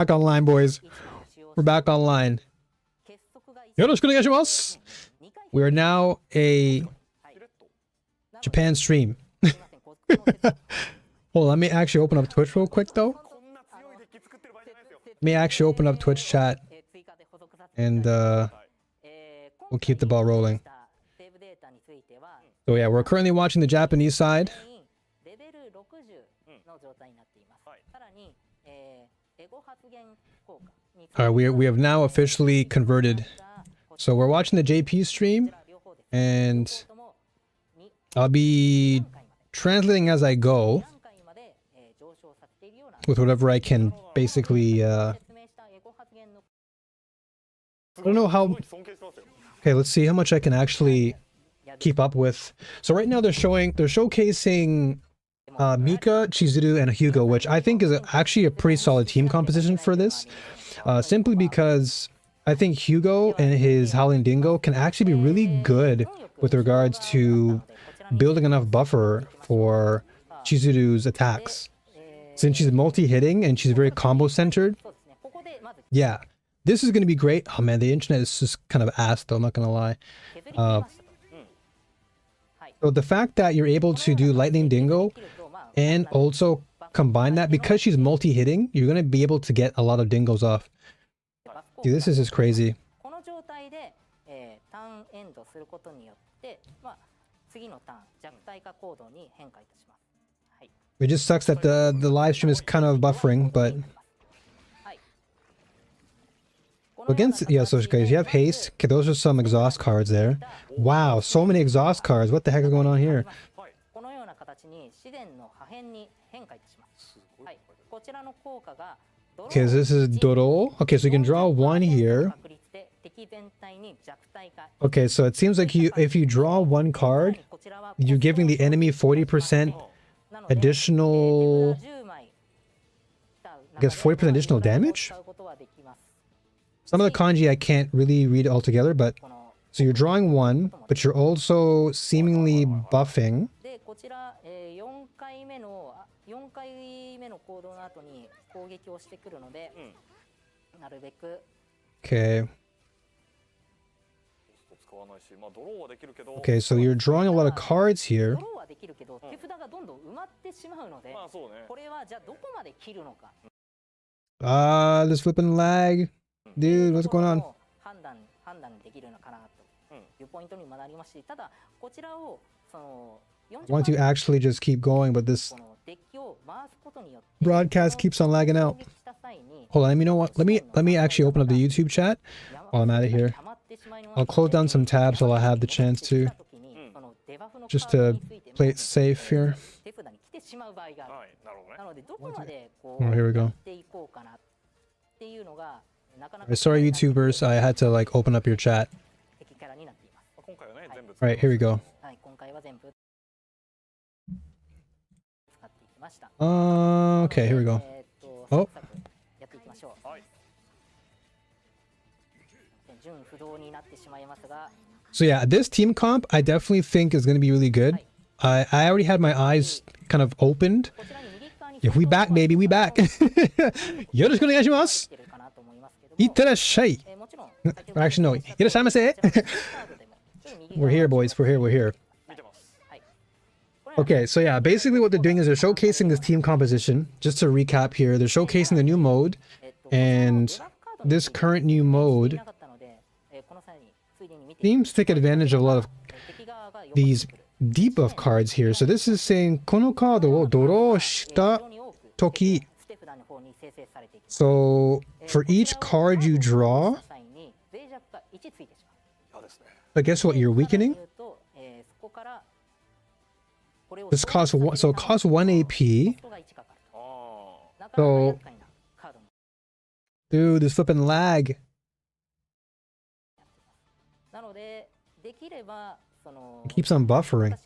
Back online, boys. We're back online. We are now a Japan stream. Hold on, let me actually open up Twitch real quick though. Let me actually open up Twitch chat and we'll keep the ball rolling. So yeah, we're currently watching the Japanese side. Alright, we have now officially converted. So we're watching the JP stream and I'll be translating as I go with whatever I can basically I don't know how. Okay, let's see how much I can actually keep up with. So right now they're showcasing Mika, Chizuru, and Hugo, which I think is actually a pretty solid team composition for this. Simply because I think Hugo and his Howling Dingo can actually be really good with regards to building enough buffer for Chizuru's attacks. Since she's multi-hitting and she's very combo-centered. Yeah, this is going to be great. Oh man, the internet is just kind of ass though, I'm not going to lie. So the fact that you're able to do Lightning Dingo and also combine that, because she's multi-hitting, you're going to be able to get a lot of Dingos off. Dude, this is just crazy. It just sucks that the live stream is kind of buffering, but against, yeah, so guys, you have haste. Okay, those are some exhaust cards there. Wow, so many exhaust cards. What the heck is going on here? Okay, so this is Doro. Okay, so you can draw one here. Okay, so it seems like if you draw one card, you're giving the enemy 40% additional, I guess 40% additional damage? Some of the kanji I can't really read altogether, but so you're drawing one, but you're also seemingly buffing. Okay. Okay, so you're drawing a lot of cards here. This flipping lag. Dude, what's going on? I want to actually just keep going, but this broadcast keeps on lagging out. Hold on, you know what? Let me actually open up the YouTube chat while I'm out of here. I'll close down some tabs while I have the chance to, just to play it safe here. Oh, here we go. Sorry, YouTubers, I had to like open up your chat. Right, here we go. Okay, here we go. Oh. So yeah, this team comp I definitely think is going to be really good. I already had my eyes kind of opened. If we back, baby, we back. Yoroshiku onegaishimasu. Itterashai. Actually, no. Irashaimase. We're here, boys. We're here. Okay, so yeah, basically what they're doing is they're showcasing this team composition. Just to recap here, they're showcasing the new mode, and this current new mode seems to take advantage of a lot of these debuff cards here. So this is saying kono card wo doro shita toki. So for each card you draw, but guess what? You're weakening. This costs one, so it costs 1 AP. So, dude, this flipping lag. It keeps on buffering.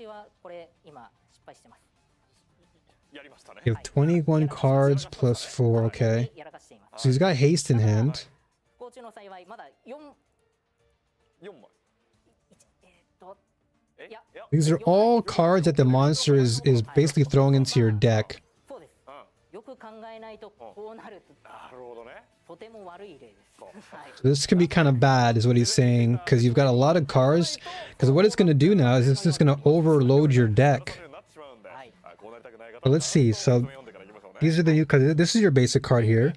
You have 21 cards plus 4, okay. So he's got haste in hand. These are all cards that the monster is basically throwing into your deck. So this can be kind of bad, is what he's saying, because you've got a lot of cards. Because what it's going to do now is it's just going to overload your deck. But let's see. So these are the new, because this is your basic card here.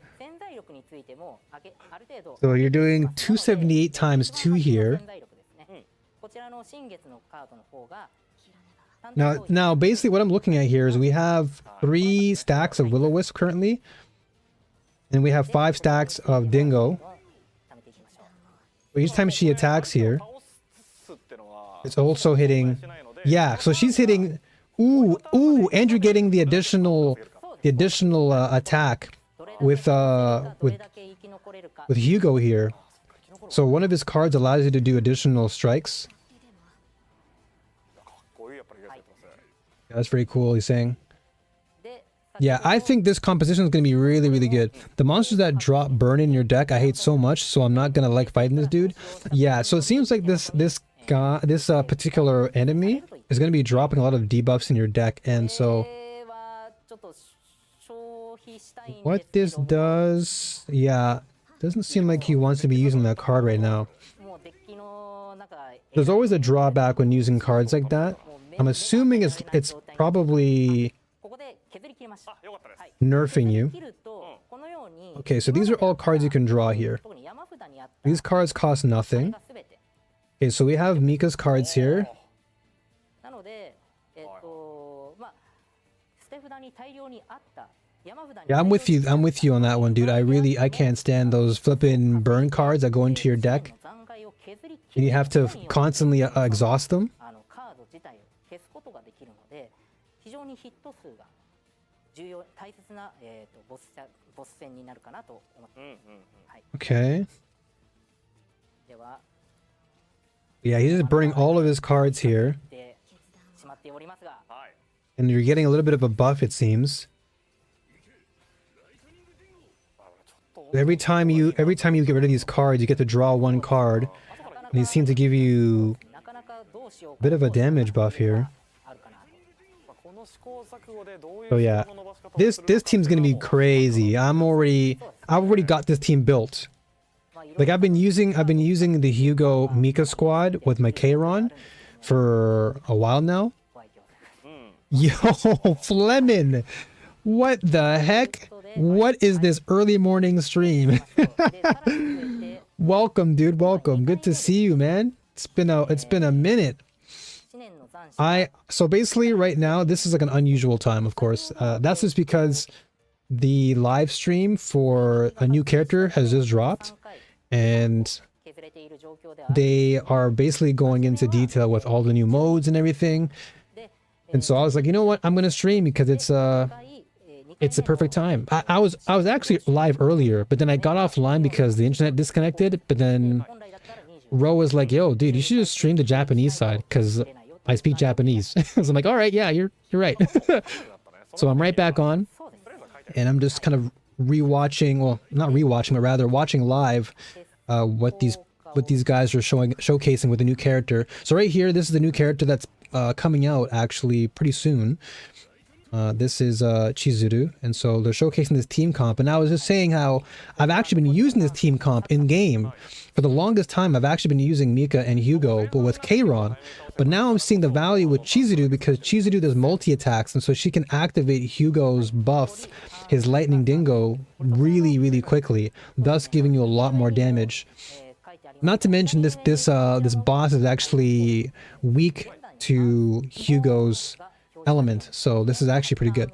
So you're doing 278 times 2 here. Now, basically what I'm looking at here is we have 3 stacks of Will-O-Wisp currently. And we have 5 stacks of Dingo. But each time she attacks here, it's also hitting... Yeah, so she's hitting... Ooh, and you're getting the additional attack with Hugo here. So one of his cards allows you to do additional strikes. Yeah, that's very cool, he's saying. Yeah, I think this composition is going to be really, really good. The monsters that drop burn in your deck, I hate so much, so I'm not going to like fighting this dude. Yeah, so it seems like this particular enemy is going to be dropping a lot of debuffs in your deck, and so... What this does... Yeah, doesn't seem like he wants to be using that card right now. There's always a drawback when using cards like that. I'm assuming it's probably nerfing you. Okay, so these are all cards you can draw here. These cards cost nothing. Okay, so we have Mika's cards here. Yeah, I'm with you on that one, dude. I can't stand those flipping burn cards that go into your deck. And you have to constantly exhaust them. Okay. Yeah, he's just burning all of his cards here. And you're getting a little bit of a buff, it seems. Every time you get rid of these cards, you get to draw 1 card. And he seems to give you a bit of a damage buff here. So yeah, this team's gonna be crazy. I've already got this team built. Like I've been using the Hugo Mika squad with my Kayron for a while now. Yo, Fleming, what the heck? What is this early morning stream? Welcome, dude. Welcome. Good to see you, man. It's been a minute. So basically right now this is like an unusual time, of course. That's just because the live stream for a new character has just dropped, and they are basically going into detail with all the new modes and everything. And so I was like, you know what, I'm gonna stream because it's the perfect time. I was actually live earlier, but then I got offline because the internet disconnected. But then Ro was like, yo dude, you should just stream the Japanese side because I speak Japanese. So I'm like, all right, yeah, you're right. So I'm right back on, and I'm just kind of rewatching, well, not rewatching, but rather watching live what these guys are showcasing with the new character. So right here, this is the new character that's coming out actually pretty soon. This is Chizuru, and so they're showcasing this team comp. And I was just saying how I've actually been using this team comp in game for the longest time. I've actually been using Mika and Hugo, but with Kayron. But now I'm seeing the value with Chizuru because Chizuru does multi-attacks, and so she can activate Hugo's buff, his Lightning Dingo, really, really quickly, thus giving you a lot more damage. Not to mention this boss is actually weak to Hugo's element, so this is actually pretty good.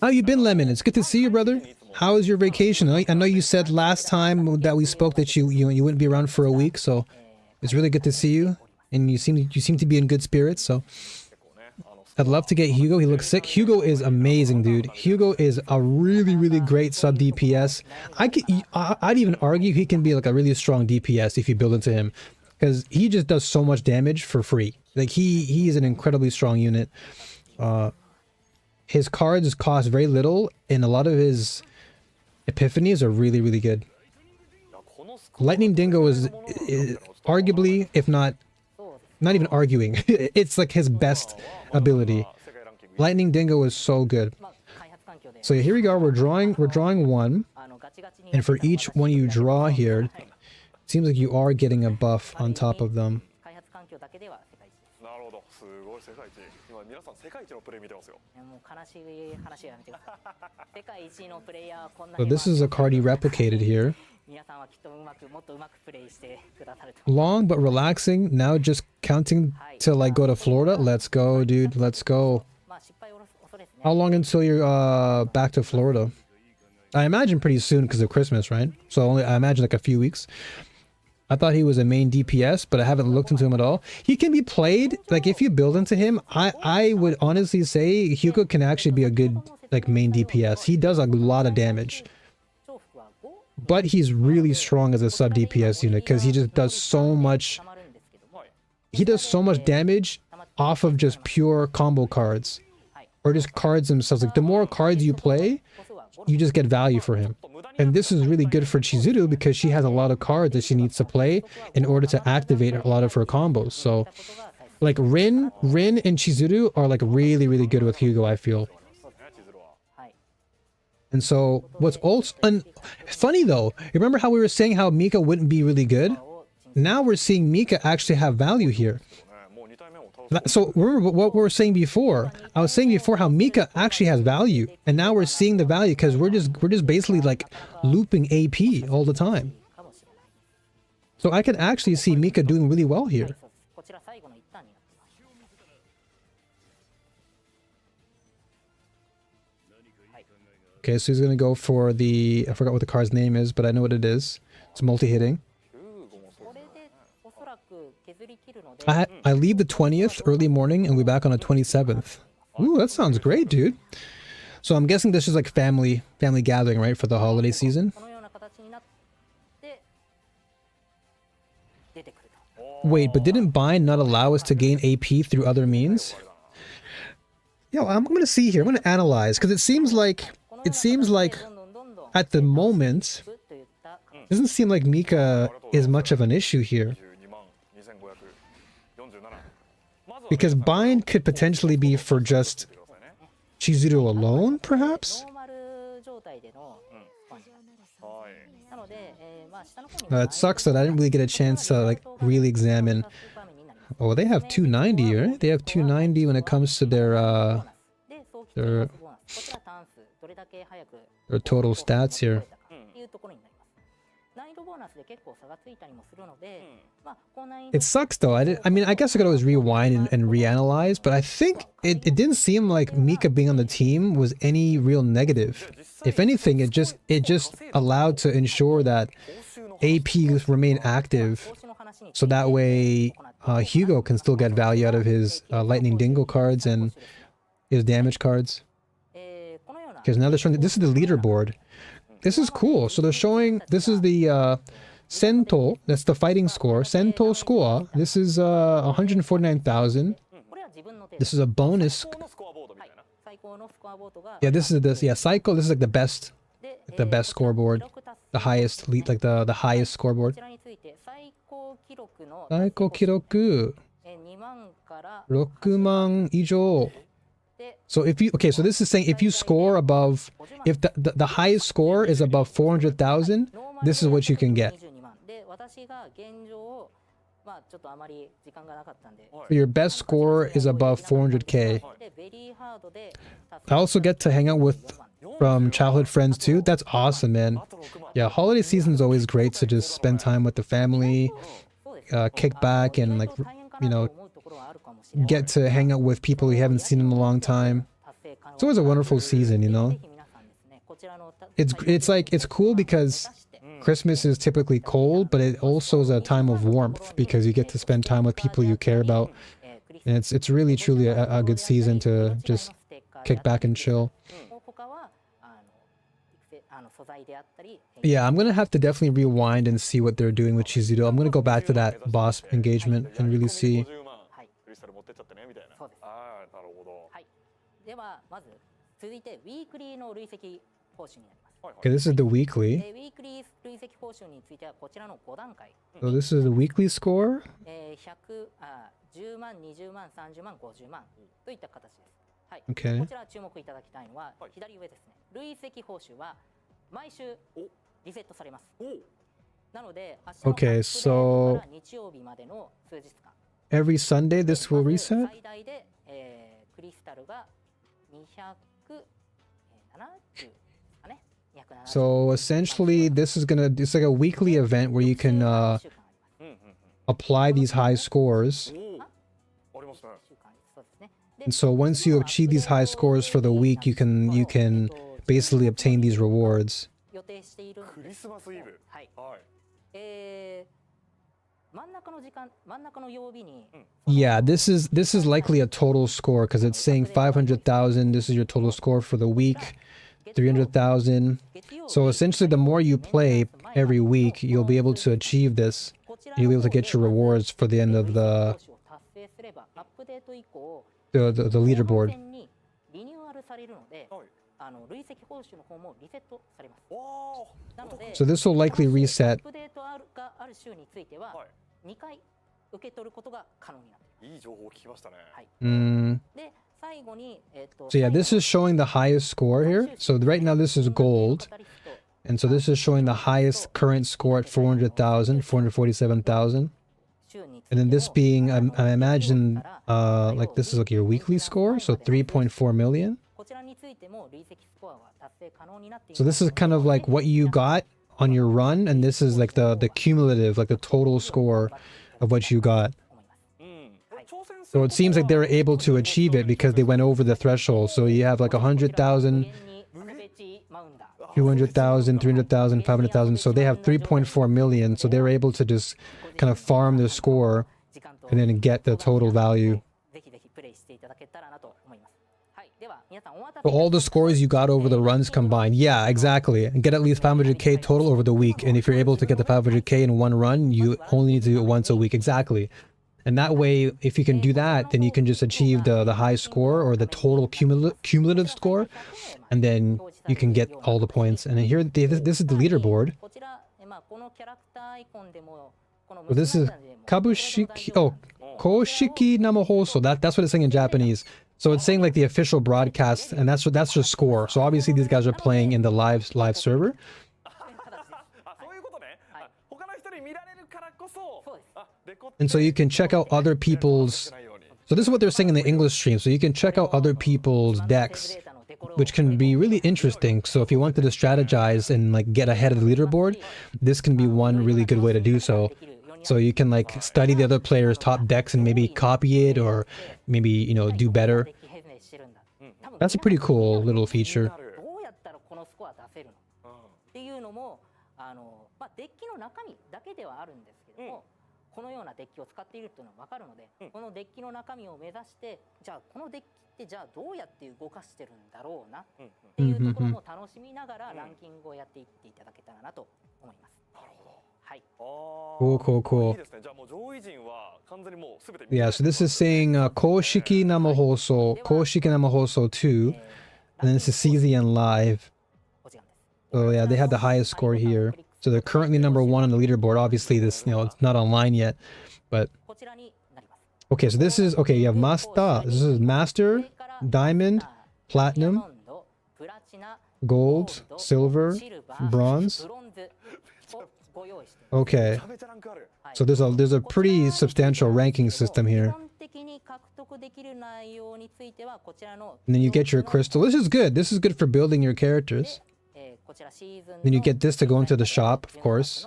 How you been, Lemon? It's good to see you, brother. How was your vacation? I know you said last time that we spoke that you wouldn't be around for a week, so it's really good to see you, and you seem to be in good spirits. So I'd love to get Hugo. He looks sick. Hugo is amazing, dude. Hugo is a really, really great sub DPS. I'd even argue he can be like a really strong DPS if you build into him, because he just does so much damage for free. Like he is an incredibly strong unit. His cards cost very little, and a lot of his epiphanies are really, really good. Lightning Dingo is arguably, if not even arguing, it's like his best ability. Lightning Dingo is so good. So here we go. We're drawing one, and for each one you draw here, it seems like you are getting a buff on top of them. So this is a card he replicated here. Long but relaxing. Now just counting to like go to Florida. Let's go, dude. Let's go. How long until you're back to Florida? I imagine pretty soon because of Christmas, right? So I imagine like a few weeks. I thought he was a main DPS, but I haven't looked into him at all. He can be played, like if you build into him, I would honestly say Hugo can actually be a good like main DPS. He does a lot of damage. But he's really strong as a sub DPS unit because he just does so much. He does so much damage off of just pure combo cards. Or just cards themselves. Like the more cards you play, you just get value for him. And this is really good for Chizuru because she has a lot of cards that she needs to play in order to activate a lot of her combos. So like Rin and Chizuru are like really, really good with Hugo, I feel. And so what's also funny though, remember how we were saying how Mika wouldn't be really good? Now we're seeing Mika actually have value here. So remember what we were saying before. I was saying before how Mika actually has value, and now we're seeing the value because we're just basically like looping AP all the time. So I could actually see Mika doing really well here. Okay, so he's gonna go for the, I forgot what the card's name is, but I know what it is. It's multi-hitting. I leave the 20th early morning and we'll be back on the 27th. Ooh, that sounds great, dude. So I'm guessing this is like family gathering, right, for the holiday season? Wait, but didn't bind not allow us to gain AP through other means? Yo, I'm gonna see here. I'm gonna analyze because it seems like at the moment it doesn't seem like Mika is much of an issue here. Because bind could potentially be for just Chizuru alone, perhaps? It sucks that I didn't really get a chance to like really examine. Oh, they have 290, right? They have 290 when it comes to their total stats here. It sucks though. I mean, I guess I could always rewind and reanalyze, but I think it didn't seem like Mika being on the team was any real negative. If anything, it just allowed to ensure that APs remain active, so that way Hugo can still get value out of his Lightning Dingo cards and his damage cards. Because now they're showing, this is the leaderboard. This is cool. So they're showing, this is the Sento, that's the fighting score. Sento score, this is 149,000. This is a bonus. Yeah, this is this. Yeah, Psycho, this is like the best scoreboard. The highest, like the highest scoreboard. Psycho Kiroku. 6만以上. So if you, okay, so this is saying if you score above, if the highest score is above 400,000, this is what you can get. Your best score is above 400k. I also get to hang out with from childhood friends too. That's awesome, man. Yeah, holiday season is always great to just spend time with the family, kick back and like, you know, get to hang out with people you haven't seen in a long time. It's always a wonderful season, you know. It's like, it's cool because Christmas is typically cold, but it also is a time of warmth because you get to spend time with people you care about. And it's really truly a good season to just kick back and chill. Yeah, I'm gonna have to definitely rewind and see what they're doing with Chizuru. I'm gonna go back to that boss engagement and really see. Okay, this is the weekly. So this is the weekly score. Okay. Okay, so every Sunday this will reset? So essentially this is it's like a weekly event where you can apply these high scores. And so once you achieve these high scores for the week, you can basically obtain these rewards. Yeah, this is likely a total score because it's saying 500,000. This is your total score for the week. 300,000. So essentially the more you play every week, you'll be able to achieve this. You'll be able to get your rewards for the end of the leaderboard. So this will likely reset. So yeah, this is showing the highest score here. So right now this is gold. And so this is showing the highest current score at 400,000, 447,000. And then this being, I imagine, like this is like your weekly score, so 3.4 million. So this is kind of like what you got on your run, and this is like the cumulative, like the total score of what you got. So it seems like they were able to achieve it because they went over the threshold. So you have like 100,000, 200,000, 300,000, 500,000. So they have 3.4 million. So they're able to just kind of farm the score and then get the total value. So all the scores you got over the runs combined. Yeah, exactly. And get at least 500k total over the week. And if you're able to get the 500k in one run, you only need to do it once a week. Exactly. And that way, if you can do that, then you can just achieve the high score or the total cumulative score. And then you can get all the points. And then here, this is the leaderboard. So this is Kabushiki, Koshiki Namahoso. That's what it's saying in Japanese. So it's saying like the official broadcast, and that's your score. So obviously these guys are playing in the live server. And so you can check out other people's. So this is what they're saying in the English stream. So you can check out other people's decks, which can be really interesting. So if you wanted to strategize and like get ahead of the leaderboard, this can be one really good way to do so. So you can like study the other players' top decks and maybe copy it, or maybe, you know, do better. That's a pretty cool little feature. Cool. Yeah, so this is saying Koshiki Namahoso 2, and then this is CZN Live. So yeah, they had the highest score here. So they're currently #1 on the leaderboard. Obviously this, you know, it's not online yet, but okay, so this is, okay, you have Master. This is Master, Diamond, Platinum, Gold, Silver, Bronze. Okay, so there's a pretty substantial ranking system here. And then you get your crystal. This is good. This is good for building your characters. Then you get this to go into the shop, of course.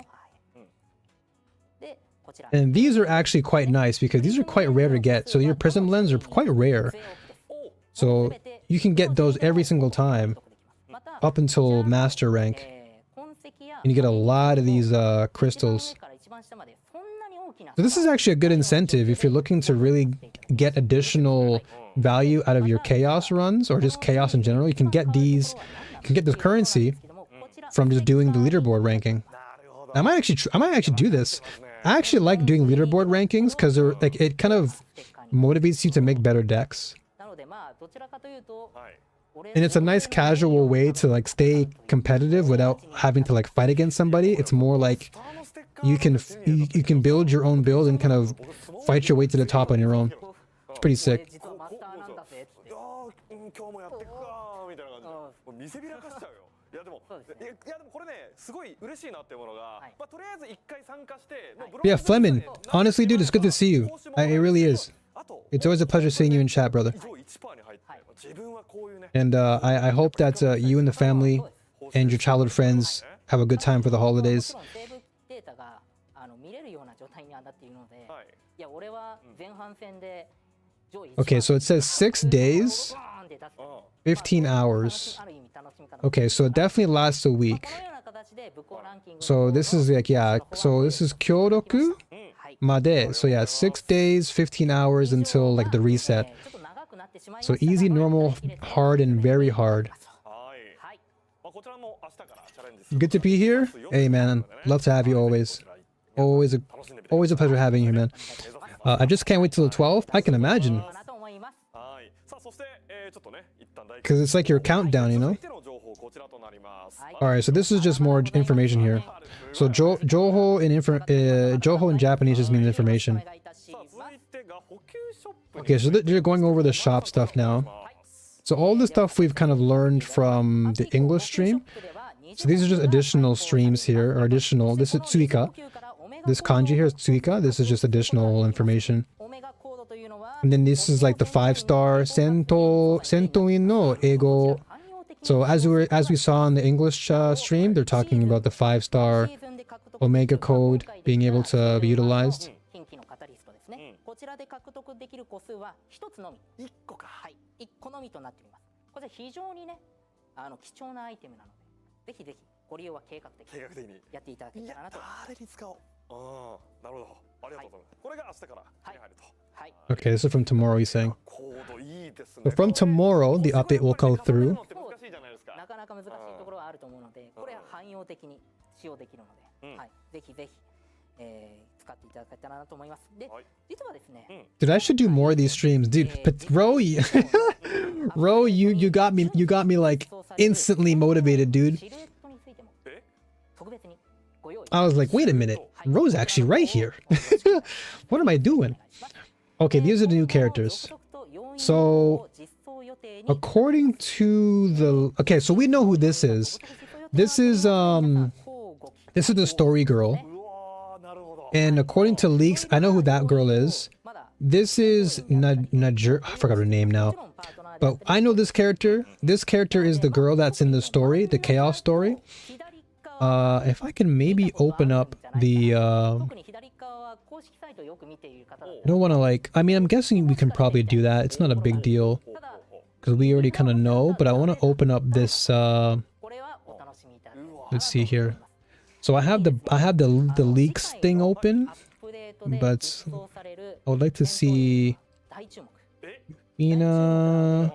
And these are actually quite nice because these are quite rare to get. So your prism lens are quite rare. So you can get those every single time up until master rank. And you get a lot of these crystals. So this is actually a good incentive if you're looking to really get additional value out of your chaos runs or just chaos in general. You can get these, you can get this currency from just doing the leaderboard ranking. I might actually do this. I actually like doing leaderboard rankings because like it kind of motivates you to make better decks. And it's a nice casual way to like stay competitive without having to like fight against somebody. It's more like you can build your own build and kind of fight your way to the top on your own. It's pretty sick. みたいな感じでもう見せびらかしちゃうよ。いやでもこれねすごい嬉しいなっていうものが、まあとりあえず一回参加して、Yeah, Fleming. Honestly, dude, it's good to see you. It really is. It's always a pleasure seeing you in chat, brother. And I hope that you and the family and your childhood friends have a good time for the holidays. Okay, so it says 6 days, 15 hours. Okay, so it definitely lasts a week. So this is like, yeah, so this is Kyodoku Made. So yeah, 6 days, 15 hours until like the reset. So easy, normal, hard, and very hard. Good to be here. Hey man, love to have you always. Always a pleasure having you, man. I just can't wait till the 12th. I can imagine. Because it's like your countdown, you know? Alright, so this is just more information here. So Joho in Japanese just means information. Okay, so they're going over the shop stuff now. So all the stuff we've kind of learned from the English stream. So these are just additional streams here, or additional. This is Tsuika. This kanji here is Tsuika. This is just additional information. And then this is like the 5-star Sentoin no Eigo. So as we saw in the English stream, they're talking about the 5-star Omega code being able to be utilized. Okay, this is from tomorrow, he's saying. So from tomorrow, the update will go through. Dude, I should do more of these streams, dude. But Ro, Ro, you got me like instantly motivated, dude. I was like, wait a minute, Ro's actually right here. What am I doing? Okay, these are the new characters. So according to the okay, so we know who this is. This is the story girl. And according to leaks, I know who that girl is. This is Najur. I forgot her name now. But I know this character. This character is the girl that's in the story, the chaos story. If I can maybe open up the I don't want to like, I mean, I'm guessing we can probably do that. It's not a big deal because we already kind of know, but I want to open up this let's see here. So I have the leaks thing open, but I would like to see Yufina.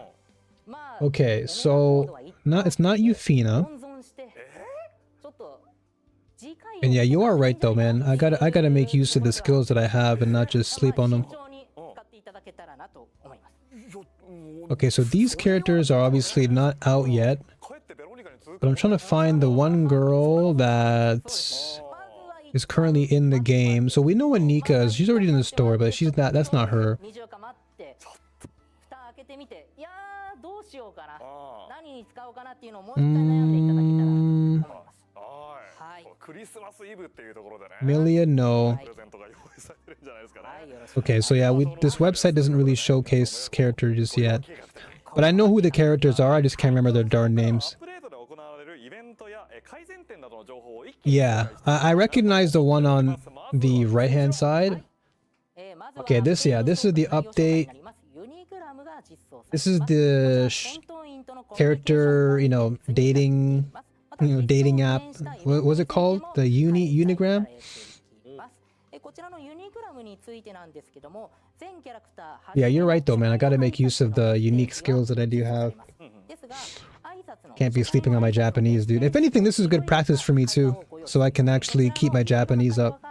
Okay, so it's not Yufina. And yeah, you are right though, man. I gotta make use of the skills that I have and not just sleep on them. Okay, so these characters are obviously not out yet. But I'm trying to find the one girl that is currently in the game. So we know what Nika is. She's already in the story, but she's not. That's not her. Milia, no. Okay, so yeah, this website doesn't really showcase characters just yet. But I know who the characters are. I just can't remember their darn names. Yeah, I recognize the one on the right-hand side. Okay, this is the update. This is the character, dating, dating app. What was it called? The Unigram? Yeah, you're right though, man. I gotta make use of the unique skills that I do have. Can't be sleeping on my Japanese, dude. If anything, this is good practice for me too, so I can actually keep my Japanese up.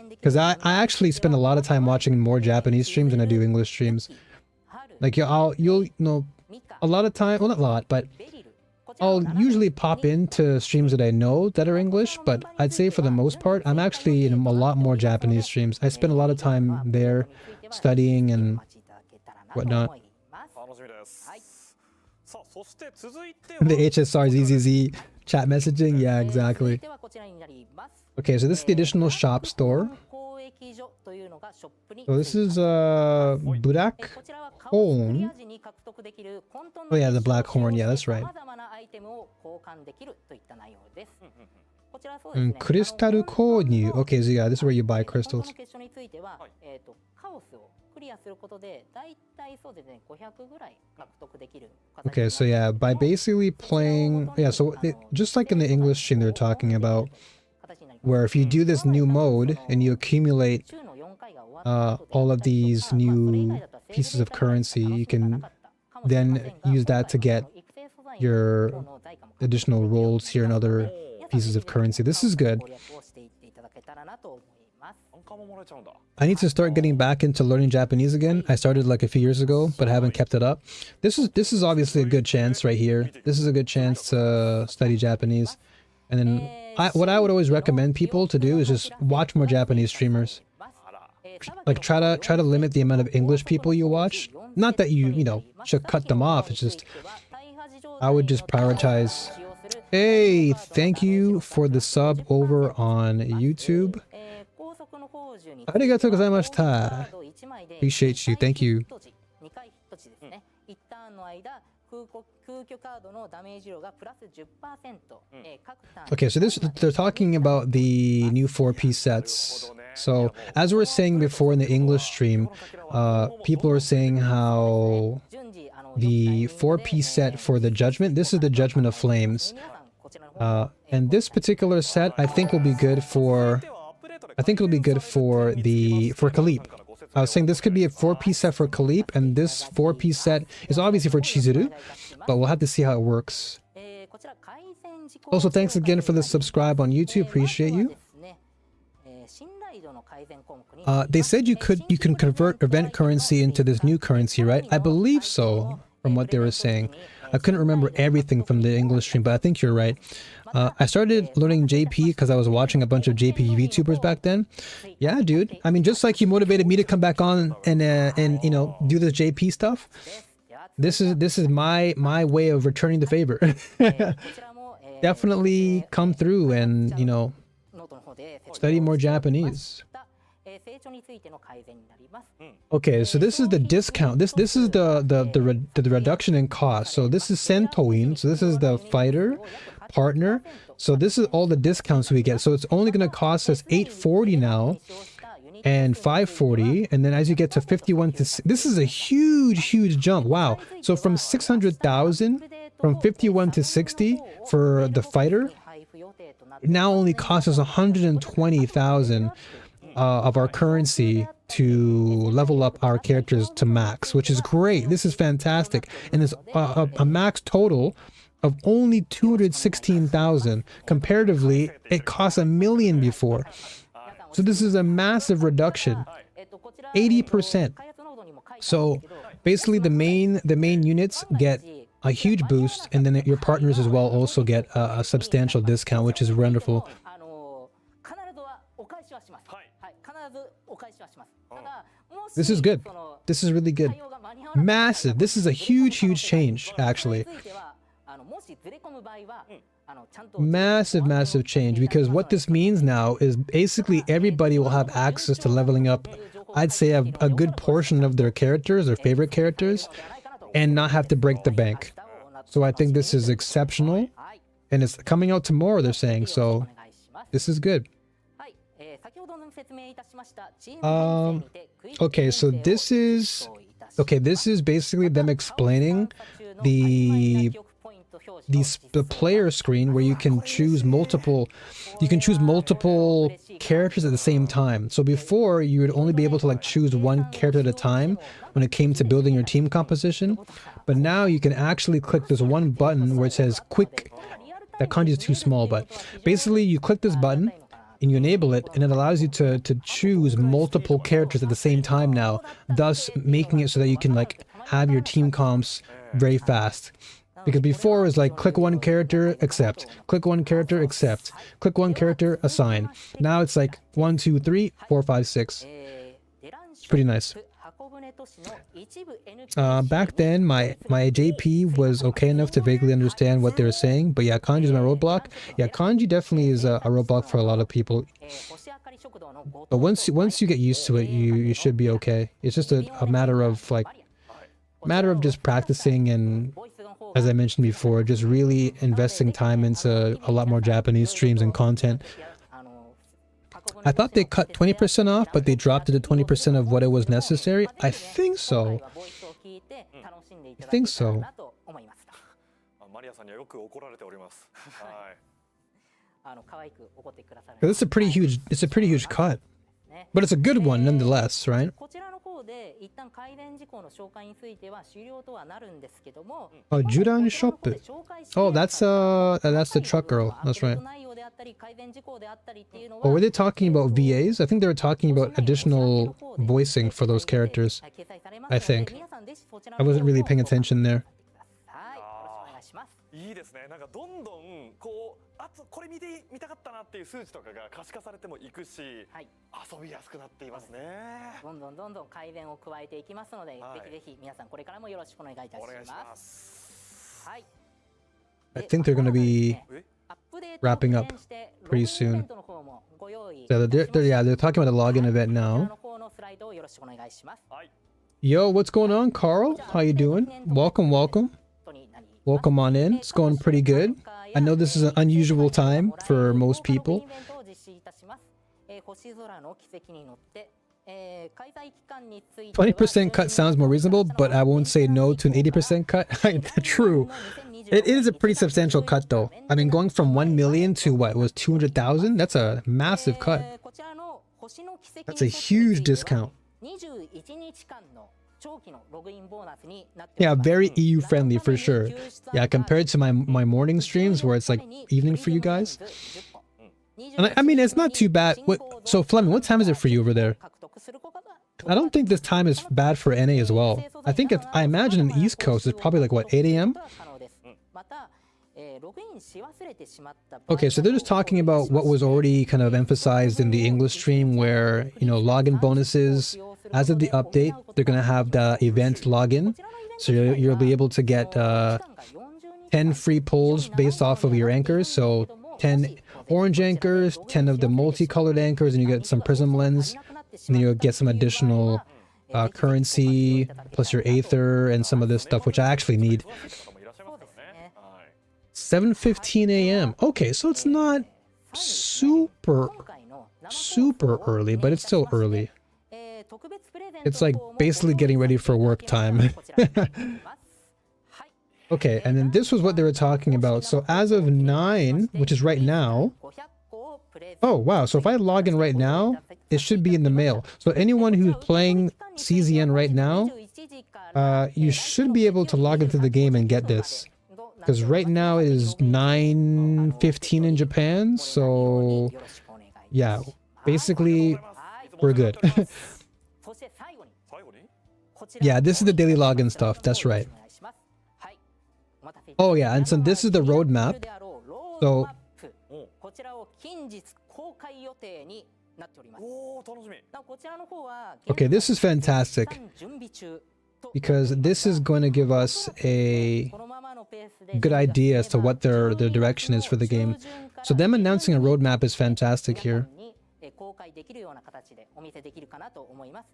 Because I actually spend a lot of time watching more Japanese streams than I do English streams. Like you'll a lot of time, well not a lot, but I'll usually pop into streams that I know that are English, but I'd say for the most part, I'm actually in a lot more Japanese streams. I spend a lot of time there studying and whatnot. The HSR's EZZ chat messaging. Yeah, exactly. Okay, so this is the additional shop store. So this is black horn. Oh yeah, the black horn. Yeah, that's right. Crystal購入. Okay, so yeah, this is where you buy crystals. Okay, so yeah, by basically playing, yeah, so just like in the English stream they're talking about, where if you do this new mode and you accumulate all of these new pieces of currency, you can then use that to get your additional rolls here and other pieces of currency. This is good. I need to start getting back into learning Japanese again. I started like a few years ago, but I haven't kept it up. This is obviously a good chance right here. This is a good chance to study Japanese. And then what I would always recommend people to do is just watch more Japanese streamers. Like try to limit the amount of English people you watch. Not that you know, should cut them off. It's just I would just prioritize. Hey, thank you for the sub over on YouTube. Arigatou gozaimashita. Appreciate you. Thank you. Okay, so they're talking about the new 4-piece sets. So as we were saying before in the English stream, people are saying how the 4-piece set for the Judgment, this is the Judgment of Flames. And this particular set I think will be good for Kalip. I was saying this could be a 4-piece set for Kalip, and this 4-piece set is obviously for Chizuru, but we'll have to see how it works. Also, thanks again for the subscribe on YouTube. Appreciate you. They said you can convert event currency into this new currency, right? I believe so, from what they were saying. I couldn't remember everything from the English stream, but I think you're right. I started learning JP because I was watching a bunch of JP VTubers back then. Yeah, dude. I mean, just like you motivated me to come back on and you know, do this JP stuff. This is my way of returning the favor. Definitely come through and, you know, study more Japanese. Okay, so this is the discount. This is the reduction in cost. So this is Sentoin. So this is the fighter partner. So this is all the discounts we get. So it's only going to cost us 840 now and 540, and then as you get to 51 to this is a huge jump. Wow. So from 600,000 from 51 to 60 for the fighter, it now only costs us 120,000 of our currency to level up our characters to max, which is great. This is fantastic. And it's a max total of only 216,000. Comparatively, it cost $1 million before. So this is a massive reduction, 80%. So basically the main units get a huge boost, and then your partners as well also get a substantial discount, which is wonderful. This is good. This is really good. Massive. This is a huge change, actually. Massive change, because what this means now is basically everybody will have access to leveling up, I'd say a good portion of their characters, their favorite characters, and not have to break the bank. So I think this is exceptional, and it's coming out tomorrow, they're saying, so this is good. Okay, so this is basically them explaining the player screen where you can choose multiple characters at the same time. So before, you would only be able to like choose one character at a time when it came to building your team composition, but now you can actually click this one button where it says quick. That kanji is too small, but basically you click this button and you enable it, and it allows you to choose multiple characters at the same time now, thus making it so that you can like have your team comps very fast. Because before it was like click one character, accept, click one character, accept, click one character, assign. Now it's like 1, 2, 3, 4, 5, 6. It's pretty nice. Back then, my JP was okay enough to vaguely understand what they were saying, but yeah, kanji is my roadblock. Yeah, kanji definitely is a roadblock for a lot of people. But once you get used to it, you should be okay. It's just a matter of just practicing and, as I mentioned before, just really investing time into a lot more Japanese streams and content. I thought they cut 20% off, but they dropped it to 20% of what it was necessary. I think so. I think so. It's a pretty huge cut. But it's a good one nonetheless, right? Oh, Judan Shop. Oh, that's the truck girl. That's right. Oh, were they talking about VAs? I think they were talking about additional voicing for those characters. I think. I wasn't really paying attention there. いいですね。なんかどんどんこうこれ見たかったなっていう数値とかが可視化されてもいくし、遊びやすくなっていますね。どんどん改善を加えていきますので、ぜひぜひ皆さんこれからもよろしくお願いいたします。はい。I think they're going to be wrapping up pretty soon. So they're talking about the login event now. Yo, what's going on, Carl? How you doing? Welcome. Welcome on in. It's going pretty good. I know this is an unusual time for most people. 20% cut sounds more reasonable, but I won't say no to an 80% cut. True. It is a pretty substantial cut though. I mean, going from 1 million to what was 200,000? That's a massive cut. That's a huge discount. Yeah, very EU friendly for sure. Yeah, compared to my morning streams where it's like evening for you guys. And I mean, it's not too bad. So Fleming, what time is it for you over there? I don't think this time is bad for NA as well. I imagine in the East Coast it's probably like what, 8 AM? Okay, so they're just talking about what was already kind of emphasized in the English stream where, you know, login bonuses. As of the update, they're going to have the event login. So you'll be able to get 10 free pulls based off of your anchors. So 10 orange anchors, 10 of the multicolored anchors, and you get some prism lens. And then you'll get some additional currency, plus your aether, and some of this stuff, which I actually need. 7:15 AM. Okay, so it's not super early, but it's still early. It's like basically getting ready for work time. Okay, and then this was what they were talking about. So as of 9, which is right now. Oh, wow. So if I log in right now, it should be in the mail. So anyone who's playing CZN right now, you should be able to log into the game and get this. Because right now it is 9:15 in Japan. So yeah, basically we're good. Yeah, this is the daily login stuff. That's right. Oh yeah, and so this is the roadmap. So okay, this is fantastic because this is going to give us a good idea as to what their direction is for the game. So them announcing a roadmap is fantastic here. 公開できるような形でお見せできるかなと思います。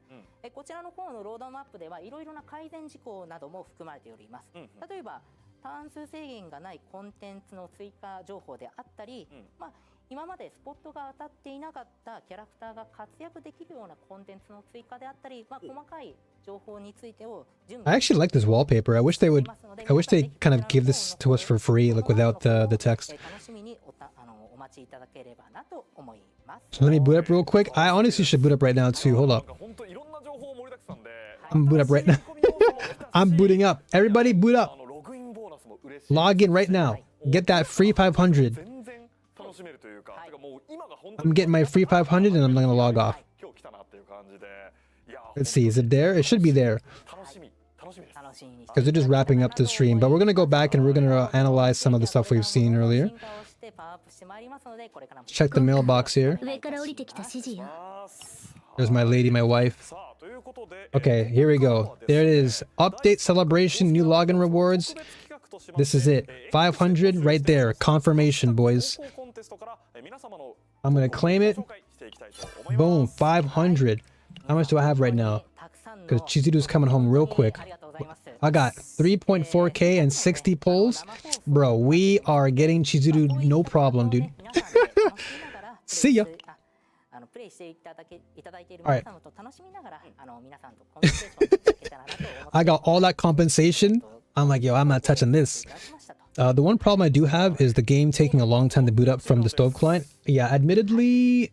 こちらの方のロードマップではいろいろな改善事項なども含まれております。例えばターン数制限がないコンテンツの追加情報であったり、今までスポットが当たっていなかったキャラクターが活躍できるようなコンテンツの追加であったり、細かい情報についてを準備。I actually like this wallpaper. I wish they kind of give this to us for free, like without the text. 楽しみにお待ちいただければなと思います。So let me boot up real quick. I honestly should boot up right now too. Hold up. I'm boot up right now. I'm booting up. Everybody boot up. Log in right now. Get that free 500. I'm getting my free 500 and I'm not going to log off. Let's see. Is it there? It should be there. Because they're just wrapping up the stream. But we're going to go back and we're going to analyze some of the stuff we've seen earlier. Check the mailbox here. There's my lady, my wife. Okay, here we go. There it is. Update celebration, new login rewards. This is it. 500 right there. Confirmation, boys. I'm gonna claim it. Boom, 500. How much do I have right now? Because Chizuru's coming home real quick. I got 3.4k and 60 pulls. Bro, we are getting Chizuru no problem, dude. See ya. Alright. I got all that compensation. I'm like, yo, I'm not touching this. The one problem I do have is the game taking a long time to boot up from the Stove client. Yeah, admittedly,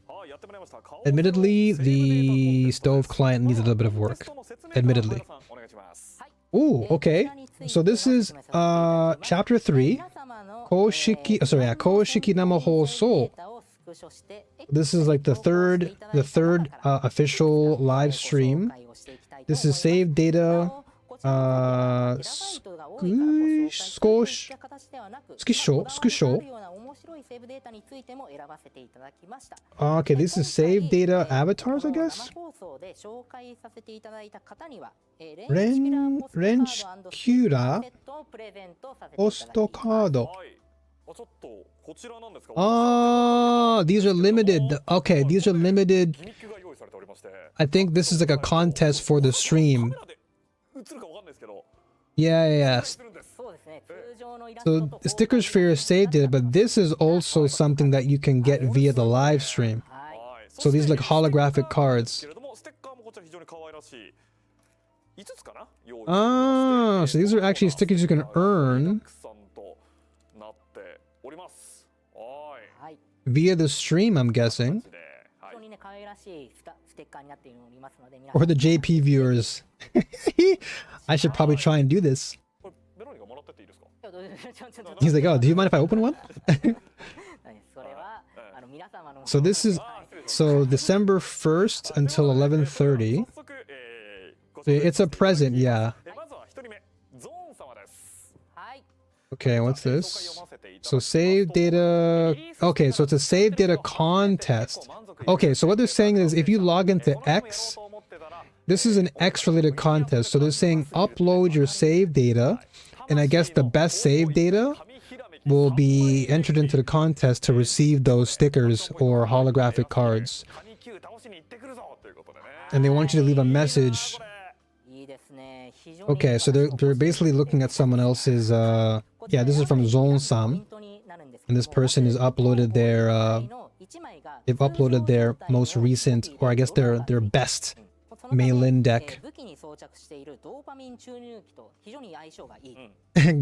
the Stove client needs a little bit of work. Admittedly. Ooh, okay. So this is chapter 3. Koshiki Namahoso. This is like the third official live stream. This is save data. Okay, this is save data avatars, I guess. Renchkura Posto card. Ah, these are limited. Okay, these are limited. I think this is like a contest for the stream. Yeah. So the sticker sphere is saved it, but this is also something that you can get via the live stream. So these are like holographic cards. Ah, so these are actually stickers you can earn via the stream, I'm guessing. Or the JP viewers. I should probably try and do this. He's like, oh, do you mind if I open one? So this is, so December 1st until 11:30. It's a present, yeah. Okay, what's this? So save data. Okay, so it's a save data contest. Okay, so what they're saying is if you log into X, this is an X related contest. So they're saying upload your save data, and I guess the best save data will be entered into the contest to receive those stickers or holographic cards. And they want you to leave a message. Okay, so they're basically looking at someone else's yeah, this is from Zon-sam. And this person has uploaded their they've uploaded their most recent, or I guess their best mail-in deck.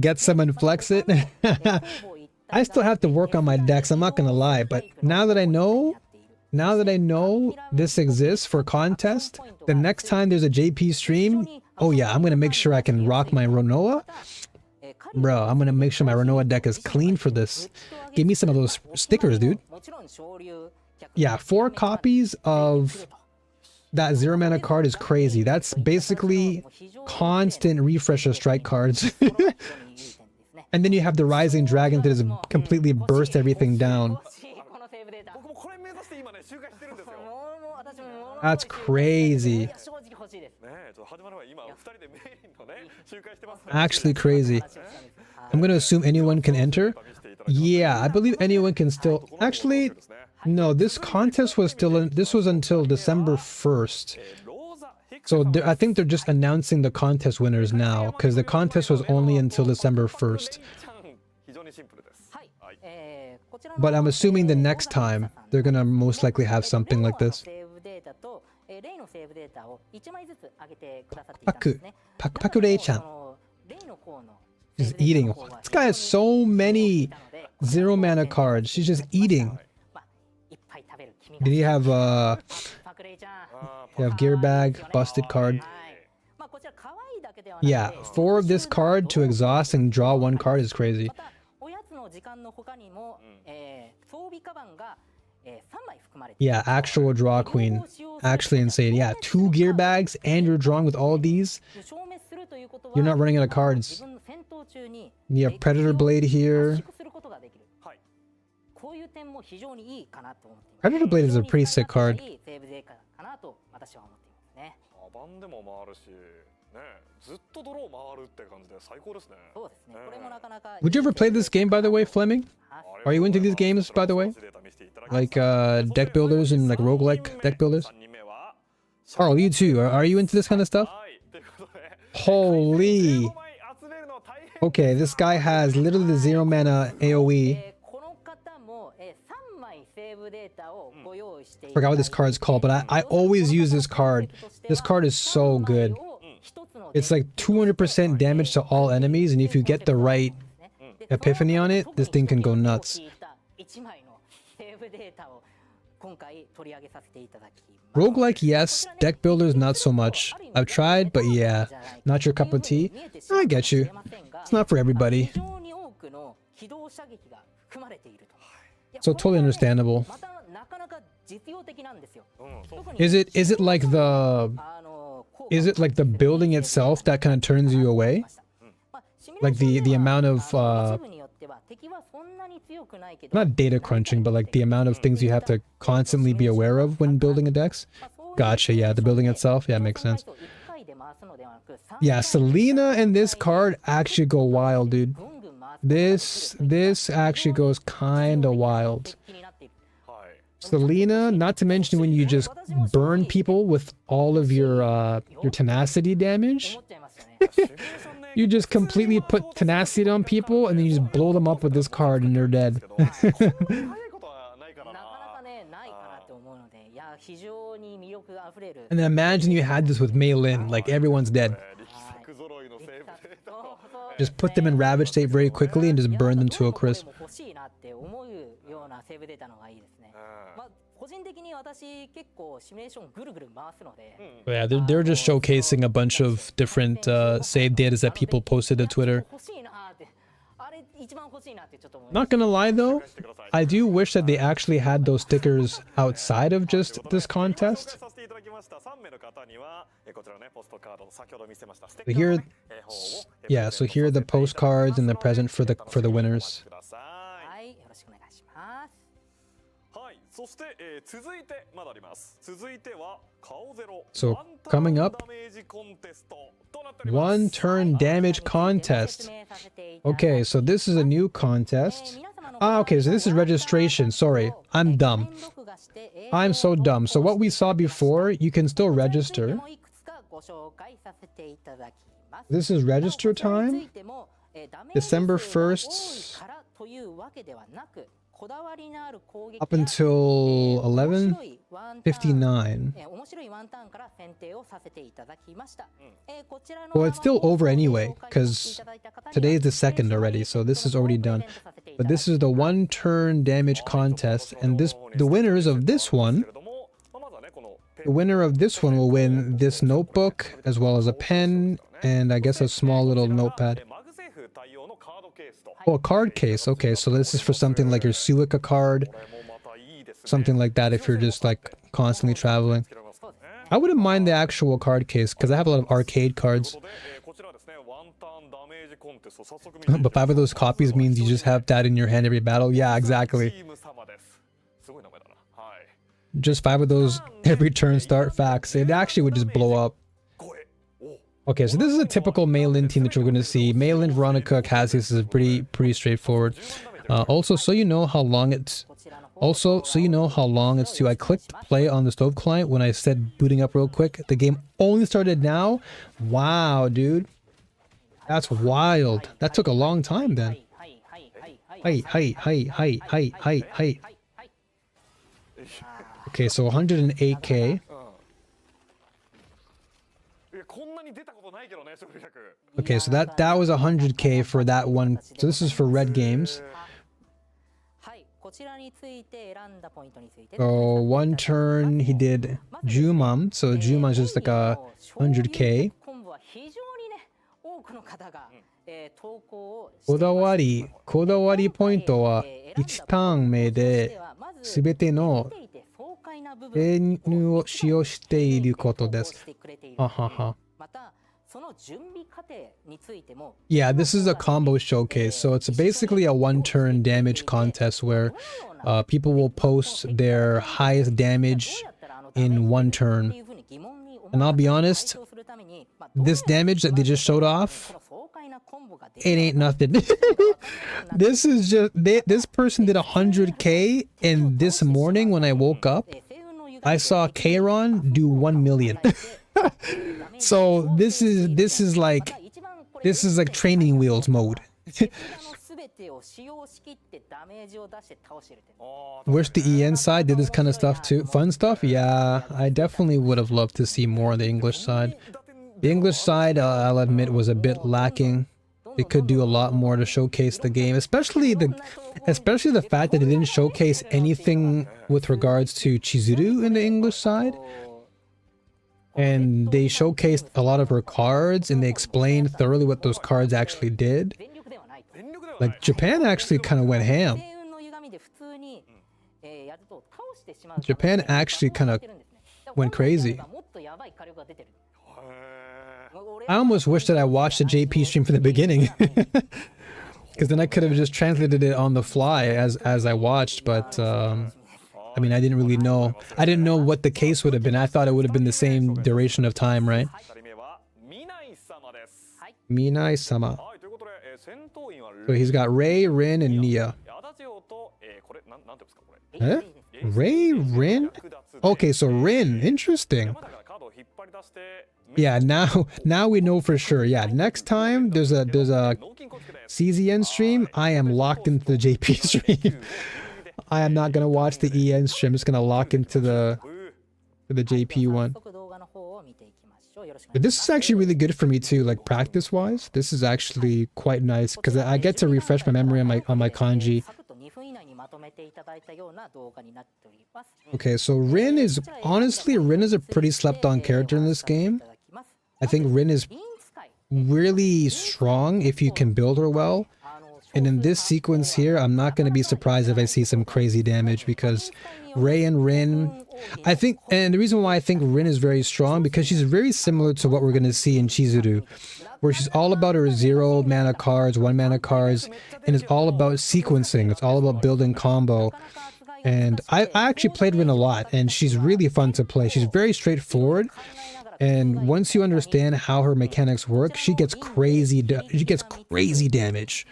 Get some and flex it. I still have to work on my decks, I'm not gonna lie, but now that I know this exists for contest, the next time there's a JP stream, oh yeah, I'm gonna make sure I can rock my Renoa. Bro, I'm gonna make sure my Renoa deck is clean for this. Give me some of those stickers, dude. Yeah, 4 copies of that 0 mana card is crazy. That's basically constant refresh of strike cards. And then you have the Rising Dragon to just completely burst everything down. That's crazy. Actually crazy. I'm gonna assume anyone can enter. Yeah, I believe anyone can still. Actually, no. This contest was still. This was until December 1st. So I think they're just announcing the contest winners now, because the contest was only until December 1st. But I'm assuming the next time they're gonna most likely have something like this. Paku Rei-chan. She's eating. This guy has so many 0 mana cards. She's just eating. Did he have gear bag, busted card? Yeah, 4 of this card to exhaust and draw 1 card is crazy. Yeah, actual draw queen. Actually insane. Yeah, 2 gear bags and you're drawing with all these. You're not running out of cards. You have Predator Blade here. そういう点も非常にいいかなと思っています。 Predator Blade is a pretty sick card. いいセーブデータかなと私は思っていますね。カバンでも回るし、ね、ずっとドロー回るって感じで最高ですね。そうですね。これもなかなか Would you ever play this game, by the way, Fleming? Are you into these games, by the way? Like deck builders and like roguelike deck builders? Carl, you too. Are you into this kind of stuff? Holy. Okay, this guy has literally the 0 mana AoE. この方も3枚セーブデータをご用意してい Forgot what this card's called, but I always use this card. This card is so good. It's like 200% damage to all enemies, and if you get the right epiphany on it, this thing can go nuts. Roguelike, yes. Deck builders, not so much. I've tried, but yeah, not your cup of tea. I get you. It's not for everybody. So totally understandable. Is it like the building itself that kind of turns you away? Like the amount of not data crunching, but like the amount of things you have to constantly be aware of when building a dex? Gotcha, yeah, the building itself, yeah, makes sense. Yeah, Selena and this card actually go wild, dude. This actually goes kinda wild. Selena, not to mention when you just burn people with all of your tenacity damage. You just completely put tenacity on people and then you just blow them up with this card and they're dead. And then imagine you had this with Mei Lin, like everyone's dead. Just put them in ravage state very quickly and just burn them to a crisp. But yeah, they're just showcasing a bunch of different save data that people posted to Twitter. Not gonna lie though, I do wish that they actually had those stickers outside of just this contest. But here, yeah, so here are the postcards and the present for the winners. So coming up, 1 turn damage contest. Okay, so this is a new contest. Okay, so this is registration. Sorry, I'm dumb. I'm so dumb. So what we saw before, you can still register. This is register time. December 1st. Up until 11:59. Well, it's still over anyway, because today is the 2nd already, so this is already done. But this is the 1 turn damage contest, and the winners of this one, the winner of this one will win this notebook, as well as a pen, and I guess a small little notepad. Oh, a card case. Okay, so this is for something like your Suica card. Something like that if you're just like constantly traveling. I wouldn't mind the actual card case because I have a lot of arcade cards. But 5 of those copies means you just have that in your hand every battle. Yeah, exactly. Just 5 of those every turn start. Facts. It actually would just blow up. Okay, so this is a typical Mei Lin team that you're going to see. Mei Lin, Veronica, Cassius is pretty straightforward. Also, so you know how long it's to. I clicked play on the Stove client when I said booting up real quick. The game only started now. Wow, dude, that's wild. That took a long time then. Hey. Okay, so 108k. Okay, so that was 100k for that one. So this is for red games. So 1 turn he did Jumam. So Jumam is just like a 100k. こだわりポイントは1ターン目で全てのメニューを使用していることです。ははは。Yeah, this is a combo showcase, so it's basically a one-turn damage contest where people will post their highest damage in one turn. And I'll be honest, this damage that they just showed off, it ain't nothing. This is just, this person did 100k, and this morning when I woke up, I saw Kairon do 1 million. So this is like training wheels mode. Wish the EN side did this kind of stuff too. Fun stuff? Yeah, I definitely would have loved to see more on the English side. The English side, I'll admit, was a bit lacking. It could do a lot more to showcase the game, especially the fact that it didn't showcase anything with regards to Chizuru in the English side. And they showcased a lot of her cards, and they explained thoroughly what those cards actually did. Like, Japan actually kind of went ham. Japan actually kind of went crazy. I almost wish that I watched the JP stream from the beginning. Because then I could have just translated it on the fly as I watched, but I mean, I didn't really know. I didn't know what the case would have been. I thought it would have been the same duration of time, right? Minai-sama. So he's got Rei, Rin, and Nia. Huh? Rei, Rin? Okay, so Rin. Interesting. Yeah, now we know for sure. Yeah, next time there's a CZN stream, I am locked into the JP stream. I am not gonna watch the EN stream. I'm just gonna lock into the JP one. But this is actually really good for me too, like practice-wise. This is actually quite nice because I get to refresh my memory on my kanji. Okay, so Rin is a pretty slept-on character in this game. I think Rin is really strong if you can build her well. And in this sequence here, I'm not going to be surprised if I see some crazy damage because Rei and Rin, I think, and the reason why I think Rin is very strong because she's very similar to what we're going to see in Chizuru, where she's all about her 0 mana cards, 1 mana cards, and it's all about sequencing. It's all about building combo. And I actually played Rin a lot, and she's really fun to play. She's very straightforward. And once you understand how her mechanics work, she gets crazy damage.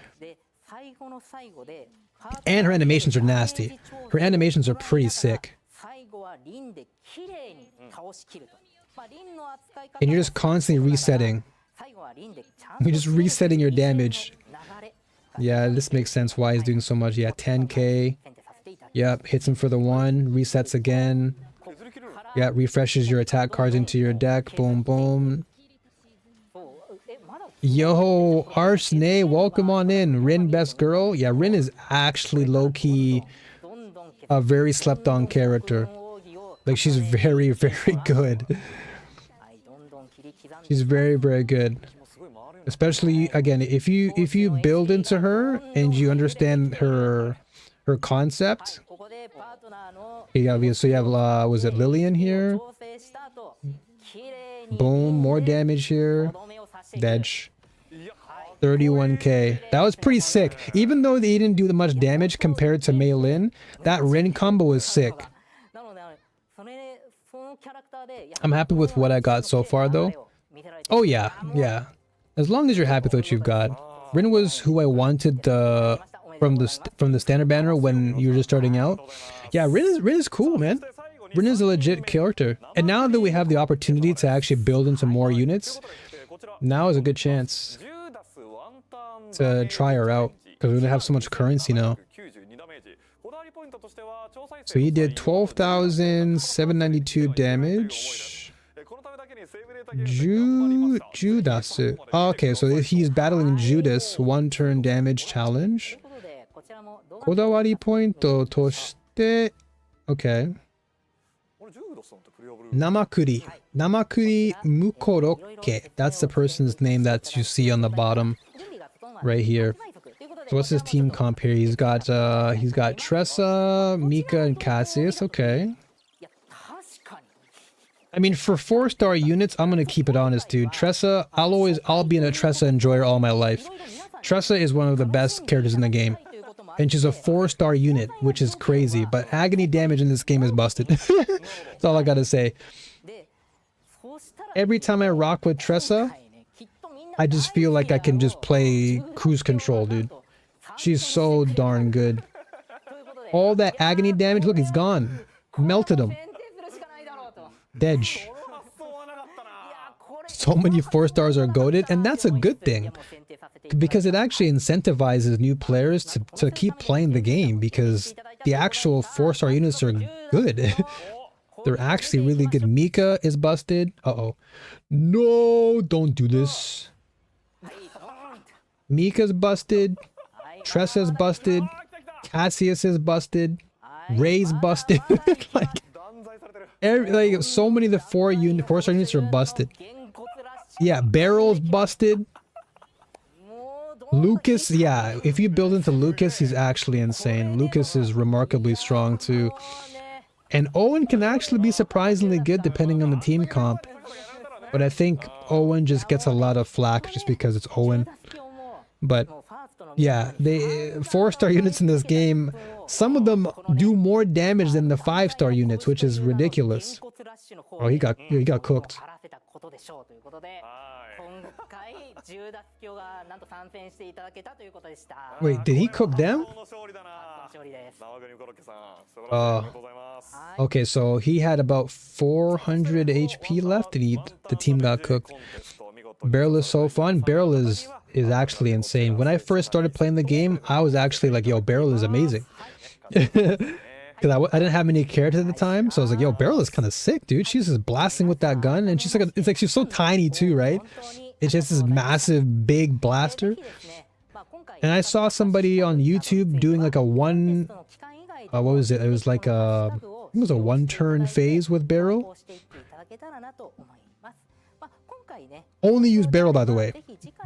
And her animations are nasty. Her animations are pretty sick. And you're just constantly resetting. You're just resetting your damage. Yeah, this makes sense why he's doing so much. Yeah, 10k. Yep, hits him for the 1, resets again. Yeah, refreshes your attack cards into your deck. Boom, boom. Yo, Arsene, welcome on in. Rin, best girl. Yeah, Rin is actually low-key a very slept-on character. Like, she's very, very good. She's very, very good. Especially, again, if you build into her and you understand her concept. Yeah, so you have, was it Lillian here? Boom, more damage here. Dedge. 31k. That was pretty sick. Even though they didn't do much damage compared to Mei Lin, that Rin combo was sick. I'm happy with what I got so far though. Oh yeah, yeah. As long as you're happy with what you've got. Rin was who I wanted from the standard banner when you were just starting out. Yeah, Rin is cool, man. Rin is a legit character. And now that we have the opportunity to actually build into more units, now is a good chance to try her out because we're gonna have so much currency now. So he did 12,792 damage. Judas. Okay, so he's battling Judas 1-turn damage challenge. Kodawari point toshite. Okay. Namakuri Mukoroke. That's the person's name that you see on the bottom right here. So what's his team comp here? He's got Tressa, Mika, and Cassius. Okay. I mean, for 4-star units, I'm gonna keep it honest, dude. Tressa, I'll be in a Tressa enjoyer all my life. Tressa is one of the best characters in the game. And she's a 4-star unit, which is crazy. But agony damage in this game is busted. That's all I gotta say. Every time I rock with Tressa, I just feel like I can just play cruise control, dude. She's so darn good. All that agony damage, look, he's gone. Melted him. Dedge. So many 4-stars are goated, and that's a good thing. Because it actually incentivizes new players to keep playing the game, because the actual 4-star units are good. They're actually really good. Mika is busted. Uh-oh. No, don't do this. Mika's busted. Tressa's busted. Cassius is busted. Ray's busted. like so many of the 4-star units are busted. Yeah, Barrel's busted. Lucas, yeah, if you build into Lucas, he's actually insane. Lucas is remarkably strong too. And Owen can actually be surprisingly good depending on the team comp. But I think Owen just gets a lot of flack just because it's Owen. But yeah, the 4-star units in this game, some of them do more damage than the 5-star units, which is ridiculous. Oh, he got cooked. Wait, did he cook them? Okay, so he had about 400 HP left and the team got cooked. Beryl is so fun. Beryl is actually insane. When I first started playing the game, I was actually like, yo, Beryl is amazing. Because I didn't have many characters at the time, so I was like, yo, Beryl is kind of sick, dude. She's just blasting with that gun, and it's like she's so tiny too, right? It's just this massive, big blaster. And I saw somebody on YouTube doing like a what was it? It was like I think it was a 1-turn phase with Beryl. Only use Beryl, by the way.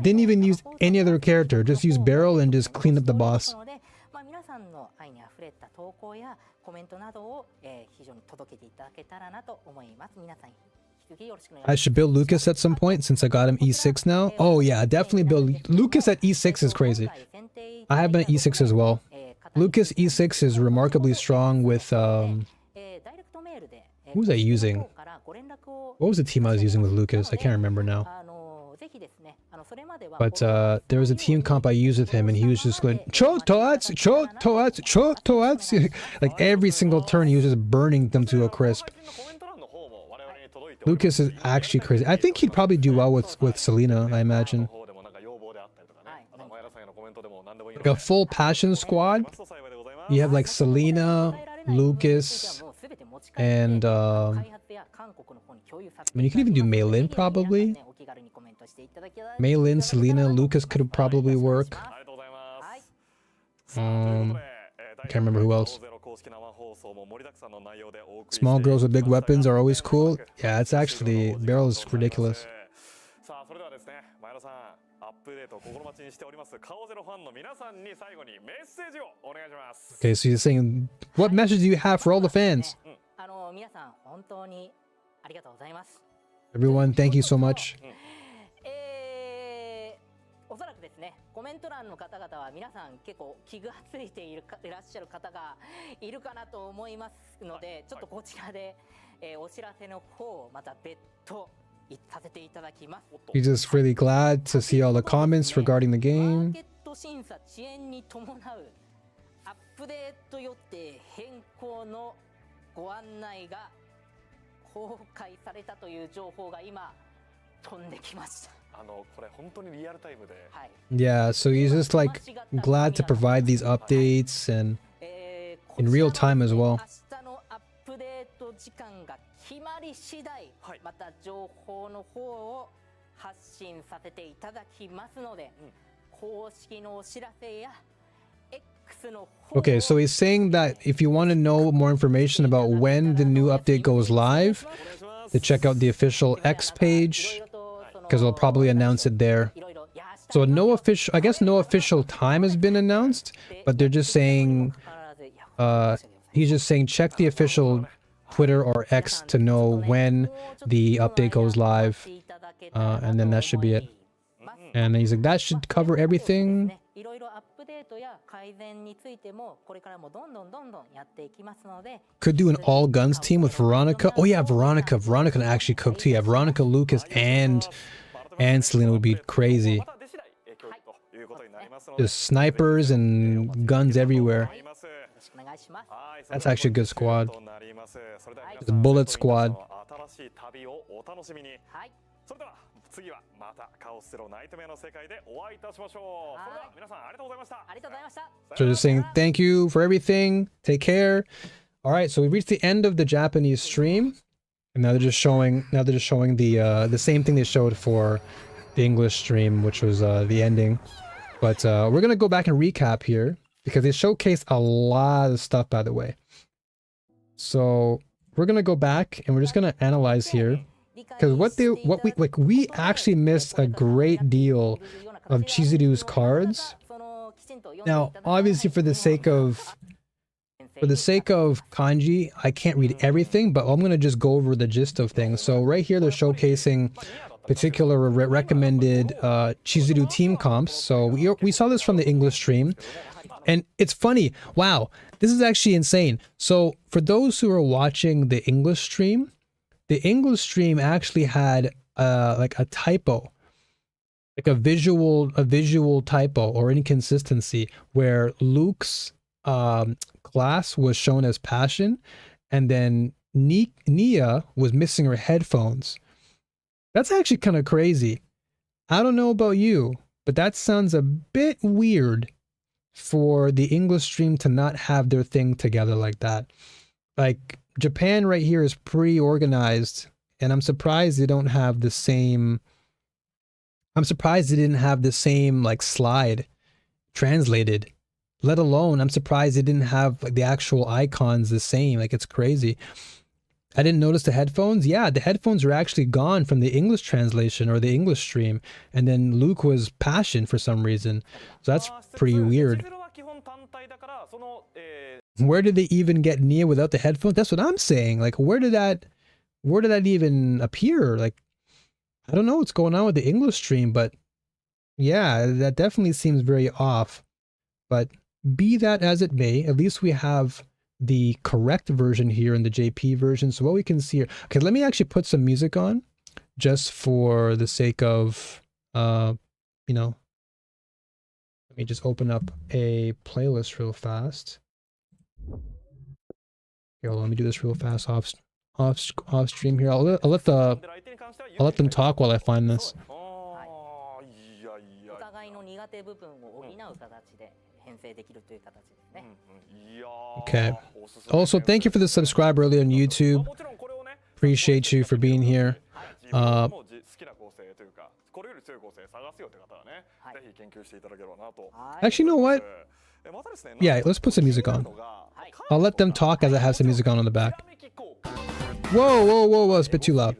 Didn't even use any other character. Just use Beryl and just clean up the boss. I should build Lucas at some point since I got him E6 now. Oh yeah, definitely build Lucas at E6 is crazy. I have been at E6 as well. Lucas E6 is remarkably strong with who was I using? What was the team I was using with Lucas? I can't remember now. But there was a team comp I used with him, and he was just going Chotoats, Chotoats, Chotoats. Like every single turn, he was just burning them to a crisp. Lucas is actually crazy. I think he'd probably do well with Selena, I imagine. Like a full passion squad. You have like Selena, Lucas, and I mean, you could even do Mei-Lin probably. Mei-Lin, Selena, Lucas could probably work. I can't remember who else. Small girls with big weapons are always cool. Yeah, it's actually, Beryl is ridiculous. Okay, so you're saying, what message do you have for all the fans? Everyone, thank you so much. おそらくですね、コメント欄の方々は皆さん結構気がついていらっしゃる方がいるかなと思いますので、ちょっとこちらでお知らせの方をまた別途させていただきます。 He's just really glad to see all the comments regarding the game. マーケット審査遅延に伴うアップデート予定変更のご案内が公開されたという情報が今飛んできました。 Yeah, so he's just like glad to provide these updates and in real time as well. Okay, so he's saying that if you want to know more information about when the new update goes live, to check out the official X page, because they'll probably announce it there. So no official, I guess no official time has been announced, but they're just saying, he's just saying check the official Twitter or X to know when the update goes live, and then that should be it. And he's like, that should cover everything. Could do an all guns team with Veronica. Oh yeah, Veronica can actually cook too. Yeah, Veronica, Lucas, and Selena would be crazy. Just snipers and guns everywhere. That's actually a good squad. It's a bullet squad. So just saying thank you for everything. Take care. All right, so we reached the end of the Japanese stream, and now they're just showing the same thing they showed for the English stream, which was the ending. But we're gonna go back and recap here because they showcased a lot of stuff, by the way. So we're gonna go back and we're just gonna analyze here because we actually missed a great deal of Chizuru's cards. Now, obviously, for the sake of kanji, I can't read everything, but I'm gonna just go over the gist of things. So right here, they're showcasing particular recommended Chizuru team comps. So we saw this from the English stream, and it's funny. Wow, this is actually insane. So for those who are watching the English stream actually had like a typo, like a visual typo or inconsistency, where Luke's class was shown as passion, and then Nia was missing her headphones. That's actually kind of crazy. I don't know about you, but that sounds a bit weird for the English stream to not have their thing together like that. Like, Japan right here is pretty organized, and I'm surprised they don't have the same... I'm surprised they didn't have the same, like, slide translated. Let alone, I'm surprised they didn't have like, the actual icons the same. Like, it's crazy. I didn't notice the headphones. Yeah, the headphones are actually gone from the English translation or the English stream. And then Luke was passion for some reason. So that's pretty weird. Where did they even get Nia without the headphones? That's what I'm saying. Like, where did that even appear? Like, I don't know what's going on with the English stream, but yeah, that definitely seems very off. But be that as it may, at least we have the correct version here in the JP version. So what we can see here, okay, let me actually put some music on just for the sake of, you know, let me just open up a playlist real fast. Okay, well, let me do this real fast off stream here. I'll let them talk while I find this. Okay. Also, thank you for the subscribe early on YouTube. Appreciate you for being here. Actually, you know what? Yeah, let's put some music on. I'll let them talk as I have some music on the back. Whoa, whoa, whoa, whoa, it's a bit too loud.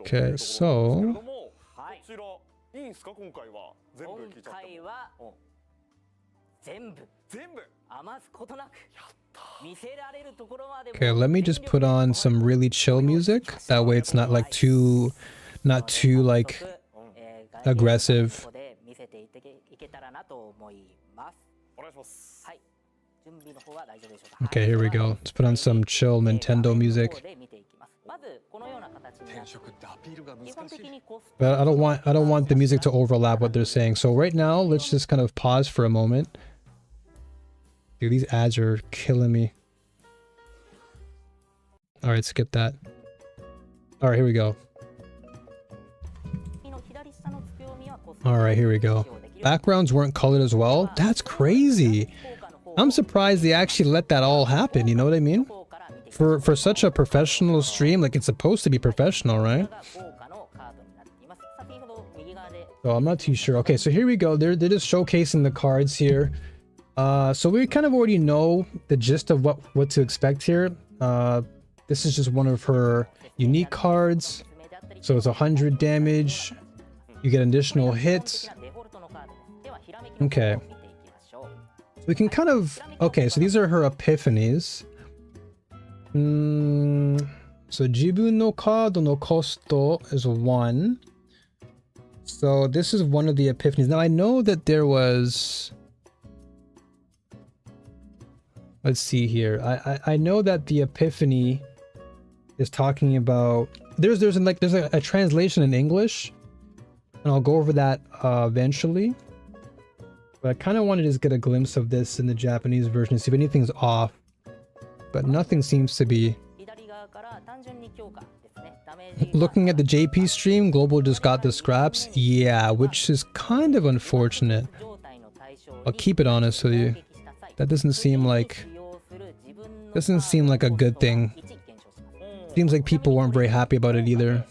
Okay, so okay, let me just put on some really chill music. That way it's not like too like aggressive. Okay, here we go. Let's put on some chill Nintendo music. But I don't want the music to overlap what they're saying. So right now, let's just kind of pause for a moment. Dude, these ads are killing me. All right, skip that. All right, here we go. All right, here we go. Backgrounds weren't colored as well. That's crazy. I'm surprised they actually let that all happen. You know what I mean? For such a professional stream, like it's supposed to be professional, right? So I'm not too sure. Okay, so here we go. They're just showcasing the cards here. So we kind of already know the gist of what to expect here. This is just one of her unique cards. So it's 100 damage. You get additional hits. Okay. We can kind of... Okay, so these are her epiphanies. So, 自分のカードの costo is 1. So, this is one of the epiphanies. Now, I know that there was... Let's see here. I know that the epiphany is talking about... There's a translation in English. And I'll go over that eventually. But I kind of wanted to just get a glimpse of this in the Japanese version, see if anything's off. But nothing seems to be. Looking at the JP stream, Global just got the scraps. Yeah, which is kind of unfortunate. I'll keep it honest with you. That doesn't seem like a good thing. Seems like people weren't very happy about it either.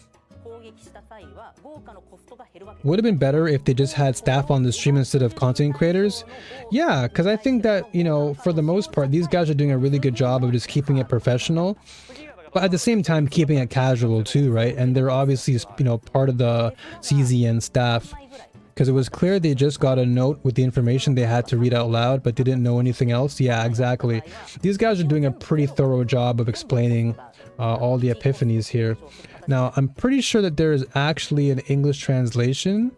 Would have been better if they just had staff on the stream instead of content creators. Yeah, because I think that, you know, for the most part, these guys are doing a really good job of just keeping it professional, but at the same time keeping it casual too, right? And they're obviously, you know, part of the CZN staff, because it was clear they just got a note with the information they had to read out loud, but they didn't know anything else. Yeah, exactly. These guys are doing a pretty thorough job of explaining all the epiphanies here. Now, I'm pretty sure that there is actually an English translation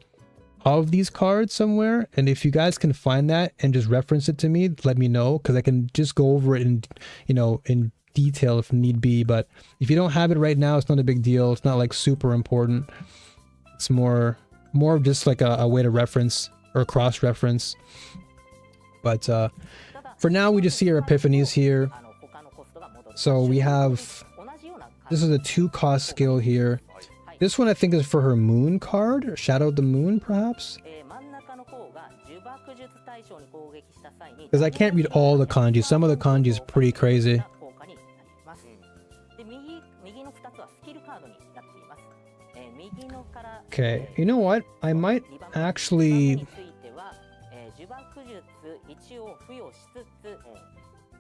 of these cards somewhere. And if you guys can find that and just reference it to me, let me know, because I can just go over it in, you know, in detail if need be. But if you don't have it right now, it's not a big deal. It's not like super important. It's more of just like a way to reference or cross-reference. But for now, we just see our epiphanies here. So we have... This is a 2-cost skill here. This one I think is for her moon card, or Shadow of the Moon, perhaps? Because I can't read all the kanji. Some of the kanji is pretty crazy. Okay, you know what? I might actually...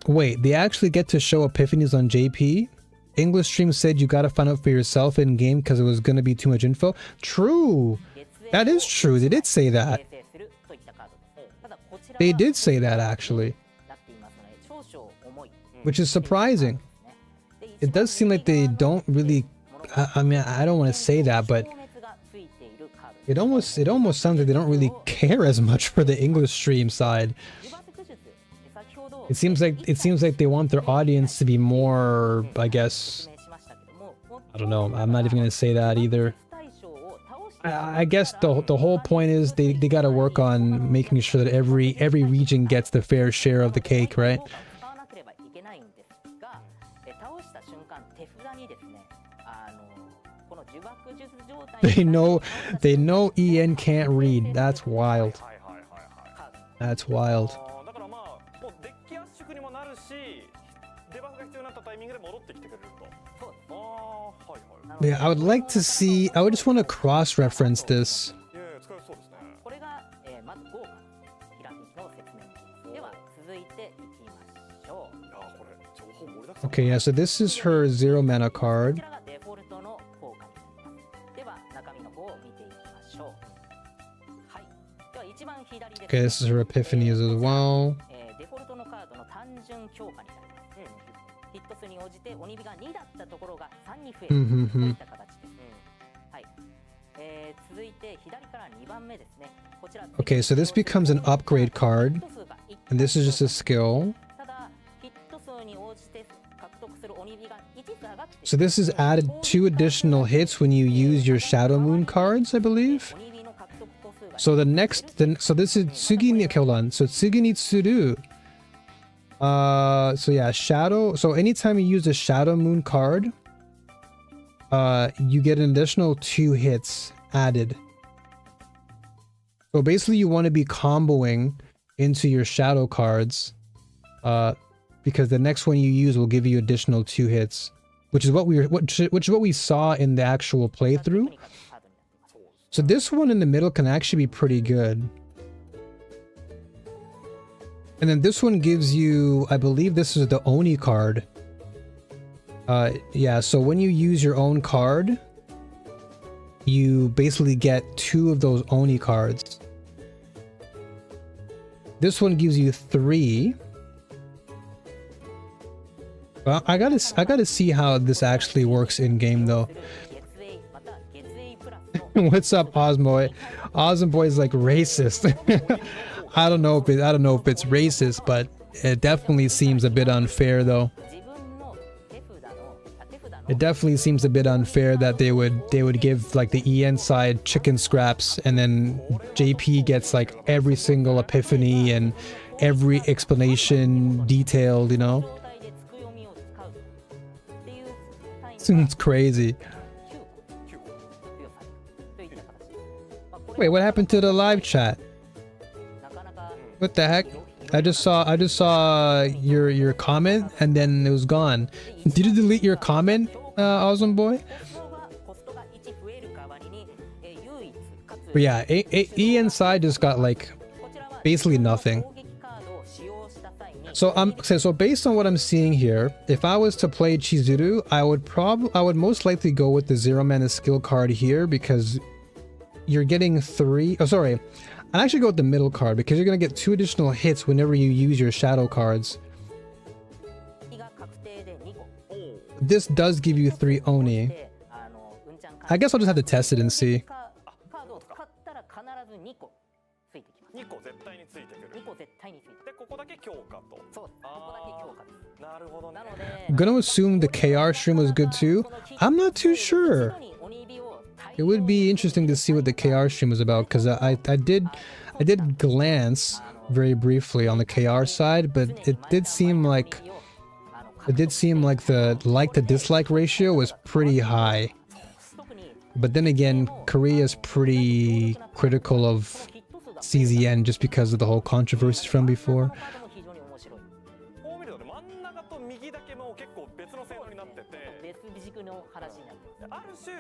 Wait, they actually get to show epiphanies on JP? English stream said you gotta find out for yourself in game because it was gonna be too much info. True! That is true. They did say that. They did say that actually. Which is surprising. It does seem like they don't really... I mean, I don't want to say that, but... It almost sounds like they don't really care as much for the English stream side. It seems like they want their audience to be more, I guess, I don't know, I'm not even gonna say that either. I guess the whole point is they gotta work on making sure that every region gets the fair share of the cake, right? They know EN can't read. That's wild. That's wild. Yeah, I would like to see... I would just want to cross-reference this. Okay, yeah, so this is her 0 mana card. Okay, this is her epiphanies as well. Okay, so this becomes an upgrade card, and this is just a skill. So this is added 2 additional hits when you use your Shadow Moon cards, I believe. So the next, so this is Tsugi ni, okay, hold on. So Tsugi ni tsuru. So yeah, Shadow. So anytime you use a Shadow Moon card, you get an additional 2 hits added. So basically, you want to be comboing into your Shadow cards, because the next one you use will give you additional 2 hits, which is what we saw in the actual playthrough. So this one in the middle can actually be pretty good. And then this one gives you, I believe this is the Oni card. Yeah, so when you use your own card, you basically get 2 of those Oni cards. This one gives you 3. Well, I gotta see how this actually works in game though. What's up, Osmo? Osmo is like racist. I don't know if it's racist, but it definitely seems a bit unfair though. It definitely seems a bit unfair that they would give like the EN side chicken scraps, and then JP gets like every single epiphany and every explanation detailed, you know? It's crazy. Wait, what happened to the live chat? What the heck? I just saw your comment and then it was gone. Did you delete your comment, awesome boy? But yeah, EN side just got like basically nothing. So based on what I'm seeing here, if I was to play Chizuru, I would most likely go with the Zero Mana skill card here, because you're getting 3. Oh, sorry. I'd actually go with the middle card because you're gonna get 2 additional hits whenever you use your shadow cards. This does give you 3 Oni. I guess I'll just have to test it and see. I'm gonna assume the KR stream was good too. I'm not too sure. It would be interesting to see what the KR stream was about, because I did glance very briefly on the KR side, but it did seem like the like to dislike ratio was pretty high. But then again, Korea's pretty critical of CZN just because of the whole controversy from before.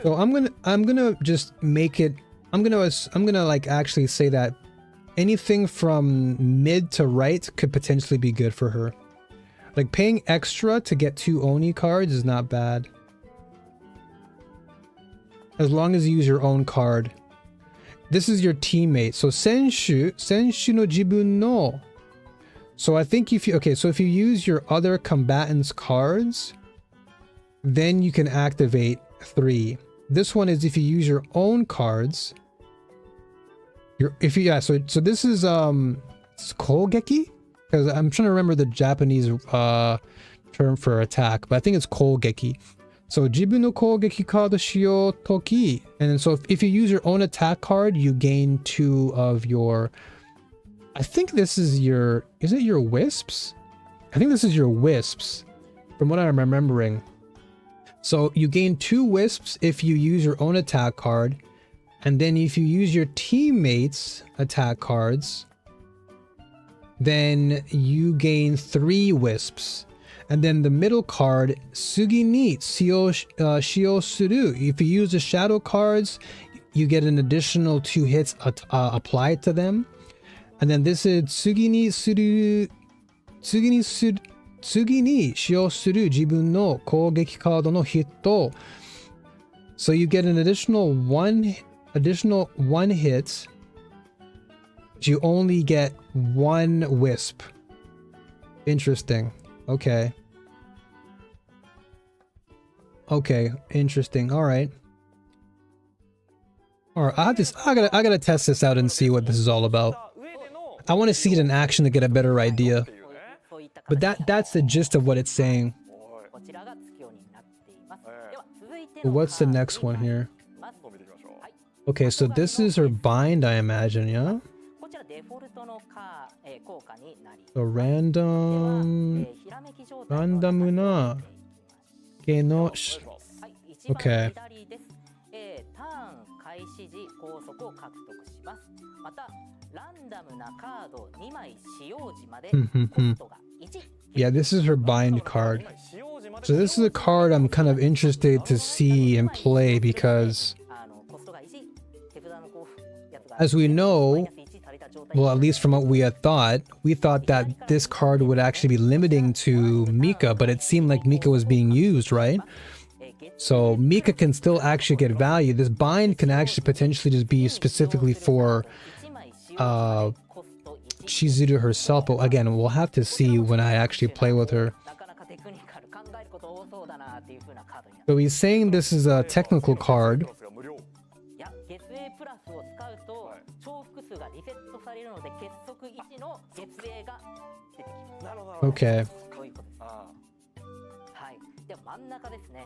So I'm gonna just make it. I'm gonna like actually say that anything from mid to right could potentially be good for her. Like paying extra to get 2 Oni cards is not bad, as long as you use your own card. This is your teammate. So Senshu no jibun no. So I think if you if you use your other combatants cards, then you can activate 3. This one is if you use your own cards. So this is it's Kogeki? Because I'm trying to remember the Japanese term for attack, but I think it's Kogeki. So Jibun no Kogeki card shio toki. And then so if you use your own attack card, you gain 2 of your, I think this is your, is it your wisps? I think this is your wisps from what I'm remembering. So you gain 2 wisps if you use your own attack card, and then if you use your teammates' attack cards, then you gain 3 wisps. And then the middle card, Sugi ni shio suru. If you use the shadow cards, you get an additional 2 hits applied to them. And then this is Sugi ni shio suru jibun no kogeki card no hito. So you get an additional one hit, but you only get 1 wisp. Interesting. Okay. Okay, interesting. All right. All right, I gotta test this out and see what this is all about. I want to see it in action to get a better idea. But that's the gist of what it's saying. But what's the next one here? Okay, so this is her bind, I imagine, yeah? So random na no. Okay. Yeah, this is her bind card. So this is a card I'm kind of interested to see and play, because as we know, well, at least from what we had thought, we thought that this card would actually be limiting to Mika, but it seemed like Mika was being used, right? So Mika can still actually get value. This bind can actually potentially just be specifically for Chizuru herself, but again, we'll have to see when I actually play with her. なかなかテクニカル考えること多そうだなっていう風なカードになって So he's saying this is a technical card. 無料。いや月影プラスを使うと重複数がリセットされるので結束1の月影が出てきます。なるほど。 Okay. そういうことです。あはい。では真ん中ですね。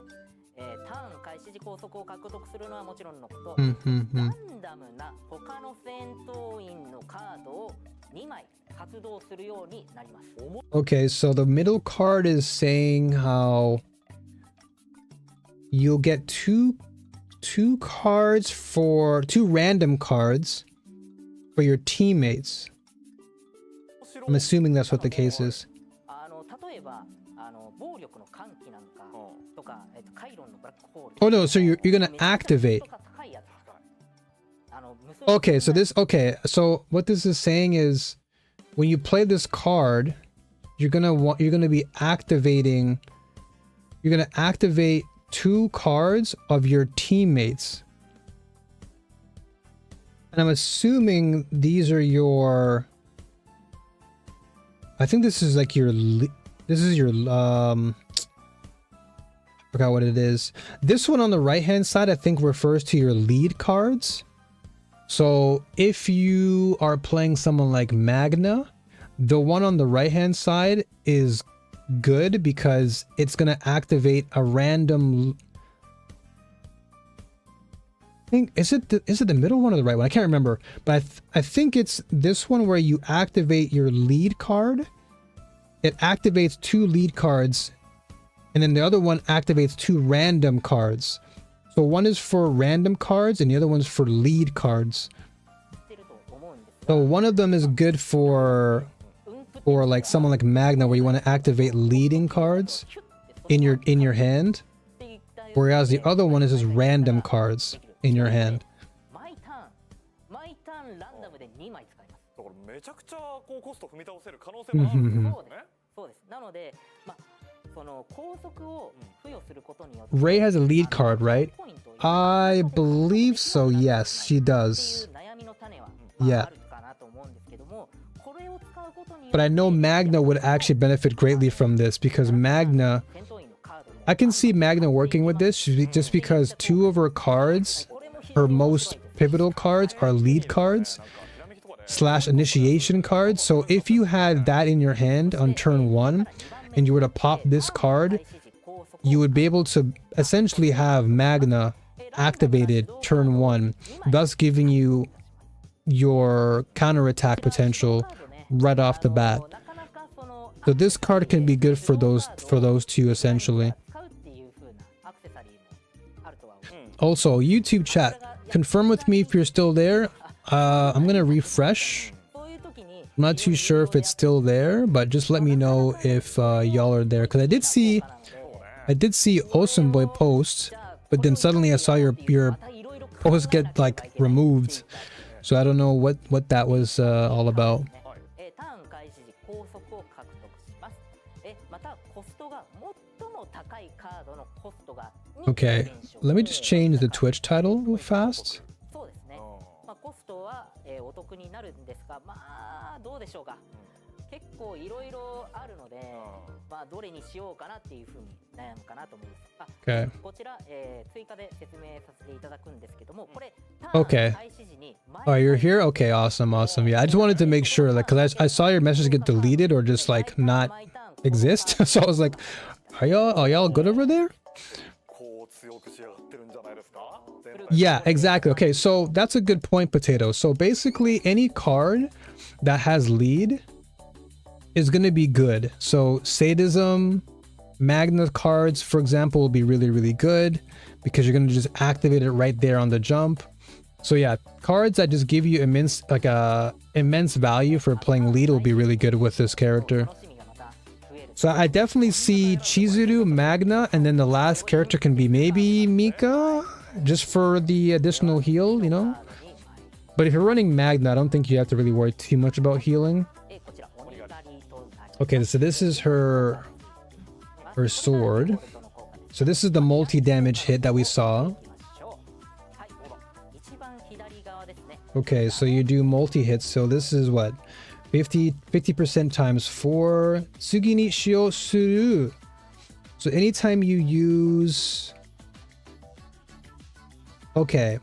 ターン開始時高速を獲得するのはもちろんのこと、ラ Mm-hmm. ンダムな他の戦闘員のカードを2枚発動するようになります。 Okay, so the middle card is saying how you'll get two cards for two random cards for your teammates. I'm assuming that's what the case is. 例えば暴力の歓喜なんかとか、カイロンのブラックホール。 Oh no, so you're gonna activate. Okay, so what this is saying is when you play this card, you're gonna be activating, you're gonna activate two cards of your teammates. And I'm assuming these are your, I think this is like your, this is your, forgot what it is. This one on the right hand side, I think refers to your lead cards. So if you are playing someone like Magna, the one on the right hand side is good because it's going to activate a random, I think, is it the middle one or the right one? I can't remember, but I think it's this one where you activate your lead card. It activates two lead cards, and then the other one activates two random cards. So one is for random cards and the other one's for lead cards. So one of them is good for like someone like Magna, where you want to activate leading cards in your hand, whereas the other one is just random cards in your hand. 毎ターンランダムで2枚使います。だからめちゃくちゃこうコスト踏み倒せる可能性もあるんですね。そうです。なので、その高速を付与することによって Ray has a lead card, right? I believe so. Yes, she does. Yeah. But I know Magna would actually benefit greatly from this because Magna, I can see Magna working with this just because two of her cards, her most pivotal cards, are lead cards / initiation cards. So if you had that in your hand on turn 1 and you were to pop this card, you would be able to essentially have Magna activated turn 1, thus giving you your counterattack potential right off the bat. So this card can be good for those two essentially. Also, YouTube chat, confirm with me if you're still there. I'm gonna refresh. I'm not too sure if it's still there, but just let me know if y'all are there, because I did see Awesome Boy post, but then suddenly I saw your post get like removed, so I don't know what that was all about. Okay, let me just change the Twitch title real fast. コストはお得になるんですが、どうでしょうか。結構いろいろあるので、どれにしようかなっていうふうに悩むかなと思います。Okay. こちら、追加で説明させていただくんですけども、これ Okay. Oh, you're here? Okay, awesome. Yeah, I just wanted to make sure, like, because I saw your message get deleted or just like not exist. So I was like, are y'all good over there? Yeah, exactly. Okay, so that's a good point, Potato. So basically any card that has lead is going to be good. So Sadism, Magna cards, for example, will be really, really good because you're going to just activate it right there on the jump. So yeah, cards that just give you immense value for playing lead will be really good with this character. So I definitely see Chizuru, Magna, and then the last character can be maybe Mika, just for the additional heal, you know? But if you're running Magna, I don't think you have to really worry too much about healing. Okay, so this is her sword. So this is the multi-damage hit that we saw. Okay, so you do multi-hits. So this is what? 50% times 4. Tsugi ni shio suru. So anytime you use... Okay.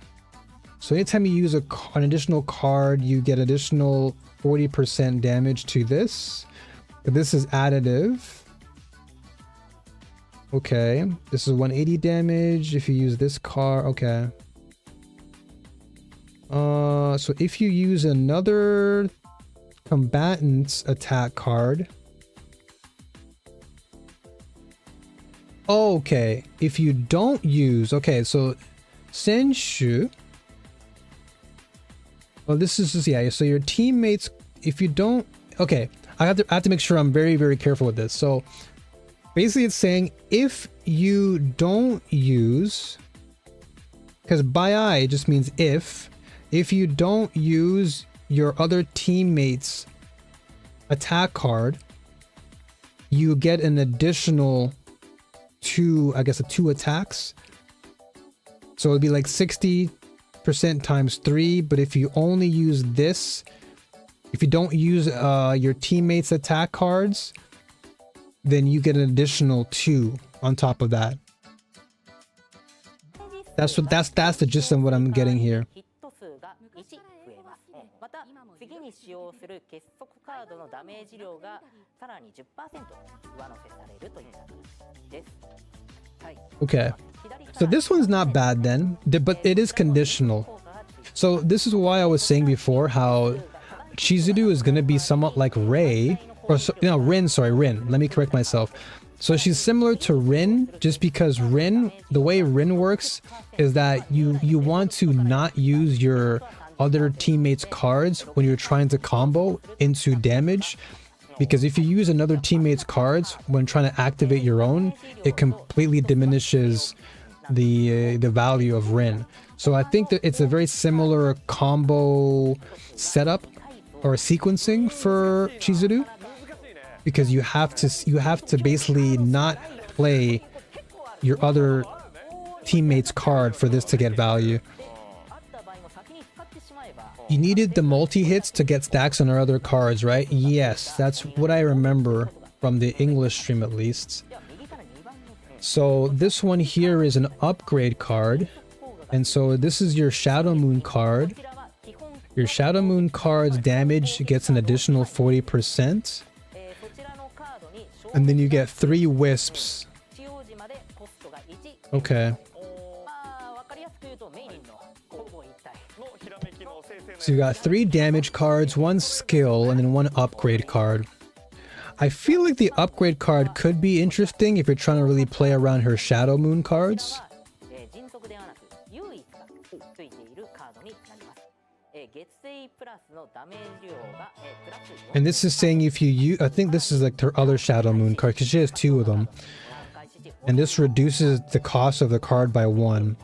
So anytime you use an additional card, you get additional 40% damage to this. But this is additive. Okay. This is 180 damage if you use this card. Okay. So if you use another combatant's attack card. Okay. If you don't use... Okay, so Senshu... Well, this is just, yeah, so your teammates, if you don't... Okay, I have to make sure I'm very, very careful with this. So basically it's saying if you don't use... Because bai just means if you don't use your other teammate's attack card, you get an additional 2, I guess, 2 attacks. So it'd be like 60% times 3, but if you only use this, if you don't use your teammate's attack cards, then you get an additional 2 on top of that. That's the gist of what I'm getting here. Okay, so this one's not bad then, but it is conditional. So this is why I was saying before how Chizuru is going to be somewhat like Rin. Let me correct myself. So she's similar to Rin, just because Rin, the way Rin works is that you want to not use your other teammates' cards when you're trying to combo into damage, because if you use another teammate's cards when trying to activate your own, it completely diminishes the value of Rin. So I think that it's a very similar combo setup or sequencing for Chizuru, because you have to basically not play your other teammate's card for this to get value. You needed the multi-hits to get stacks on our other cards, right? Yes, that's what I remember from the English stream at least. So this one here is an upgrade card. And so this is your Shadow Moon card. Your Shadow Moon card's damage gets an additional 40%. And then you get 3 wisps. Okay. So you got 3 damage cards, 1 skill, and then 1 upgrade card. I feel like the upgrade card could be interesting if you're trying to really play around her Shadow Moon cards. And this is saying if you use, I think this is like her other Shadow Moon card, because she has 2 of them. And this reduces the cost of the card by 1.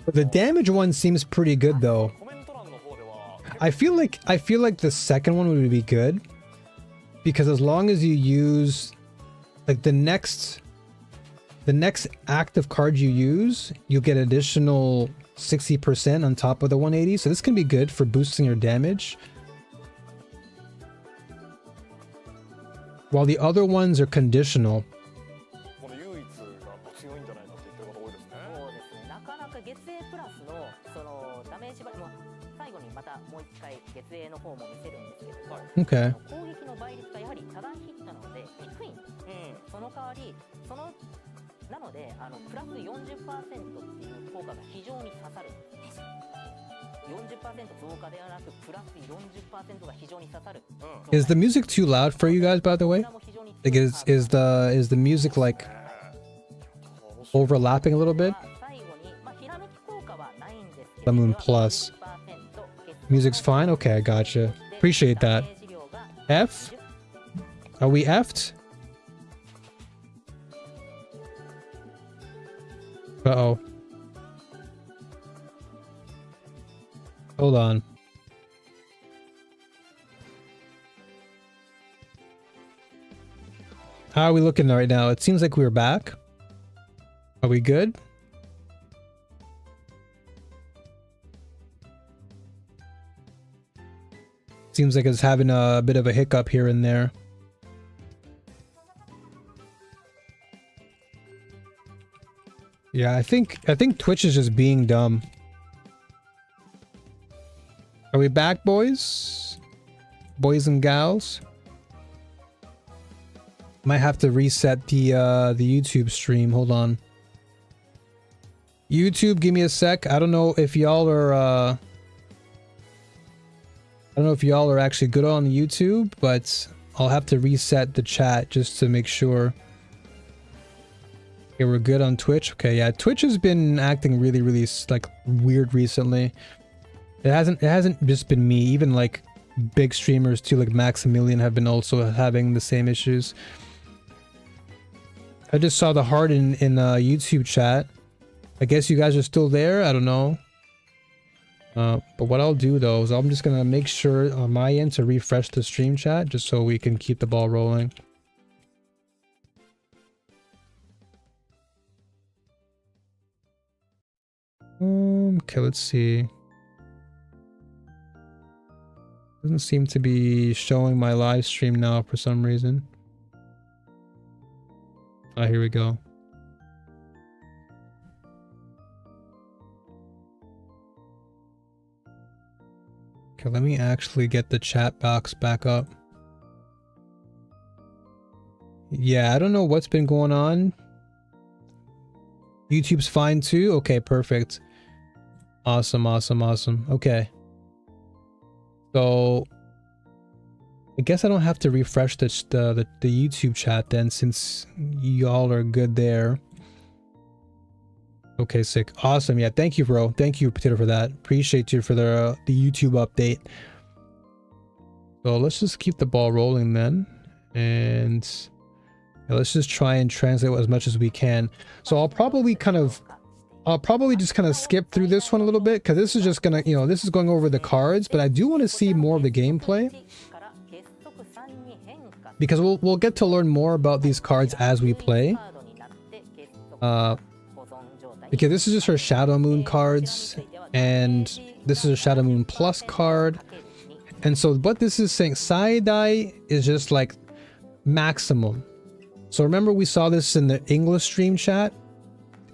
But the damage one seems pretty good though. I feel like the second one would be good, because as long as you use like the next active card you use, you'll get additional 60% on top of the 180. So this can be good for boosting your damage. While the other ones are conditional. Okay. Is the music too loud for you guys, by the way? Like, is the music like overlapping a little bit? The Moon Plus. Music's fine? Okay, I gotcha. Appreciate that. F? Are we F'd? Uh-oh. Hold on. How are we looking right now? It seems like we're back. Are we good? Seems like it's having a bit of a hiccup here and there. Yeah, I think Twitch is just being dumb. Are we back, boys? Boys and gals? Might have to reset the YouTube stream. Hold on. YouTube, give me a sec. I don't know if y'all are actually good on YouTube, but I'll have to reset the chat just to make sure. Okay, we're good on Twitch. Okay, yeah, Twitch has been acting really like weird recently. It hasn't just been me. Even like big streamers too, like Maximilian, have been also having the same issues. I just saw the heart in YouTube chat. I guess you guys are still there. I don't know. But what I'll do though is I'm just gonna make sure on my end to refresh the stream chat just so we can keep the ball rolling. Okay, let's see. Doesn't seem to be showing my live stream now for some reason. Ah, here we go. Okay, let me actually get the chat box back up. Yeah, I don't know what's been going on. YouTube's fine too? Okay, perfect. Awesome. Okay. So I guess I don't have to refresh the YouTube chat then, since y'all are good there. Okay, sick. Awesome. Yeah, thank you, bro. Thank you, Potato, for that. Appreciate you for the YouTube update. So let's just keep the ball rolling then. And yeah, let's just try and translate as much as we can. So I'll probably just kind of skip through this one a little bit, because this is just gonna, this is going over the cards, but I do want to see more of the gameplay, because we'll get to learn more about these cards as we play. Because this is just her Shadow Moon cards, and this is a Shadow Moon Plus card. And so what this is saying, Saidai is just like maximum. So remember we saw this in the English stream chat,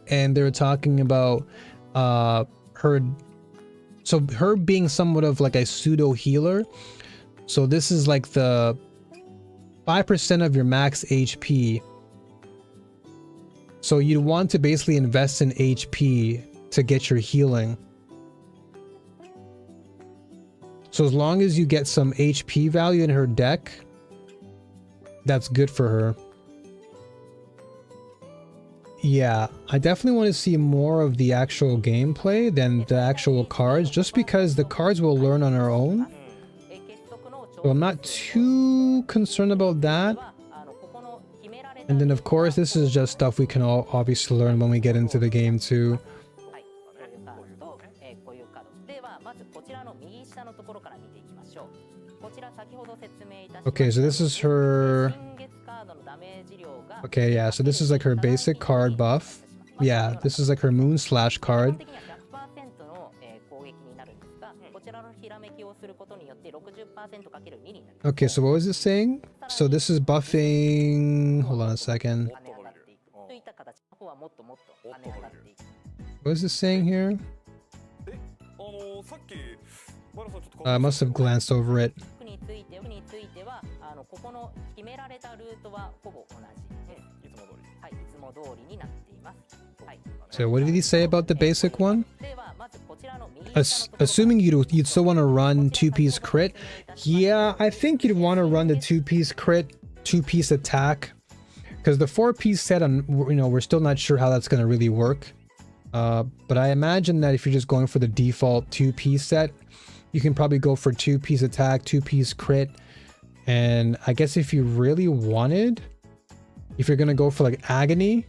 and they were talking about her being somewhat of like a pseudo healer. So this is like the 5% of your max HP. So you'd want to basically invest in HP to get your healing. So as long as you get some HP value in her deck, that's good for her. Yeah, I definitely want to see more of the actual gameplay than the actual cards, just because the cards will learn on our own. So I'm not too concerned about that. And then of course this is just stuff we can all obviously learn when we get into the game too. Okay, so this is her... Okay, yeah, so this is like her basic card buff. Yeah, this is like her Moon Slash card. Okay, so what was it saying? So this is buffing... Hold on a second. What is this saying here? I must have glanced over it. So what did he say about the basic one? Assuming you'd still want to run 2-piece crit. Yeah, I think you'd want to run the 2-piece crit, 2-piece attack, because the 4-piece set, we're still not sure how that's going to really work. But I imagine that if you're just going for the default 2-piece set, you can probably go for 2-piece attack, 2-piece crit. And I guess if you really wanted, if you're going to go for like agony,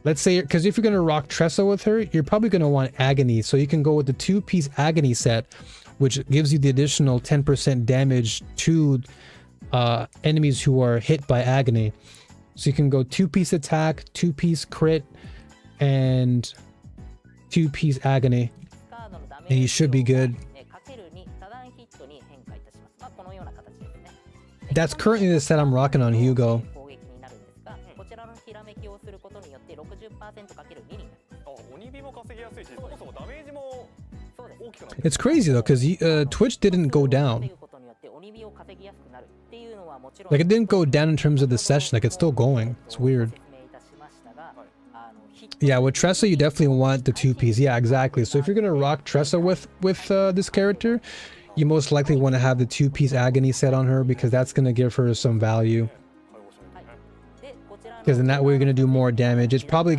let's say, because if you're going to rock Tressa with her, you're probably going to want agony. So you can go with the 2-piece agony set, which gives you the additional 10% damage to enemies who are hit by agony. So you can go 2-piece attack, 2-piece crit, and 2-piece agony, and you should be good. That's currently the set I'm rocking on Hugo. 攻撃になるんですが、こちらのひらめきをすることによって 60% かける2になります。あ、鬼火も稼ぎやすいし、そもそもダメージもそうです。大きくなってる。 It's crazy though, because Twitch didn't go down. ということによって鬼火を稼ぎやすくなるっていうのはもちろん Like it didn't go down in terms of the session. Like it's still going. It's weird. 説明いたしましたが、Yeah, with Tressa, you definitely want the 2-piece. Yeah, exactly. So if you're gonna rock Tressa with this character, you most likely want to have the 2-piece agony set on her because that's gonna give her some value. Because in that way, you're gonna do more damage. It's probably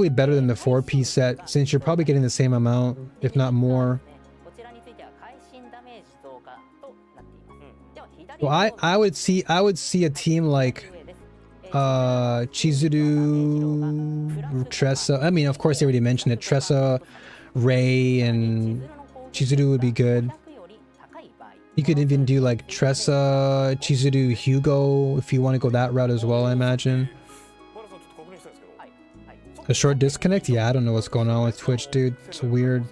better than the 4-piece set since you're probably getting the same amount, if not more. こちらについては会心ダメージ増加となっています。では左 Well, I would see a team like Chizuru, Tressa. I mean, of course, they already mentioned it. Tressa, Ray, and Chizuru would be good. You could even do like Tressa, Chizuru, Hugo if you want to go that route as well, I imagine. A short disconnect? Yeah, I don't know what's going on with Twitch, dude. It's weird.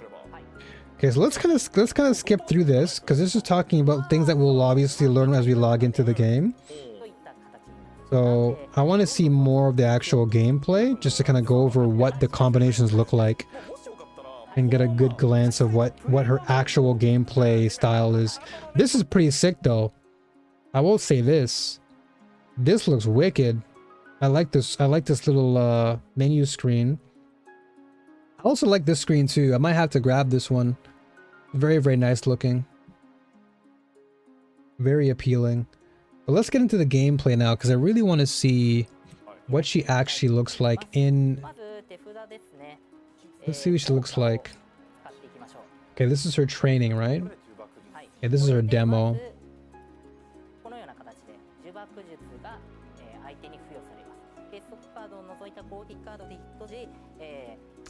Okay, so let's kind of skip through this because this is talking about things that we'll obviously learn as we log into the game. So I want to see more of the actual gameplay just to kind of go over what the combinations look like and get a good glance of what her actual gameplay style is. This is pretty sick though. I will say this. This looks wicked. I like this little menu screen. I also like this screen too. I might have to grab this one. Very, very nice looking. Very appealing. But let's get into the gameplay now because I really want to see what she actually looks like in... Let's see what she looks like. Okay, this is her training, right? Okay, this is her demo.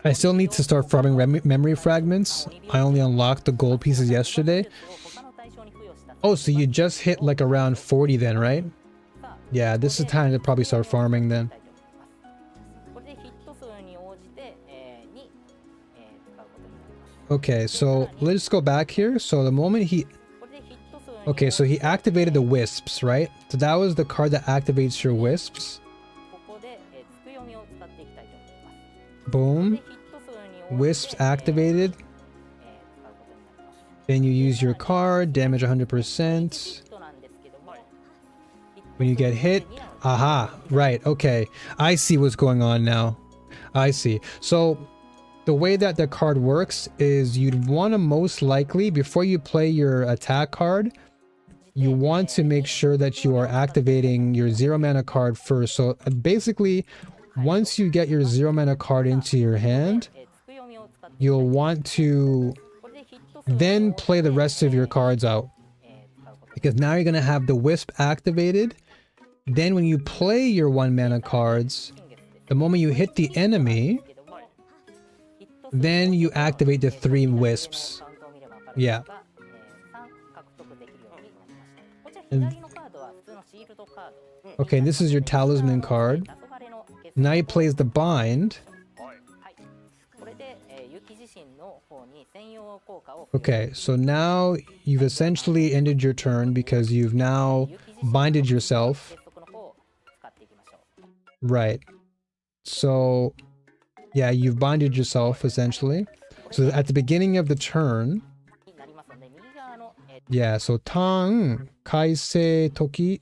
I still need to start farming memory fragments. I only unlocked the gold pieces yesterday. Oh, so you just hit like around 40 then, right? Yeah, this is time to probably start farming then. Okay, so let's go back here. So the moment he... Okay, so he activated the wisps, right? So that was the card that activates your wisps. Boom. Wisps activated. Then you use your card, damage 100%. When you get hit, aha, right, okay. I see what's going on now. I see. So the way that the card works is you'd want to most likely, before you play your attack card, you want to make sure that you are activating your 0 mana card first. So basically, once you get your 0 mana card into your hand, you'll want to then play the rest of your cards out. Because now you're going to have the wisp activated. Then when you play your 1 mana cards, the moment you hit the enemy, then you activate the 3 wisps. Yeah. And, okay, this is your talisman card. Now he plays the bind. Okay, so now you've essentially ended your turn because you've now binded yourself. Right. So, yeah, you've binded yourself essentially. So at the beginning of the turn, yeah, so tang kaisei toki.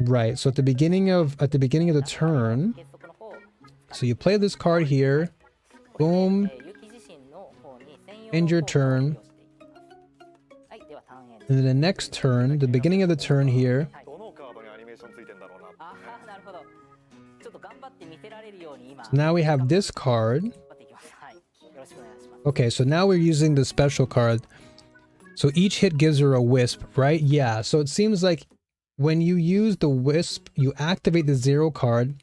Right. So at the beginning of the turn, so you play this card here. Boom. End your turn. And then the next turn, the beginning of the turn here. So now we have this card. Okay, so now we're using the special card. So each hit gives her a wisp, right? Yeah, so it seems like when you use the wisp, you activate the 0 card,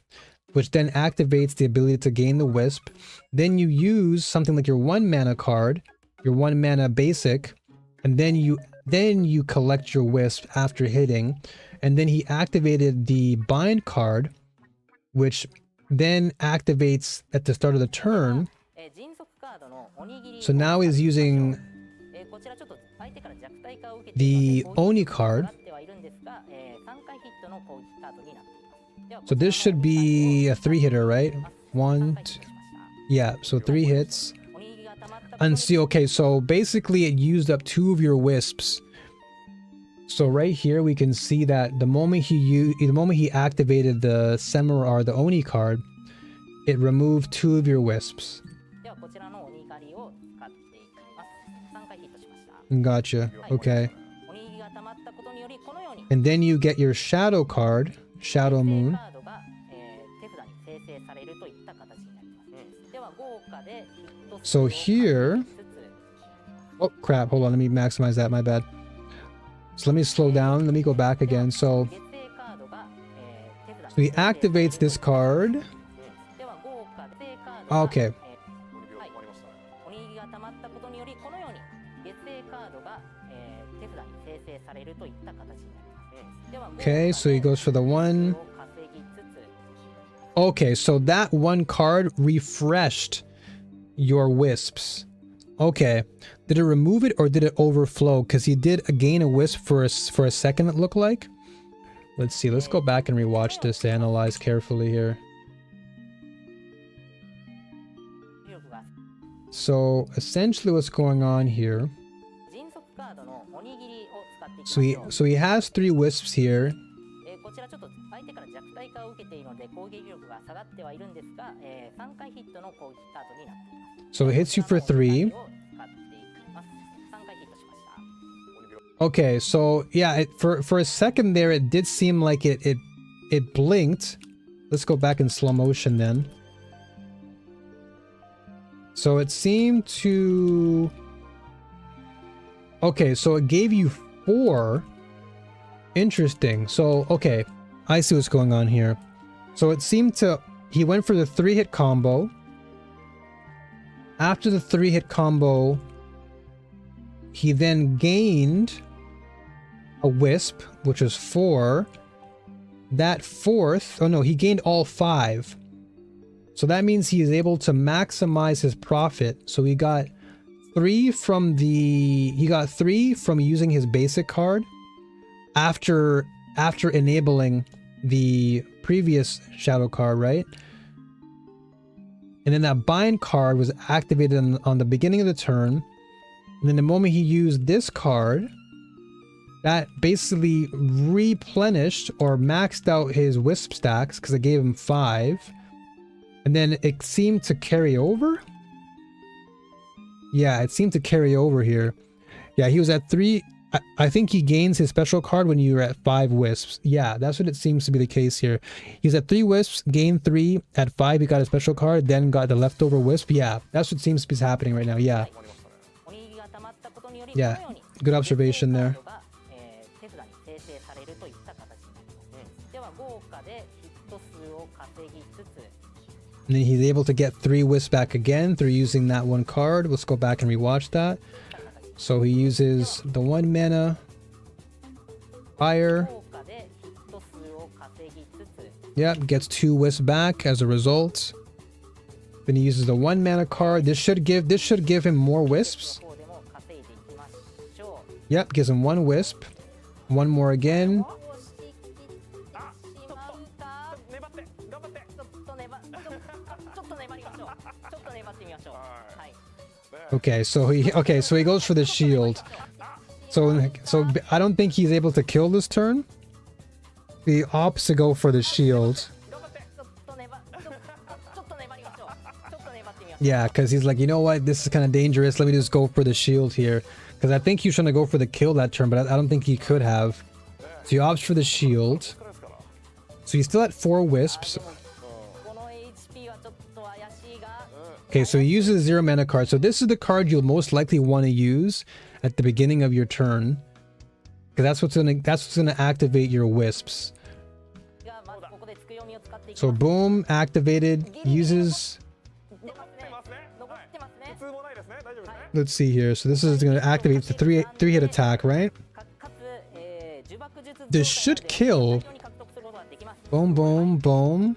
which then activates the ability to gain the wisp. Then you use something like your 1 mana card, your 1 mana basic, and then you collect your wisp after hitting. And then he activated the bind card, which then activates at the start of the turn. So now he's using the Oni card. So this should be a 3-hitter, right? One, two, yeah, so 3 hits. And see, okay, so basically it used up 2 of your wisps. So right here we can see that the moment he activated the Samurai or the Oni card, it removed 2 of your wisps. Gotcha. Okay. And then you get your Shadow card, Shadow Moon. So here, oh crap, hold on, let me maximize that, my bad. So let me slow down, let me go back again. So he activates this card. Okay. Okay, so he goes for the 1. Okay, so that 1 card refreshed your wisps. Okay, did it remove it or did it overflow? Because he did gain a wisp for a second, it looked like. Let's see, let's go back and rewatch this to analyze carefully here. So essentially what's going on here, so he has 3 wisps here. So it hits you for 3. Okay, so yeah, for a second there it did seem like it blinked. Let's go back in slow motion then. So it seemed to... Okay, so it gave you 4. Interesting. So, okay, I see what's going on here. So it seemed to... He went for the 3-hit combo. After the 3-hit combo, he then gained a wisp, which was 4. That 4th... Oh no, he gained all 5. So that means he is able to maximize his profit. So he got 3 from the... He got 3 from using his basic card after enabling the previous shadow card, right? And then that bind card was activated on the beginning of the turn. And then the moment he used this card, that basically replenished or maxed out his wisp stacks because it gave him 5. And then it seemed to carry over. Yeah, it seemed to carry over here. Yeah, he was at 3. I think he gains his special card when you're at 5 wisps. Yeah, that's what it seems to be the case here. He's at 3 wisps, gained 3. At 5, he got a special card, then got the leftover wisp. Yeah, that's what seems to be happening right now. Yeah. Yeah, good observation there. And then he's able to get 3 wisps back again through using that 1 card. Let's go back and rewatch that. So he uses the 1 mana fire. Yep, gets 2 wisps back as a result. Then he uses the 1 mana card. This should give him more wisps. Yep, gives him 1 wisp. 1 more again. Okay, so he goes for the shield. So I don't think he's able to kill this turn. He opts to go for the shield. Yeah, because he's like, you know what, this is kind of dangerous. Let me just go for the shield here. Because I think he's trying to go for the kill that turn, but I don't think he could have. So he opts for the shield. So he's still at 4 wisps. Okay, so he uses a 0 mana card. So this is the card you'll most likely want to use at the beginning of your turn, because that's what's gonna activate your wisps. So boom, activated. Uses. Let's see here. So this is gonna activate the 3-hit attack, right? This should kill. Boom, boom, boom.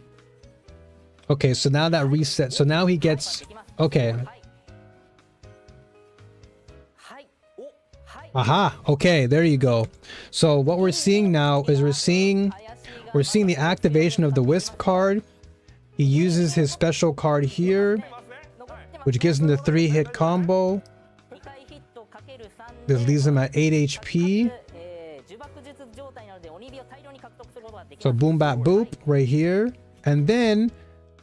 Okay, so now that resets. So now he gets... Okay. Aha, okay, there you go. So what we're seeing now is we're seeing the activation of the Wisp card. He uses his special card here, which gives him the 3-hit combo. This leaves him at 8 HP. So boom bap boop right here. And then,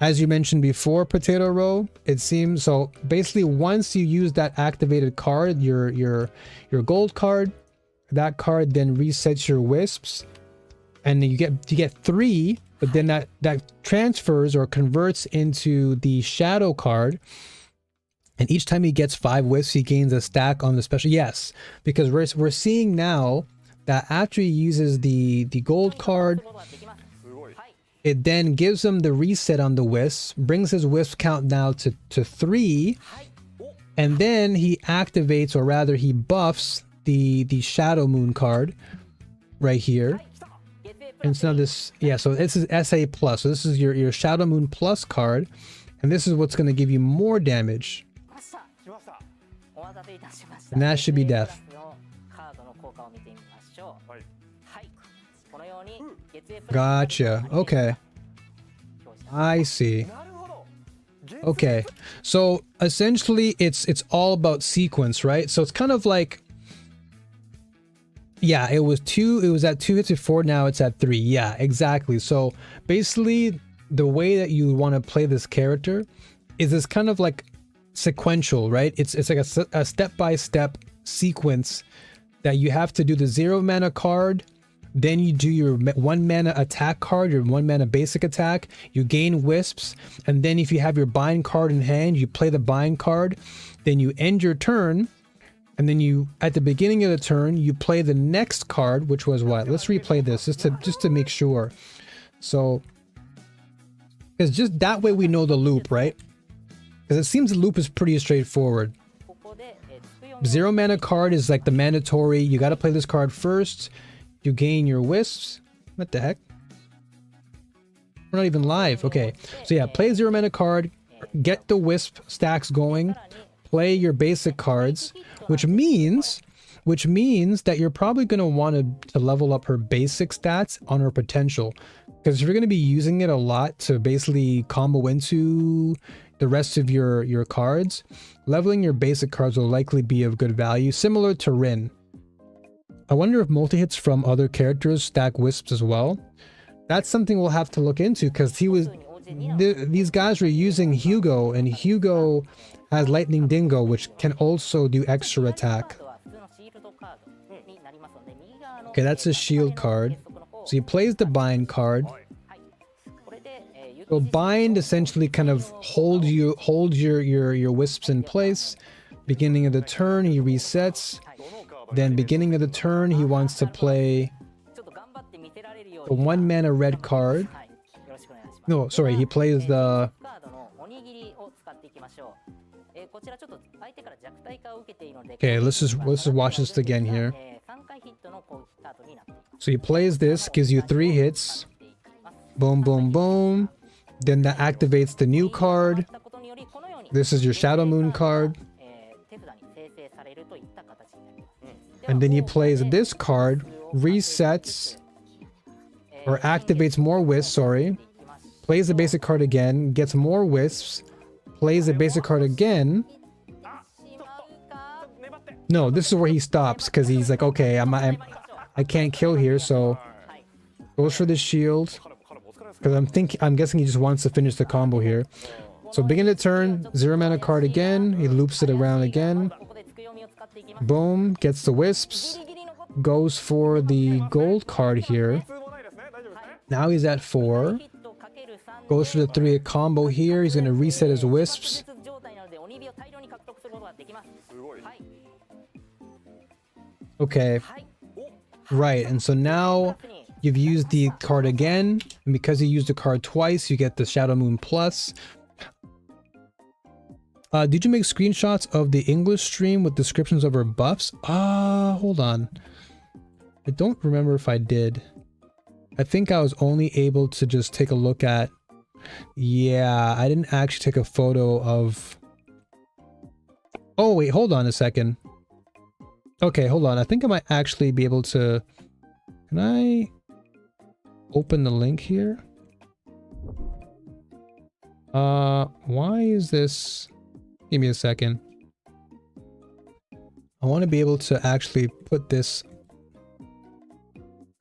as you mentioned before, Potato Row, it seems so basically once you use that activated card, your gold card, that card then resets your wisps, and you get 3, but then that transfers or converts into the shadow card. And each time he gets 5 wisps, he gains a stack on the special. Yes, because we're seeing now that after he uses the gold card, it then gives him the reset on the wisps, brings his wisp count now to 3, and then he activates, or rather he buffs the Shadow Moon card right here. And so now this, yeah, so this is SA plus. So this is your Shadow Moon plus card, and this is what's going to give you more damage. And that should be death. Gotcha. Okay. I see. Okay. So essentially it's all about sequence, right? So it's kind of like, yeah, it was at 2 hits before, now it's at 3. Yeah, exactly. So basically the way that you want to play this character is this kind of like sequential, right? It's like a step-by-step sequence that you have to do the 0 mana card, then you do your 1 mana attack card, your 1 mana basic attack, you gain wisps, and then if you have your bind card in hand, you play the bind card, then you end your turn, and then you, at the beginning of the turn, you play the next card, which was what? Let's replay this just to make sure. So, because just that way we know the loop, right? Because it seems the loop is pretty straightforward. 0 mana card is like the mandatory, you got to play this card first, you gain your wisps. What the heck? We're not even live. Okay, so yeah, play 0 mana card, get the wisp stacks going, play your basic cards, which means that you're probably going to want to level up her basic stats on her potential, because if you're going to be using it a lot to basically combo into the rest of your cards, leveling your basic cards will likely be of good value, similar to Rin. I wonder if multi-hits from other characters stack wisps as well. That's something we'll have to look into, because these guys were using Hugo, and Hugo has Lightning Dingo, which can also do extra attack. Okay, that's a shield card. So he plays the bind card. So bind essentially kind of holds your wisps in place. Beginning of the turn, he resets. Then beginning of the turn, he wants to play the 1 mana red card. No, sorry, he plays the... Okay, let's just watch this again here. So he plays this, gives you 3 hits. Boom, boom, boom. Then that activates the new card. This is your Shadow Moon card. And then he plays this card, resets, or activates more wisps, sorry. Plays the basic card again, gets more wisps, plays the basic card again. No, this is where he stops, because he's like, okay, I can't kill here, so goes for the shield. Because I'm guessing he just wants to finish the combo here. So begin the turn, 0 mana card again, he loops it around again. Boom, gets the wisps, goes for the gold card here. Now he's at 4. Goes for the 3-hit combo here, he's going to reset his wisps. Okay, right, and so now you've used the card again, and because you used the card twice, you get the Shadow Moon Plus. Did you make screenshots of the English stream with descriptions of her buffs? Hold on. I don't remember if I did. I think I was only able to just take a look at... Yeah, I didn't actually take a photo of... Oh, wait, hold on a second. Okay, hold on. I think I might actually be able to... Can I open the link here? Why is this... Give me a second. I want to be able to actually put this...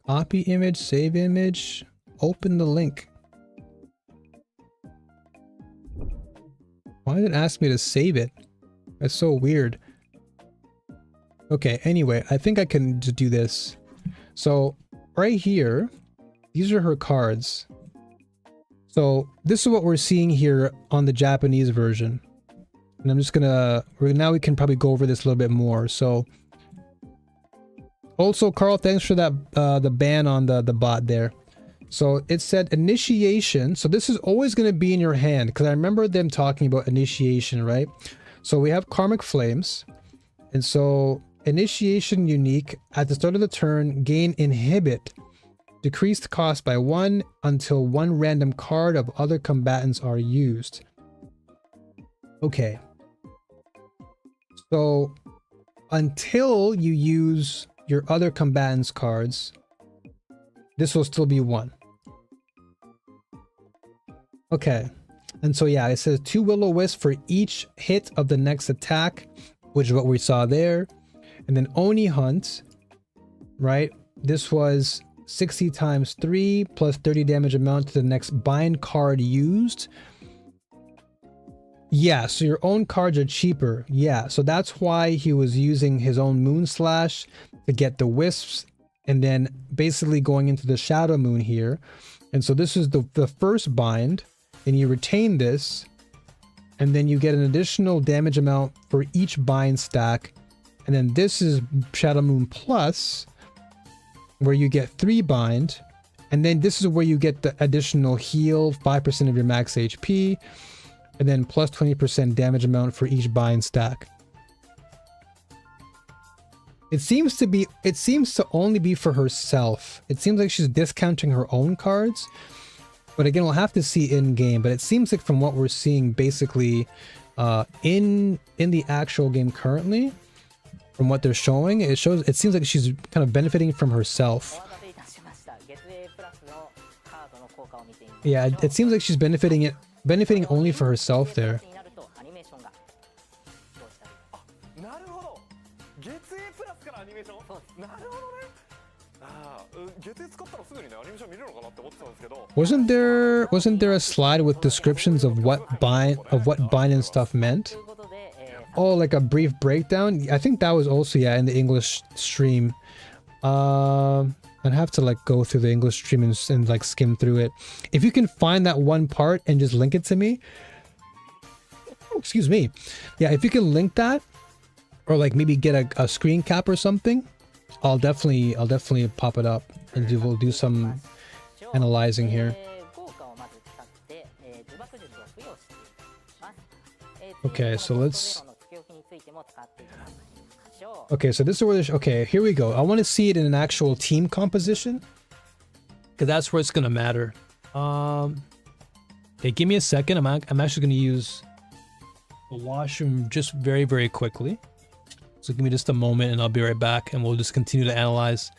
Copy image, save image, open the link. Why did it ask me to save it? That's so weird. Okay, anyway, I think I can just do this. So, right here, these are her cards. So, this is what we're seeing here on the Japanese version. And I'm just gonna... Now we can probably go over this a little bit more. So, also, Carl, thanks for that, the ban on the bot there. So, it said initiation. So, this is always going to be in your hand. Because I remember them talking about initiation, right? So, we have Karmic Flames. And so... Initiation unique. At the start of the turn, gain inhibit. Decreased cost by 1 until 1 random card of other combatants are used. Okay. So until you use your other combatants cards, this will still be 1. Okay. And so yeah, it says 2 Will-O-Wisp for each hit of the next attack, which is what we saw there. And then Oni Hunt, right? This was 60 times 3 plus 30 damage amount to the next bind card used. Yeah, so your own cards are cheaper. Yeah, so that's why he was using his own Moon Slash to get the wisps and then basically going into the Shadow Moon here. And so this is the first bind, and you retain this, and then you get an additional damage amount for each bind stack. And then this is Shadow Moon Plus, where you get 3 bind. And then this is where you get the additional heal, 5% of your max HP. And then plus 20% damage amount for each bind stack. It seems to only be for herself. It seems like she's discounting her own cards. But again, we'll have to see in game. But it seems like from what we're seeing basically in the actual game currently, from what they're showing, it seems like she's kind of benefiting from herself. Yeah, it seems like she's benefiting only for herself there. Wasn't there a slide with descriptions of what bind and stuff meant? Oh, like a brief breakdown? I think that was also, yeah, in the English stream. I'd have to like go through the English stream and like skim through it. If you can find that one part and just link it to me. Oh, excuse me. Yeah, if you can link that or like maybe get a screen cap or something, I'll definitely pop it up and we'll do some analyzing here. Okay, so let's... Okay, so this is where okay, here we go. I want to see it in an actual team composition, because that's where it's gonna matter. Okay, give me a second. I'm actually gonna use the washroom just very, very quickly. So give me just a moment and I'll be right back and we'll just continue to analyze.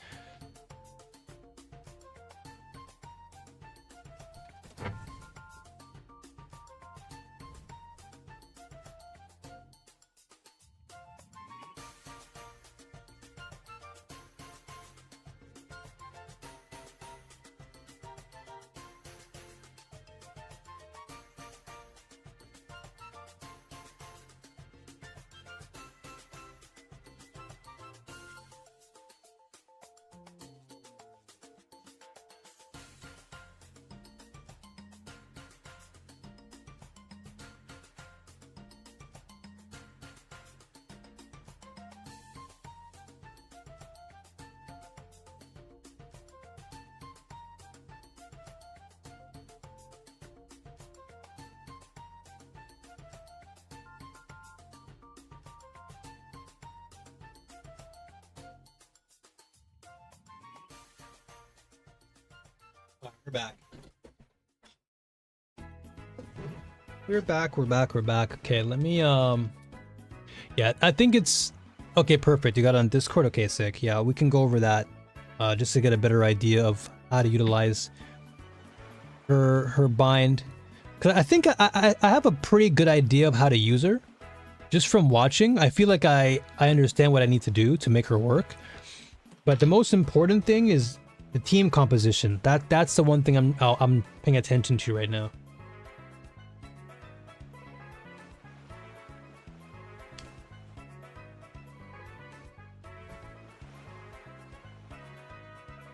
We're back. We're back. Okay, let me yeah, I think it's Okay, perfect. You got it on Discord? Okay, sick. Yeah, we can go over that just to get a better idea of how to utilize her bind. Because I think I have a pretty good idea of how to use her. Just from watching, I feel like I understand what I need to do to make her work. But the most important thing is the team composition. That's the one thing I'm paying attention to right now.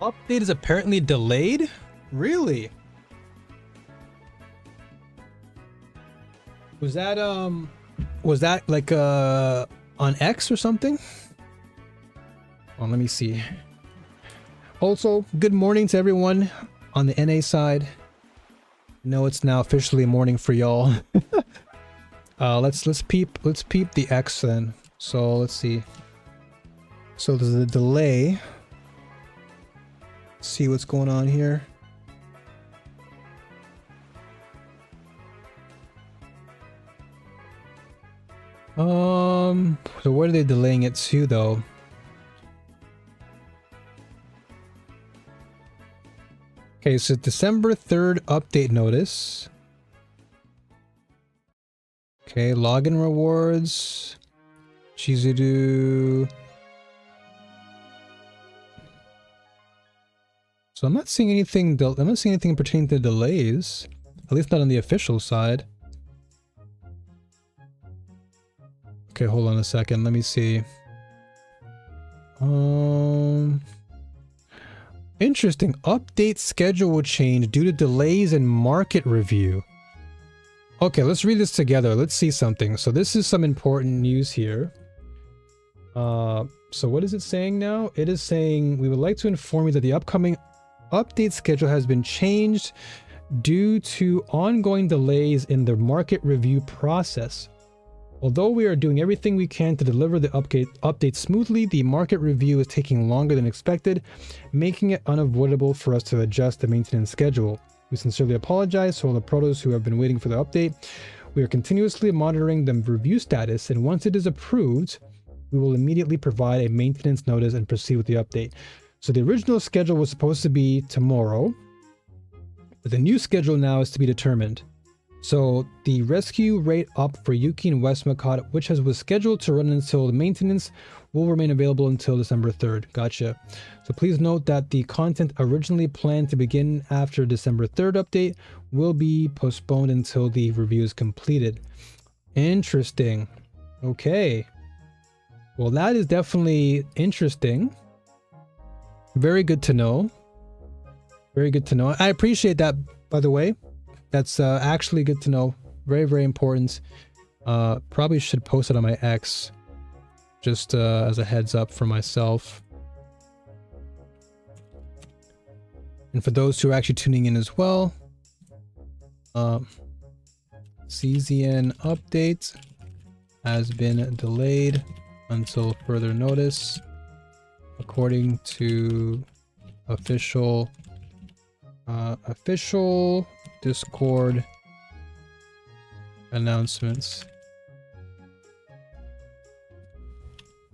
Update is apparently delayed? Really? Was that like on X or something? Oh, let me see. Also, good morning to everyone on the NA side. No, it's now officially morning for y'all. Let's peep the X then. So let's see. So there's a delay. See what's going on here. So what are they delaying it to though? Okay, so December 3rd update notice. Okay, login rewards. Chizuru. So I'm not seeing anything. I'm not seeing anything pertaining to delays. At least not on the official side. Okay, hold on a second. Let me see. Interesting. Update schedule will change due to delays in market review. Okay, let's read this together. Let's see something. So this is some important news here. So what is it saying now? It is saying, we would like to inform you that the upcoming update schedule has been changed due to ongoing delays in the market review process. Although we are doing everything we can to deliver the update smoothly, the market review is taking longer than expected, making it unavoidable for us to adjust the maintenance schedule. We sincerely apologize to all the protos who have been waiting for the update. We are continuously monitoring the review status, and once it is approved, we will immediately provide a maintenance notice and proceed with the update. So the original schedule was supposed to be tomorrow, but the new schedule now is to be determined. So the rescue rate up for Yuki and Westmacott, which was scheduled to run until the maintenance, will remain available until December 3rd. Gotcha. So please note that the content originally planned to begin after December 3rd update will be postponed until the review is completed. Interesting. Okay. Well, that is definitely interesting. Very good to know. Very good to know. I appreciate that, by the way. That's actually good to know. Very, very important. Probably should post it on my X. Just as a heads up for myself. And for those who are actually tuning in as well. CZN update has been delayed until further notice. According to official Discord announcements.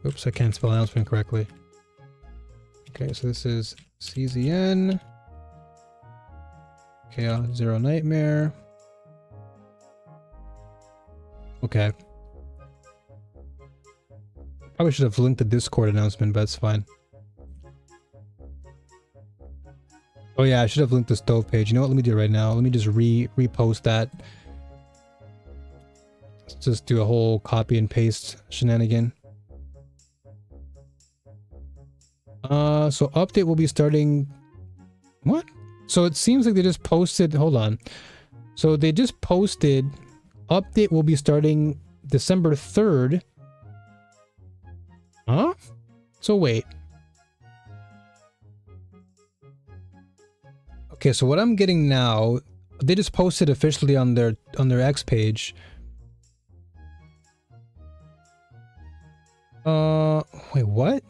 Oops, I can't spell announcement correctly. Okay, so this is CZN. Chaos Zero Nightmare. Okay. Probably should have linked the Discord announcement, but it's fine. Oh yeah, I should have linked the stove page. You know what? Let me do it right now. Let me just repost that. Let's just do a whole copy and paste shenanigan. So update will be starting... What? So it seems like they just posted... Hold on. So they just posted... Update will be starting December 3rd. Huh? So wait. Okay, so what I'm getting now, they just posted officially on their X page. Wait, what?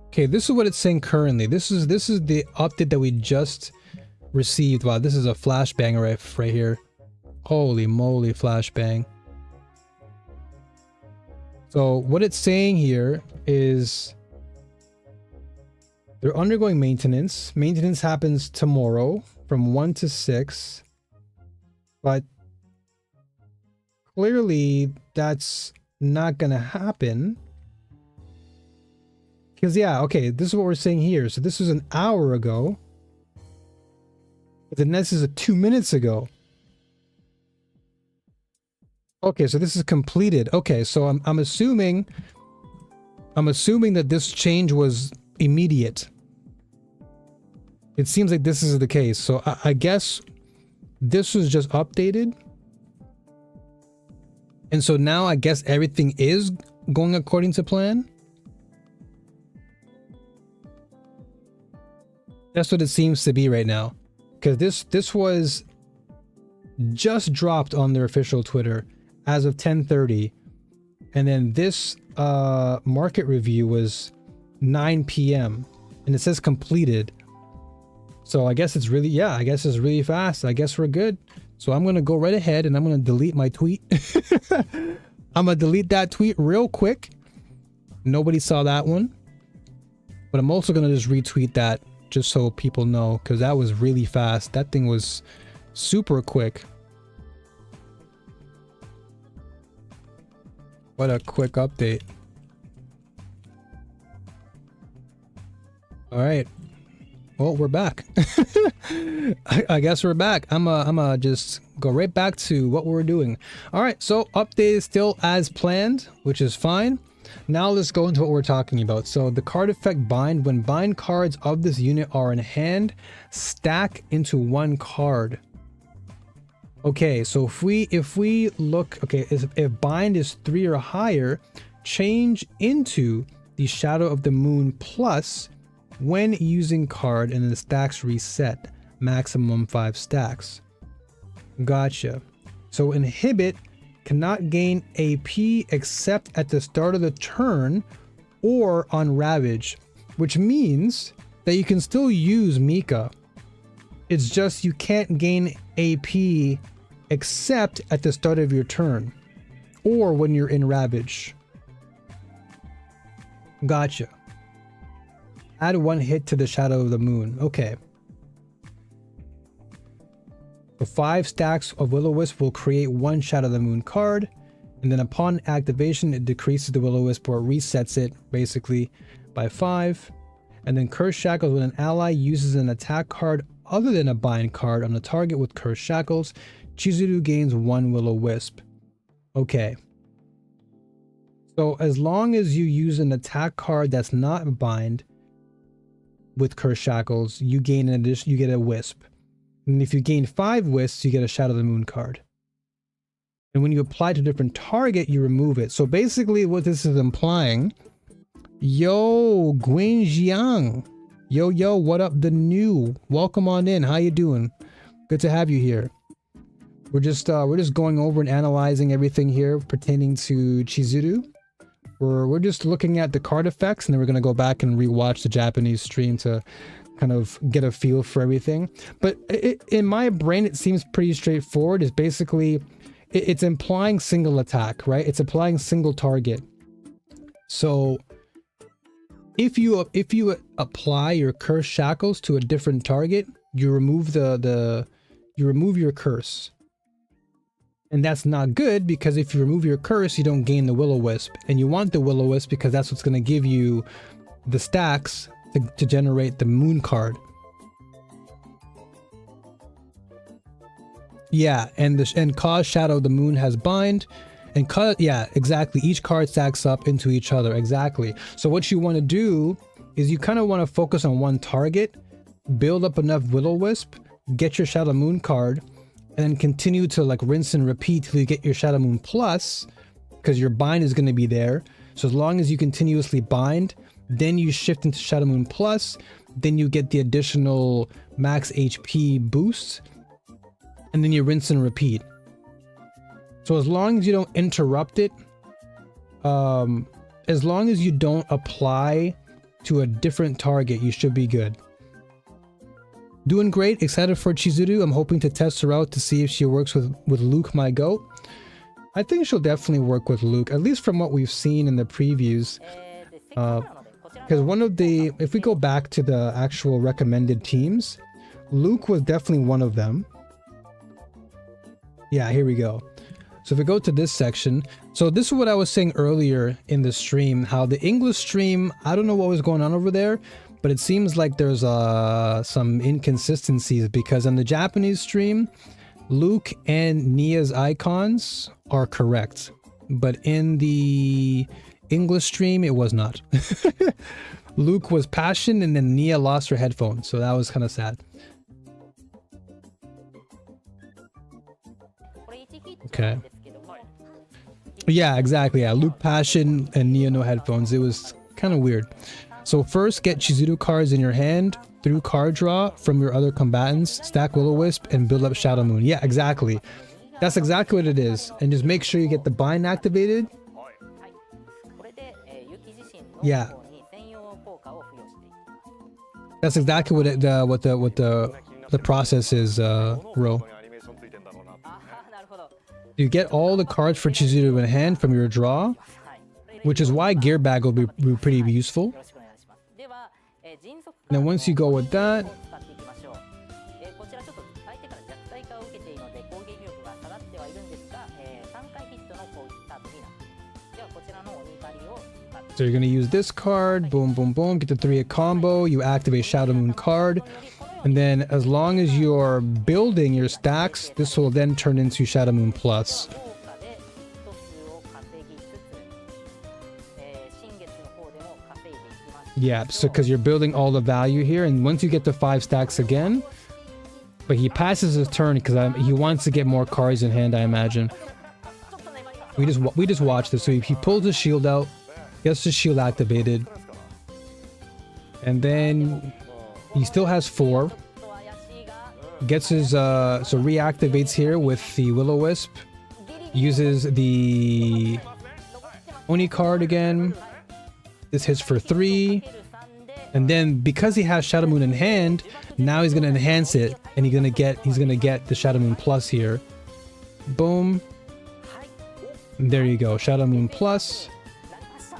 Okay, this is what it's saying currently. This is the update that we just received. Wow, this is a flashbang right here. Holy moly, flashbang. So what it's saying here is they're undergoing maintenance. Maintenance happens tomorrow from 1 to 6. But clearly that's not gonna happen. Because yeah, okay, this is what we're saying here. So this was an hour ago. But then this is 2 minutes ago. Okay, so this is completed. Okay, so I'm assuming that this change was immediate. It seems like this is the case. So I guess this was just updated. And so now I guess everything is going according to plan. That's what it seems to be right now. Because this was just dropped on their official Twitter as of 10:30, and then this market review was 9 p.m. and it says completed. So I guess it's really, yeah, I guess it's really fast. I guess we're good. So I'm gonna go right ahead and I'm gonna delete my tweet. I'm gonna delete that tweet real quick. Nobody saw that one, but I'm also gonna just retweet that just so people know, because that was really fast. That thing was super quick. What a quick update. All right. Well, we're back. I guess we're back. I'm just go right back to what we were doing. All right. So update is still as planned, which is fine. Now let's go into what we're talking about. So the card effect bind, when bind cards of this unit are in hand, stack into one card. Okay, so if we look, okay, if bind is 3 or higher, change into the Shadow of the Moon plus when using card, and then the stacks reset, maximum 5 stacks. Gotcha. So inhibit cannot gain AP except at the start of the turn or on Ravage, which means that you can still use Mika. It's just you can't gain AP except at the start of your turn or when you're in Ravage. Gotcha. Add 1 hit to the Shadow of the Moon. Okay. So 5 stacks of Will-O-Wisp will create 1 Shadow of the Moon card, and then upon activation it decreases the Will-O-Wisp or resets it basically by 5. And then Curse Shackles, when an ally uses an attack card other than a bind card on the target with Curse Shackles, Chizuru gains 1 Will-O-Wisp. Okay. So as long as you use an attack card that's not bind with Curse Shackles, you gain an addition, you get a Wisp. And if you gain 5 Wisps, you get a Shadow of the Moon card. And when you apply to a different target, you remove it. So basically what this is implying, yo, Guin Jiang. Yo, what up, the new? Welcome on in. How you doing? Good to have you here. We're just going over and analyzing everything here pertaining to Chizuru. We're just looking at the card effects, and then we're gonna go back and rewatch the Japanese stream to kind of get a feel for everything. But in my brain, it seems pretty straightforward. It's basically it's implying single attack, right? It's applying single target. So if you apply your Curse Shackles to a different target, you remove you remove your curse. And that's not good, because if you remove your curse, you don't gain the Will-O-Wisp. And you want the Will-O-Wisp because that's what's going to give you the stacks to generate the Moon card. Yeah, and cause Shadow of the Moon has bind. And yeah, exactly. Each card stacks up into each other. Exactly. So what you want to do is you kind of want to focus on one target, build up enough Will-O-Wisp, get your Shadow Moon card, and then continue to like rinse and repeat till you get your Shadow Moon plus, because your bind is going to be there. So as long as you continuously bind, then you shift into Shadow Moon plus, then you get the additional max HP boost, and then you rinse and repeat. So as long as you don't interrupt it, as long as you don't apply to a different target, you should be good. Doing great, excited for Chizuru. I'm hoping to test her out to see if she works with Luke, my goat. I think she'll definitely work with Luke, at least from what we've seen in the previews. Because one of the, if we go back to the actual recommended teams, Luke was definitely one of them. Yeah, here we go. So if we go to this section, so this is what I was saying earlier in the stream, how the English stream, I don't know what was going on over there, but it seems like there's some inconsistencies, because on the Japanese stream, Luke and Nia's icons are correct, but in the English stream, it was not. Luke was Passion, and then Nia lost her headphones, so that was kind of sad. Okay. Yeah, exactly. Yeah, Luke Passion and Nia no headphones. It was kind of weird. So first, get Chizuru cards in your hand through card draw from your other combatants, stack Will-O-Wisp, and build up Shadow Moon. Yeah, exactly. That's exactly what it is. And just make sure you get the bind activated. Yeah. That's exactly what the process is, Ro. You get all the cards for Chizuru in hand from your draw, which is why Gear Bag will be pretty useful. And then once you go with that, so you're going to use this card, boom, boom, boom, get the 3-hit combo, you activate Shadow Moon card, and then as long as you're building your stacks, this will then turn into Shadow Moon Plus. Yeah, so because you're building all the value here, and once you get to 5 stacks again, but he passes his turn because he wants to get more cards in hand, I imagine. We just watched this. So he pulls his shield out, gets his shield activated, and then he still has 4. Gets his so reactivates here with the Will-O-Wisp, uses the Oni card again. This hits for 3, and then because he has Shadow Moon in hand, now he's gonna enhance it, and he's gonna get the Shadow Moon Plus here. Boom. And there you go, Shadow Moon Plus,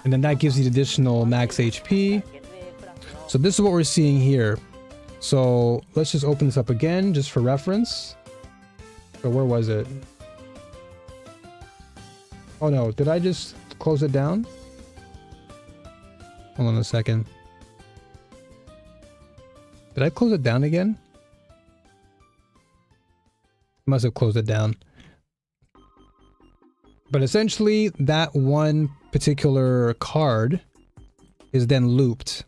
and then that gives you the additional max HP. So this is what we're seeing here. So let's just open this up again, just for reference. So where was it? Oh no, did I just close it down? Hold on a second. Did I close it down again? Must have closed it down. But essentially, that one particular card is then looped.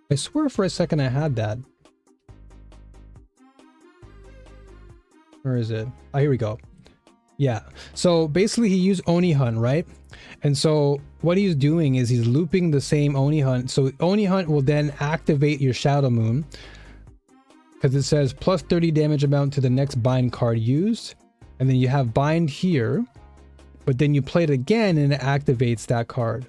I swear for a second I had that. Where is it? Oh, here we go. Yeah. So basically he used Oni Hunt, right? And so what he's doing is he's looping the same Oni Hunt. So Oni Hunt will then activate your Shadow Moon, because it says plus 30 damage amount to the next bind card used. And then you have bind here, but then you play it again and it activates that card.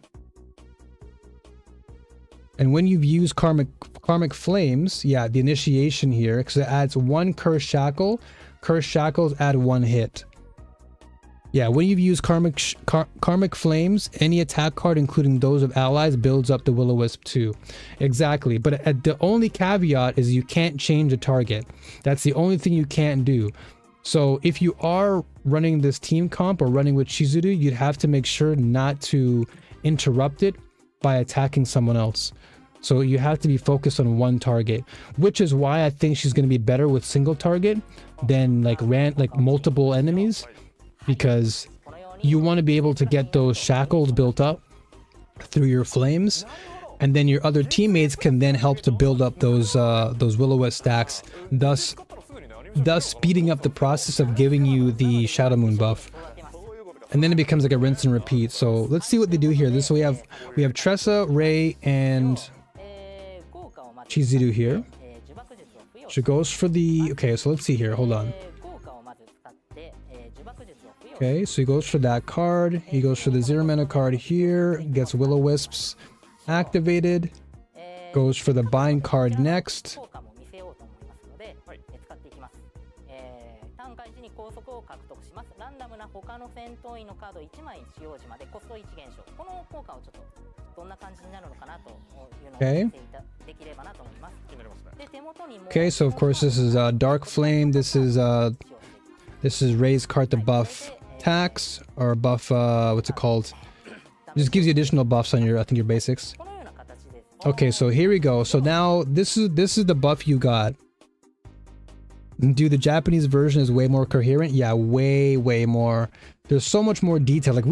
And when you've used Karmic Flames, yeah, the initiation here, because it adds 1 Cursed Shackle. Cursed Shackles add 1 hit. Yeah, when you've used Karmic Flames, any attack card, including those of allies, builds up the Will-O-Wisp too. Exactly, but the only caveat is you can't change a target. That's the only thing you can't do. So if you are running this team comp or running with Chizuru, you'd have to make sure not to interrupt it by attacking someone else. So you have to be focused on one target, which is why I think she's going to be better with single target than like multiple enemies, because you want to be able to get those shackles built up through your flames, and then your other teammates can then help to build up those Will-O-Wisp stacks, thus speeding up the process of giving you the Shadow Moon buff. And then it becomes like a rinse and repeat. So let's see what they do here. This we have Tressa, Rei, and Chizuru here. She goes for the, okay, so let's see here, hold on. Okay, so he goes for that card. He goes for the Zero Mana card here. Gets Will-O-Wisps activated. Goes for the bind card next. します。ランダムな他の戦闘員のカード1枚使用時までコスト1減少。この効果をちょっとどんな感じになるのかなというのを見てできればなと思います。で、手元にも Okay, so of course this is Dark Flame. This is raise card to buff attacks or buff what's it called? Just gives you additional buffs on your, I think, your basics. このような形です。 Okay, so here we go. So now this is the buff you got. Dude, the Japanese version is way more coherent. Yeah, way more. There's so much more detail. Like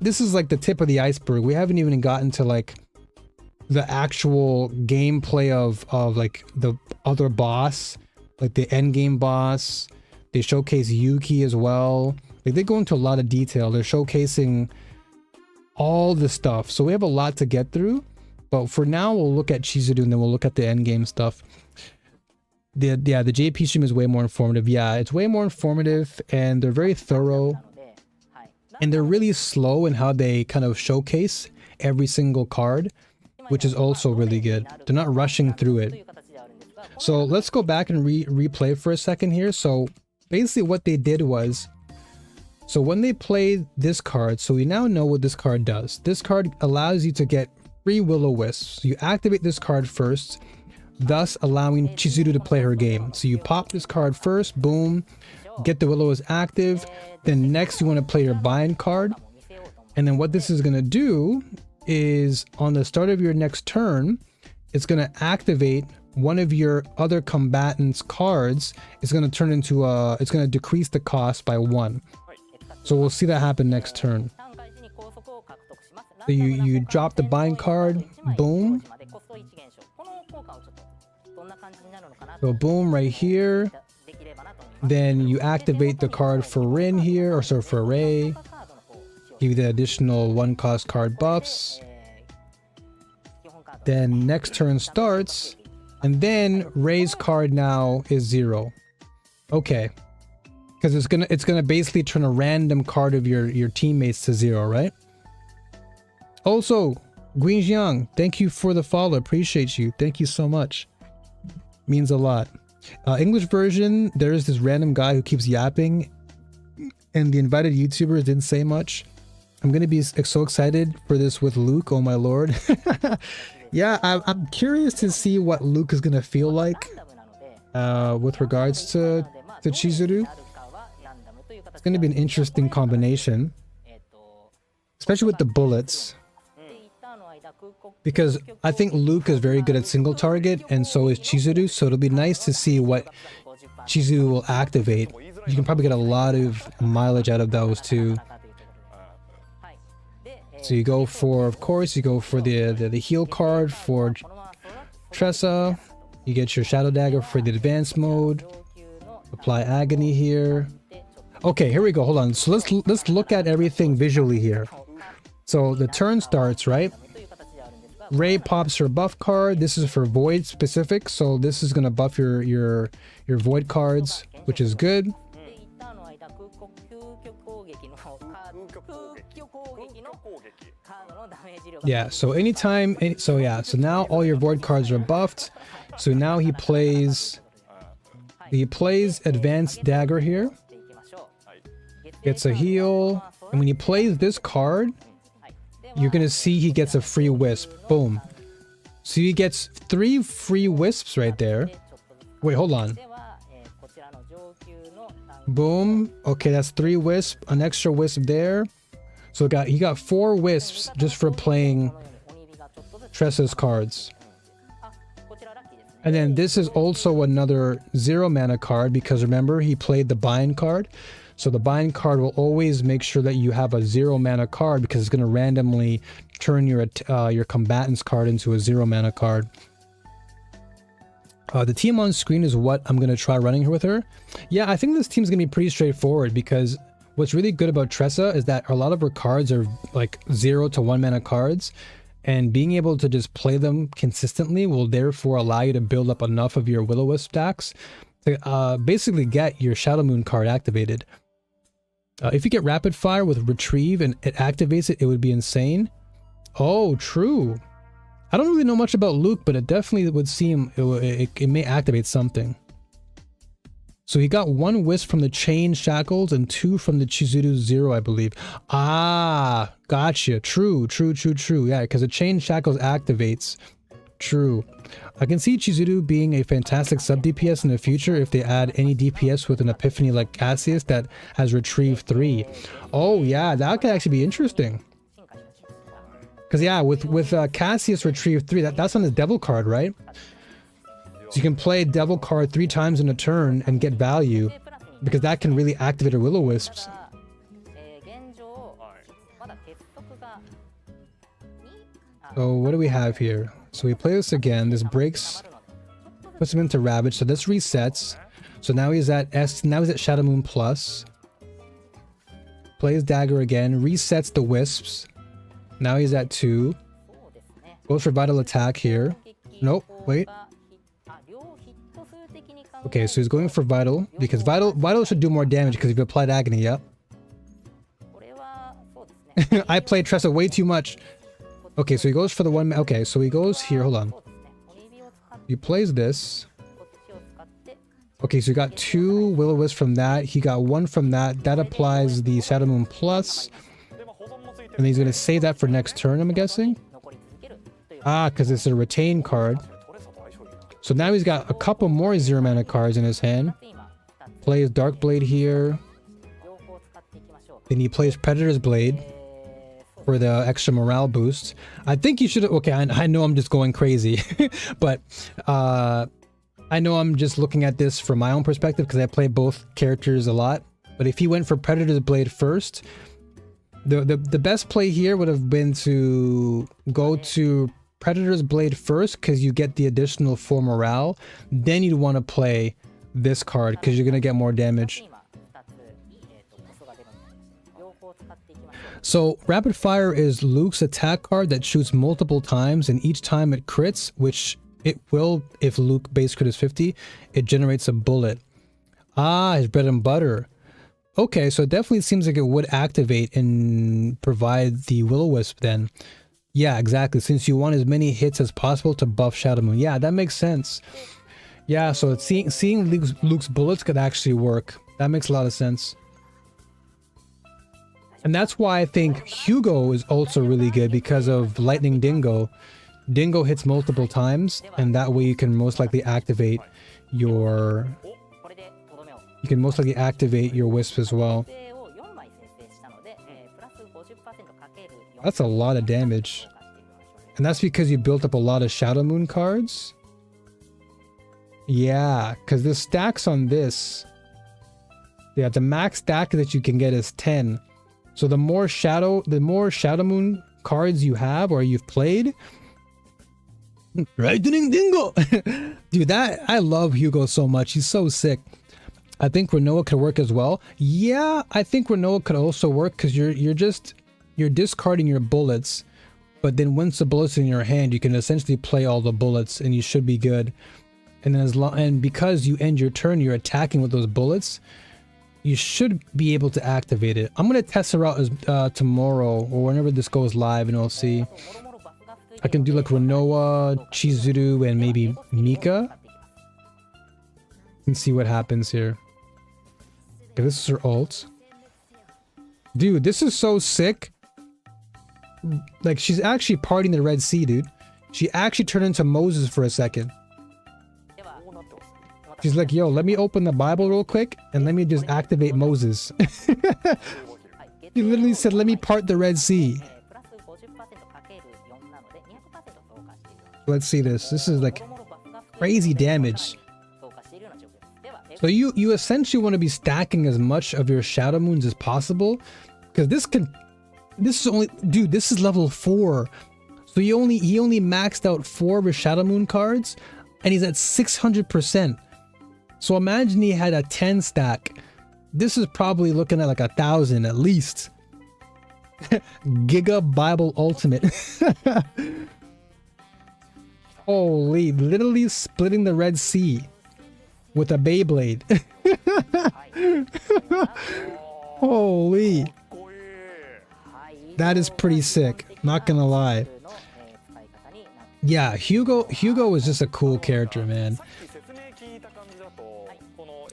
this is like the tip of the iceberg. We haven't even gotten to like the actual gameplay of like the other boss, like the end game boss. They showcase Yuki as well. Like they go into a lot of detail. They're showcasing all the stuff. So we have a lot to get through. But for now, we'll look at Chizuru and then we'll look at the end game stuff. The JP stream is way more informative. Yeah, it's way more informative and they're very thorough. And they're really slow in how they kind of showcase every single card, which is also really good. They're not rushing through it. So let's go back and replay for a second here. So basically what they did was, so when they played this card, so we now know what this card does. This card allows you to get free Will-O-Wisps. So you activate this card first, thus allowing Chizuru to play her game. So you pop this card first, boom, get the Will-O-Wisp active. Then next you want to play your bind card. And then what this is going to do is on the start of your next turn, it's going to activate one of your other combatants cards. It's going to turn into it's going to decrease the cost by 1. So we'll see that happen next turn. So you drop the bind card, boom. So boom right here. Then you activate the card for Rin here, or so for Ray. Give you the additional 1 cost card buffs. Then next turn starts, and then Ray's card now is 0. Okay, because it's gonna basically turn a random card of your teammates to 0, right? Also, Guinjiang, thank you for the follow. Appreciate you. Thank you so much. Means a lot. English version, there's this random guy who keeps yapping, and the invited YouTubers didn't say much. I'm gonna be so excited for this with Luke. Oh my lord. Yeah, I'm curious to see what Luke is gonna feel like with regards to Chizuru. It's gonna be an interesting combination, especially with the bullets, because I think Luke is very good at single target and so is Chizuru, so it'll be nice to see what Chizuru will activate. You can probably get a lot of mileage out of those too. So you go for, of course, you go for the heal card for Tressa. You get your Shadow Dagger for the advanced mode. Apply Agony here. Okay, here we go. Hold on. So let's look at everything visually here. So the turn starts, right? Ray pops her buff card. This is for Void specific, so this is gonna buff your Void cards, which is good. Yeah, so anytime, so now all your Void cards are buffed. So now he plays Advanced Dagger here. Gets a heal, and when he plays this card, you're gonna see he gets a free wisp. Boom. So he gets 3 free wisps right there. Wait, hold on. Boom. Okay, that's 3 wisps. An extra wisp there. So he got 4 wisps just for playing Tressa's cards. And then this is also another 0 mana card, because remember he played the bind card. So the bind card will always make sure that you have a 0 mana card, because it's going to randomly turn your combatant's card into a 0 mana card. The team on screen is what I'm going to try running with her. Yeah, I think this team's going to be pretty straightforward, because what's really good about Tressa is that a lot of her cards are like 0 to 1 mana cards, and being able to just play them consistently will therefore allow you to build up enough of your Will-O-Wisp stacks to basically get your Shadow Moon card activated. If you get Rapid Fire with Retrieve and it activates it, it would be insane. Oh, true. I don't really know much about Luke, but it definitely would seem it may activate something. So he got 1 wisp from the chain shackles and 2 from the Chizuru 0, I believe. Ah, gotcha. True. Yeah, because the chain shackles activates. True. I can see Chizuru being a fantastic sub DPS in the future if they add any DPS with an epiphany like Cassius that has retrieved 3. Oh yeah, that could actually be interesting. Because yeah, with Cassius retrieve 3, that's on the devil card, right? So you can play devil card 3 times in a turn and get value, because that can really activate a will-o-wisps. So what do we have here? So we play this again. This breaks, puts him into Ravage. So this resets. So now he's at now he's at Shadow Moon Plus. Plays Dagger again. Resets the Wisps. Now he's at 2. Goes for Vital Attack here. Nope. Wait. Okay, so he's going for Vital because Vital should do more damage because if you applied Agony. Yep. I played Tressa way too much. Okay, so he goes for the 1. Okay, so he goes here. Hold on. He plays this. Okay, so he got 2 Will-O-Wisp from that. He got 1 from that. That applies the Shadow Moon Plus. And he's going to save that for next turn, I'm guessing. Ah, because it's a retain card. So now he's got a couple more 0 mana cards in his hand. Plays Dark Blade here. Then he plays Predator's Blade for the extra morale boost. I think you should... Okay, I know I'm just going crazy. But I know I'm just looking at this from my own perspective because I play both characters a lot. But if he went for Predator's Blade first, the best play here would have been to go to Predator's Blade first because you get the additional 4 morale. Then you'd want to play this card because you're going to get more damage. So Rapid Fire is Luke's attack card that shoots multiple times, and each time it crits, which it will if Luke base crit is 50, it generates a bullet. Ah, his bread and butter. Okay, so it definitely seems like it would activate and provide the Will-O-Wisp then. Yeah, exactly, since you want as many hits as possible to buff Shadow Moon. Yeah, that makes sense. Yeah, so seeing Luke's bullets could actually work. That makes a lot of sense. And that's why I think Hugo is also really good because of Lightning Dingo. Dingo hits multiple times, and that way you can most likely activate your... You can most likely activate your Wisp as well. That's a lot of damage. And that's because you built up a lot of Shadow Moon cards? Yeah, because the stacks on this... Yeah, the max stack that you can get is 10. So the more Shadow Moon cards you have or you've played... Lightning Dingo! Dude, I love Hugo so much. He's so sick. I think Renoa could work as well. Yeah, I think Renoa could also work because you're discarding your bullets, but then once the bullets in your hand, you can essentially play all the bullets and you should be good. And then because you end your turn, you're attacking with those bullets, you should be able to activate it. I'm gonna test it out tomorrow or whenever this goes live, and we'll see. I can do like Renoa, Chizuru, and maybe Mika. And see what happens here. Okay, this is her ult. Dude, this is so sick. Like, she's actually partying the Red Sea, dude. She actually turned into Moses for a second. She's like, yo, let me open the Bible real quick and let me just activate Moses. He literally said, let me part the Red Sea. Let's see this. This is like crazy damage. So you essentially want to be stacking as much of your Shadow Moons as possible, because this is only, dude, this is level 4. So he only maxed out 4 of his Shadow Moon cards and he's at 600%. So imagine he had a 10 stack. This is probably looking at like 1,000 at least. Giga Bible Ultimate. Holy, literally splitting the Red Sea with a Beyblade. Holy. That is pretty sick, not gonna lie. Yeah, Hugo is just a cool character, man.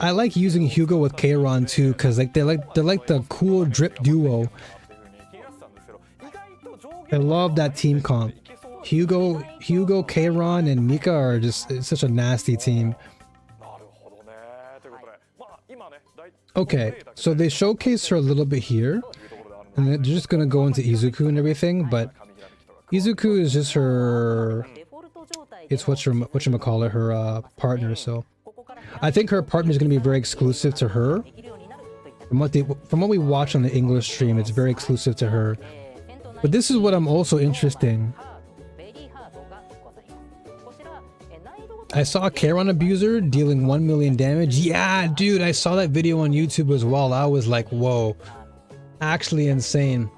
I like using Hugo with Keiron too, because like they're like the cool drip duo. I love that team comp. Hugo, Keiron, and Mika are just it's such a nasty team. Okay, so they showcase her a little bit here, and they're just gonna go into Izuku and everything, but Izuku is just her. It's whatchamacallit, her partner. So I think her partner is gonna be very exclusive to her. From what we watch on the English stream, it's very exclusive to her. But this is what I'm also interested in. I saw a Keiron abuser dealing 1 million damage. Yeah, dude, I saw that video on YouTube as well. I was like, whoa, actually insane.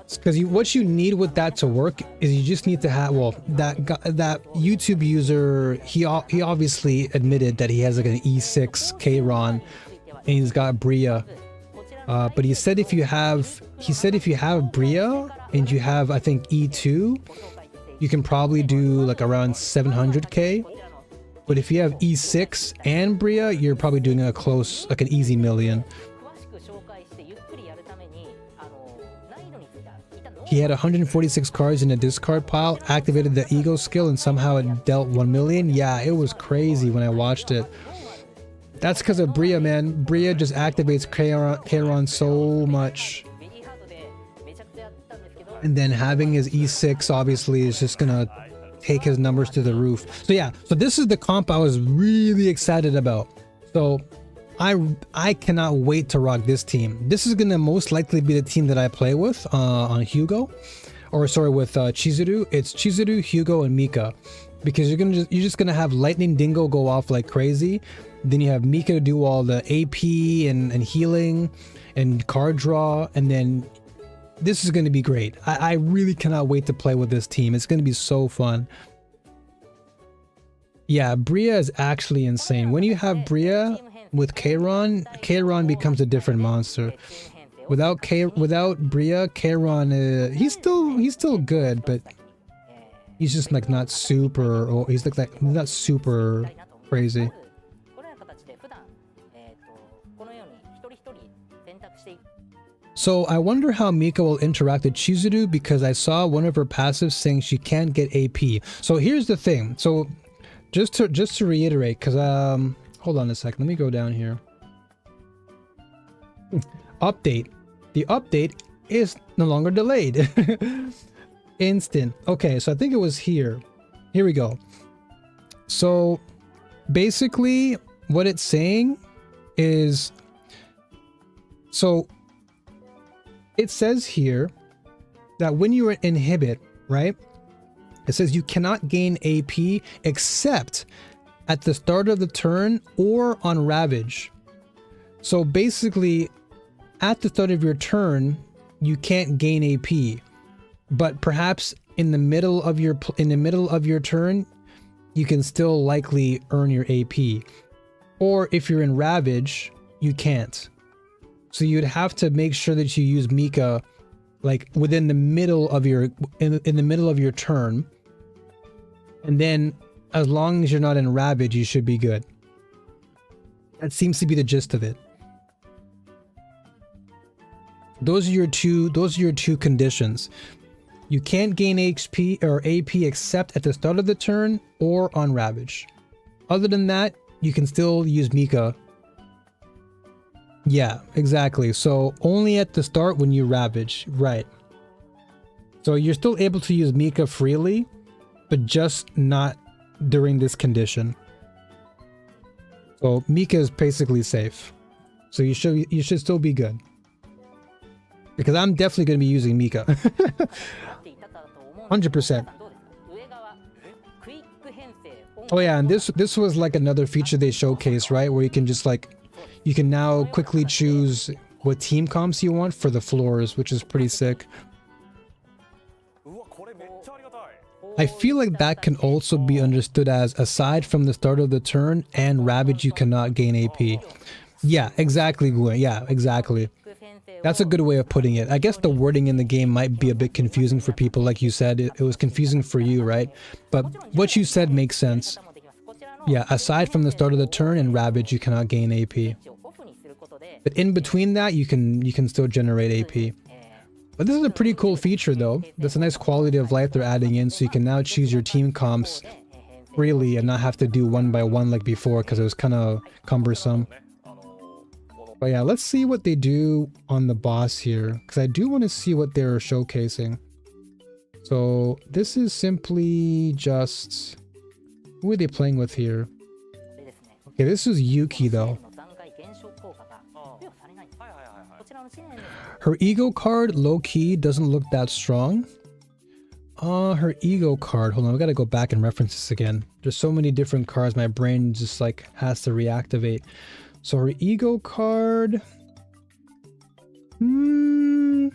Because what you need with that to work is you just need to have, well, that YouTube user, he obviously admitted that he has like an E6 Keiron and he's got Bria. But he said if you have Bria and you have, I think, E2, you can probably do like around 700k. But if you have E6 and Bria, you're probably doing a close, like an easy million. He had 146 cards in a discard pile, activated the ego skill, and somehow it dealt 1 million. Yeah, it was crazy when I watched it. That's because of Bria, man. Bria just activates Keiron so much. And then having his E6 obviously is just gonna take his numbers to the roof. So yeah, so this is the comp I was really excited about. So I cannot wait to rock this team. This is gonna most likely be the team that I play with on Hugo, or sorry, with Chizuru. It's Chizuru, Hugo, and Mika, because you're just gonna have Lightning Dingo go off like crazy. Then you have Mika do all the AP and healing and card draw, and then this is going to be great. I really cannot wait to play with this team. It's going to be so fun. Yeah, Bria is actually insane. When you have Bria with Keiron becomes a different monster. Without Bria, Keiron, he's still good, but he's just like not super, or he's like not super crazy. So I wonder how Mika will interact with Chizuru, because I saw one of her passives saying she can't get AP. So here's the thing. So just to reiterate, because hold on a second, let me go down here. Update. The update is no longer delayed. Instant. Okay, so I think it was here. Here we go. So basically what it's saying is, so it says here that when you inhibit, right, it says you cannot gain AP except at the start of the turn or on Ravage. So basically, at the start of your turn, you can't gain AP, but perhaps in the middle of your turn, you can still likely earn your AP. Or if you're in Ravage, you can't. So you'd have to make sure that you use Mika like within the middle of your in the middle of your turn, and then as long as you're not in Ravage, you should be good. That seems to be the gist of it. Those are your two conditions. You can't gain HP or AP except at the start of the turn or on Ravage. Other than that, you can still use Mika. Yeah, exactly. So only at the start when you Ravage, right? So you're still able to use Mika freely, but just not during this condition. So Mika is basically safe. So you should still be good. Because I'm definitely going to be using Mika. 100%. Oh yeah, and this was like another feature they showcased, right? Where you can just like, you can now quickly choose what team comps you want for the floors, which is pretty sick. I feel like that can also be understood as, aside from the start of the turn and Ravage, you cannot gain AP. Yeah, exactly, Gwen. Yeah, exactly. That's a good way of putting it. I guess the wording in the game might be a bit confusing for people, like you said. It was confusing for you, right? But what you said makes sense. Yeah, aside from the start of the turn and Ravage, you cannot gain AP. But in between that, you can still generate AP. But this is a pretty cool feature though. That's a nice quality of life they're adding in, so you can now choose your team comps freely and not have to do one by one like before, because it was kind of cumbersome. But yeah, let's see what they do on the boss here, because I do want to see what they're showcasing. So this is simply just... Who are they playing with here? Okay, this is Yuki though. Her ego card, low-key, doesn't look that strong. Her ego card. Hold on, we gotta go back and reference this again. There's so many different cards, my brain just like has to reactivate. So her ego card... You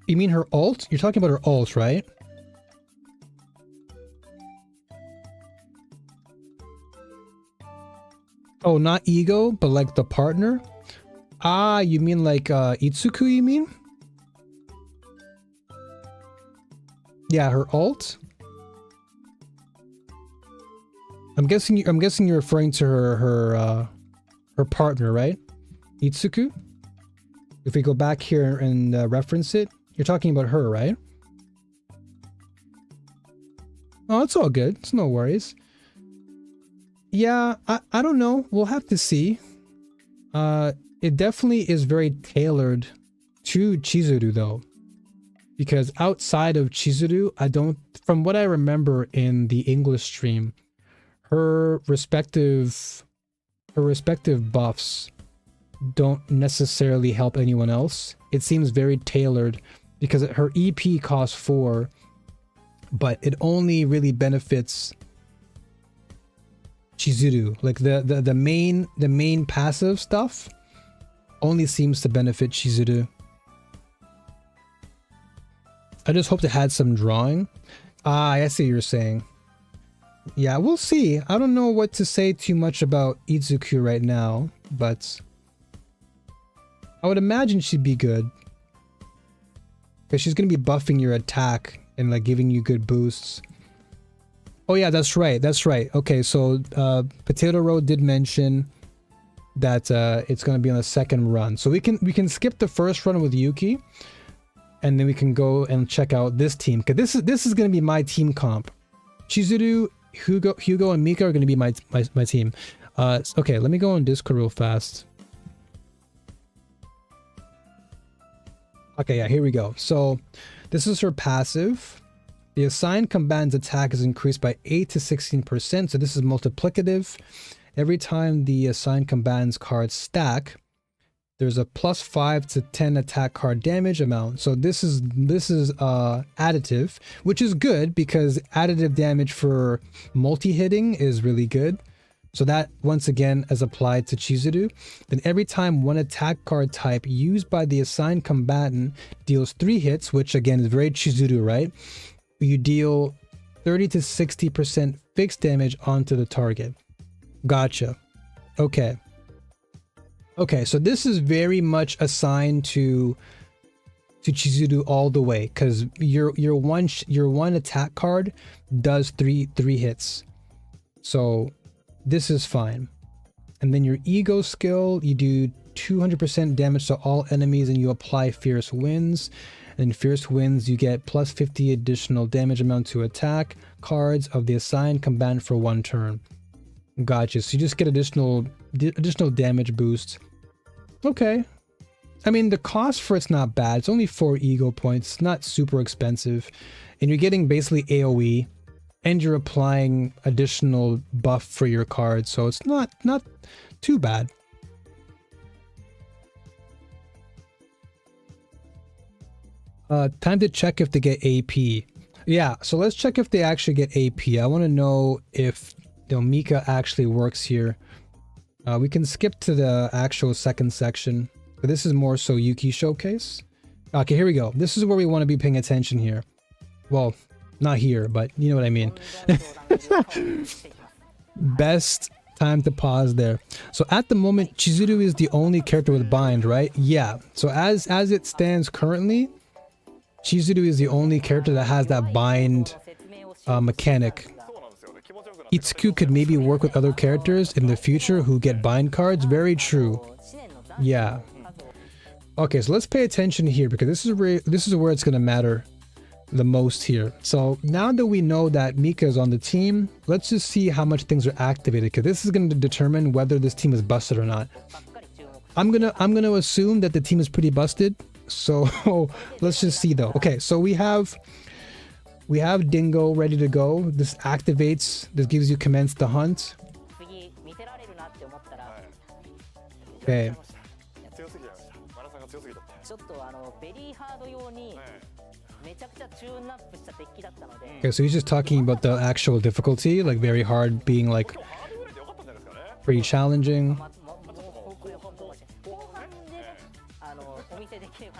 mean her ult? You're talking about her ult, right? Oh, not ego, but like the partner? Ah, you mean like Itsuku, you mean? Yeah, her ult. I'm guessing you're referring to her partner, right? Itsuku? If we go back here and reference it, you're talking about her, right? Oh, it's all good. It's no worries. Yeah, I don't know. We'll have to see. It definitely is very tailored to Chizuru though. Because outside of Chizuru, from what I remember in the English stream, her respective buffs don't necessarily help anyone else. It seems very tailored because her EP costs 4, but it only really benefits Chizuru. Like the main passive stuff only seems to benefit Chizuru. I just hope to add some drawing. Ah, I see what you're saying. Yeah, we'll see. I don't know what to say too much about Itsuku right now, but I would imagine she'd be good. Because she's going to be buffing your attack and like giving you good boosts. Oh yeah, that's right. That's right. Okay, so Potato Road did mention that it's going to be on the second run. So we can skip the first run with Yuki, and then we can go and check out this team. Because this is going to be my team comp. Chizuru, Hugo, and Mika are going to be my team. Okay, let me go on Discord real fast. Okay, yeah, here we go. So this is her passive. The assigned combatant's attack is increased by 8 to 16%. So this is multiplicative. Every time the assigned combatant's cards stack, there's a plus 5 to 10 attack card damage amount. So this is additive, which is good because additive damage for multi-hitting is really good. So that, once again, is applied to Chizuru. Then every time one attack card type used by the assigned combatant deals 3 hits, which again is very Chizuru, right? You deal 30 to 60% fixed damage onto the target. Gotcha. Okay. Okay, so this is very much assigned to Chizuru all the way, because your one attack card does three hits. So this is fine. And then your ego skill, you do 200% damage to all enemies and you apply Fierce Winds. And Fierce Winds, you get plus 50 additional damage amount to attack cards of the assigned combatant for 1 turn. Gotcha. So you just get additional damage boosts. Okay. I mean, the cost for it's not bad. It's only 4 ego points. It's not super expensive. And you're getting basically AoE. And you're applying additional buff for your cards. So it's not too bad. Time to check if they get AP. Yeah, so let's check if they actually get AP. I want to know if Mika actually works here. We can skip to the actual second section. But this is more so Yuki showcase. Okay, here we go. This is where we want to be paying attention here. Well, not here, but you know what I mean. Best time to pause there. So at the moment, Chizuru is the only character with bind, right? Yeah. So as it stands currently, Chizuru is the only character that has that bind mechanic. Itsuku could maybe work with other characters in the future who get bind cards. Very true. Yeah. Okay, so let's pay attention here because this is where it's gonna matter the most here. So now that we know that Mika is on the team, let's just see how much things are activated because this is going to determine whether this team is busted or not. I'm gonna assume that the team is pretty busted. So let's just see though. Okay, so we have Dingo ready to go. This activates. This gives you commence the hunt. Okay. Okay, so he's just talking about the actual difficulty, like very hard being like pretty challenging.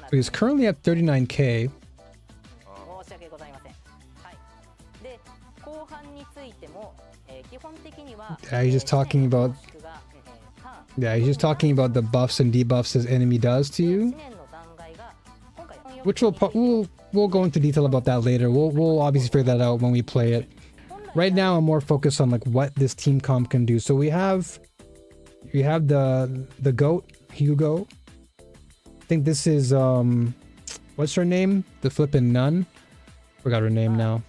So he's currently at 39k. Yeah, he's just talking about the buffs and debuffs his enemy does to you. Which we'll go into detail about that later. We'll obviously figure that out when we play it. Right now I'm more focused on like what this team comp can do. So we have the goat, Hugo. I think this is what's her name? The flippin' nun. Forgot her name now.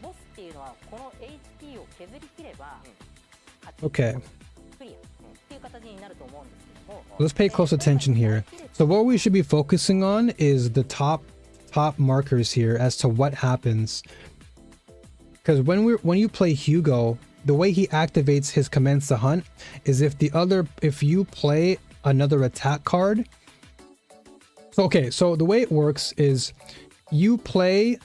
Okay. Let's pay close attention here. So what we should be focusing on is the top markers here as to what happens. Because when you play Hugo, the way he activates his commence the hunt is if you play another attack card. So okay, so the way it works is you play.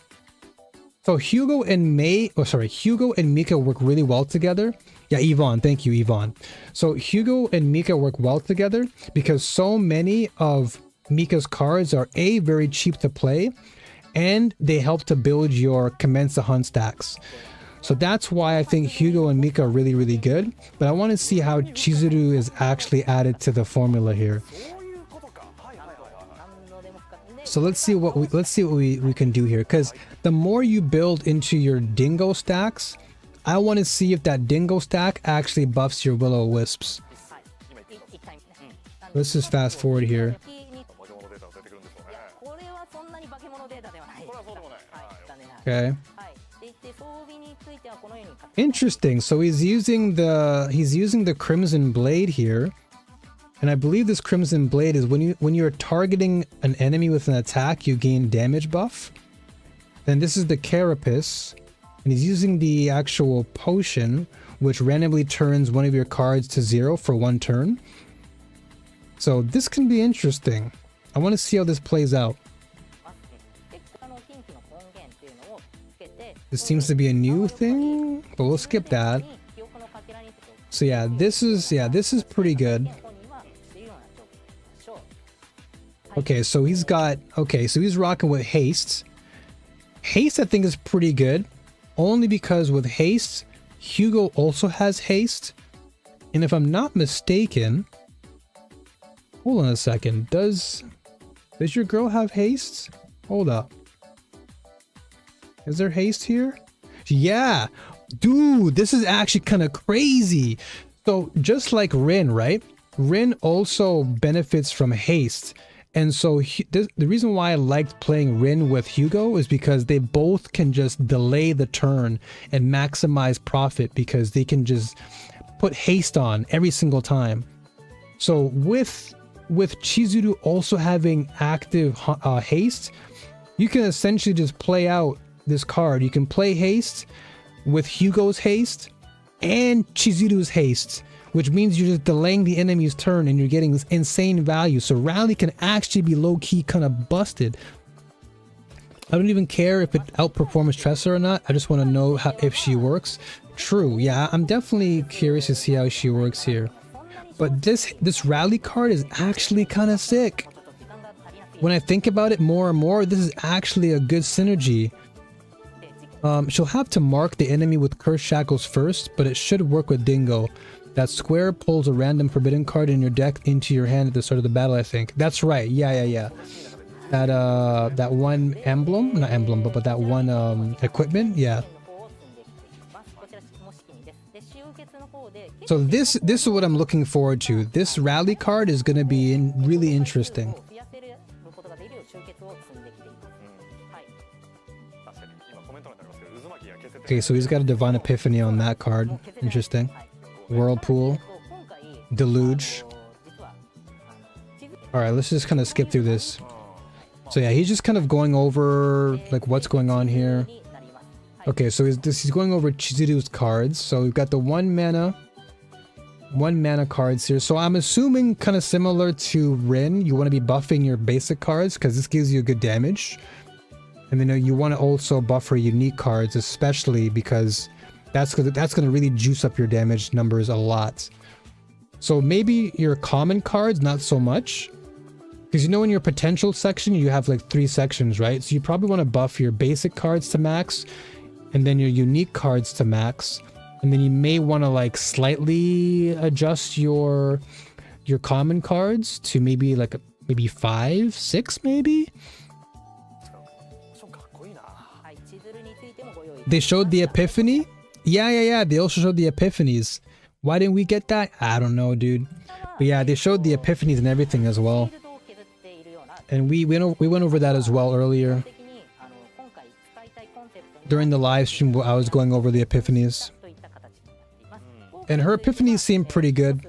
So Hugo and Mika work really well together. Yeah, Yvonne, thank you, Yvonne. So Hugo and Mika work well together because so many of Mika's cards are very cheap to play, and they help to build your commence the hunt stacks. So that's why I think Hugo and Mika are really, really good. But I want to see how Chizuru is actually added to the formula here. So let's see what we can do here, because the more you build into your Dingo stacks, I want to see if that Dingo stack actually buffs your Will-O-Wisps. Let's just fast forward here. Okay. Interesting. So he's using the Crimson Blade here. And I believe this Crimson Blade is when you're targeting an enemy with an attack, you gain damage buff. Then this is the Carapace, and he's using the actual potion, which randomly turns one of your cards to 0 for 1 turn. So this can be interesting. I want to see how this plays out. This seems to be a new thing, but we'll skip that. So yeah, this is pretty good. Okay, so he's rocking with haste. Haste I think is pretty good, only because with haste, Hugo also has haste. And if I'm not mistaken, hold on a second, does your girl have haste? Hold up. Is there haste here? Yeah, dude, this is actually kind of crazy. So just like Rin, right? Rin also benefits from haste. And so the reason why I liked playing Rin with Hugo is because they both can just delay the turn and maximize profit because they can just put haste on every single time. So with Chizuru also having active haste, you can essentially just play out this card. You can play haste with Hugo's haste and Chizuru's haste, which means you're just delaying the enemy's turn and you're getting this insane value. So Rally can actually be low-key kind of busted. I don't even care if it outperforms Tressa or not. I just want to know if she works. True, yeah, I'm definitely curious to see how she works here. But this Rally card is actually kind of sick. When I think about it more and more, this is actually a good synergy. She'll have to mark the enemy with Cursed Shackles first, but it should work with Dingo. That square pulls a random forbidden card in your deck into your hand at the start of the battle, I think. That's right. Yeah. That one emblem, not emblem, but that one equipment, yeah. So this is what I'm looking forward to. This rally card is going to be really interesting. 増やせることができる集結を積んできています。はい。 確かに今コメント欄にありますけど渦巻きが消せて Okay, so he's got a Divine Epiphany on that card. Interesting. Whirlpool. Deluge. Alright, let's just kind of skip through this. So yeah, he's just kind of going over like what's going on here. Okay, so he's going over Chizuru's cards. So we've got the one mana cards here. So I'm assuming kind of similar to Rin, you want to be buffing your basic cards because this gives you good damage. And then you want to also buffer unique cards, especially because that's going to really juice up your damage numbers a lot. So maybe your common cards, not so much. Because you know in your potential section, you have like 3 sections, right? So you probably want to buff your basic cards to max, and then your unique cards to max. And then you may want to like slightly adjust your common cards to maybe like maybe 5, 6 maybe? They showed the Epiphany? Yeah. They also showed the Epiphanies. Why didn't we get that? I don't know, dude. But yeah, they showed the Epiphanies and everything as well. And we went over that as well earlier. During the live stream, I was going over the Epiphanies. And her Epiphanies seem pretty good.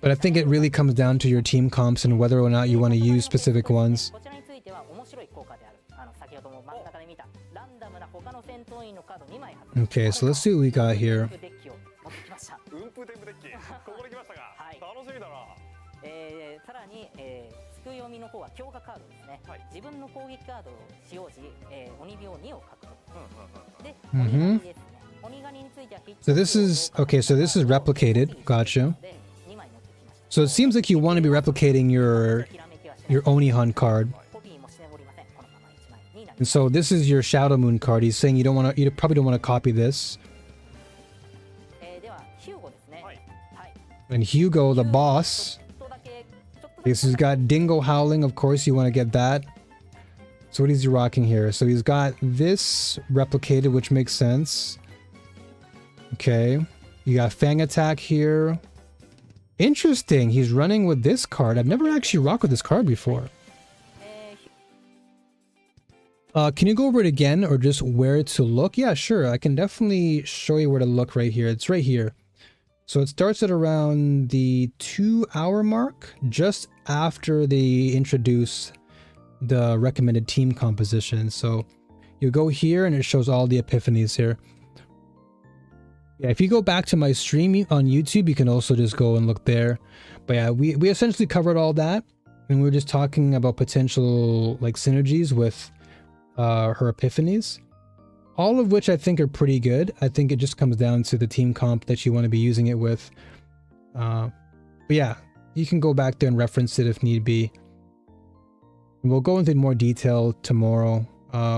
But I think it really comes down to your team comps and whether or not you want to use specific ones. Okay, so let's see what we got here. So this is okay, so this is replicated. Gotcha. So it seems like you want to be replicating your Onihan card. And so this is your Shadow Moon card. He's saying you probably don't want to copy this. And Hugo, the boss. This has got Dingo Howling, of course, you want to get that. So what is he rocking here? So he's got this replicated, which makes sense. Okay. You got Fang Attack here. Interesting. He's running with this card. I've never actually rocked with this card before. Can you go over it again or just where to look? Yeah, sure. I can definitely show you where to look right here. It's right here. So it starts at around the 2-hour mark, just after they introduce the recommended team composition. So you go here and it shows all the epiphanies here. Yeah, if you go back to my stream on YouTube, you can also just go and look there. But yeah, we essentially covered all that. And we were just talking about potential like synergies with her epiphanies. All of which I think are pretty good. I think it just comes down to the team comp that you want to be using it with. But yeah, you can go back there and reference it if need be. We'll go into more detail tomorrow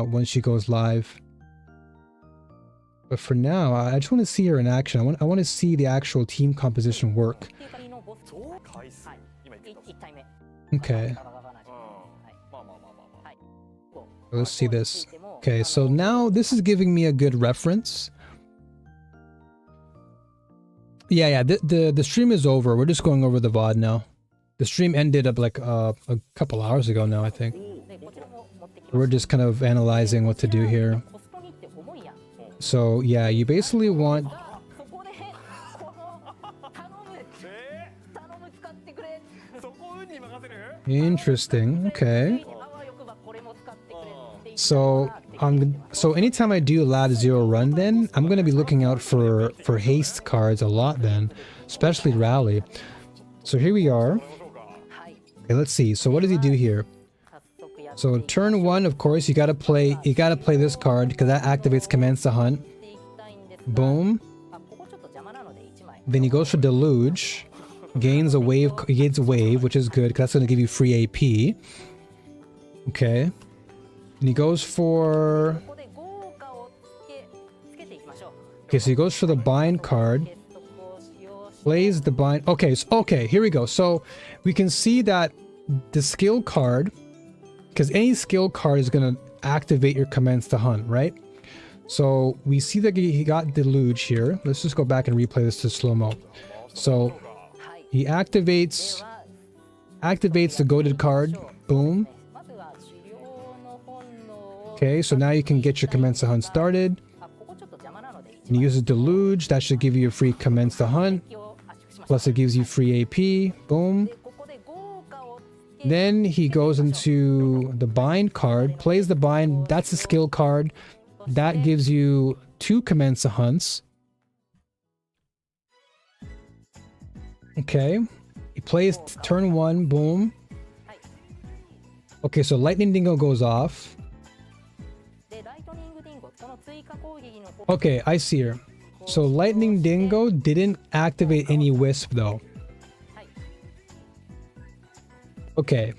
when she goes live. But for now, I just want to see her in action. I want to see the actual team composition work. Okay. Let's see this. Okay, so now this is giving me a good reference. Yeah, the stream is over. We're just going over the VOD now. The stream ended up like a couple hours ago now, I think. We're just kind of analyzing what to do here. So yeah, you basically want... Interesting, okay. So anytime I do Lab 0 run, then I'm going to be looking out for haste cards a lot then, especially Rally. So here we are. Okay, let's see. So what does he do here? So turn 1, of course, you gotta play this card because that activates Commence the Hunt. Boom. Then he goes for Deluge. Gains a wave, which is good because that's gonna give you free AP. Okay. And he goes for... Okay, so he goes for the bind card. Plays the bind. Okay, okay, here we go. So we can see that the skill card, because any skill card is going to activate your Commence to Hunt, right? So we see that he got Deluge here. Let's just go back and replay this to slow-mo. So he activates the goaded card. Boom. Okay, so now you can get your Commence the Hunt started. And he uses Deluge. That should give you a free Commence the Hunt. Plus it gives you free AP. Boom. Then he goes into the Bind card, plays the Bind. That's a skill card. That gives you 2 Commence the Hunts. Okay. He plays turn 1. Boom. Okay, so Lightning Dingo goes off. Okay, I see her. So Lightning Dingo didn't activate any Wisp though. Okay,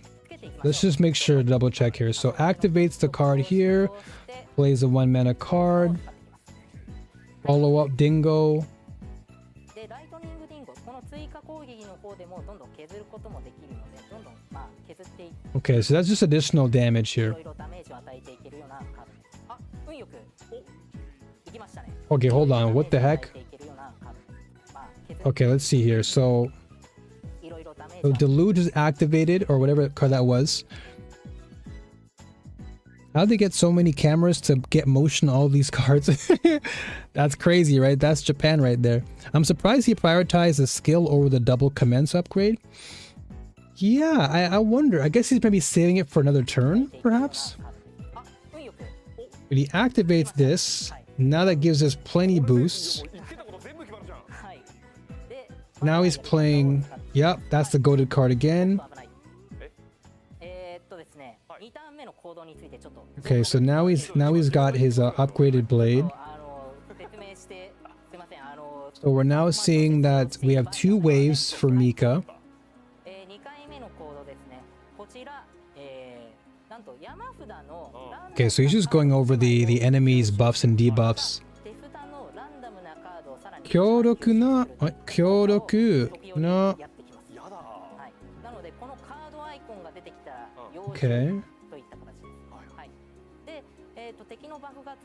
let's just make sure to double check here. So activates the card here, plays a 1 mana card, follow up Dingo. Okay, so that's just additional damage here. Okay, hold on. What the heck? Okay, let's see here. So Deluge is activated, or whatever card that was. How'd they get so many cameras to get motion all these cards? That's crazy, right? That's Japan right there. I'm surprised he prioritized the skill over the double Commence upgrade. Yeah, I wonder. I guess he's maybe saving it for another turn, perhaps? But he activates this. Now that gives us plenty boosts. Now he's playing... Yep, that's the goaded card again. Okay, so now he's got his upgraded blade. So we're now seeing that we have 2 waves for Mika. Okay, so he's just going over the enemy's buffs and debuffs. 強力な Okay. 敵のバフがか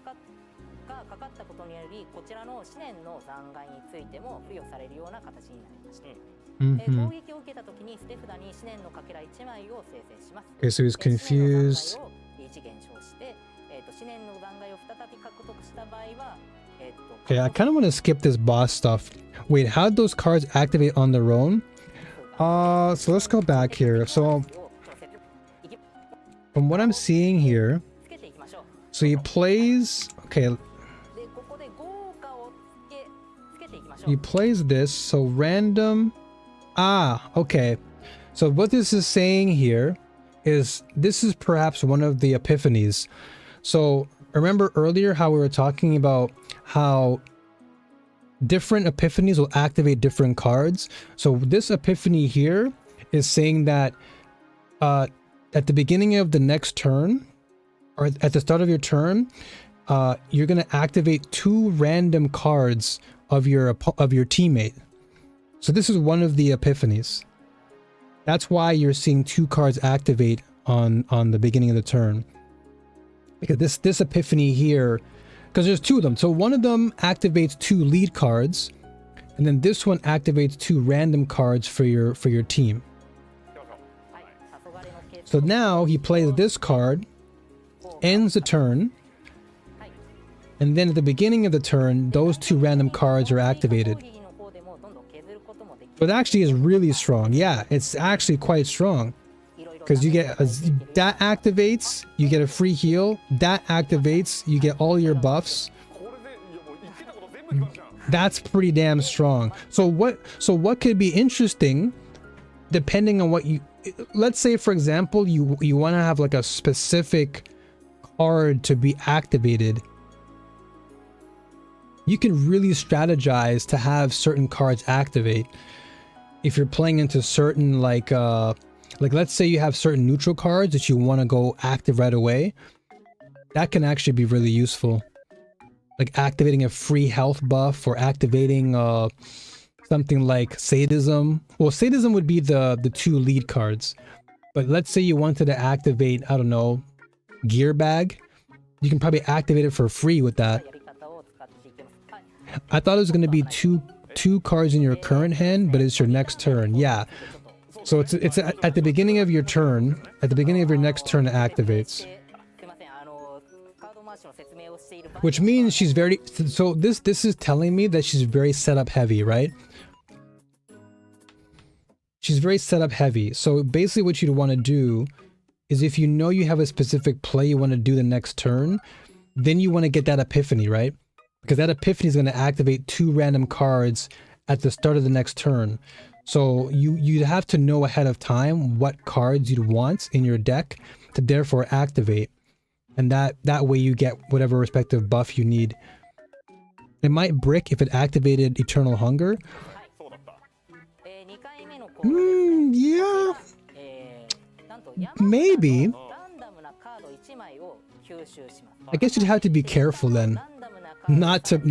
かったことによりこちらの思念の残骸についても付与されるような形になりまして、攻撃を受けた時に捨て札に思念のかけら1枚を生成します。 Okay, so he's confused. Okay, I kind of want to skip this boss stuff. Wait, how'd those cards activate on their own? So let's go back here. So from what I'm seeing here, so he plays, okay, he plays this, so random, okay. So what this is saying here is this is perhaps one of the epiphanies. So remember earlier how we were talking about how different epiphanies will activate different cards. So this epiphany here is saying that at the beginning of the next turn, or at the start of your turn, you're going to activate 2 random cards of your teammate. So this is one of the epiphanies. That's why you're seeing 2 cards activate on the beginning of the turn. Because this epiphany here, because there's 2 of them. So one of them activates 2 lead cards, and then this one activates 2 random cards for your team. So now he plays this card, ends the turn, and then at the beginning of the turn, those 2 random cards are activated. So it actually is really strong. Yeah, it's actually quite strong. Because you get that activates, you get a free heal. That activates, you get all your buffs. That's pretty damn strong. So what could be interesting, depending on what you... Let's say, for example, you want to have like a specific card to be activated. You can really strategize to have certain cards activate. If you're playing into certain like let's say you have certain neutral cards that you want to go active right away, that can actually be really useful. Like activating a free health buff, or activating something like Sadism. Well, Sadism would be the 2 lead cards. But let's say you wanted to activate, I don't know, Gear Bag. You can probably activate it for free with that. I thought it was going to be two cards in your current hand, but it's your next turn. Yeah. So it's at the beginning of your turn. At the beginning of your next turn, it activates. Which means she's very... So this is telling me that she's very setup heavy, right? She's very setup heavy. So basically what you'd want to do is if you know you have a specific play you want to do the next turn, then you want to get that epiphany, right? Because that epiphany is going to activate 2 random cards at the start of the next turn. So you'd have to know ahead of time what cards you'd want in your deck to therefore activate. And that way you get whatever respective buff you need. It might brick if it activated Eternal Hunger. Yeah. Maybe. I guess you'd have to be careful then. Not to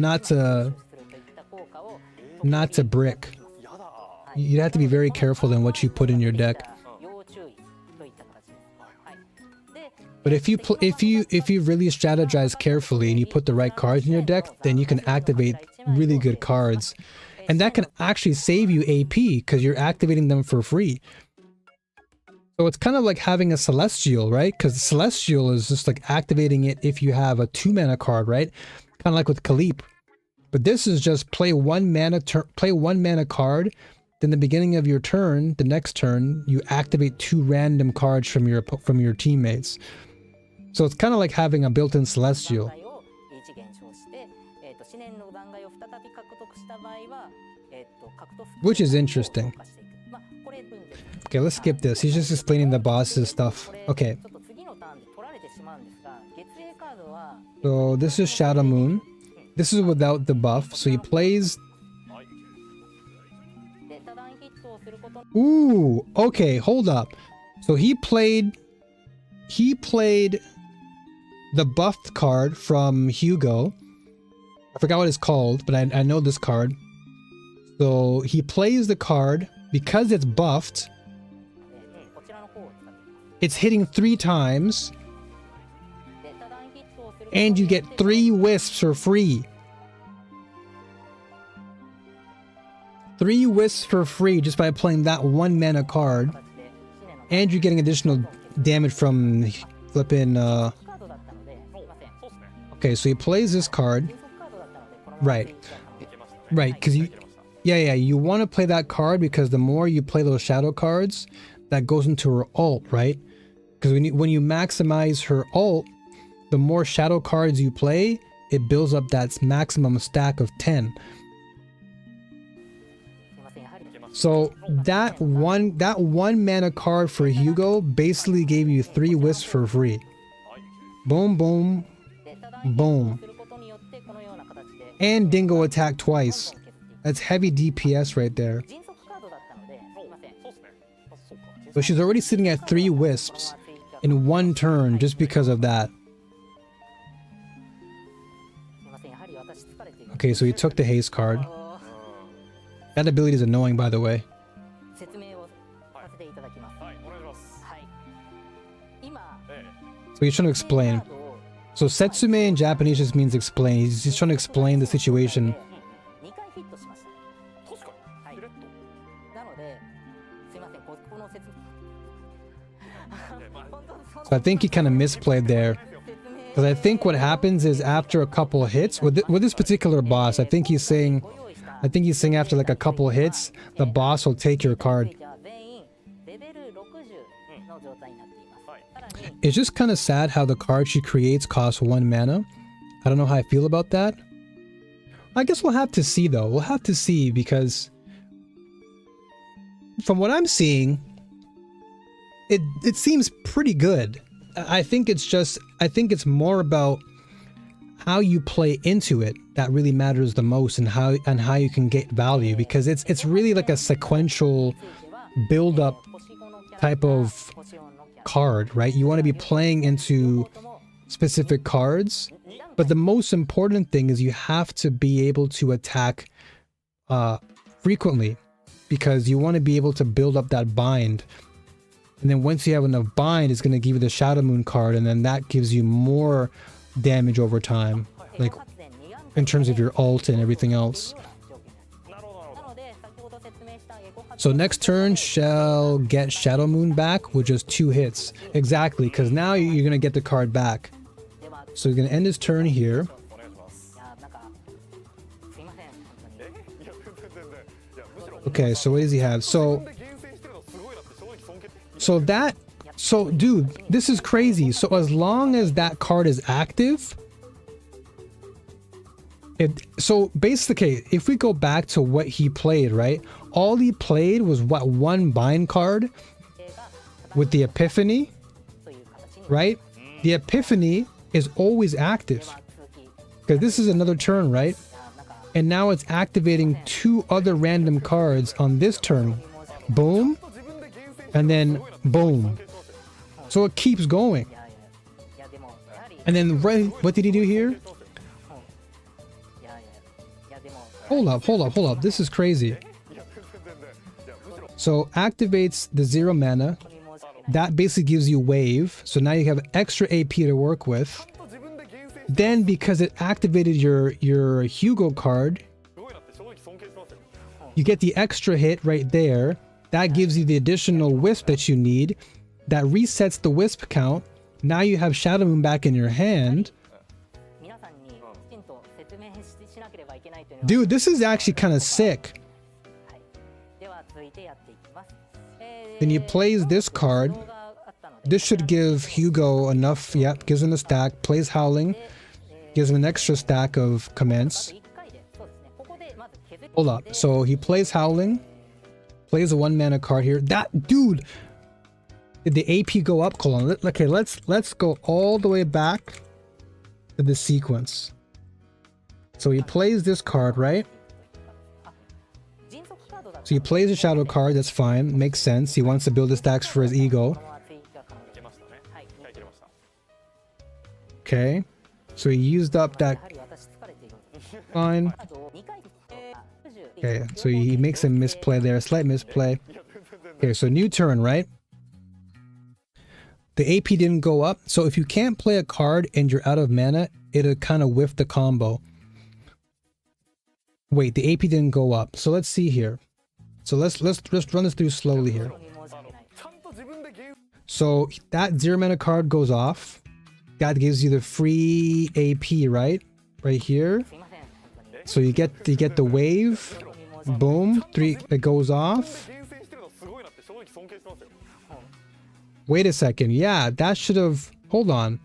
brick. You'd have to be very careful in what you put in your deck. But if you really strategize carefully and you put the right cards in your deck, then you can activate really good cards. And that can actually save you AP because you're activating them for free. So it's kind of like having a Celestial, right? Because Celestial is just like activating it if you have a 2 mana card, right? Kind of like with Khalip. But this is just play one mana card. Then the beginning of your turn, the next turn, you activate 2 random cards from your teammates. So it's kind of like having a built-in Celestial. Which is interesting. Okay, let's skip this. He's just explaining the boss's stuff. Okay. So this is Shadow Moon. This is without the buff. So he plays... Ooh, okay, hold up. So he played the buffed card from Hugo. I forgot what it's called, but I know this card. So he plays the card because it's buffed. It's hitting 3 times. And you get 3 wisps for free. 3 wisps for free just by playing that 1 mana card. And you're getting additional damage from flipping okay, so he plays this card. Right. Right, because you you want to play that card because the more you play those shadow cards, that goes into her ult, right? Because when you maximize her ult, the more shadow cards you play, it builds up that maximum stack of 10. So that one mana card for Hugo basically gave you 3 wisps for free. Boom, boom, boom. And Dingo attack twice. That's heavy DPS right there. So she's already sitting at 3 wisps in 1 turn just because of that. Okay, so he took the haste card. That ability is annoying, by the way. So he's trying to explain. So Setsume in Japanese just means explain. He's trying to explain the situation. So I think he kind of misplayed there. Because I think what happens is after a couple hits, with this particular boss, I think he's saying after like a couple hits, the boss will take your card. It's just kind of sad how the card she creates costs 1 mana. I don't know how I feel about that. I guess we'll have to see though. We'll have to see because from what I'm seeing, it seems pretty good. I think it's more about how you play into it that really matters the most, and how you can get value, because it's really like a sequential build up type of card, right? You want to be playing into specific cards, but the most important thing is you have to be able to attack frequently, because you want to be able to build up that bind. And then once you have enough bind, it's going to give you the Shadow Moon card, and then that gives you more damage over time. Like in terms of your ult and everything else. So next turn shall get Shadow Moon back with just 2 hits. Exactly, because now you're going to get the card back. So he's going to end his turn here. Okay, so what does he have? So dude, this is crazy. So as long as that card is active, so basically, if we go back to what he played, right? All he played was what, 1 bind card with the Epiphany, right? The Epiphany is always active because this is another turn, right? And now it's activating 2 other random cards on this turn. Boom. And then boom. So it keeps going. And then right, what did he do here? Hold up. This is crazy. So activates the 0 mana. That basically gives you wave. So now you have extra AP to work with. Then because it activated your Hugo card, you get the extra hit right there. That gives you the additional wisp that you need. That resets the wisp count. Now you have Shadow Moon back in your hand. Dude, this is actually kind of sick. Then he plays this card. This should give Hugo enough. Yep, gives him a stack. Plays Howling. Gives him an extra stack of Commence. Hold up. So he plays Howling. Plays a 1 mana card here. That dude. Did the AP go up? Hold on. Okay, let's go all the way back to the sequence. So he plays this card, right? So he plays a shadow card, that's fine, makes sense. He wants to build the stacks for his ego. Okay, so he used up that. Fine. Okay, so he makes a misplay there, a slight misplay. Okay, so new turn, right? The AP didn't go up, so if you can't play a card and you're out of mana, it'll kind of whiff the combo. Wait, the AP didn't go up. So let's see here. So let's run this through slowly here. So that 0 mana card goes off. That gives you the free AP, right? Right here. So you get the wave. Boom. 3, it goes off. Wait a second. Yeah, that should have, hold on.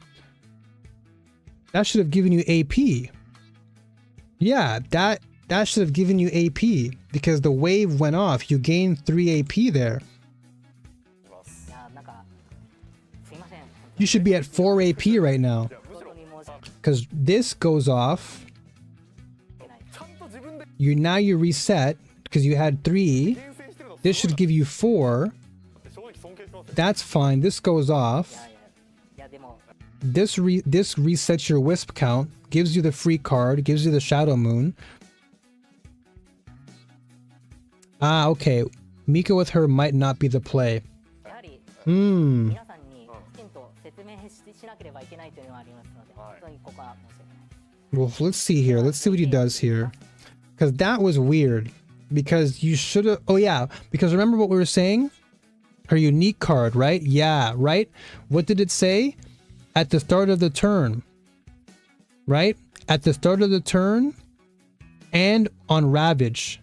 That should have given you AP. Yeah, that should have given you AP because the wave went off. You gained 3 AP there. You should be at 4 AP right now because this goes off. Now you reset because you had 3. This should give you 4. That's fine. This goes off. This resets your wisp count, gives you the free card, gives you the Shadow Moon. Ah, okay. Mika with her might not be the play. Well, let's see here. Let's see what he does here. Because that was weird. Because you should have... Oh, yeah. Because remember what we were saying? Her unique card, right? Yeah, right? What did it say? At the start of the turn. Right? At the start of the turn and on Ravage.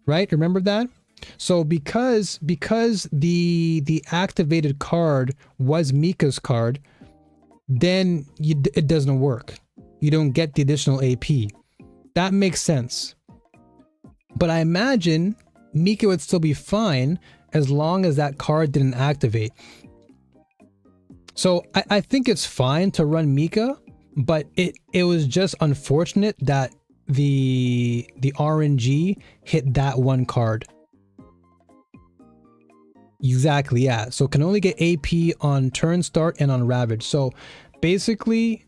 Right? Remember that? So because the activated card was Mika's card, then it doesn't work. You don't get the additional AP. That makes sense. But I imagine Mika would still be fine as long as that card didn't activate. So I think it's fine to run Mika, but it was just unfortunate that the RNG hit that one card. Exactly, yeah. So can only get AP on turn start and on Ravage. So basically,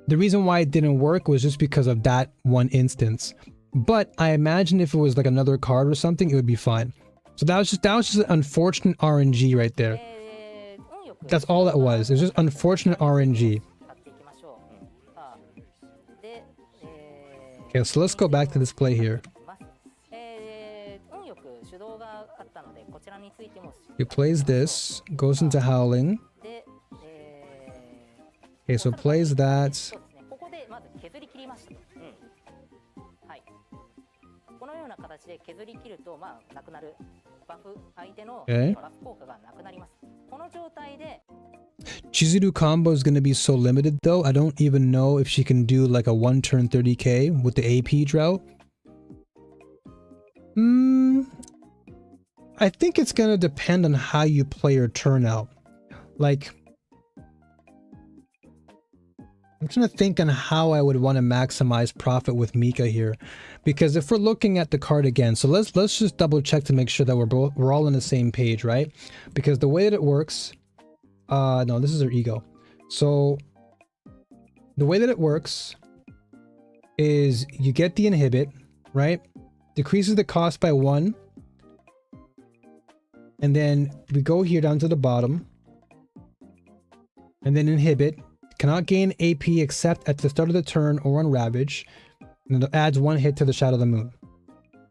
the reason why it didn't work was just because of that one instance. But I imagine if it was like another card or something, it would be fine. So that was just an unfortunate RNG right there. That's all that was. It was just unfortunate RNG. Okay, so let's go back to this play here. He plays this, goes into howling. Okay, so plays that. Okay. Chizuru combo is going to be so limited though. I don't even know if she can do like a 1-turn 30k with the AP drought. I think it's going to depend on how you play your turn out. Like, I'm trying to think on how I would want to maximize profit with Mika here, because if we're looking at the card again, so let's just double check to make sure that we're all on the same page, right? Because the way that it works, no, this is her ego. So the way that it works is you get the inhibit, right? Decreases the cost by 1. And then we go here down to the bottom. And then inhibit. Cannot gain AP except at the start of the turn or on Ravage. And it adds 1 hit to the Shadow of the Moon.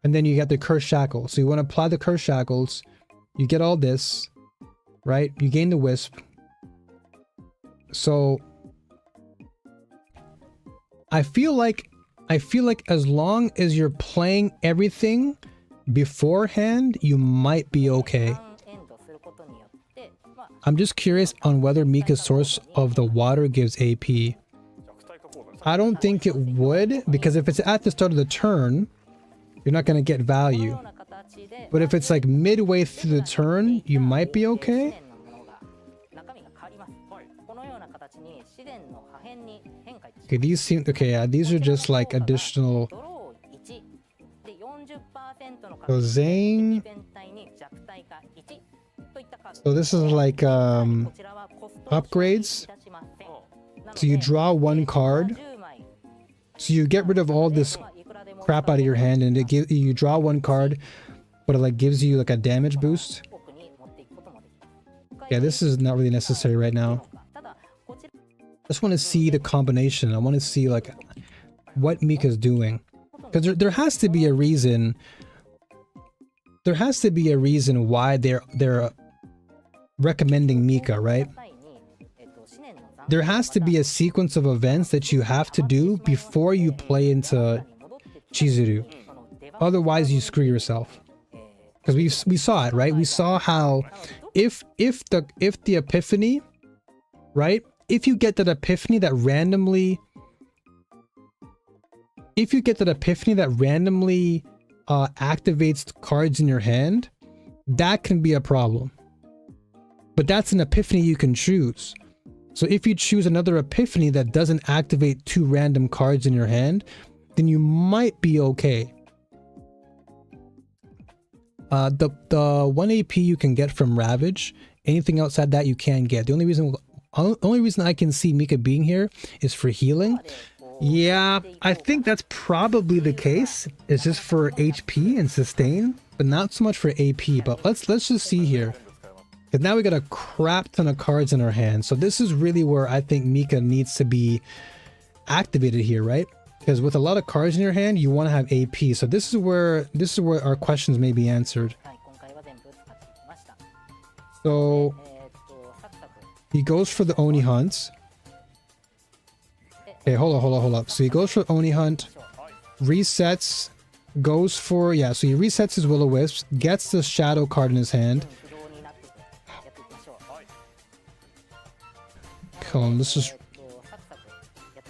And then you get the Curse Shackle. So you want to apply the Curse Shackles. You get all this. Right? You gain the Wisp. So I feel like as long as you're playing everything beforehand, you might be okay. I'm just curious on whether Mika's source of the water gives AP. I don't think it would, because if it's at the start of the turn, you're not going to get value. But if it's like midway through the turn, you might be okay. Okay, these seem okay. Yeah, these are just like additional. So Zane. So this is like upgrades. So you draw 1 card. So you get rid of all this crap out of your hand, and you draw 1 card, but it like gives you like a damage boost. Yeah, this is not really necessary right now. I just want to see the combination. I want to see like what Mika's doing, because there has to be a reason. There has to be a reason why they're recommending Mika, right? There has to be a sequence of events that you have to do before you play into Chizuru. Otherwise, you screw yourself. Because we saw it, right? We saw how if the epiphany, right? If you get that epiphany that randomly activates cards in your hand, that can be a problem. But that's an epiphany you can choose. So if you choose another epiphany that doesn't activate 2 random cards in your hand, then you might be okay. The 1 AP you can get from Ravage. Anything outside that you can get. The only reason I can see Mika being here is for healing. Yeah, I think that's probably the case. It's just for HP and sustain, but not so much for AP. But let's just see here. Because now we got a crap ton of cards in our hands. So this is really where I think Mika needs to be activated here, right? Because with a lot of cards in your hand, you want to have AP. So this is where our questions may be answered. So he goes for the Oni Hunt. Okay, hold up. So he goes for Oni Hunt, resets, goes for, yeah, so he resets his Will-O-Wisps, gets the Shadow card in his hand. Come on, this is...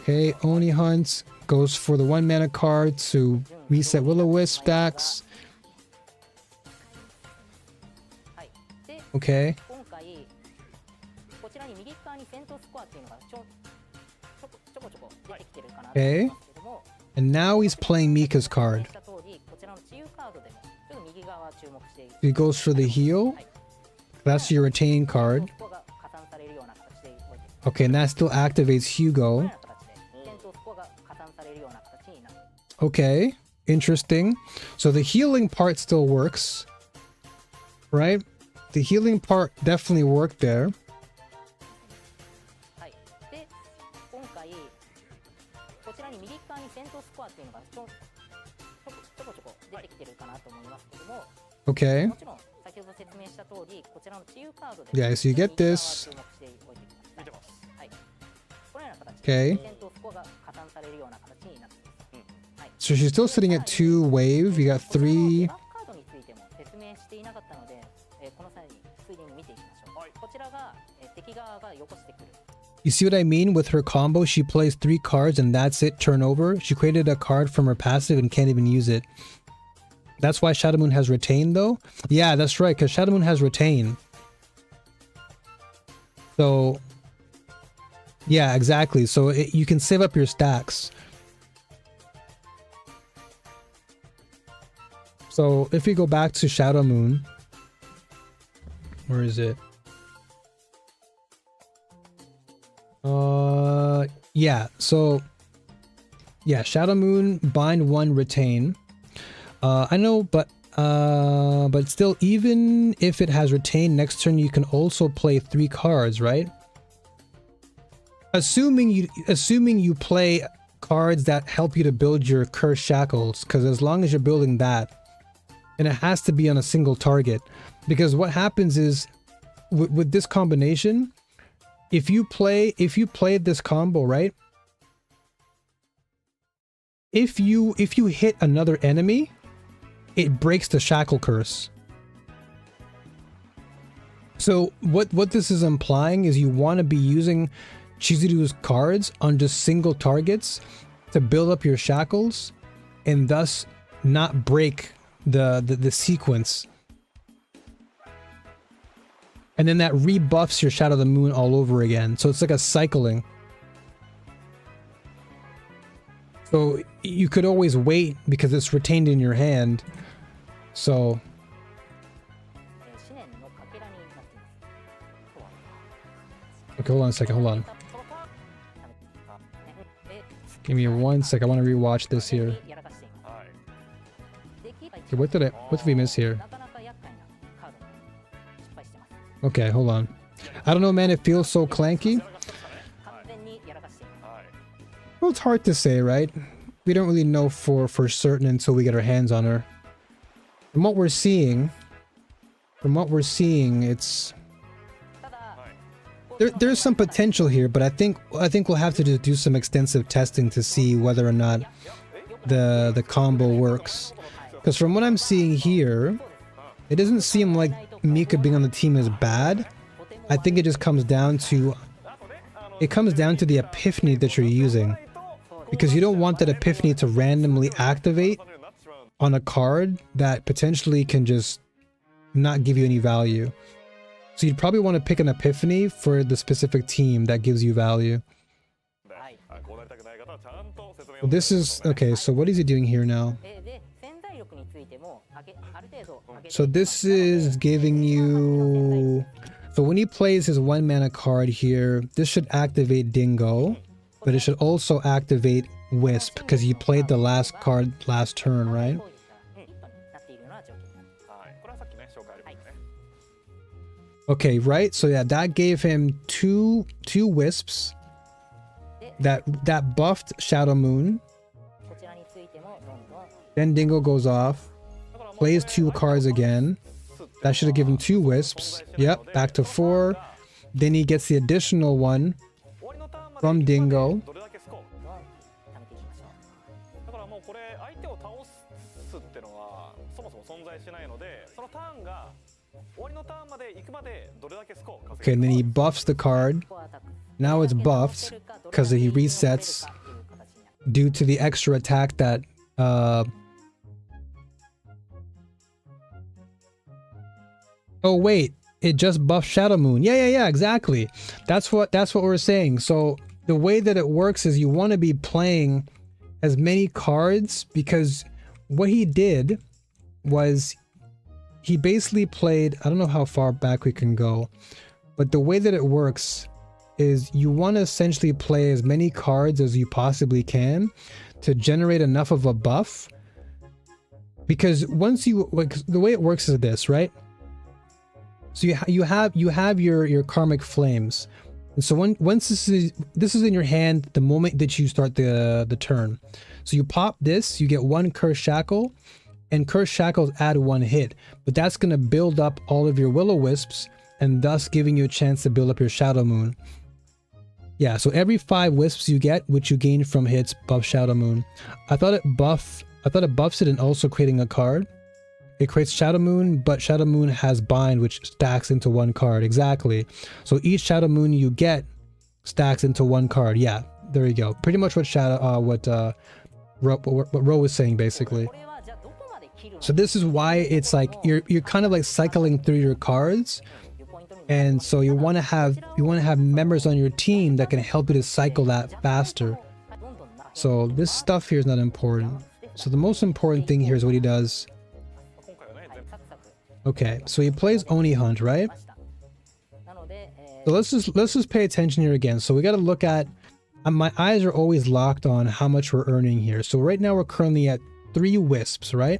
Okay, Oni Hunt goes for the 1 mana card to reset Will-O-Wisp stacks. Okay. Okay. And now he's playing Mika's card. He goes for the heal. That's your retain card. Okay, and that still activates Hugo. Okay, interesting. So the healing part still works, right? The healing part definitely worked there. こちらに右側に戦闘スコアっていうのがちょこちょこ出てきてるかなと思いますけども、 Okay. もちろん先ほど説明した通りこちらの治癒カードで Yeah, so you get this. 注目しておいてください。はい。このような形 Okay. で戦闘スコアが加算されるような形になっています。はい。 So she's still sitting at 2 wave. You got 3. バックカードについても説明していなかったので、この際についでに見ていきましょう。こちらが、敵側がよこしてくる。 You see what I mean? With her combo, she plays 3 cards and that's it, turn over. She created a card from her passive and can't even use it. That's why Shadow Moon has Retain though? Yeah, that's right, because Shadow Moon has Retain. So, yeah, exactly. So you can save up your stacks. So if we go back to Shadow Moon, where is it? Yeah, so yeah, Shadow Moon, bind 1, retain. I know, but still, even if it has retain, next turn you can also play 3 cards, right? Assuming you play cards that help you to build your cursed shackles, because as long as you're building that, and it has to be on a single target, because what happens is with this combination, if you play this combo, right? If you hit another enemy, it breaks the shackle curse. So what this is implying is you want to be using Chizuru's cards on just single targets to build up your shackles and thus not break the sequence. And then that rebuffs your Shadow of the Moon all over again. So it's like a cycling. So you could always wait because it's retained in your hand. So okay, hold on a second, hold on. Give me 1 sec, I want to rewatch this here. Okay, what did we miss here? Okay, hold on. I don't know, man, it feels so clanky. Well, it's hard to say, right? We don't really know for certain until we get our hands on her. From what we're seeing, it's there's some potential here, but I think we'll have to just do some extensive testing to see whether or not the combo works. Because from what I'm seeing here, it doesn't seem like Mika being on the team is bad. I think it just comes down to the epiphany that you're using, because you don't want that epiphany to randomly activate on a card that potentially can just not give you any value. So you'd probably want to pick an epiphany for the specific team that gives you value. Well, this is okay. So what is he doing here now? So this is giving you... So when he plays his 1 mana card here, this should activate Dingo, but it should also activate Wisp, because he played the last card last turn, right? Okay, right? So yeah, that gave him two Wisps. That buffed Shadow Moon. Then Dingo goes off. Plays 2 cards again. That should have given 2 Wisps. Yep, back to 4. Then he gets the additional one from Dingo. Okay, and then he buffs the card. Now it's buffed because he resets due to the extra attack that oh wait, it just buffed Shadow Moon. Yeah, exactly. That's what we're saying. So the way that it works is you want to be playing as many cards, because what he did was he basically played, I don't know how far back we can go, but the way that it works is you want to essentially play as many cards as you possibly can to generate enough of a buff. Because once you, like, the way it works is this, right? So you have your karmic flames. And so once this is in your hand the moment that you start the turn. So you pop this, you get 1 Curse Shackle, and Curse Shackles add 1 hit. But that's going to build up all of your Will-O-Wisps, and thus giving you a chance to build up your Shadow Moon. Yeah, so every 5 wisps you get, which you gain from hits, buff Shadow Moon. I thought it buffs it and also creating a card. It creates Shadow Moon, but Shadow Moon has Bind, which stacks into 1 card. Exactly. So each Shadow Moon you get stacks into 1 card. Yeah, there you go. Pretty much what Ro was saying, basically. So this is why it's like you're kind of like cycling through your cards. And so you want to have members on your team that can help you to cycle that faster. So this stuff here is not important. So the most important thing here is what he does. Okay, so he plays Oni Hunt, right? So let's just pay attention here again. So we got to look at, my eyes are always locked on how much we're earning here. So right now we're currently at 3 wisps, right?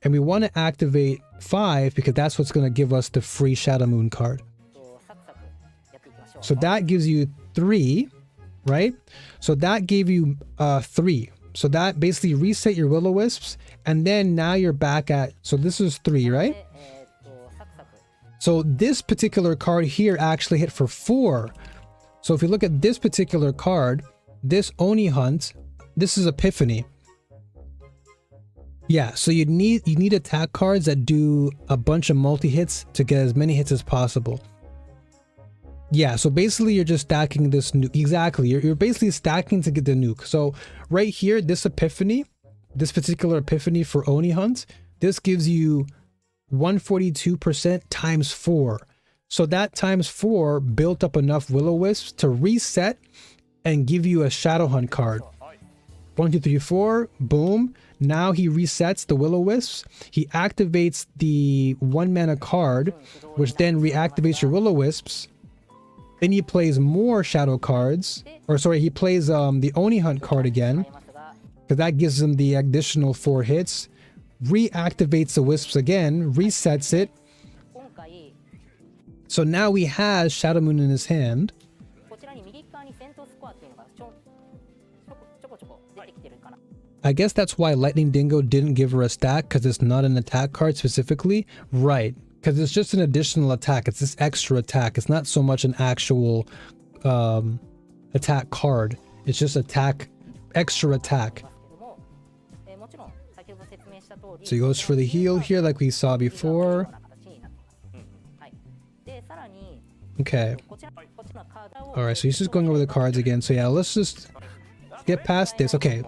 And we want to activate 5 because that's what's going to give us the free Shadow Moon card. So that gives you 3, right? So that gave you 3. So that basically reset your Will-O-Wisps, and then now you're back at, so this is 3, right? So this particular card here actually hit for 4. So if you look at this particular card, this Oni Hunt, this is Epiphany. Yeah, so you need attack cards that do a bunch of multi-hits to get as many hits as possible. Yeah, so basically you're just stacking this nuke. Exactly, you're basically stacking to get the nuke. So right here, this Epiphany, this particular Epiphany for Oni Hunt, this gives you 142% times 4. So that times 4 built up enough Will-O-Wisps to reset and give you a Shadow Hunt card. 1, 2, 3, 4, boom. Now he resets the Will-O-Wisps. He activates the 1 mana card, which then reactivates your Will-O-Wisps. Then he plays more shadow cards, or sorry, he plays the Oni Hunt card again, because that gives him the additional 4 hits. Reactivates the wisps again, resets it. So now he has Shadow Moon in his hand. I guess that's why Lightning Dingo didn't give her a stack, because it's not an attack card specifically. Right. Because it's just an additional attack. It's this extra attack. It's not so much an actual attack card. It's just extra attack. So he goes for the heal here like we saw before. Okay. Alright, so he's just going over the cards again. So yeah, let's just get past this. Okay.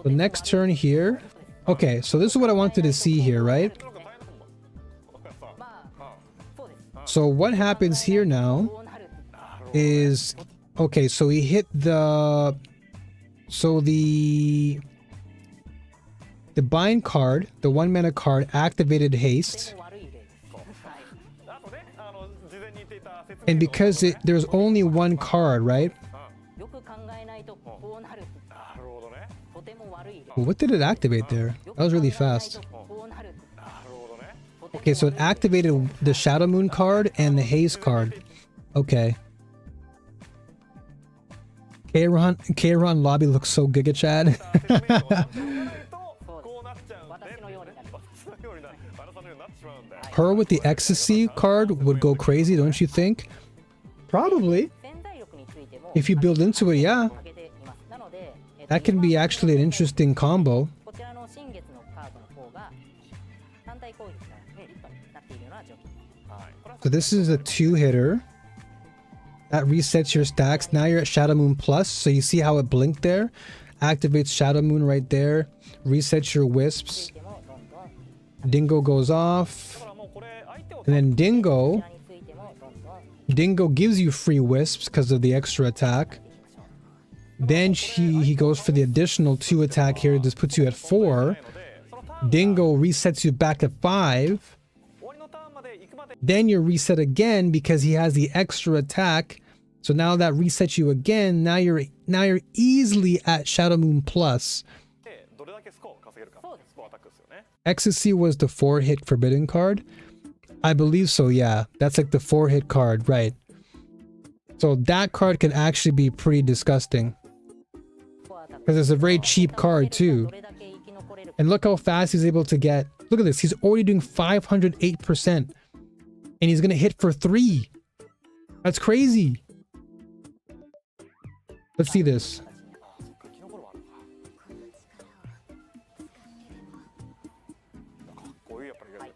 The next turn here. Okay, so this is what I wanted to see here, right? So what happens here now is, okay, so he hit the, so the bind card, the 1 mana card activated haste. And because there's only 1 card, right? Well, what did it activate there? That was really fast. Okay, so it activated the Shadow Moon card and the Haze card. Okay. K-Ron lobby looks so Giga Chad. Her with the Ecstasy card would go crazy, don't you think? Probably. If you build into it, yeah. That can be actually an interesting combo. So this is a 2-hitter. That resets your stacks. Now you're at Shadow Moon Plus. So you see how it blinked there? Activates Shadow Moon right there. Resets your wisps. Dingo goes off. And then Dingo gives you free wisps because of the extra attack. Then he goes for the additional 2 attack here. This puts you at 4. Dingo resets you back at 5. Then you're reset again because he has the extra attack. So now that resets you again. Now you're easily at Shadow Moon Plus. Ecstasy was the 4-hit forbidden card. I believe so, yeah. That's like the 4-hit card, right? So that card can actually be pretty disgusting. Because it's a very cheap card too. And look how fast he's able to get. Look at this. He's already doing 508%. And he's going to hit for 3. That's crazy. Let's see this.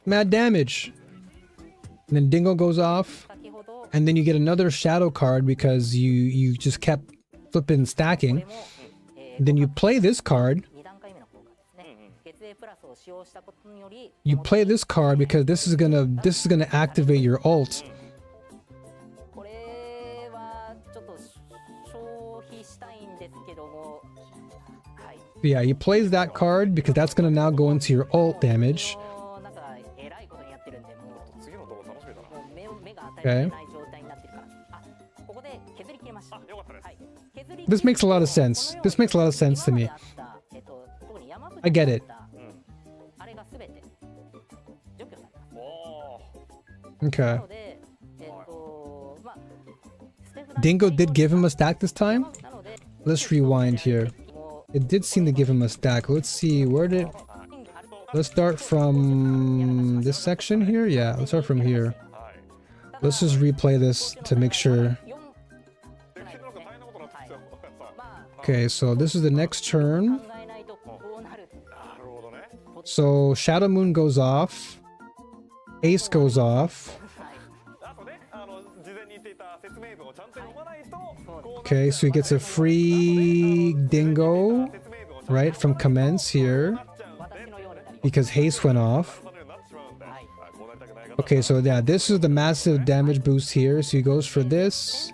Mad damage. And then Dingo goes off. And then you get another shadow card because you just kept flipping stacking. And then you play this card. You play this card because this is gonna activate your ult. Yeah, he plays that card because that's gonna now go into your ult damage. Okay. This makes a lot of sense. This makes a lot of sense to me. I get it. Okay. Dingo did give him a stack this time? Let's rewind here. It did seem to give him a stack. Let's see, where did... Let's start from this section here? Yeah, let's start from here. Let's just replay this to make sure. Okay, so this is the next turn. So Shadow Moon goes off. Ace goes off. Okay, so he gets a free Dingo, right, from Commence here. Because Haste went off. Okay, so yeah, this is the massive damage boost here. So he goes for this.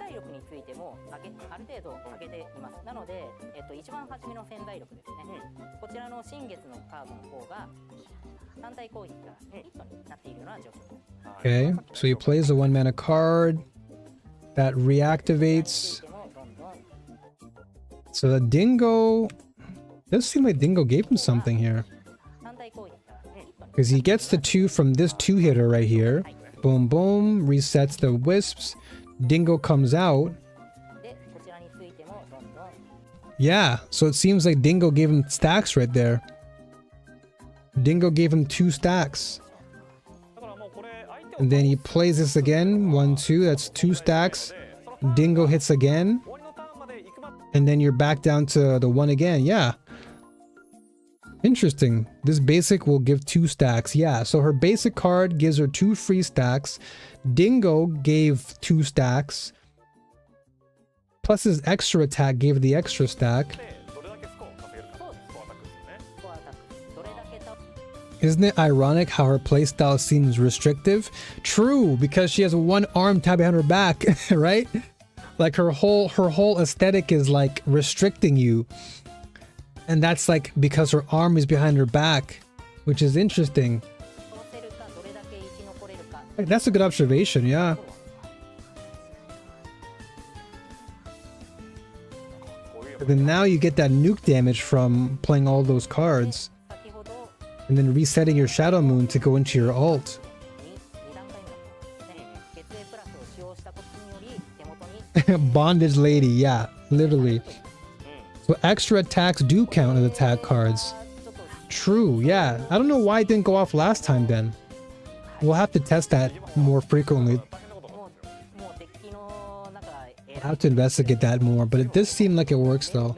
Okay, so he plays a 1-mana card that reactivates. So the Dingo... Does seem like Dingo gave him something here. Because he gets the 2 from this 2-hitter right here. Boom, boom. Resets the Wisps. Dingo comes out. Yeah, so it seems like Dingo gave him stacks right there. Dingo gave him 2 stacks. And then he plays this again. 1, 2. That's 2 stacks. Dingo hits again. And then you're back down to the 1 again. Yeah. Interesting. This basic will give 2 stacks. Yeah, so her basic card gives her 2 free stacks. Dingo gave 2 stacks. Plus his extra attack gave the extra stack. Isn't it ironic how her playstyle seems restrictive? True, because she has 1 arm tied behind her back, right? Like her whole aesthetic is like restricting you. And that's like because her arm is behind her back, which is interesting. That's a good observation, yeah. But then now you get that nuke damage from playing all those cards. And then resetting your Shadow Moon to go into your ult. Bondage Lady, yeah, literally. So extra attacks do count as attack cards. True, yeah. I don't know why it didn't go off last time then. We'll have to test that more frequently. I'll have to investigate that more, but it does seem like it works though.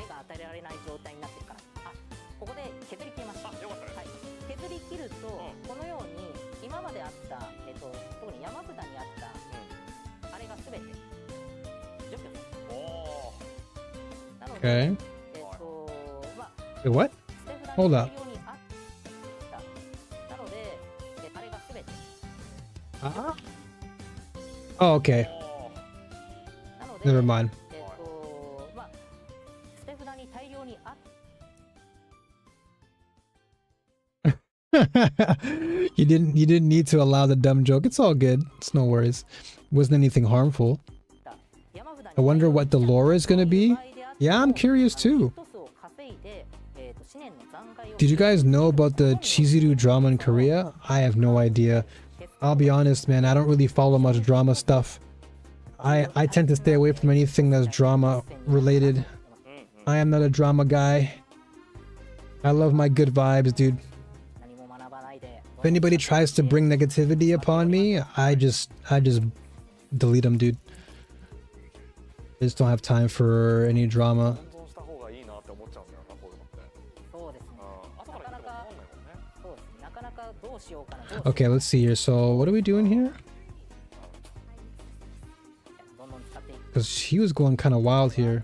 Okay. Wait, what? Hold up. Oh, okay. Never mind. You didn't need to allow the dumb joke. It's all good. It's no worries. Wasn't anything harmful. I wonder what the lore is gonna be. Yeah, I'm curious too. Did you guys know about the Chizuru drama in Korea? I have no idea. I'll be honest, man, I don't really follow much drama stuff. I tend to stay away from anything that's drama related. I am not a drama guy. I love my good vibes, dude. If anybody tries to bring negativity upon me, I just delete them, dude. I just don't have time for any drama. 温存した方がいいなって思っちゃうんだよな、こういうのって。そうですね。後から言ってもわかんないもんね。そうですね。なかなかどうしようかな。 Okay, let's see here. So what are we doing here? どんどん使っていく。 Because he was going kind of wild here.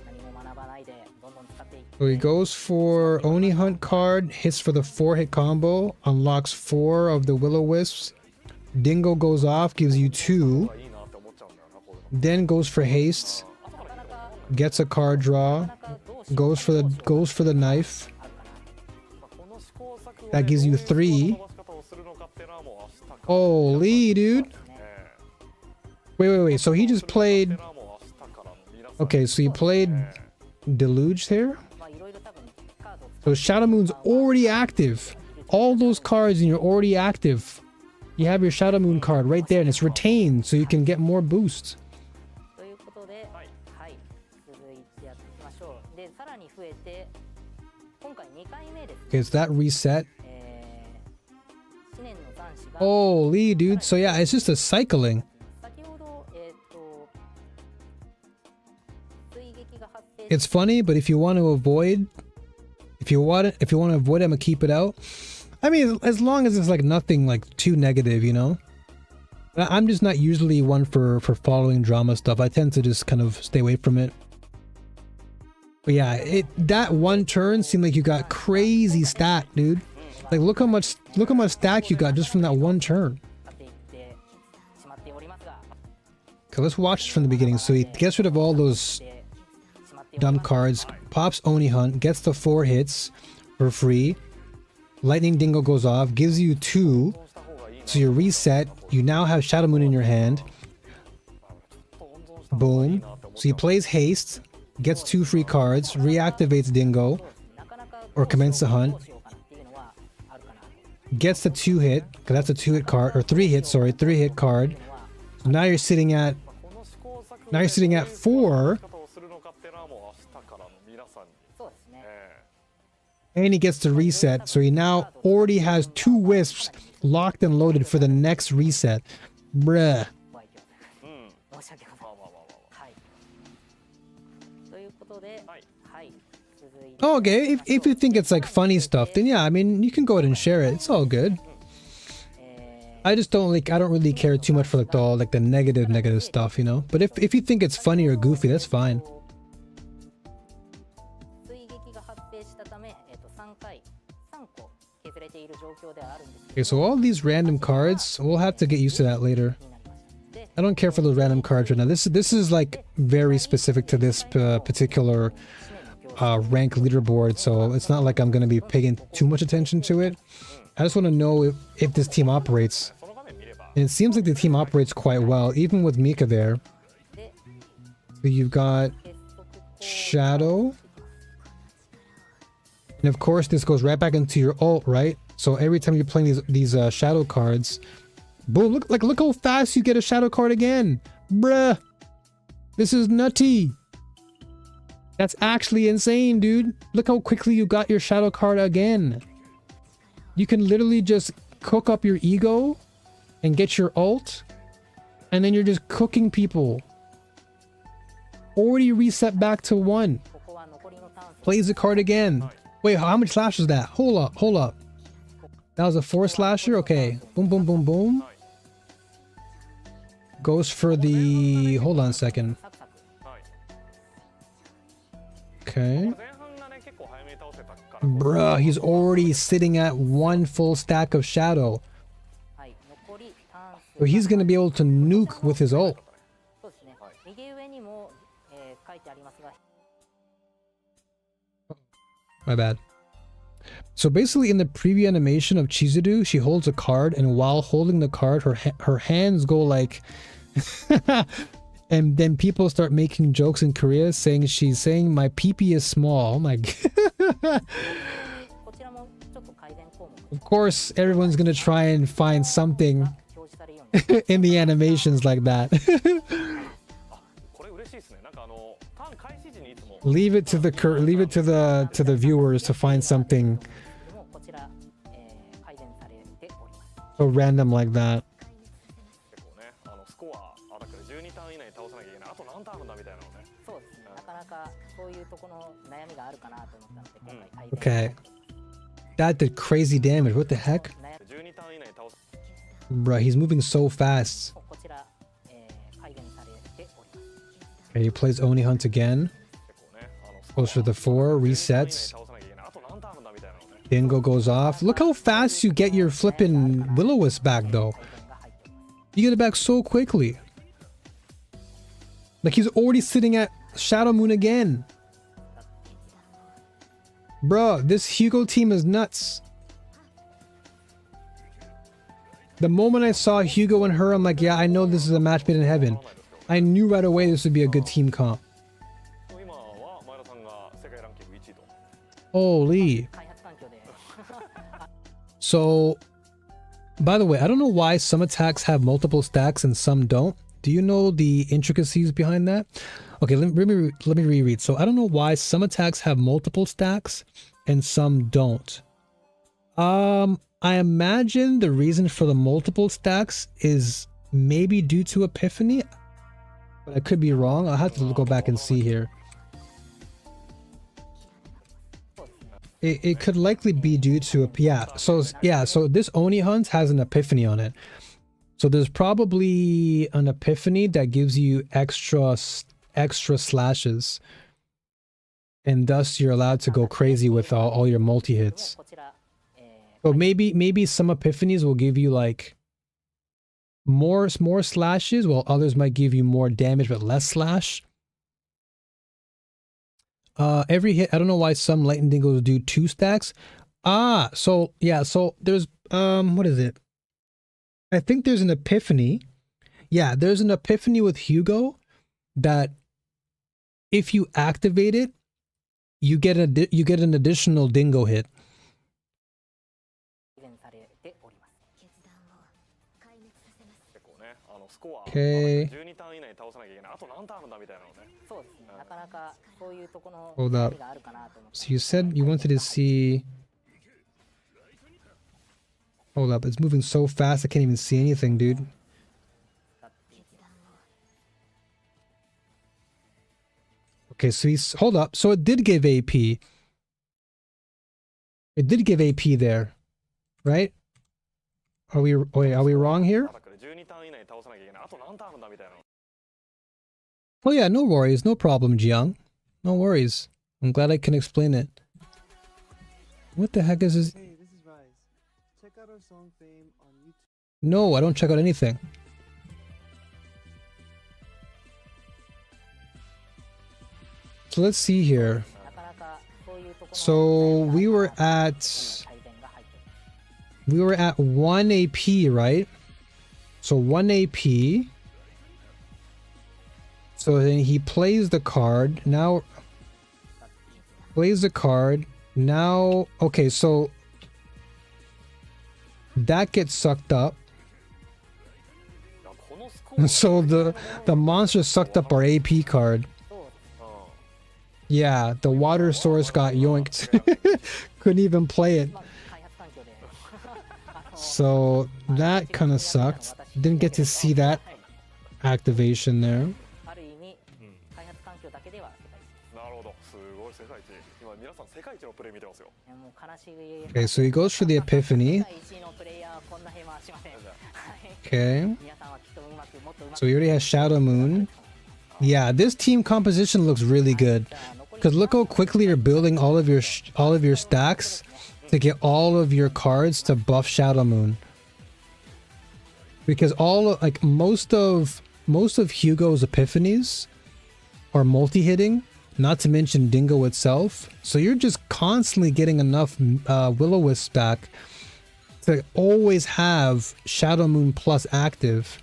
何も学ばないでどんどん使っていく。 So he goes for Oni Hunt card, hits for the 4-hit combo, unlocks 4 of the Will-O-Wisps. Dingo goes off, gives you 2. いいなって思っちゃうんだよな、こういうの。 Then goes for haste, gets a card draw, goes for the knife. この試行錯誤 That gives you 3. でどういう飛ばし方をするのかっていうのはもう明日から。 Holy, dude. Wait. So he just played. もう明日からの皆さん Okay, so he played Deluge there. まあいろいろ多分カードを So Shadow Moon's already active. All those cards and you're already active. You have your Shadow Moon card right there and it's retained so you can get more boosts. ということで、はい、続いてやっていきましょう。で、さらに増えて、今回2回目ですね。 Okay, is that reset? 知念の残滓が Holy, dude. So yeah, it's just a cycling. 先ほど、追撃が発生 It's funny, but if you want to avoid it, I'm gonna keep it out. I mean, as long as it's like nothing like too negative, you know. I'm just not usually one for following drama stuff. I tend to just kind of stay away from it. But yeah, that one turn seemed like you got crazy stat, dude. Like look how much stack you got just from that one turn. 使っていってしまっておりますが、 Okay, let's watch this from the beginning. So he gets rid of all those でしまっており dumb ます。 cards, pops Oni Hunt, gets the 4 hits for free. Lightning Dingo goes off, gives you 2. So you reset. You now have Shadow Moon in your hand. Boom. So he plays haste, gets 2 free cards, reactivates Dingo, なかなか or commence the hunt, どうしようかなっていうのはあるかなと gets the 2 hit, because that's a 2-hit card, or 3 hit, sorry, 3-hit card. So now you're sitting at この試行錯誤 now you're sitting at 4, 方をするのかっていうのはもう明日からの皆さんに。そうですね。 and he gets to reset. So he now already has 2 wisps locked and loaded for the next reset. Bruh. ご愛嬌申し訳ございません。はい。ということで、はい。続いて、 Okay, if you think it's like funny stuff, then yeah, I mean, you can go ahead and share it. It's all good. I don't really care too much for like the negative stuff, you know. But if you think it's funny or goofy, that's fine. 追撃が発生したため、3回3個削れている状況ではあるんですけ Okay, so all these random cards, we'll have to get used to that later. どになりました。で、 I don't care for those random cards right now. This is like very specific to this particular rank leaderboard, so it's not like I'm gonna be paying too much attention to it. I just want to know if this team operates. その画面見れば And it seems like the team operates quite well, even with Mika there. で、 So you've got 結束と Shadow. And of course, this goes right back into your ult, right? So every time you're playing these shadow cards, boom! Look how fast you get a shadow card again, bruh. This is nutty. That's actually insane, dude. Look how quickly you got your shadow card again. You can literally just cook up your ego and get your ult, and then you're just cooking people. Already reset back to 1. ここは残りのターン数 Plays the card again. Wait, how much slash was that? Hold up. That was a 4 slasher? Okay. Boom, boom, boom, boom. Goes for the... Hold on a second. サクサク はい。 Okay. 前半がね結構早めに倒せたから Bruh, he's already sitting at 1 full stack of shadow. はい残りターン So 数 he's gonna be able to nuke with his ult. そうですね右上にも、書いてありますが My bad. So basically in the preview animation of Chizuru, she holds a card, and while holding the card, her hands go like... And then people start making jokes in Korea she's saying my pee-pee is small. Like, こちらもちょっと改善項目 of course, everyone's gonna try and find something 表示されるように in the animations like that. これ嬉しいですね。なんかターン開始時にいつも leave it to the viewers to find something でもこちら、改善されております。 so random like that. 結構ね、スコアだから12ターン以内に倒さなきゃいけない。あと何ターンだみたいなのね。そうですね。なかなかそういうところの悩みがあるかなと思ったので、今回改善 Okay. That did crazy damage. What the heck? 12ターン以内に倒す。 Bruh, he's moving so fast. こちら、改善されております。 Okay, he plays Oni Hunt again. 結構ね、Goes for the 4, resets. 倒さなきゃいけない。あと何ターンだみたいなのね。 Dingo goes off. Look how fast you get your flippin' Will-O-Wisp back, though. You get it back so quickly. Like, he's already sitting at Shadow Moon again. Bruh, this Hugo team is nuts. The moment I saw Hugo and her, I'm like, yeah, I know this is a match made in heaven. I knew right away this would be a good team comp. 今は前田さんが世界ランキング1位と。 Holy. 開発環境で So, by the way, I don't know why some attacks have multiple stacks and some don't. Do you know the intricacies behind that? Okay, let me reread. So I don't know why some attacks have multiple stacks and some don't. I imagine the reason for the multiple stacks is maybe due to Epiphany, but I could be wrong. I'll have to go back and see here. It could likely be due to so this Oni Hunt has an Epiphany on it. So there's probably an Epiphany that gives you extra slashes, and thus you're allowed to go crazy with all your multi hits. こちら、So maybe some Epiphanies will give you like more slashes, while others might give you more damage but less slash. Every hit, I don't know why some Lightning Dingos do 2 stacks. So there's what is it? I think there's an Epiphany. Yeah, there's an Epiphany with Hugo that if you activate it, you get an additional Dingo hit. 改善されております。結構ね、スコア Okay. 12ターン以内に倒さなきゃいけない。あと何ターンだみたいなのね。そうですね。なかなかそういうところの Hold 悩 up. みがあるかなと思って。 So you said you wanted to see. Hold up, it's moving so fast I can't even see anything, dude. Okay, so hold up. So it did give AP. It did give AP there, right? Are we wrong here? だから12ターン以内に倒さなきゃいけない。あと何ターンだみたいなの。 Oh yeah, no worries, no problem, Jiang. No worries. I'm glad I can explain it. What the heck is this? Hey, this is Rise. Check out our song Fame on YouTube. No, I don't check out anything. So let's see here. なかなかそういうところの So we were 改 at 善が入っております。 1 AP, right? So 1 AP. So then he plays the card. Now plays the card. Now okay, so that gets sucked up. いやこのスコア So the monster sucked up our AP card. そう Yeah, the water source got yoinked. Couldn't even play it. まあ開発環境で So that kind of sucked. Didn't get to see that activation there. ある意味開発環境だけでは世界一。なるほど。すごい世界一。今皆さん世界一のプレイ見てますよ。いやもう悲しい。 Okay, so he goes for the Epiphany. 世界一のプレイヤーはこんなヘマはしません。はい。 Okay. 皆さんはきっとうまくもっとうまく。 So he already has Shadow Moon. Yeah, this team composition looks really good. Because look how quickly you're building all of your stacks to get all of your cards to buff Shadow Moon. Because most of Hugo's Epiphanies are multi-hitting, not to mention Dingo itself. So you're just constantly getting enough Will-O-Wisp back to always have Shadow Moon plus active.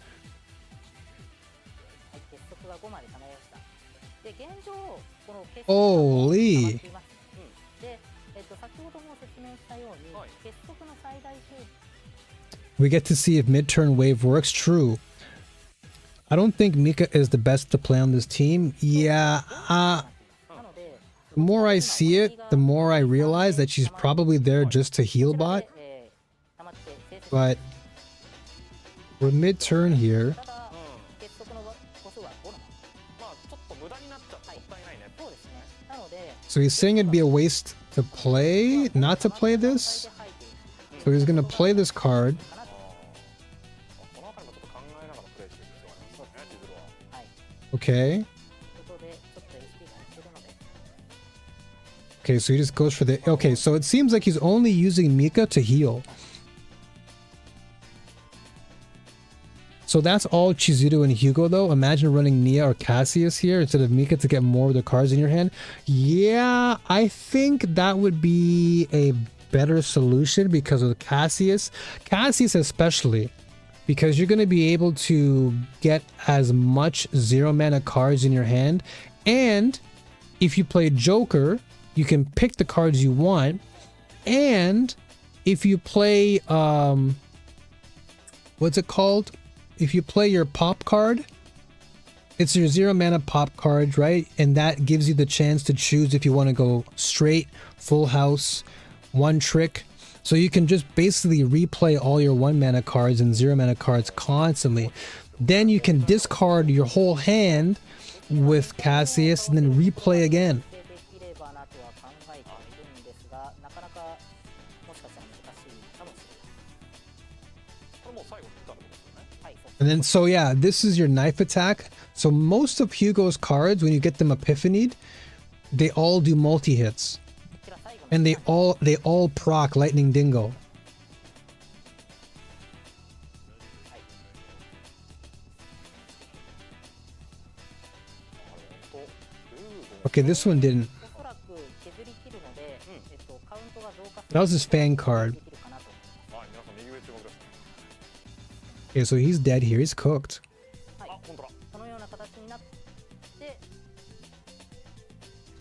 はい結束が5まで貯めました。で現状この結束が Holy. 溜まっています。で先ほども説明したように、はい結束の最大周 We get to see if mid-turn wave works. True. I don't think Mika is the best to play on this team. Yeah, the more I see it, the more I realize that she's probably there just to heal bot. But we're mid-turn here. まあちょっと無駄になっちゃってもったいないね。そうですね。なので、 So he's saying it'd be a waste to play, not to play this. So he's gonna play this card. この辺りもちょっと考えながらプレイしていく必要がありますね、千鶴は。はい。 Okay. ということで、ちょっと HP が減ってるので、 Okay, so he just goes for the... Okay, so it seems like he's only using Mika to heal. So that's all Chizuru and Hugo though. Imagine running Nia or Cassius here instead of Mika to get more of the cards in your hand. Yeah, I think that would be a better solution because of Cassius. Cassius especially. Because you're going to be able to get as much 0 mana cards in your hand. And if you play Joker, you can pick the cards you want. And if you play... what's it called? If you play your pop card, it's your 0 mana pop card, right? And that gives you the chance to choose if you want to go straight, full house, one trick. So you can just basically replay all your 1 mana cards and 0 mana cards constantly. Then you can discard your whole hand with Cassius and then replay again. できればなとは考えているんですが、なかなかもしかしたら難しいかもしれない。これもう最後に言ったところですよね。はい、そう And then, so yeah, this is your knife attack. So most of Hugo's cards, when you get them epiphanied, they all do multi-hits. こちら最後の And they all proc Lightning Dingo. Okay, this one didn't. おそらく削り切るので、カウントが増加す That was his fan card. できるかなと思います。はい、皆さん右上注目です。 Okay, so he's dead here. He's cooked. はい、あ、本当だ。このような形になって、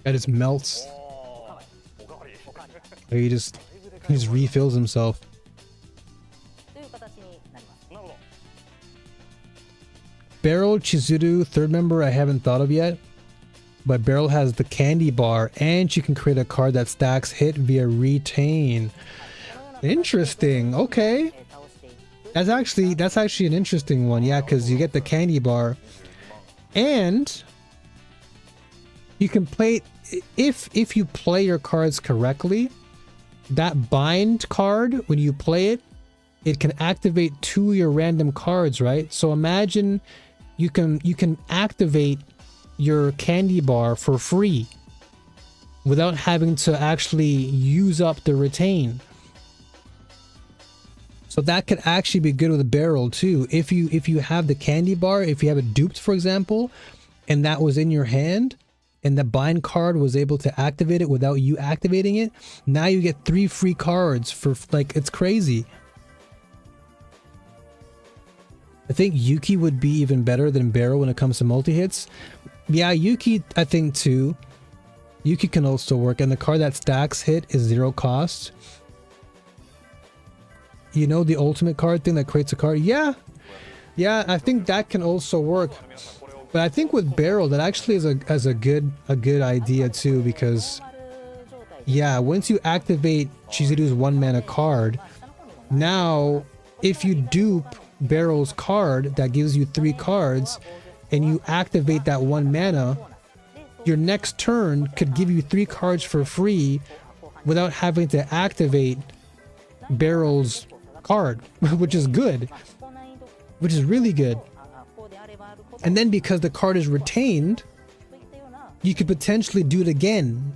That just melts. おかわり。おかわり He just refills himself. という形になります。なるほど。 Beryl, Chizuru, third member I haven't thought of yet. But Beryl has the candy bar and she can create a card that stacks hit via retain. Interesting. Okay. 倒していく。 That's actually an interesting one. Yeah, because you get the candy bar. And you can play if you play your cards correctly, that bind card, when you play it, it can activate 2 of your random cards, right? So imagine you can activate your candy bar for free without having to actually use up the retain. So that could actually be good with a barrel too. If you have the candy bar, if you have it duped, for example, and that was in your hand and the bind card was able to activate it without you activating it, now you get 3 free cards for, like, it's crazy. I think Yuki would be even better than Barrel when it comes to multi-hits. Yeah, Yuki, I think too. Yuki can also work, and the card that stacks hit is 0 cost. You know, the ultimate card thing that creates a card? Yeah, I think that can also work. But I think with Barrel, that actually is a good idea too, because yeah, once you activate Chizuru's 1 mana card, now if you dupe Barrel's card that gives you 3 cards and you activate that 1 mana, your next turn could give you 3 cards for free without having to activate Barrel's card, which is good, which is really good. And then because the card is retained, you could potentially do it again.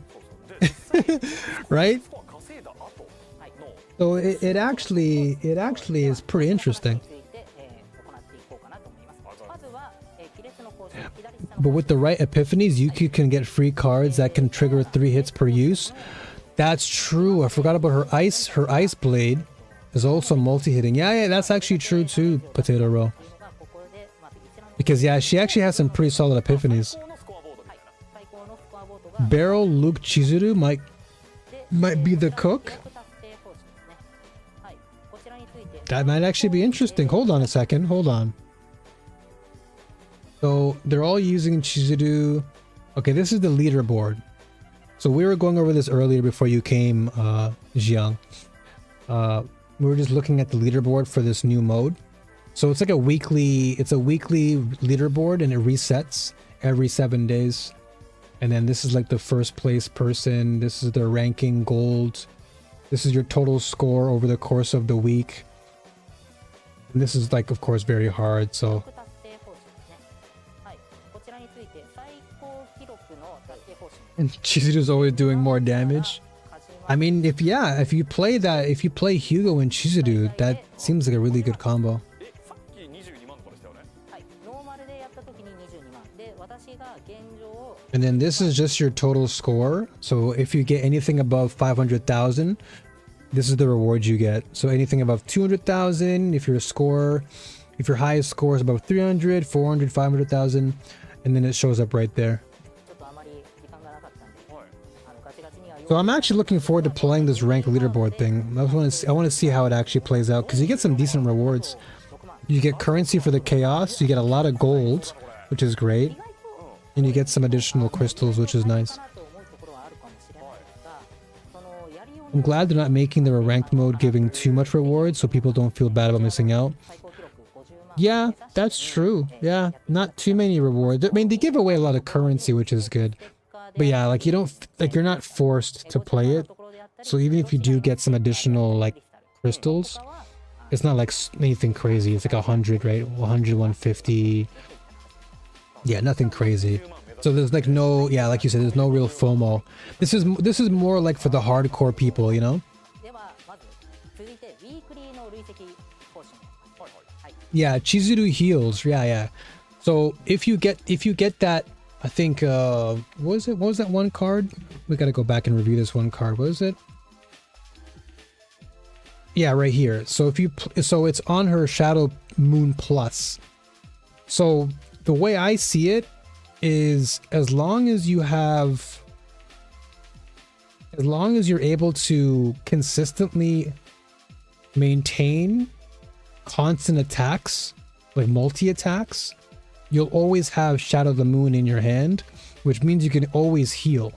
Right? So it actually is pretty interesting. But with the right epiphanies, Yuki can get free cards that can trigger 3 hits per use. That's true. I forgot about her ice. Her ice blade is also multi-hitting. Yeah, that's actually true too, Potato Row. Because yeah, she actually has some pretty solid epiphanies. Barrel Luke Chizuru might be the cook. That might actually be interesting. Hold on a second. Hold on. So they're all using Chizuru. Okay, this is the leaderboard. So we were going over this earlier before you came, Jiang. We were just looking at the leaderboard for this new mode. So it's like a weekly leaderboard, and it resets every 7 days. And then this is like the first place person. This is their ranking gold. This is your total score over the course of the week. And this is like, of course, very hard. So and Chizuru's always doing more damage. I mean, if you play Hugo and Chizuru, that seems like a really good combo. And then this is just your total score. So if you get anything above 500,000, this is the reward you get. So anything above 200,000, if your highest score is above 300, 400, 500,000, and then it shows up right there. So I'm actually looking forward to playing this rank leaderboard thing. I want to see how it actually plays out, because you get some decent rewards. You get currency for the chaos, you get a lot of gold, which is great, and you get some additional crystals, which is nice. I'm glad they're not making the ranked mode giving too much rewards, so people don't feel bad about missing out. Yeah, that's true. Yeah, not too many rewards. I mean, they give away a lot of currency, which is good. But yeah, like you're not forced to play it. So even if you do get some additional like crystals, it's not like anything crazy. It's like 100, right? 100, 150. Yeah, nothing crazy. So there's like no, yeah, like you said, there's no real FOMO. This is more like for the hardcore people, you know? Yeah, Chizuru heals. Yeah. So if you get that, I think what was it? What was that one card? We got to go back and review this one card. What is it? Yeah, right here. So so it's on her Shadow Moon Plus. So the way I see it is, as long as you're able to consistently maintain constant attacks, like multi-attacks, you'll always have Shadow the Moon in your hand, which means you can always heal.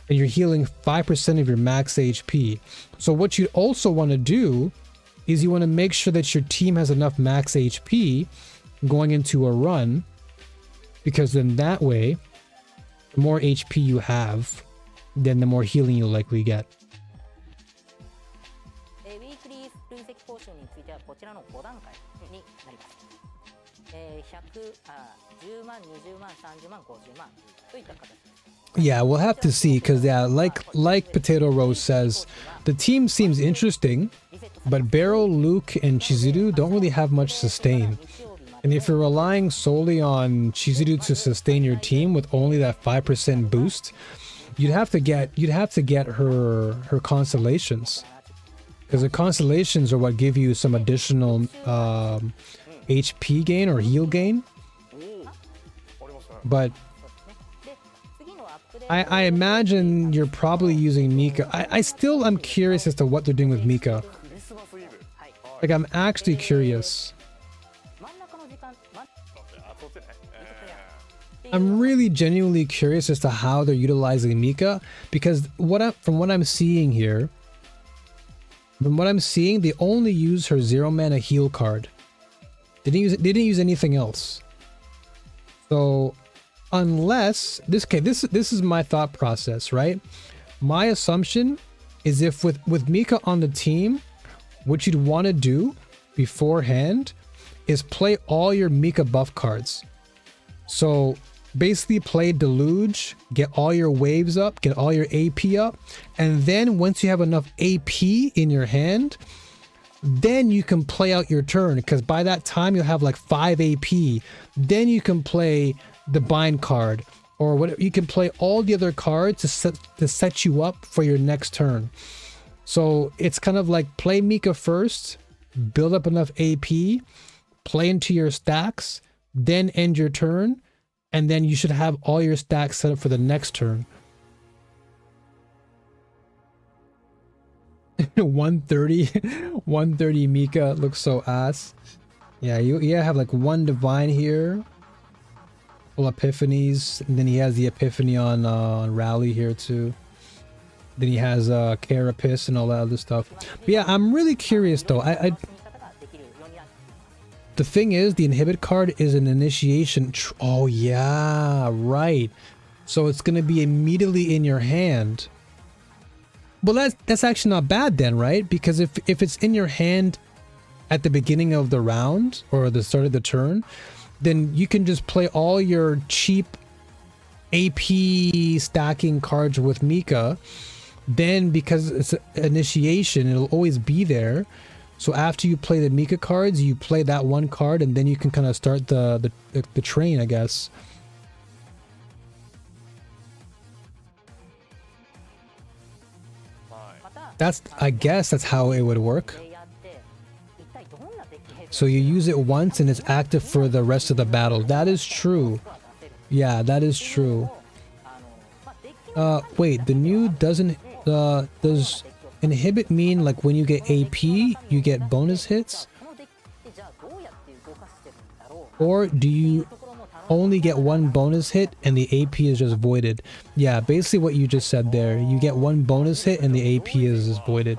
And you're healing 5% of your max HP. So what you also want to do is you want to make sure that your team has enough max HP going into a run, because then that way, the more HP you have, then the more healing you'll likely get. Yeah, we'll have to see, because yeah, like Potato Rose says, the team seems interesting, but Beryl, Luke, and Chizuru don't really have much sustain. And if you're relying solely on Chizuru to sustain your team with only that 5% boost, you'd have to get her constellations, because the constellations are what give you some additional HP gain or heal gain. But I imagine you're probably using Mika. I still am curious as to what they're doing with Mika. Like, I'm actually curious. I'm really genuinely curious as to how they're utilizing Mika, because from what I'm seeing here, they only use her 0 mana heal card. They didn't use anything else. So unless this is my thought process, right? My assumption is, if with Mika on the team, what you'd want to do beforehand is play all your Mika buff cards. So basically play Deluge, get all your waves up, get all your AP up, and then once you have enough AP in your hand, then you can play out your turn, because by that time you'll have like 5 AP. Then you can play the bind card, or whatever. You can play all the other cards to set you up for your next turn. So it's kind of like play Mika first, build up enough AP, play into your stacks, then end your turn, and then you should have all your stacks set up for the next turn. 130 130 Mika looks so ass. Yeah, you have like one divine here, full epiphanies, and then he has the epiphany on rally here too. Then he has carapace and all that other stuff. But yeah, I'm really curious though. The thing is, the inhibit card is an initiation. Oh yeah, right. So it's gonna be immediately in your hand. Well, that's actually not bad then, right? Because if it's in your hand at the beginning of the round or the start of the turn, then you can just play all your cheap AP stacking cards with Mika. Then because it's an initiation, it'll always be there. So after you play the Mika cards, you play that one card, and then you can kind of start the train, I guess. I guess that's how it would work. So you use it once and it's active for the rest of the battle. That is true. Yeah, that is true. Wait, the new doesn't does inhibit mean like when you get AP you get bonus hits? Or do you only get one bonus hit and the AP is just voided? Yeah, basically what you just said there. You get one bonus hit and the AP is just voided.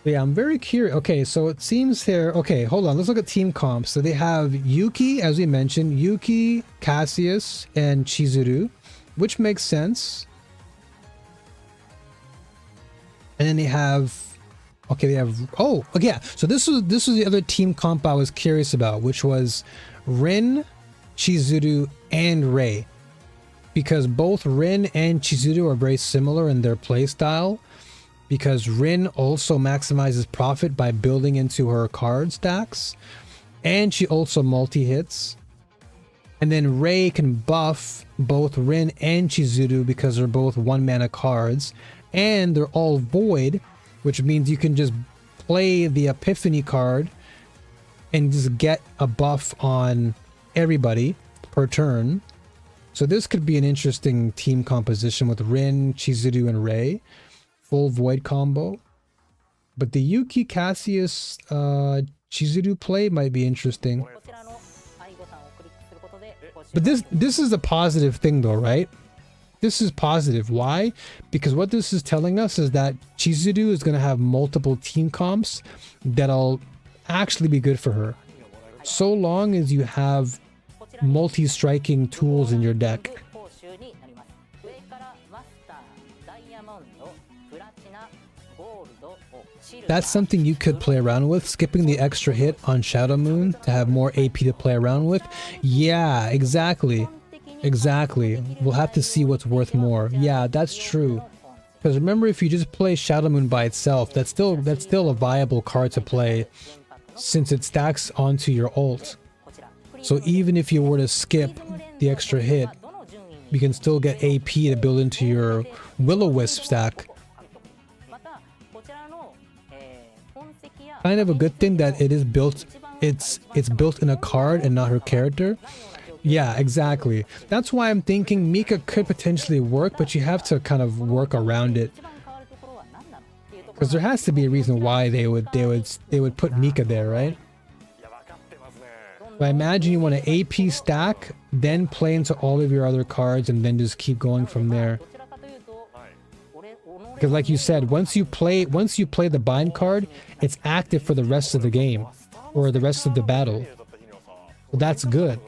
Yeah, I'm very curious. Okay, so it seems here. Okay, hold on. Let's look at team comps. So they have Yuki, as we mentioned, Yuki, Cassius, and Chizuru, which makes sense. And then they have. Okay, they have. Oh, yeah. So this was the other team comp I was curious about, which was Rin, Chizuru, and Rei, because both Rin and Chizuru are very similar in their play style. Because Rin also maximizes profit by building into her card stacks, and she also multi-hits. And then Rei can buff both Rin and Chizuru because they're both 1-mana cards, and they're all void, which means you can just play the Epiphany card and just get a buff on everybody per turn. So this could be an interesting team composition with Rin, Chizuru, and Rei. Full void combo. But the Yuki, Cassius, Chizuru play might be interesting. But this is a positive thing though, right? This is positive. Why? Because what this is telling us is that Chizuru is going to have multiple team comps that'll actually be good for her. So long as you have multi-striking tools in your deck. That's something you could play around with, skipping the extra hit on Shadow Moon to have more AP to play around with. Yeah, exactly. Exactly. We'll have to see what's worth more. Yeah, that's true. Because remember, if you just play Shadow Moon by itself, that's still a viable card to play since it stacks onto your ult. So even if you were to skip the extra hit, you can still get AP to build into your Will-O-Wisp stack. Kind of a good thing that it is built, it's built in a card and not her character. Yeah, exactly. That's why I'm thinking Mika could potentially work, but you have to kind of work around it. Because there has to be a reason why they would put Mika there, right? But I imagine you want an AP stack, then play into all of your other cards, and then just keep going from there. Because like you said, once you play the bind card, it's active for the rest of the game or the rest of the battle. Well, that's good.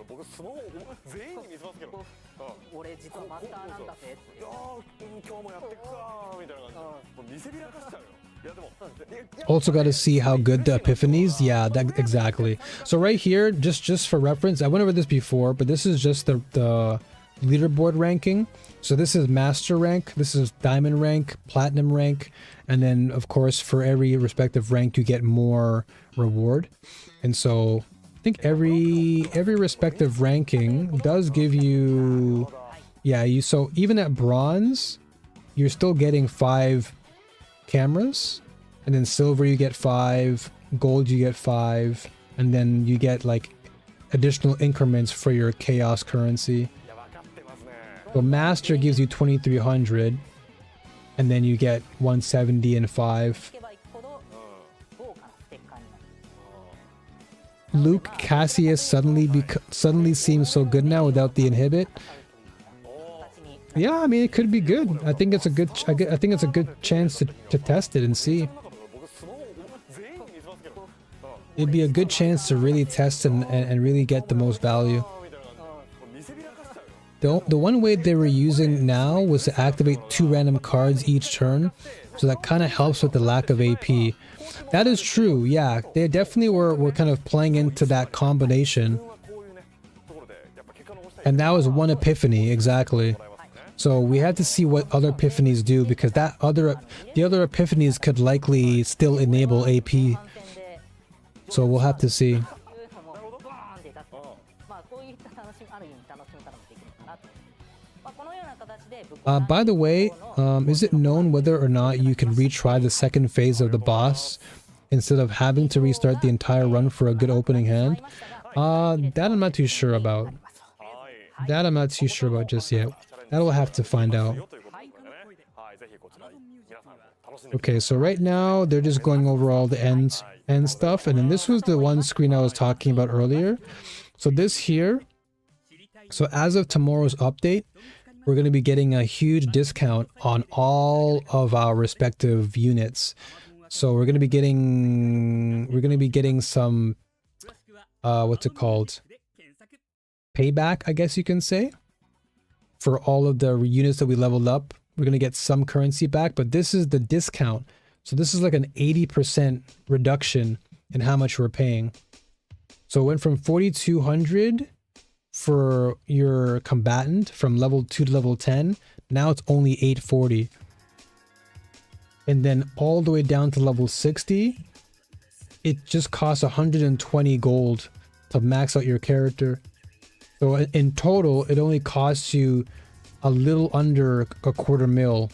Also got to see how good the epiphanies. Yeah, that exactly. So right here, just for reference, I went over this before, but this is just the leaderboard ranking. So this is master rank, this is diamond rank, platinum rank, and then of course for every respective rank you get more reward. And so I think every respective ranking does give you, yeah, so even at bronze you're still getting 5 cameras, and then silver you get 5, gold you get 5, and then you get like additional increments for your chaos currency. So master gives you 2300, and then you get 170 and 5. いけばいくほど豪華なステッカーになる。 Luke Cassius suddenly seems so good now without the inhibit. Yeah, I mean it could be good. I think it's a good chance to test it and see. 僕スマホ全員に見せますけど It'd be a good chance to really test and really get the most value. みたいな見せびらかしちゃうよ The one way they were using now was to activate 2 random cards each turn, so that kind of helps with the lack of AP. That is true, yeah. They definitely were kind of playing into that combination. こういうねところでやっぱ結果残したい And that was one epiphany, exactly. So we had to see what other epiphanies do, because the other epiphanies could likely still enable AP. 番宣で So we'll have to see. いうのもボーンって出す。まあこういった楽しみある意味楽しみ方もできるのかなと。まあこのような形でぶっ込んだ By the way, is it known whether or not you can retry the second phase of the boss instead of having to restart the entire run for a good opening hand? That I'm not too sure about. はい That I'm not too sure about just yet. That we'll have to find out. よということでねはいぜひこちら皆さん楽しんで Okay, so right now they're just going over all the end stuff, and then this was the one screen I was talking about earlier. So this here, so as of tomorrow's update, we're going to be getting a huge discount on all of our respective units. So we're going to be getting some what's it called? Payback, I guess you can say, for all of the units that we leveled up. We're going to get some currency back, but this is the discount. So this is like an 80% reduction in how much we're paying. So it went from 4,200 for your combatant from level 2 to level 10. Now it's only 840. And then all the way down to level 60, it just costs 120 gold to max out your character. So in total, it only costs you a little under a quarter mil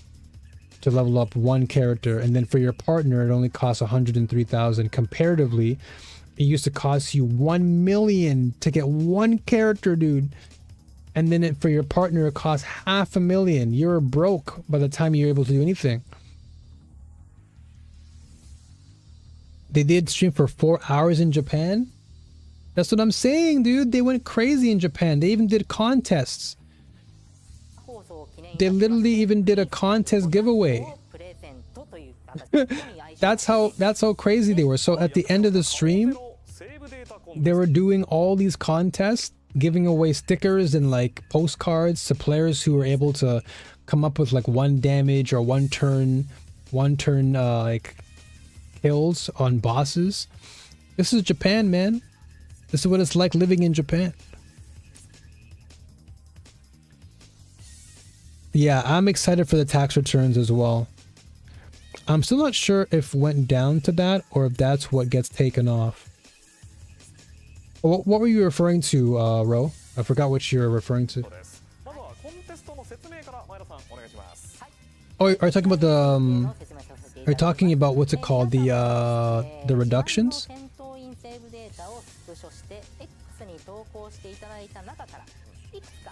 to level up one character, and then for your partner, it only costs 103,000. Comparatively, it used to cost you 1 million to get one character, dude. And then for your partner, it costs 500,000. You're broke by the time you're able to do anything. They did stream for 4 hours in Japan. That's what I'm saying, dude. They went crazy in Japan. They even did contests. They literally even did a contest giveaway. That's how crazy they were. So at the end of the stream, they were doing all these contests, giving away stickers and like postcards to players who were able to come up with like 1 damage or one turn like kills on bosses. This is Japan, man. This is what it's like living in Japan. Yeah, I'm excited for the tax returns as well. I'm still not sure if it went down to that or if that's what gets taken off. What were you referring to, Ro? I forgot what you were referring to. まずはコンテストの説明から前田さんお願いします Oh, are you talking about the are you talking about what's it called? The reductions? 戦闘員セーブデータをスクショして X に投稿していただいた中からいくつか、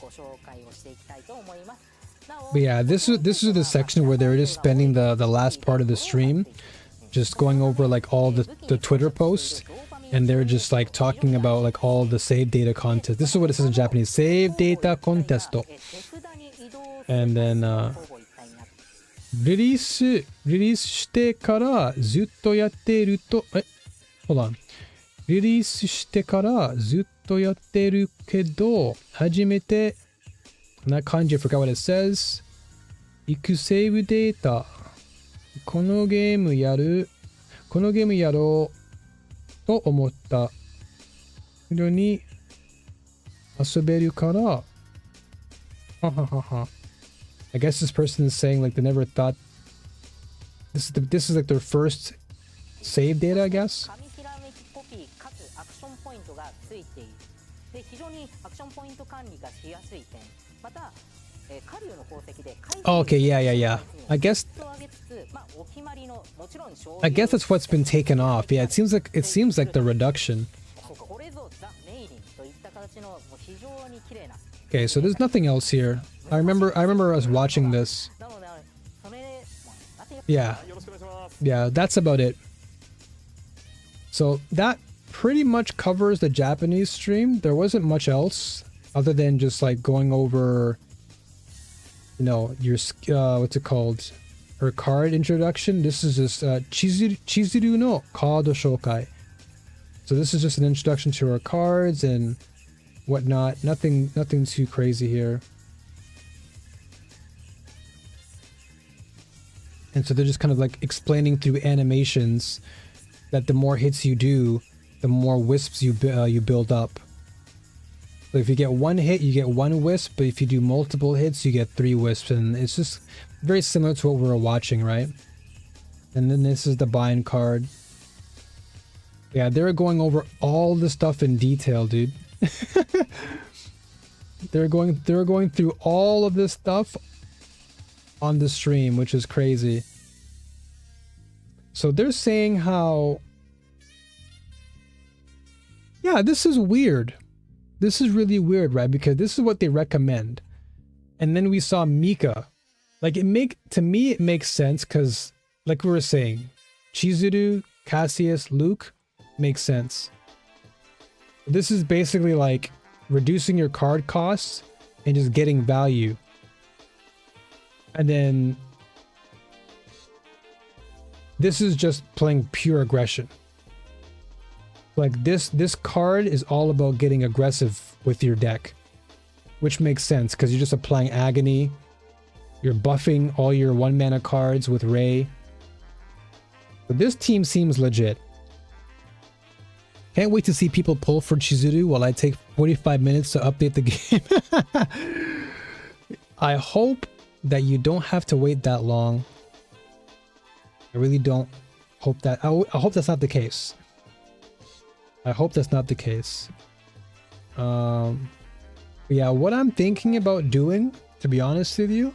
ご紹介をしていきたいと思います。 But yeah, this is the section where they were just spending the last part of the stream, just going over like all the Twitter posts, and they're just like talking about like all the save data contest. This is what it says in Japanese: save data contest. And then リリースしてからずっとやってるとhold on リリースしてからずっとやってるけど初めて that kanji, I forgot what it says. 行くセーブデータこのゲームやろうと思ったように遊べるからはははは I guess this person is saying like they never thought this is like their first save data, I guess. Oh, okay, yeah. I guess that's what's been taken off. Yeah, it seems like the reduction. Okay, so there's nothing else here. I remember us watching this. なのでそれまた Yeah. よろしくお願いします Yeah, that's about it. So that pretty much covers the Japanese stream. There wasn't much else other than just like going over, you know, your what's it called, her card introduction. This is just Chizuru no card shokai. So this is just an introduction to her cards and whatnot. Nothing too crazy here. And so they're just kind of like explaining through animations that the more hits you do, the more wisps you build up. So if you get one hit, you get one wisp, but if you do multiple hits, you get 3 wisps, and it's just very similar to what we were watching, right? And then this is the bind card. Yeah, they're going over all the stuff in detail, dude. they're going through all of this stuff on the stream, which is crazy. So they're saying how, yeah, this is weird. This is really weird, right? Because this is what they recommend. And then we saw Mika. Like to me it makes sense because like we were saying, Chizuru, Cassius, Luke makes sense. This is basically like reducing your card costs and just getting value. And then this is just playing pure aggression. Like this card is all about getting aggressive with your deck, which makes sense because you're just applying agony. You're buffing all your 1-mana cards with Ray. But this team seems legit. Can't wait to see people pull for Chizuru while I take 45 minutes to update the game. I hope that you don't have to wait that long. I really don't hope that. I hope that's not the case. I hope that's not the case. Yeah, what I'm thinking about doing, to be honest with you,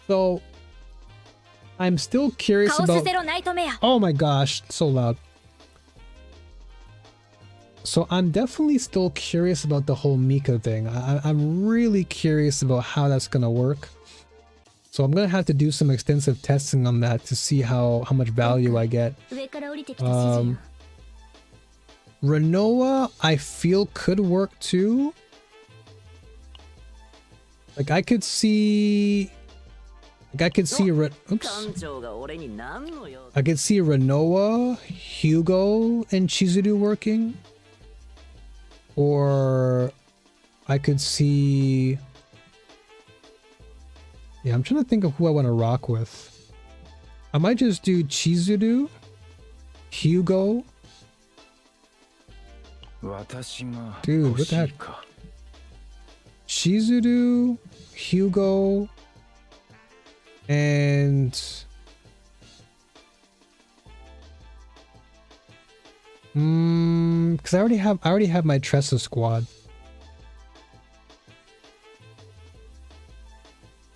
so I'm still curious about. Oh my gosh, so loud. So I'm definitely still curious about the whole Mika thing. I'm really curious about how that's gonna work. So I'm gonna have to do some extensive testing on that to see how much value I get. Renoa, I feel could work too. Like I could see Renoa, Hugo, and Chizuru working. Or I could see, yeah, I'm trying to think of who I want to rock with. I might just do Chizuru, Hugo. Dude, what the heck? Chizuru, Hugo, and because I already have my Tressa squad.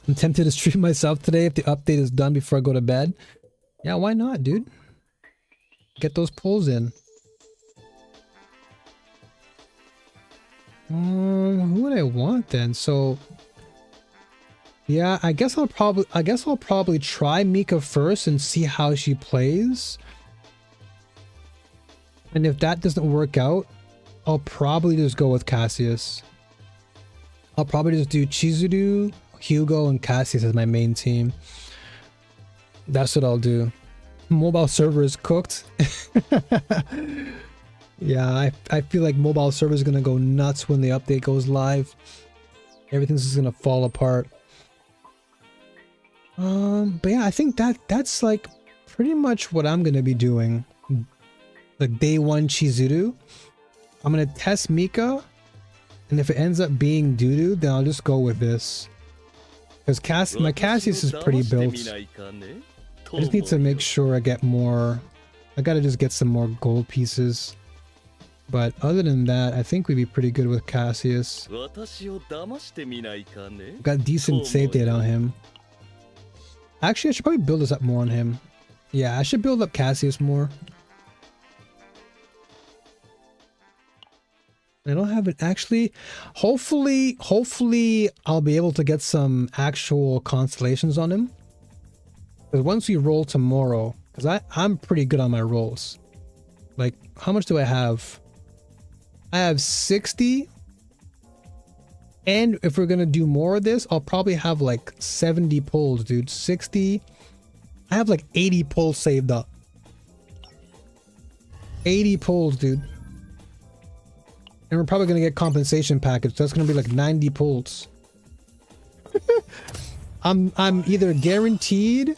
I'm tempted to stream myself today if the update is done before I go to bed. Yeah, why not, dude? Get those pulls in. Who would I want then? So yeah, I guess I'll probably try Mika first and see how she plays. And if that doesn't work out, I'll probably just go with Cassius. I'll probably just do Chizuru, Hugo, and Cassius as my main team. That's what I'll do. Mobile server is cooked. Yeah, I feel like mobile server is gonna go nuts when the update goes live. Everything's just gonna fall apart. But yeah, I think that's like pretty much what I'm gonna be doing. Like day 1 Chizuru. I'm gonna test Mika, and if it ends up being doo-doo, then I'll just go with this. Because my Cassius is pretty built. I just need to make sure I get more. I gotta just get some more gold pieces. But other than that, I think we'd be pretty good with Cassius. Got decent save data on him. Actually, I should probably build this up more on him. Yeah, I should build up Cassius more. I don't have it actually. Hopefully I'll be able to get some actual constellations on him. Because once we roll tomorrow, because I'm pretty good on my rolls. Like, how much do I have? I have 60. And if we're gonna do more of this, I'll probably have like 70 pulls, dude. 60. I have like 80 pulls saved up. 80 pulls, dude. And we're probably gonna get compensation package. So that's gonna be like 90 pulls. I'm either guaranteed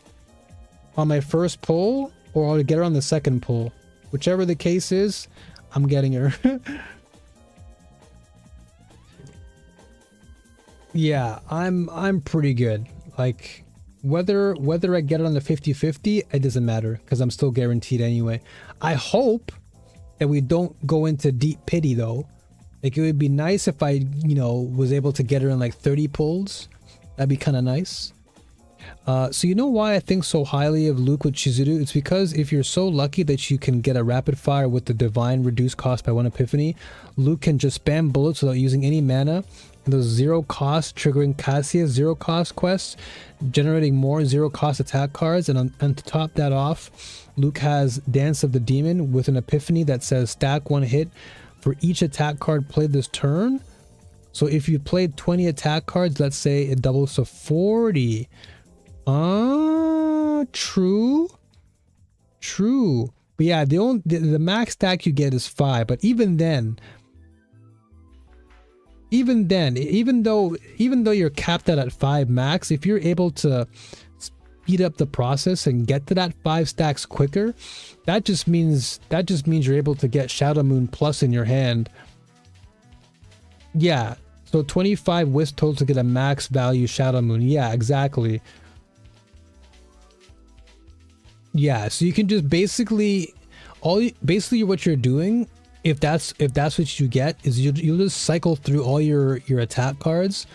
on my first pull or I'll get her on the second pull. Whichever the case is, I'm getting her. Yeah, I'm pretty good. Like whether I get it on the 50-50, it doesn't matter because I'm still guaranteed anyway. I hope that we don't go into deep pity though. Like it would be nice if I, was able to get her in like 30 pulls. That'd be kind of nice. So you know why I think so highly of Luke with Chizuru? It's because if you're so lucky that you can get a rapid fire with the divine reduced cost by 1 epiphany, Luke can just spam bullets without using any mana. And those 0 cost triggering Cassia's 0 cost quests, generating more 0 cost attack cards, and to top that off, Luke has Dance of the Demon with an epiphany that says stack 1 hit for each attack card played this turn. So if you played 20 attack cards, let's say it doubles to 40. True. But yeah, the max stack you get is 5. But even though you're capped at 5 max, if you're able to speed up the process and get to that 5 stacks quicker, that just means you're able to get Shadow Moon Plus in your hand. Yeah, so 25 wisp total to get a max value Shadow Moon. Yeah, exactly. Yeah, so you can just basically what you're doing, if that's what you get, is you'll just cycle through all your attack cards,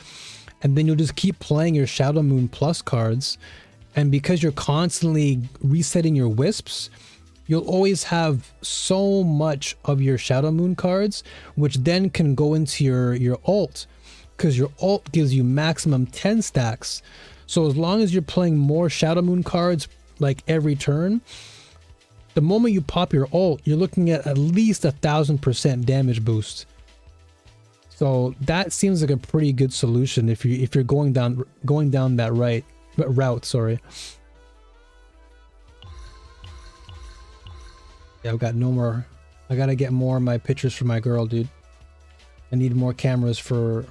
and then you'll just keep playing your Shadow Moon Plus cards, and because you're constantly resetting your wisps, you'll always have so much of your Shadow Moon cards, which then can go into your ult, because your ult gives you maximum 10 stacks. So as long as you're playing more Shadow Moon cards like every turn, the moment you pop your ult, you're looking at least 1,000% damage boost. So that seems like a pretty good solution if you're going down that route. Sorry. Yeah, I've got no more. I gotta get more of my pictures for my girl, dude. I need more cameras for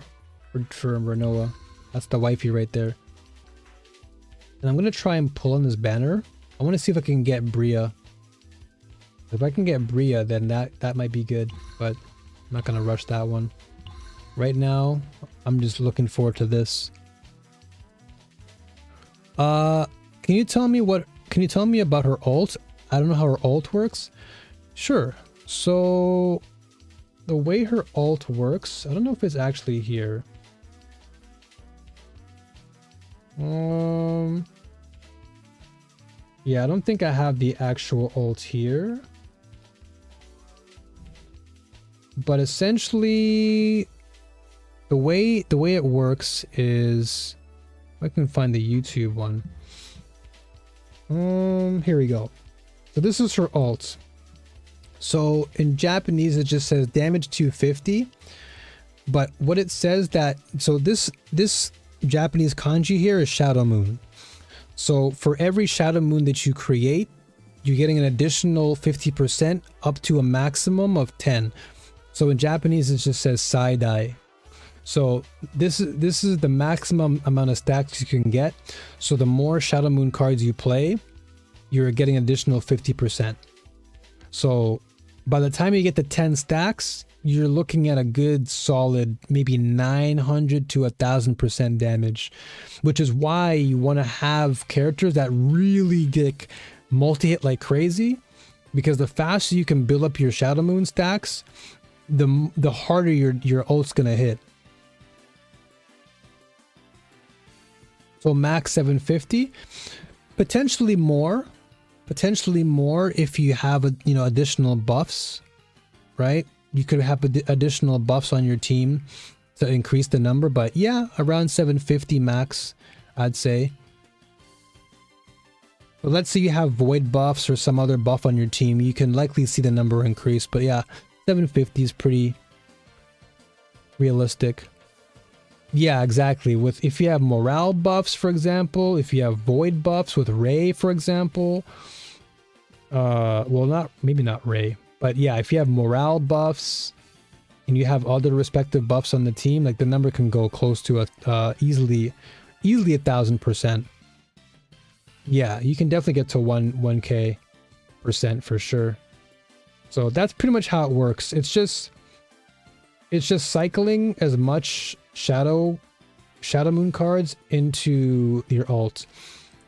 Renoa. That's the wifey right there. And I'm gonna try and pull on this banner. I want to see if I can get Bria. If I can get Bria, then that might be good, but I'm not gonna rush that one. Right now, I'm just looking forward to this. Can you tell me about her ult? I don't know how her ult works. Sure. So the way her ult works, I don't know if it's actually here. Yeah, I don't think I have the actual ult here. But essentially, the way it works is, if I can find the YouTube one. Here we go. So this is her ult. So in Japanese, it just says damage 250. But what it says that, so this Japanese kanji here is Shadow Moon. So for every Shadow Moon that you create, you're getting an additional 50% up to a maximum of 10. So in Japanese, it just says Saidai. So this is the maximum amount of stacks you can get. So the more Shadow Moon cards you play, you're getting an additional 50%. So by the time you get to 10 stacks, you're looking at a good solid maybe 900 to 1,000% damage, which is why you want to have characters that really get multi-hit like crazy, because the faster you can build up your Shadow Moon stacks, the harder your ult's gonna hit. So max 750, potentially more if you have additional buffs, right? you could have additional buffs on your team to increase the number, but yeah, around 750 max, I'd say. But let's say you have void buffs or some other buff on your team, you can likely see the number increase, but yeah, 750 is pretty realistic. Yeah, exactly. With if you have morale buffs, for example, if you have void buffs with Ray, for example, well, maybe not Ray, but yeah, if you have morale buffs and you have other respective buffs on the team, like the number can go close to easily 1,000%. Yeah, you can definitely get to 1k% for sure. So that's pretty much how it works. It's just cycling as much Shadow Moon cards into your ult.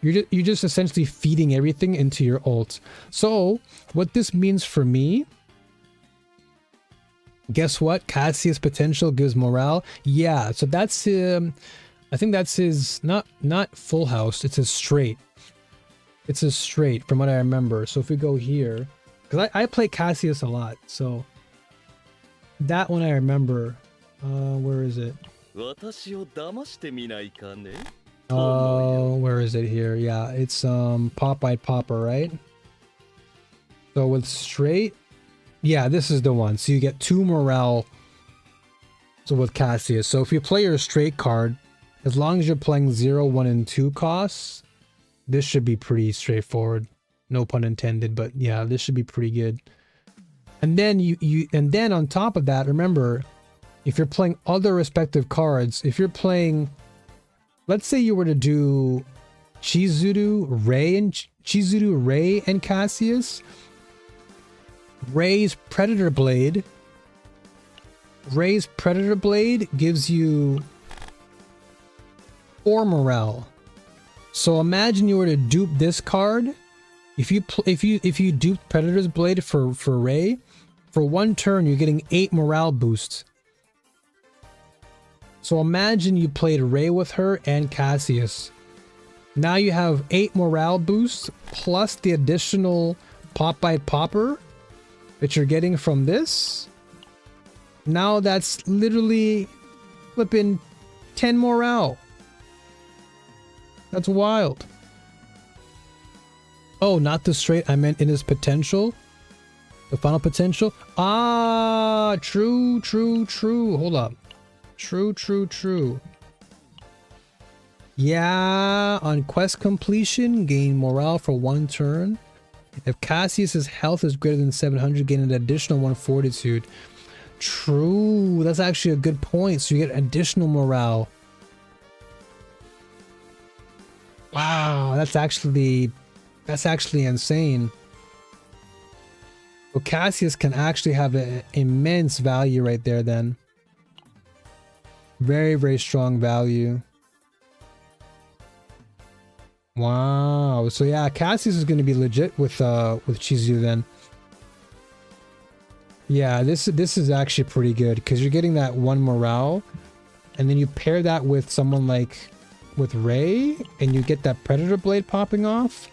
You're just essentially feeding everything into your ult. So what this means for me, guess what? Cassius potential gives morale. Yeah, so that's I think that's his not full house, it's his straight. It's a straight from what I remember. So if we go here, because I play Cassius a lot, so that one I remember. Where is it? Oh, where is it here? Yeah, it's Popeye Popper, right? So with straight, yeah, this is the one. So you get 2 morale. So with Cassius, so if you play your straight card, as long as you're playing 0, 1, and 2 costs, this should be pretty straightforward. No pun intended, but yeah, this should be pretty good. And then and then on top of that, remember, if you're playing other respective cards, if you're playing, let's say you were to do Chizuru, Ray, and Cassius, Ray's Predator Blade gives you 4 morale. So imagine you were to dupe this card. If you dupe Predator's Blade for Ray, for 1 turn you're getting 8 morale boosts. So imagine you played Ray with her and Cassius. Now you have 8 morale boosts plus the additional Popeye Popper that you're getting from this. Now that's literally flipping 10 morale. That's wild. Oh, not the straight. I meant in his potential. The final potential. Ah, true. Hold up. True. Yeah, on quest completion, gain morale for 1 turn. If Cassius's health is greater than 700, gain an additional 1 fortitude. True, that's actually a good point. So you get additional morale. Wow, that's actually insane. So Cassius can actually have an immense value right there then. Very, very strong value. Wow. So yeah, Cassius is going to be legit with Chizuru then. Yeah, this is actually pretty good because you're getting that 1 morale, and then you pair that with someone like with Ray, and you get that Predator Blade popping off,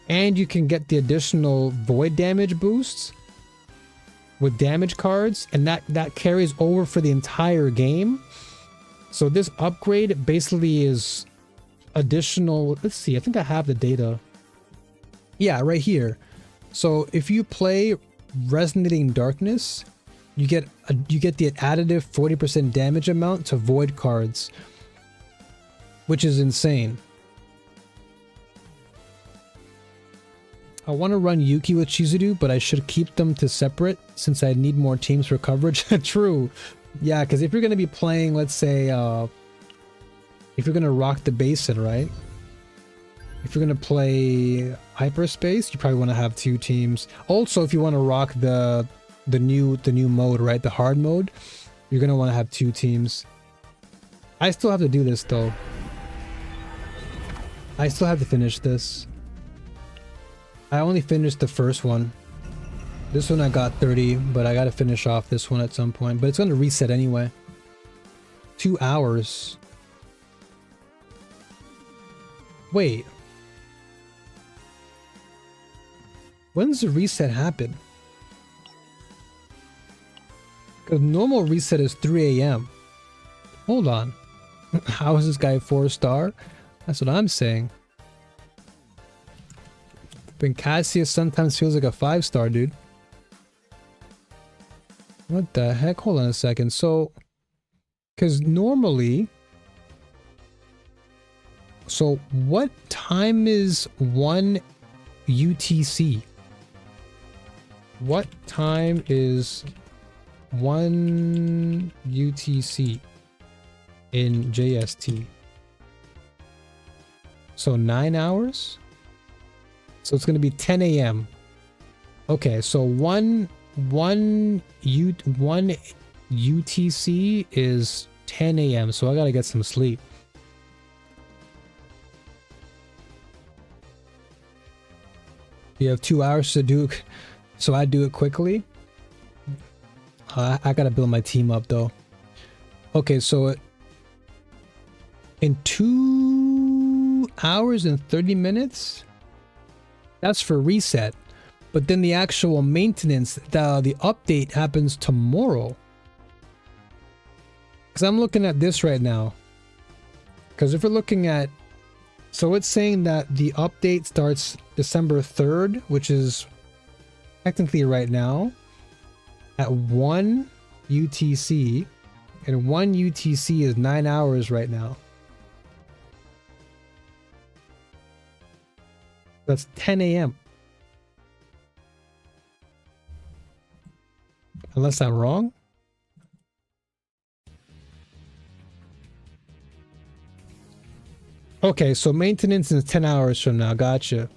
and you can get the additional void damage boosts with damage cards, and that carries over for the entire game. So this upgrade basically is additional. Let's see, I think I have the data. Yeah, right here. So if you play Resonating Darkness, you get the additive 40% damage amount to void cards, which is insane. I want to run Yuki with Chizuru, but I should keep them to separate since I need more teams for coverage. True. Yeah, because if you're going to be playing, let's say, if you're going to rock the basin, right? If you're going to play Hyperspace, you probably want to have 2 teams. Also, if you want to rock the new mode, right? The hard mode, you're going to want to have 2 teams. I still have to do this, though. I still have to finish this. I only finished the first one. This one I got 30, but I gotta finish off this one at some point. But it's gonna reset anyway. 2 hours. Wait. When does the reset happen? Because normal reset is 3 a.m. Hold on. How is this guy 4-star? That's what I'm saying. But Cassius sometimes feels like a 5-star, dude. What the heck? Hold on a second. So, because normally... So, what time is 1 UTC? What time is 1 UTC in JST? So 9 hours? So it's going to be 10 a.m. Okay, so 1 UTC is 10 a.m. So I got to get some sleep. You have 2 hours to do, so I do it quickly. I gotta build my team up though. Okay, so in 2 hours and 30 minutes, that's for reset. But then the actual maintenance, the update happens tomorrow. Because I'm looking at this right now. Because if we're looking at, so it's saying that the update starts December 3rd, which is technically right now, at 1 UTC. And 1 UTC is 9 hours right now. That's 10 a.m. Unless I'm wrong. Okay, so maintenance is 10 hours from now. Gotcha.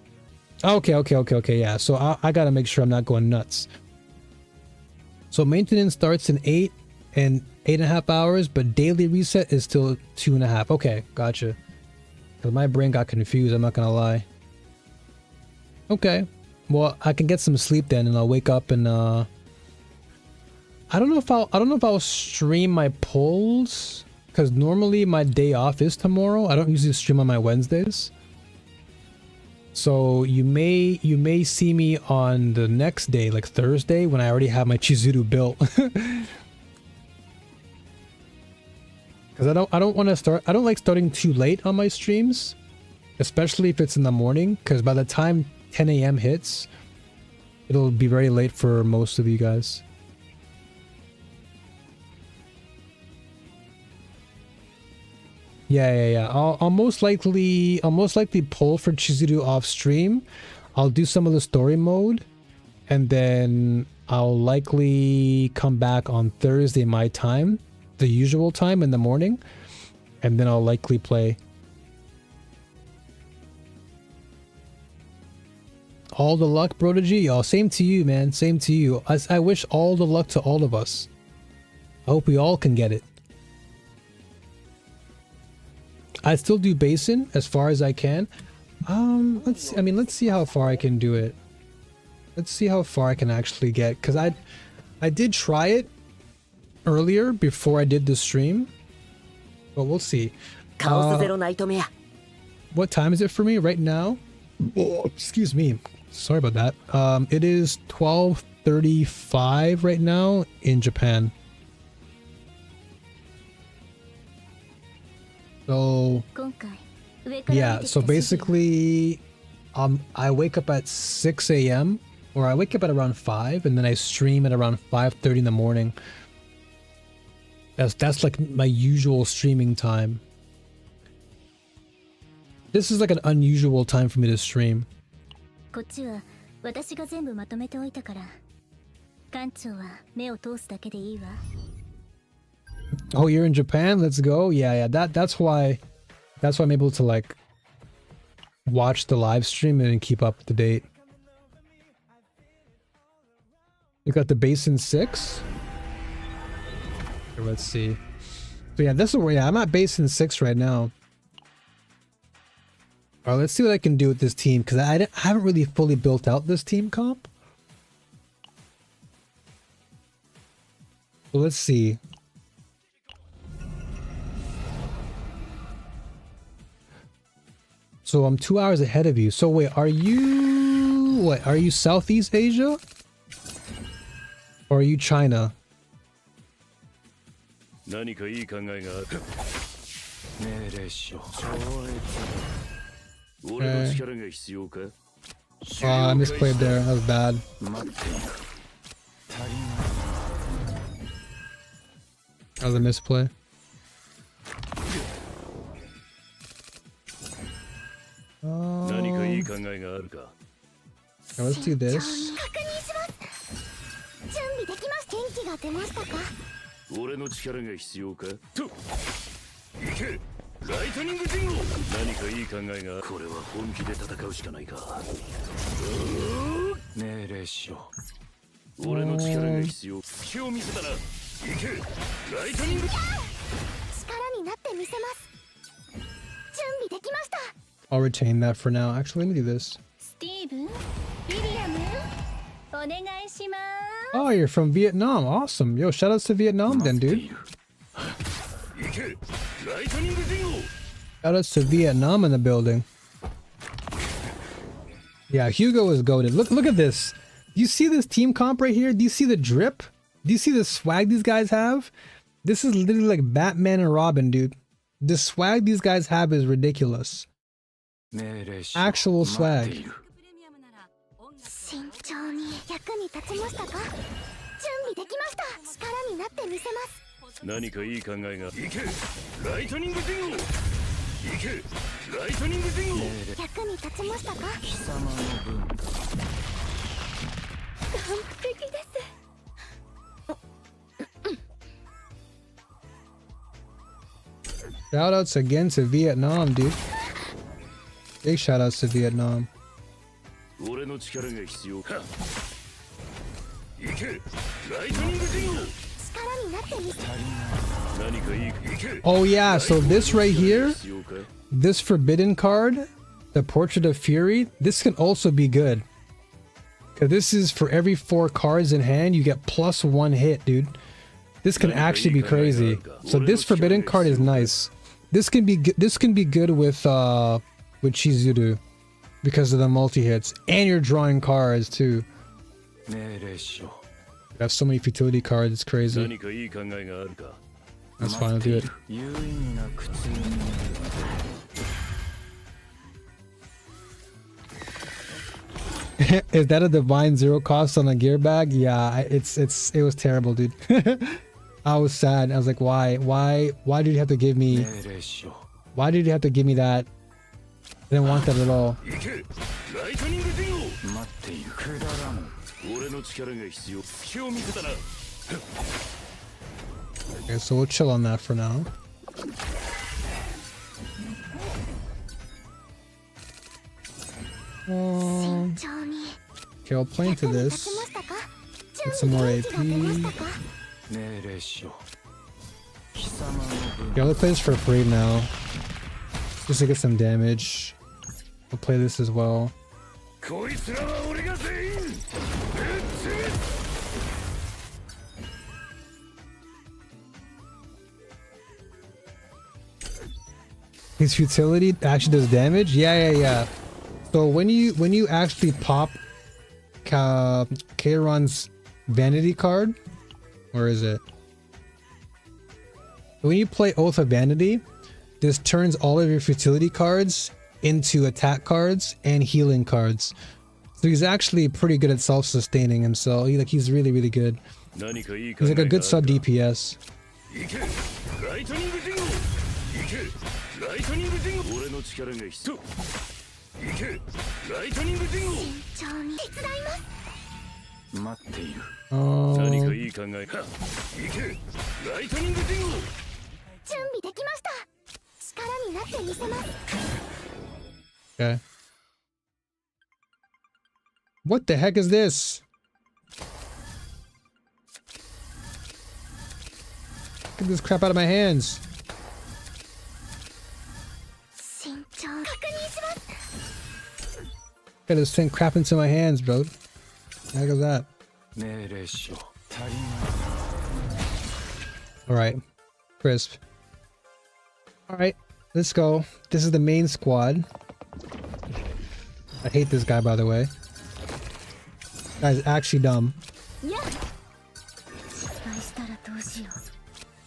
Okay, yeah. So I gotta make sure I'm not going nuts. So maintenance starts in 8 and 8.5 hours, but daily reset is still 2.5. Okay, gotcha. Because my brain got confused, I'm not gonna lie. Okay. Well, I can get some sleep then and I'll wake up and I don't know if I'll stream my polls. Because normally my day off is tomorrow. I don't usually stream on my Wednesdays. So you may see me on the next day, like Thursday, when I already have my Chizuru built. Because I don't want to start. I don't like starting too late on my streams, especially if it's in the morning. Because by the time 10 a.m. hits, it'll be very late for most of you guys. Yeah. I'll most likely pull for Chizuru off stream. I'll do some of the story mode, and then I'll likely come back on Thursday my time, the usual time in the morning, and then I'll likely play. All the luck, Prodigy. Oh, same to you, man. Same to you. I wish all the luck to all of us. I hope we all can get it. I still do basin as far as I can. Let's see how far I can do it. Let's see how far I can actually get, because I did try it earlier before I did the stream, but we'll see. What time is it for me right now? Oh, excuse me. Sorry about that. It is 12:35 right now in Japan. So yeah, so basically I wake up at 6 a.m. or I wake up at around 5 and then I stream at around 5:30 in the morning. That's like my usual streaming time. This is like an unusual time for me to stream. Oh, you're in Japan? Let's go. Yeah. That's why I'm able to like watch the live stream and keep up to date. You got the Basin 6? Here, let's see. So yeah, this is where I'm at Basin 6 right now. Alright, let's see what I can do with this team, because I haven't really fully built out this team comp. So let's see. So I'm 2 hours ahead of you. So wait, are you Southeast Asia? Or are you China? 何かいい考えがあるか。命令しろ。俺の力が必要か。I misplayed there. That was bad. 待っている。足りない。 That was a misplay. Let's do this. 俺の力が必要かと行けライトニング陣を何かいい考えがこれは本気で戦うしかないか命令しろ俺の力が必要隙を見せたな行けライトニング力になってみせます準備できました I'll retain that for now. Actually, let me do this. スティーブン、ウィリアム、お願いします。 Oh, you're from Vietnam. Awesome. Yo, shoutouts to Vietnam then, dude. Shoutouts to Vietnam in the building. Yeah, Hugo is goated. Look at this. Do you see this team comp right here? Do you see the drip? Do you see the swag these guys have? This is literally like Batman and Robin, dude. The swag these guys have is ridiculous. Actual swag. 慎重に役に立ちましたか準備できました力になってみせます何かいい考えが行けライトニング陣を行けライトニング陣を役に立ちましたか貴様の分完璧です Shoutouts again to Vietnam, dude. Big shoutouts to Vietnam. 俺の力が必要か行けライトニング陣を力になってみせ何かいい行け Oh yeah, so this right here, this forbidden card, the Portrait of Fury, this can also be good. Cause this is for every 4 cards in hand, you get +1 hit, dude. This can actually be crazy. So this forbidden card is nice. This can be good with Chizuru because of the multi-hits. And you're drawing cards too. You have so many futility cards, it's crazy. That's fine, I'll do it. Is that a divine 0 cost on a gear bag? Yeah, it was terrible, dude. I was sad. I was like, why did you have to give me that? I didn't want that at all. Okay, so we'll chill on that for now. Okay, I'll play into this. Get some more AP. Okay, I'll play this for free now. Just to get some damage. I'll play this as well. His futility actually does damage? Yeah. So when you actually pop Kairon's vanity card, where is it? When you play Oath of Vanity, this turns all of your futility cards into attack cards and healing cards. So he's actually pretty good at self-sustaining himself. He's really, really good. He's like a good sub DPS. Okay. What the heck is this? Get this crap out of my hands. Get this thing crap into my hands, bro. How goes that? Alright. Crisp. Alright. Let's go. This is the main squad. I hate this guy, by the way. This guy's actually dumb.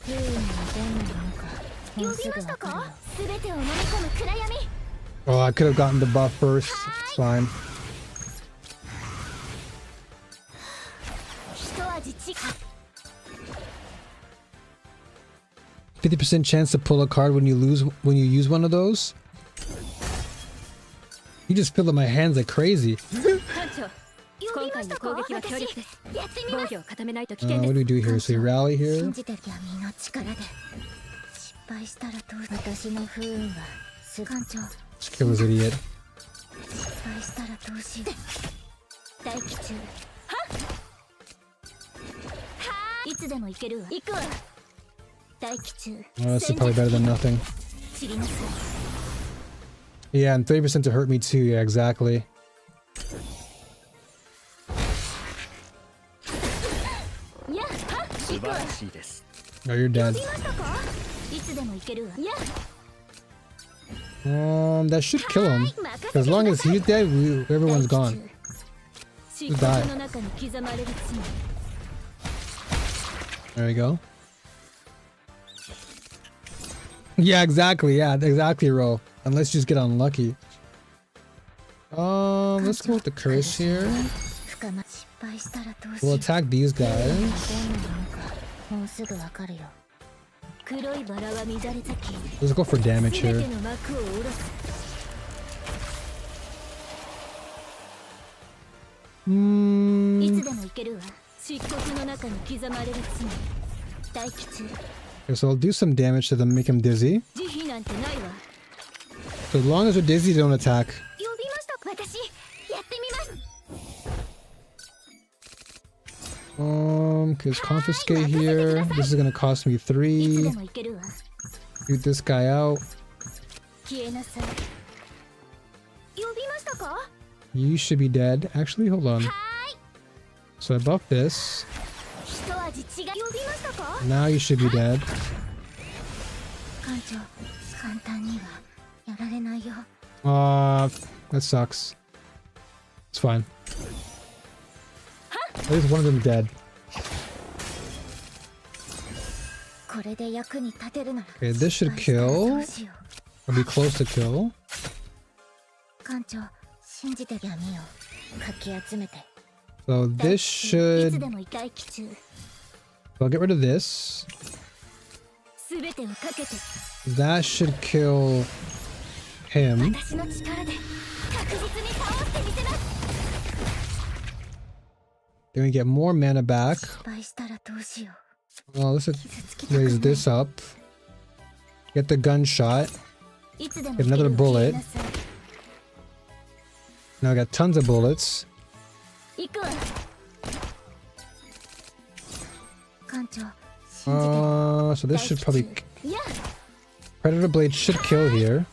呼びましたか？全てを飲み込む暗闇。 Oh, I could have gotten the buff first. It's fine. 一味違う。 50% chance to pull a card when you use one of those. You just fill up my hands like crazy. What do we do here? So you rally here. 信じてギャミーの力で失敗したらどう。私の不運は艦長。 Let's kill this idiot. 失敗したらどうしよう。大気中。いつでも行けるわ。行くわ。大気中。 Oh, this is probably better than nothing. 散りなさい。 Yeah, and 30% to hurt me too. Yeah, exactly. Oh, you're dead. いつでも行けるわ。 That should kill him. As long as he's dead, everyone's gone. Just die. There we go. Yeah, exactly. Yeah, exactly, Ro. Unless you just get unlucky. Let's go with the curse here. We'll attack these guys. Let's go for damage here. Okay, so I'll do some damage to them, make him dizzy. So as long as they're dizzy, they don't attack. Cause confiscate here. This is gonna cost me 3. Shoot this guy out. You should be dead. Actually, hold on. So I buff this. Now you should be dead. That sucks. It's fine. At least one of them dead. Okay, this should kill. Or be close to kill. So this should... So I'll get rid of this. That should kill him. Then we get more mana back. Well, let's raise this up. Get the gunshot. Get another bullet. Now I got tons of bullets. So this should probably... Predator Blade should kill here.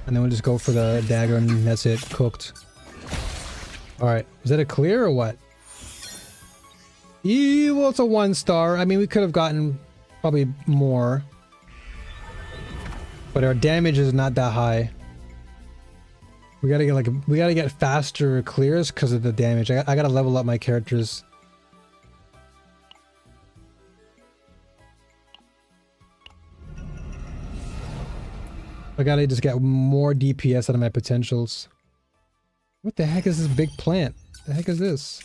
And then we'll just go for the dagger and that's it. Cooked. Alright. Is that a clear or what? Well, it's a 1-star. I mean, we could have gotten probably more. But our damage is not that high. We gotta get faster clears because of the damage. I gotta level up my characters. I gotta just get more DPS out of my potentials. What the heck is this big plant? The heck is this?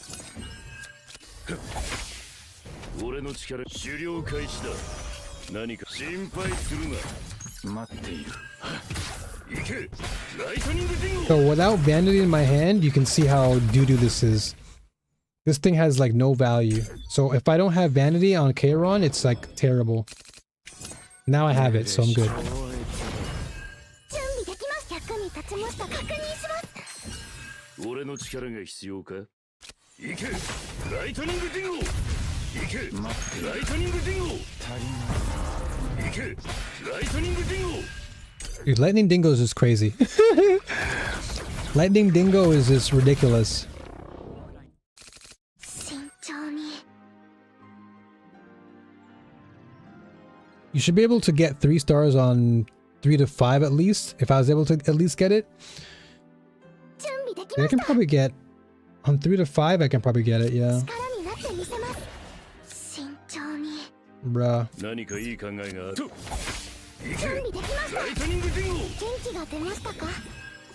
So without vanity in my hand, you can see how doo-doo this is. This thing has like no value. So if I don't have vanity on Kairon, it's like terrible. Now I have it, so I'm good. Dude, Lightning Dingo is just crazy. Lightning Dingo is just ridiculous. You should be able to get 3 stars on 3 to 5 at least. If I was able to at least get it. Yeah, I can probably get... On 3 to 5 I can probably get it, yeah. Bruh. 何かいい考えがある。行け。準備できましたライトニングディンゴ。元気が出ましたか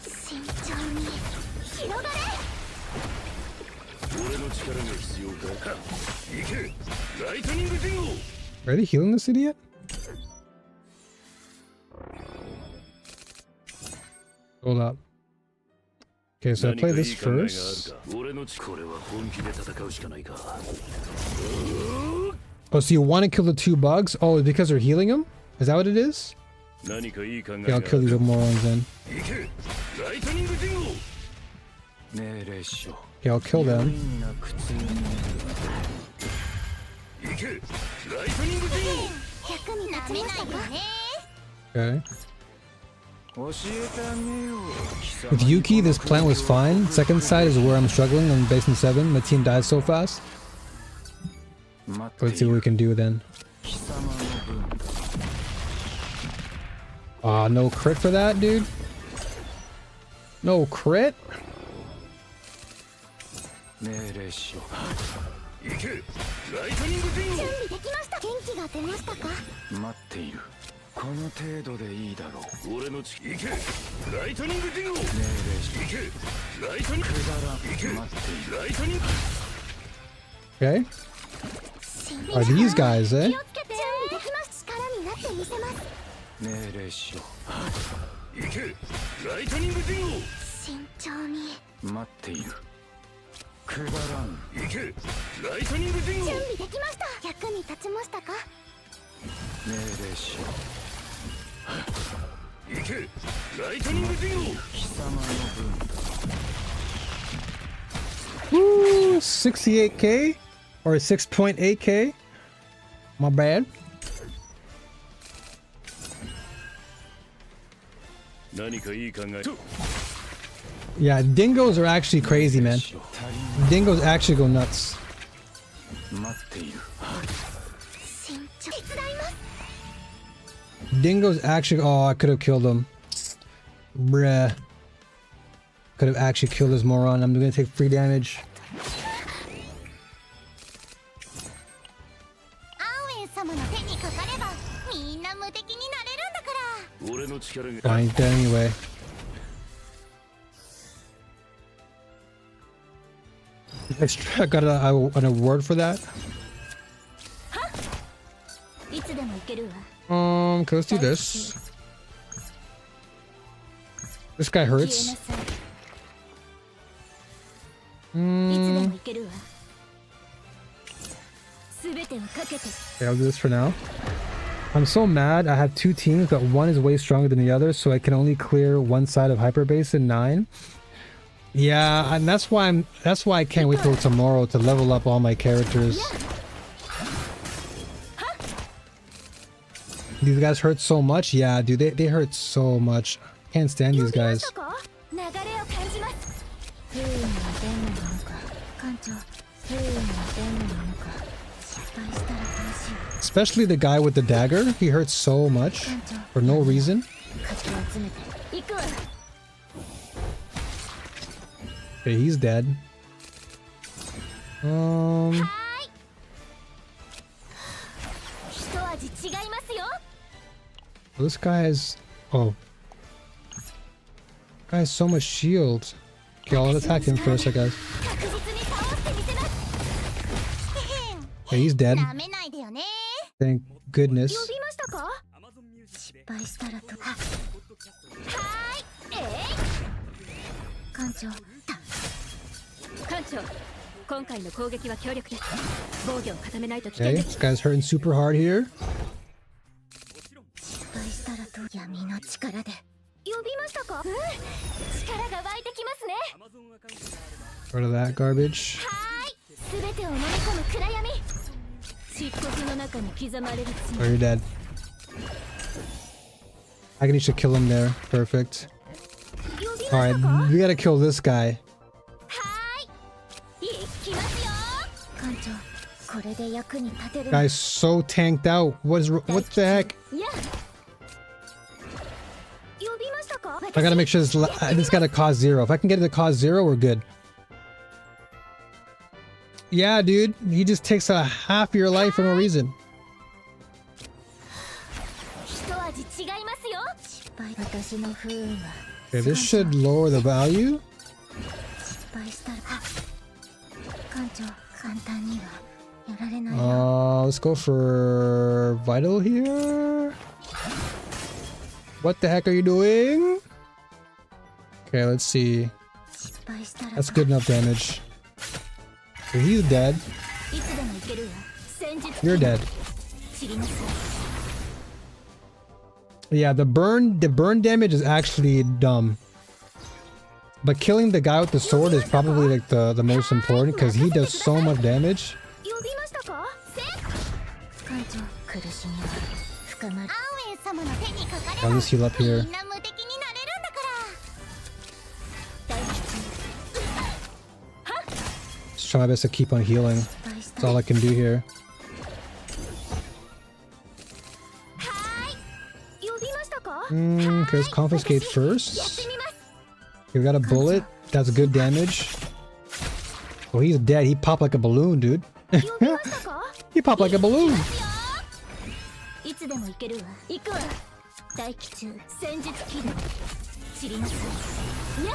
慎重に広がれ俺の力が必要か。行け。ライトニングディンゴ。 Are they healing this idiot? Hold up. Okay, so I play this first. 俺のこれは本気で戦うしかないか。 Oh, so you want to kill the 2 bugs? Oh, because they're healing them? Is that what it is? 何かいい考え Okay, があ I'll る。 kill these morons then. 行け。ライトニングディンゴ。命令しろ。 Okay, I'll kill them. 行け。ライトニングディンゴ。役に立ちましたか Okay. 教えてあげよう。 With Yuki, this plant was fine. Second side is where I'm struggling on Basin 7. My team dies so fast. Let's see what we can do then. Ah, no crit for that, dude. No crit? 命令しろ。行け。ライトニングディンゴ。準備できました元気が出ましたか待っている。この程度でいいだろう。俺の力。行け。ライトニングディンゴ。命令し。行け。ライトニング。くだらん。行け。待っている。ライトニング。 Okay. Are these guys, eh? 気をつけて準備できます力になってみせます命令しろ。行け。ライトニングディンゴ。慎重に待っている。くだらん。行け。ライトニングディンゴ。準備できました役に立ちましたか命令しろ。行け。ライトニングディンゴ。貴様の分だ。 Woo, 68k? Or 6.8k? My bad. 何かいい考え。 Yeah, dingoes are actually crazy, man. Dingoes actually go nuts. 待っている。慎重手伝います Dingoes actually... Oh, I could have killed him. Bruh. Could have actually killed this moron. I'm gonna take free damage. アンウェン様の手にかかればみんな無敵になれるんだから俺の力が。 Fine, dead anyway. I got an award for that. いつでも行けるわ Okay, let's do this. This guy 消えな hurts. さいいつでも行けるわすべてをかけて Okay, I'll do this for now. I'm so mad. I have 2 teams, but one is way stronger than the other, so I can only clear one side of Hyperbase in 9. Yeah, and that's why I can't wait till tomorrow to level up all my characters. These guys hurt so much. Yeah, dude, they hurt so much. Can't stand these guys. 流れを感じます不運の伝なのか艦長不運の伝なのか失敗したらどうしよ Especially the guy with the dagger. He hurts so much for no reason. うかき集めて行くわ Okay, he's dead. 一味違いますよ This guy has... Oh. Guy has so much shield. Okay, I'll attack him first, I guess. 確実に倒してみせます Okay, he's dead. なめないでよね Thank goodness. 呼びましたか失敗したらとはーい艦長艦長今回の攻撃は強力です防御を固めないと危 Okay, 険です this guy's hurting super hard here. 失敗したらと闇の力で呼びましたか力が湧いてきますね Rid of that garbage. はーいすべてを飲み込む暗闇漆黒の中に刻まれる Oh, you're dead. I can actually kill him there. Perfect. 呼びまし Alright, たか we gotta kill this guy. はーい行きますよ艦長これで役に立てる Guy's so tanked out. What the heck? いや呼びましたか I gotta make sure this gotta cause 0. If I can get it to cause 0, we're good. Yeah, dude. He just takes a half your life for no reason. Okay, this should lower the value. 失敗したら艦長簡単にはやられないよ Let's go for vital here. What the heck are you doing? Okay, let's see. 失敗したら That's good enough damage. So he's dead. いつでもいけるわ戦術 You're dead. 知りなさい Yeah, the burn damage is actually dumb. But killing the guy with the sword is probably like the most important because he does so much damage. 呼びましたか艦長苦しみは深まるアンウェイ様の手にかかれ I'll ば just heal up み here. んな無敵になれるんだから Just try my best to keep on healing. 失敗した That's all I can do here. 呼びましたか Okay, let's confiscate やって first. みます We got a bullet. That's good damage. Oh, he's dead. He popped like a balloon, dude. 呼びましたか He popped like a balloon. いつでもいけるわ行くわ待機中戦術起動知りなさいにゃ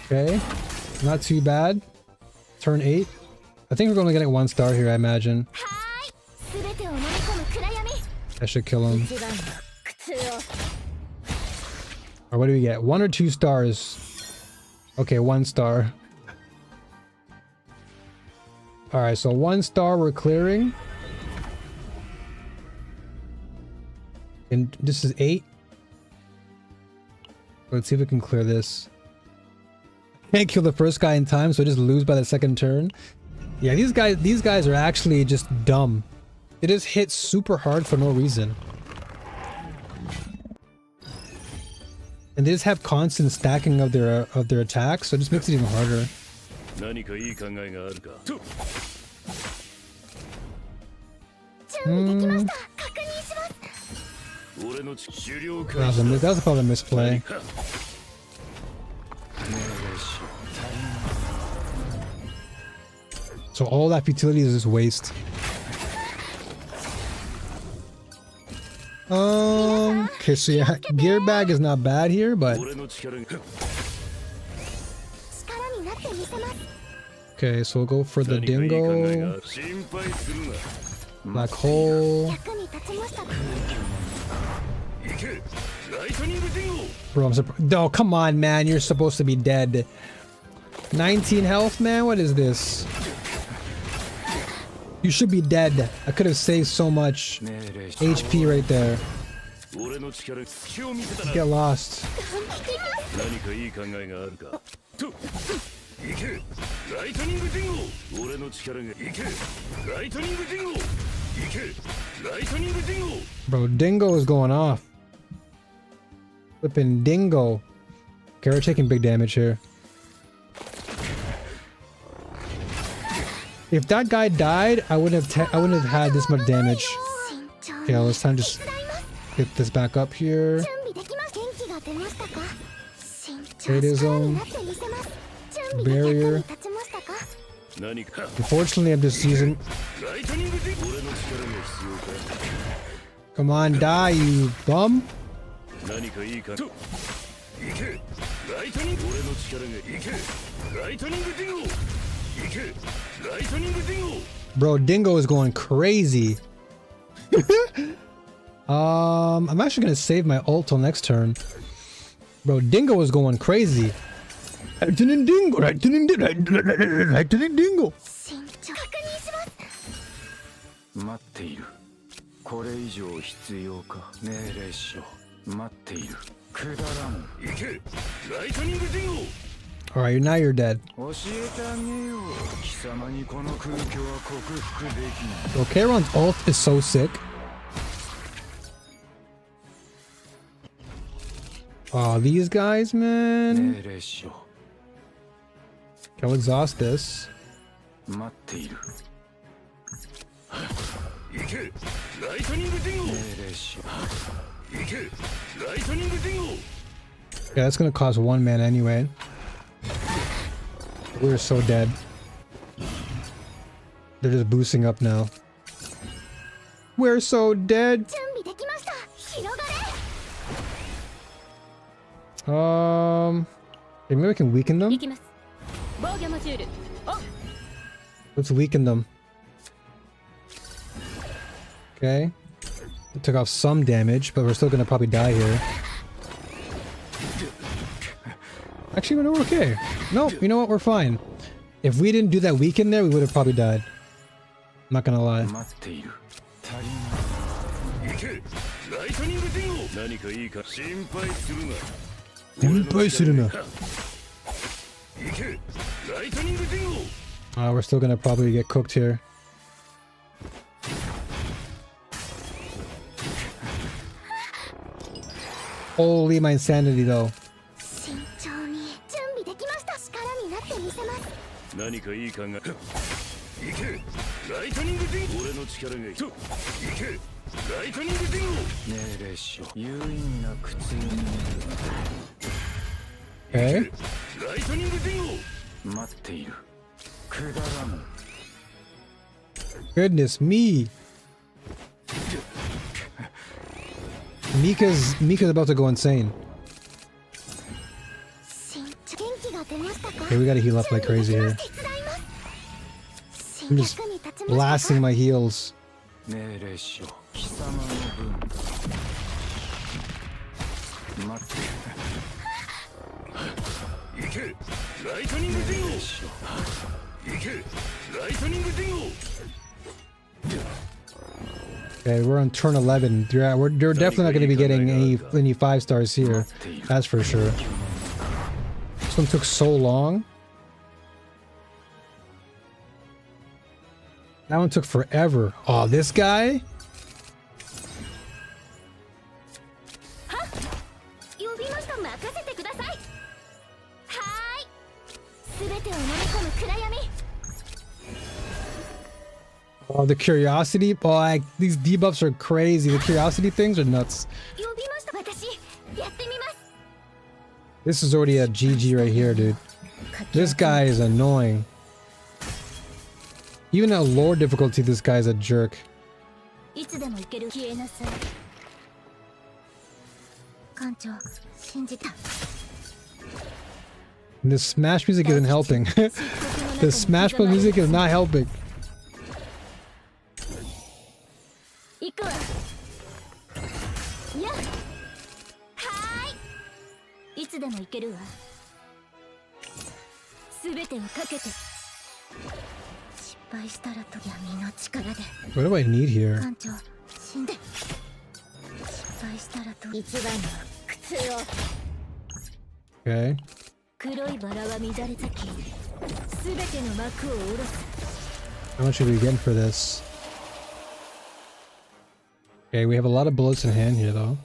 Okay, not too bad. Turn 8. I think we're going to get 1 star here, I imagine. 全てを飲み込む暗闇 That should kill him. 一番の苦痛を Or what do we get? 1 or 2 stars? Okay, 1 star. Alright, so 1 star we're clearing. And this is 8. Let's see if we can clear this. Can't kill the first guy in time, so just lose by the second turn. Yeah, these guys are actually just dumb. They just hit super hard for no reason. And they just have constant stacking of their attacks, so it just makes it even harder. 何かいい考えがあるか準備できました確認します俺の狩猟 That 開 was, 始 that was probably a misplay. So all that futility is just waste. Okay, so yeah, gear bag is not bad here, but 俺の力が力になってみせます okay, so we'll go for the 何かいい考えがあ dingo, る心配するな black hole. 役に立ちましたか行けライトニングディンゴ Bro, I'm surprised. No, come on, man, you're supposed to be dead. 19 health, man, what is this? You should be dead. I could have saved so much 命令し HP right there. 俺の力隙を見せたな Get lost. 何かいい考えがあるかと行けライトニングディンゴ俺の力が行けライトニングディンゴ行けライトニングディンゴ Bro, dingo is going off. Flipping dingo. Okay, we're taking big damage here. If that guy died, I wouldn't have had this much damage. 慎重に Okay, well, it's time to just 手伝います get this back up here. 準備できます元気が出ましたか慎重 Fade 力 zone. になってみせます準備で役 Barrier. に立ちましたか何か Unfortunately, I'm just using... ライトニングディンゴ俺の力が必要か Come on, die, you bum. 何かいいかと行けライトニング俺の力が行けライトニングディンゴ行けライトニングディンゴ Bro, dingo is going crazy. I'm actually gonna save my ult till next turn. Bro, dingo is going crazy. Lightning dingo, lightning dingo. 慎重確認します待っているこれ以上必要か命令しろ待っているくだらん行けライトニングディンゴ Alright, now you're dead. 教えてあげよう貴様にこの空虚は克服できない So Kairon's ult is so sick. Oh, these guys, man. 命令しろ Okay, I'll exhaust this. 待っている行けライトニングディンゴ命令しろ行けライトニングディンゴ Yeah, that's gonna cost 1 mana anyway. We're so dead. They're just boosting up now. We're so dead. 準備できました広がれ Okay, maybe we can weaken them. 行きます防御モジュールオン Let's weaken them. Okay. We took off some damage, but we're still gonna probably die here. Actually, we're okay. Nope, you know what? We're fine. If we didn't do that weaken there, we would have probably died. I'm not gonna lie. 待っている足りない行けライトニングディンゴ何かいいか心配するな心配するな。行けライトニングディンゴ We're still gonna probably get cooked here. Holy my insanity though. 慎重に準備できました力になってみせます何かいい考え行けライトニングディンゴ俺の力がいく行けライトニングディンゴ命令しろ有意な苦痛に Okay. ライトニングディンゴ待っているくだらん Goodness me. Mika's about to go insane. 慎重元気が出ましたか Okay, we gotta heal up like crazy here. 手伝います I'm just 役に立ちましたか blasting my heals. 命令しろ貴様の分待って行けライトニングディンゴ行けライトニングディンゴ Okay, we're on turn 11. We're definitely not going to be getting any 5 stars here. That's for sure. This one took so long. That one took forever. Oh, this guy? 呼びました任せてくださいはーい全てを飲み込む暗闇 Oh, the curiosity. Oh, these debuffs are crazy. The curiosity things are nuts. 呼びました私やってみます This is already a GG right here, dude. This guy is annoying. Even at lower difficulty, this guy's a jerk. いつでも行ける消えなさい艦長信じた And this Smash music isn't helping. The Smash Bros music is not helping. 行くわやっはーいいつでも行けるわ全てをかけて失敗したらと闇の力で What do I need here? 艦長死んで失敗したらと一番の苦痛を Okay. 黒いバラは乱れ咲き全ての幕を下ろす How much are we getting for this? Okay, we have a lot of bullets in hand here, though.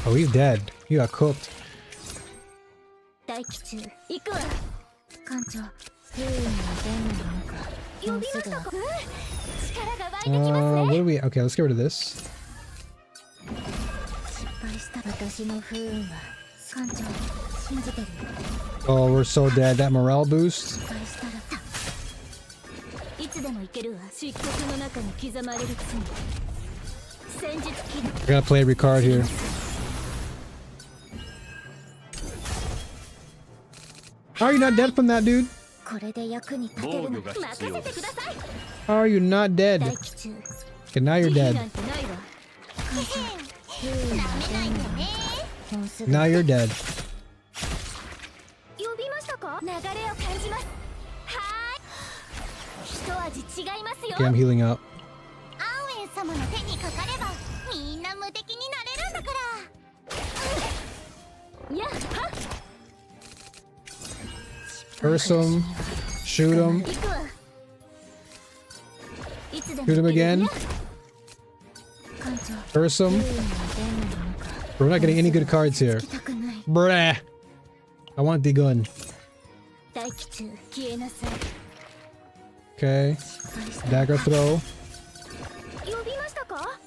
Oh, he's dead. He got cooked. 待機中行くわ艦長不運の出んのか呼びましたか力が湧いてきますね What do we... Okay, let's get rid of this. 失敗した私の不運は艦長信じてる Oh, we're so dead. That morale boost. 失敗したらいつでも行けるわ漆黒の中に刻まれる罪戦術機能 I gotta play every card here. How are you not dead from that, dude? これで役に立てるの任せてください How are you not dead? 待機中 Okay, now you're 慈悲 dead. なんてないわ艦長不運の出んのかもうすぐ Now you're dead. 呼びましたか流れを感じますはーい一味違いますよ Okay, I'm healing up. アンウェン様の手にかかればみんな無敵になれるんだからやっは Curse him. Shoot him. 行くわいつでも Shoot him again. 艦長 Curse 不運 him. の出んのか We're not getting any good cards here. 聞きたくない Bruh. I want the gun. 待機中消えなさい Okay. 失敗したら Dagger throw. 呼びましたか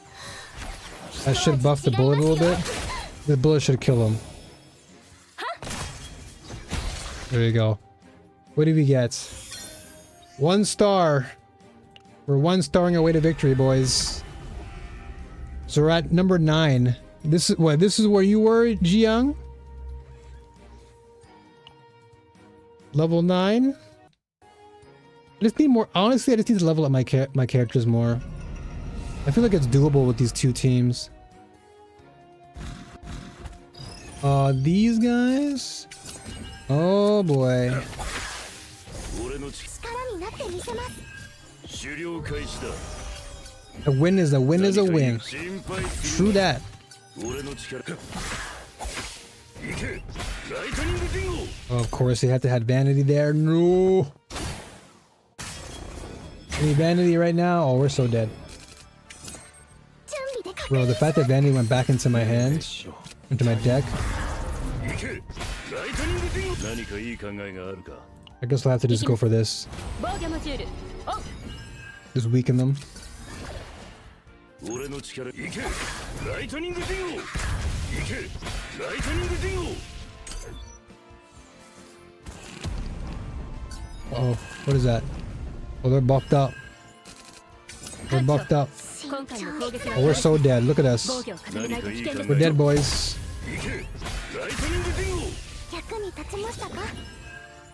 That should buff the bullet a little bit. The bullet should kill him. There you go. What did we get? 1 star. We're 1 starring our way to victory, boys. So we're at number 9. This is what? This is where you were, Jiyoung? Level 9? I just need more. Honestly, I just need to level up my characters more. I feel like it's doable with these two teams. These guys? Oh boy. A win is a win is a win. True that. Oh, of course, he had to have vanity there. No. Any vanity right now? Oh, we're so dead. Bro, the fact that vanity went back into my hand, into my deck. I guess we'll have to just go for this. Just weaken them. Oh, what is that? Oh, they're buffed up. They're buffed up. Oh, we're so dead. Look at us. We're dead, boys.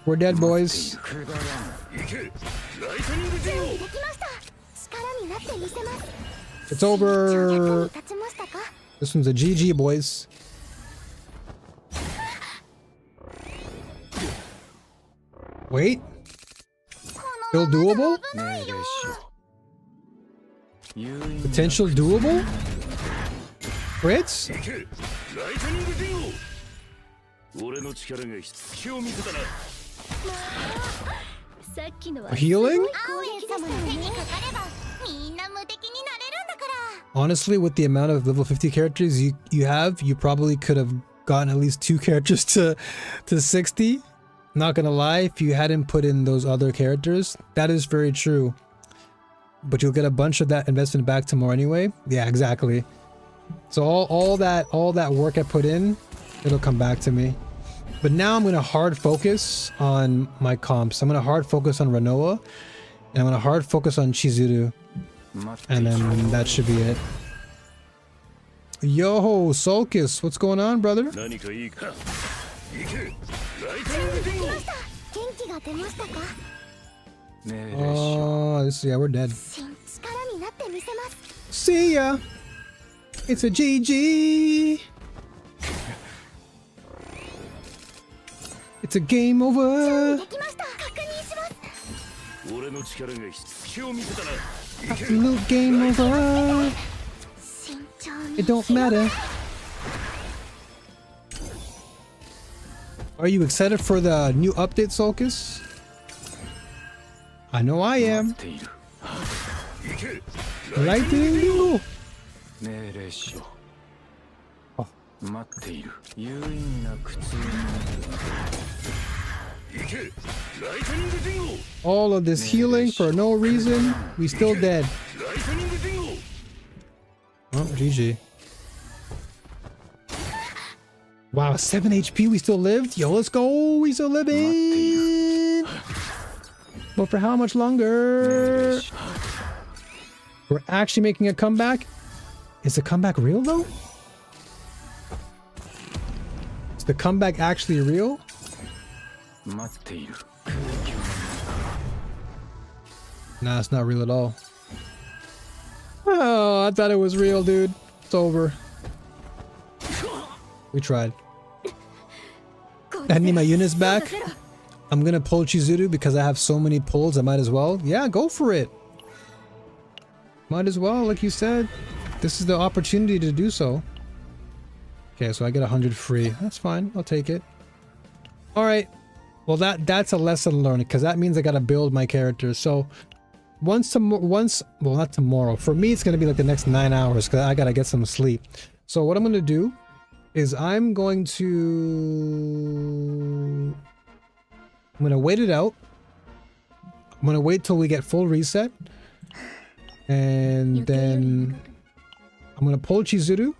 We're dead, boys. It's over. This one's a GG, boys. Wait. Still doable? Potential doable? Crits? Healing? Honestly, with the amount of level 50 characters you have, you probably could have gotten at least 2 characters to 60. Not gonna lie, if you hadn't put in those other characters, that is very true. But you'll get a bunch of that investment back tomorrow anyway. Yeah, exactly. So all that work I put in, it'll come back to me. But now I'm gonna hard focus on my comps. I'm gonna hard focus on Renoa, and I'm gonna hard focus on Chizuru, and then that should be it. Yo, Sulcus, what's going on, brother? Oh, yeah, we're dead. See ya. It's a GG. It's a game over. Absolute game over. It don't matter. Are you excited for the new update, Sulcus? I know I am. Lightning you. Oh. All of this healing for no reason. We still dead. Oh, GG. Wow, 7 HP, we still lived? Yo, let's go! We still living! But for how much longer? We're actually making a comeback? Is the comeback real though? Is the comeback actually real? Nah, it's not real at all. Oh, I thought it was real, dude. It's over. We tried. I need my units back. I'm gonna pull Chizuru because I have so many pulls. I might as well. Yeah, go for it. Might as well, like you said. This is the opportunity to do so. Okay, so I get 100 free. That's fine. I'll take it. All right. Well, that's a lesson learned because that means I gotta build my characters. So well, not tomorrow. For me, it's gonna be like the next 9 hours because I gotta get some sleep. So what I'm gonna do is I'm gonna wait it out. I'm gonna wait till we get full reset. And then I'm gonna pull Chizuru.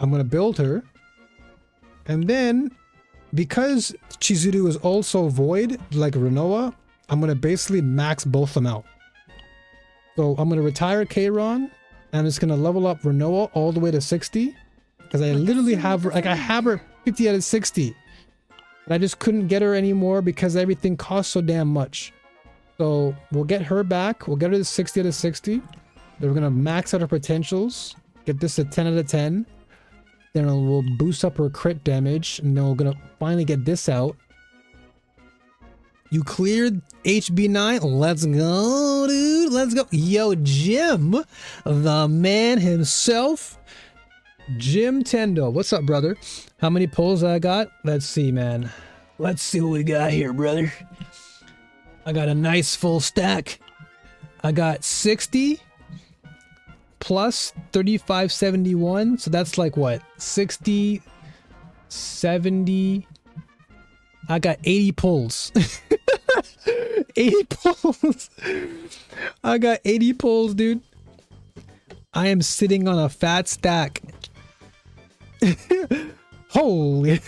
I'm gonna build her. And then, because Chizuru is also void, like Renoa, I'm gonna basically max both them out. So I'm gonna retire Keiron, and I'm just gonna level up Renoa all the way to 60. because I literally have her, like I have her 50 out of 60. And I just couldn't get her anymore because everything costs so damn much. So we'll get her back. We'll get her to 60 out of 60. Then we're gonna max out her potentials. Get this at 10 out of 10. Then we'll boost up her crit damage. And then we're gonna finally get this out. You cleared HB9. Let's go, dude. Let's go. Yo, Jim, the man himself. Jim Tendo. What's up, brother? How many pulls I got? Let's see, man. Let's see what we got here, brother. I got a nice full stack. I got 60 plus 3571. So that's like what? 60, 70. I got 80 pulls. 80 pulls. I got 80 pulls, dude. I am sitting on a fat stack. Holy.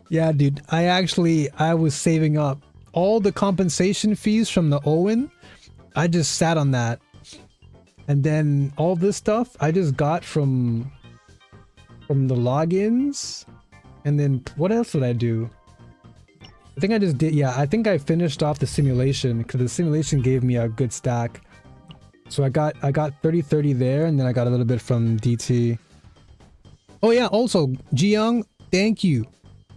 Yeah, dude. I was saving up all the compensation fees from the Owen. I just sat on that. And then all this stuff I just got from the logins. And then what else did I do? I think I just did, yeah, I think I finished off the simulation because the simulation gave me a good stack. So I got 30-30 there, and then I got a little bit from DT. Oh yeah, also, Jiyoung, thank you.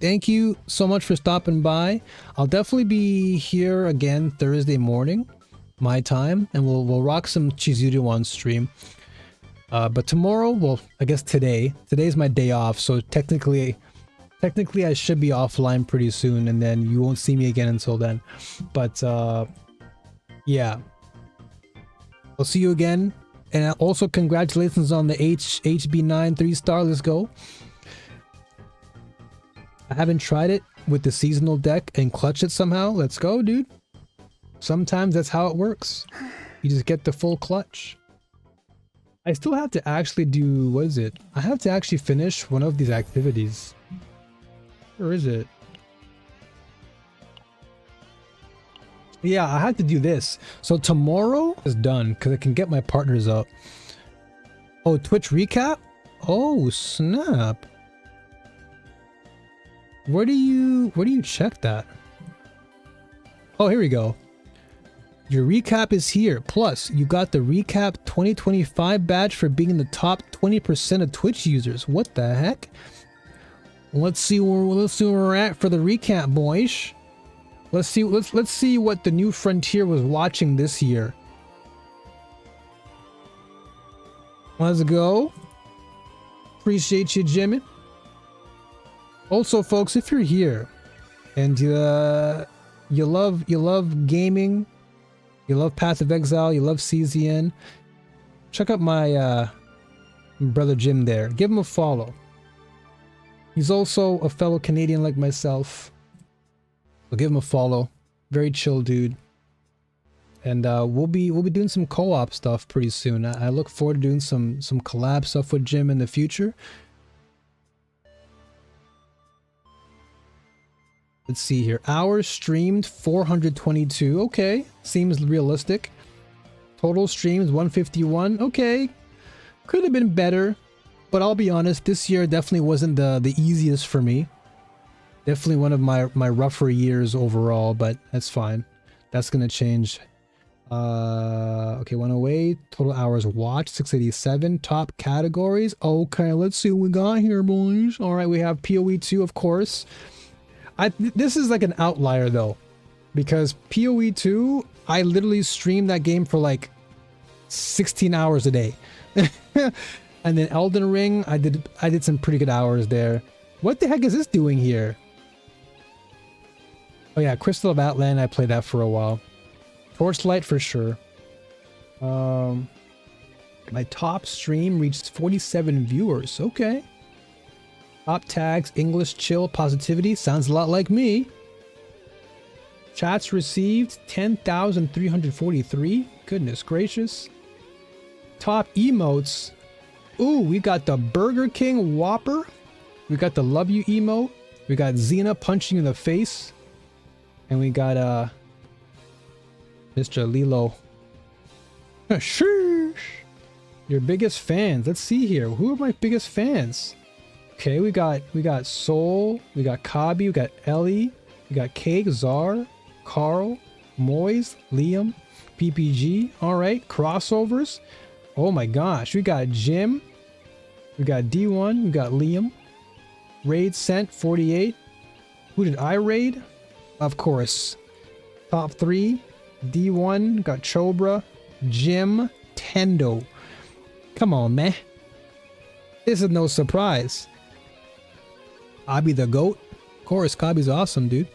Thank you so much for stopping by. I'll definitely be here again Thursday morning, my time, and we'll rock some Chizuru on stream. But tomorrow, well, I guess today's my day off, so technically I should be offline pretty soon, and then you won't see me again until then. But yeah, I'll see you again. And also congratulations on the HB9 3-star. Let's go. I haven't tried it with the seasonal deck and clutch it somehow. Let's go, dude. Sometimes that's how it works. You just get the full clutch. I still have to actually do, what is it? I have to actually finish one of these activities. Where is it? Yeah, I had to do this. So tomorrow is done because I can get my partners up. Oh, Twitch recap? Oh, snap. Where do you check that? Oh, here we go. Your recap is here. Plus, you got the recap 2025 badge for being in the top 20% of Twitch users. What the heck? Let's see where we're at for the recap, boys. Let's see what the NuFrontier was watching this year. Let's go. Appreciate you, Jimmy. Also, folks, if you're here and you love gaming, you love Path of Exile, you love CZN, check out my brother Jim there. Give him a follow. He's also a fellow Canadian like myself. So give him a follow. Very chill dude. And we'll be doing some co-op stuff pretty soon. I look forward to doing some collab stuff with Jim in the future. Let's see here. Hours streamed 422. Okay, seems realistic. Total streams 151. Okay, could have been better, but I'll be honest. This year definitely wasn't the easiest for me. Definitely one of my rougher years overall, but that's fine. That's gonna change. Okay, 108. Total hours watched 687. Top categories. Okay, let's see what we got here, boys. All right, we have PoE 2, of course. This is like an outlier though, because PoE 2, I literally streamed that game for like 16 hours a day. And then Elden Ring, I did some pretty good hours there. What the heck is this doing here? Oh yeah, Crystal of Outland, I played that for a while. Torchlight for sure. My top stream reached 47 viewers. Okay. Top tags, English, chill, positivity. Sounds a lot like me. Chats received 10,343. Goodness gracious. Top emotes. Ooh, we got the Burger King Whopper. We got the Love You emote. We got Xena punching you in the face. And we got Mr. Lilo. Sheesh. Your biggest fans. Let's see here. Who are my biggest fans? Okay, we got Soul, we got Kabi, we got Ellie, we got Cake, Czar, Carl, Moise, Liam, PPG. All right, crossovers. Oh my gosh, we got Jim, we got D1, we got Liam, Raid sent 48. Who did I raid? Of course, top 3. D1 got Chobra, Jim, Tendo. Come on, man. This is no surprise. Kabi the GOAT. Of course, Kabi's awesome, dude.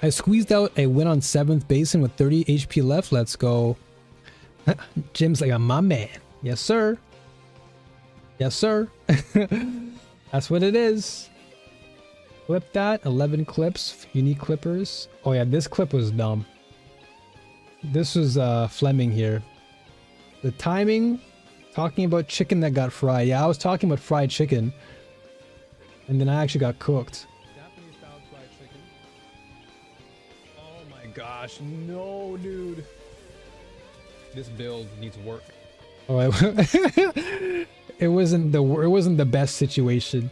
I squeezed out a win on 7th basin with 30 HP left. Let's go. Jim's like, my man. Yes, sir. Yes, sir. That's what it is. Clip that. 11 clips. Unique clippers. Oh, yeah, this clip was dumb. This was Fleming here. The timing, talking about chicken that got fried. Yeah, I was talking about fried chicken. And then I actually got cooked. Japanese style fried chicken. Oh my gosh, no, dude. This build needs work. Oh, it wasn't the best situation.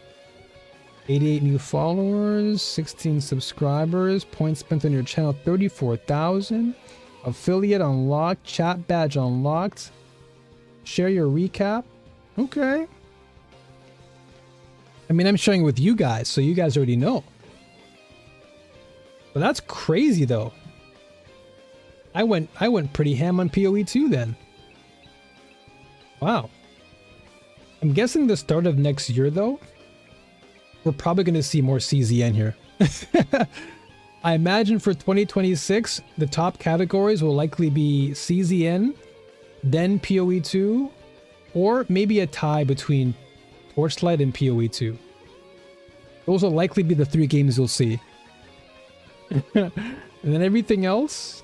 88 new followers, 16 subscribers, points spent on your channel 34,000. Affiliate unlocked, chat badge unlocked. Share your recap. Okay. I mean, I'm sharing it with you guys, so you guys already know. But that's crazy, though. I went pretty ham on PoE too, then. Wow. I'm guessing the start of next year, though, we're probably going to see more CZN here. I imagine for 2026, the top categories will likely be CZN, then PoE 2, or maybe a tie between Torchlight and PoE 2. Those will likely be the 3 games you'll see. And then everything else,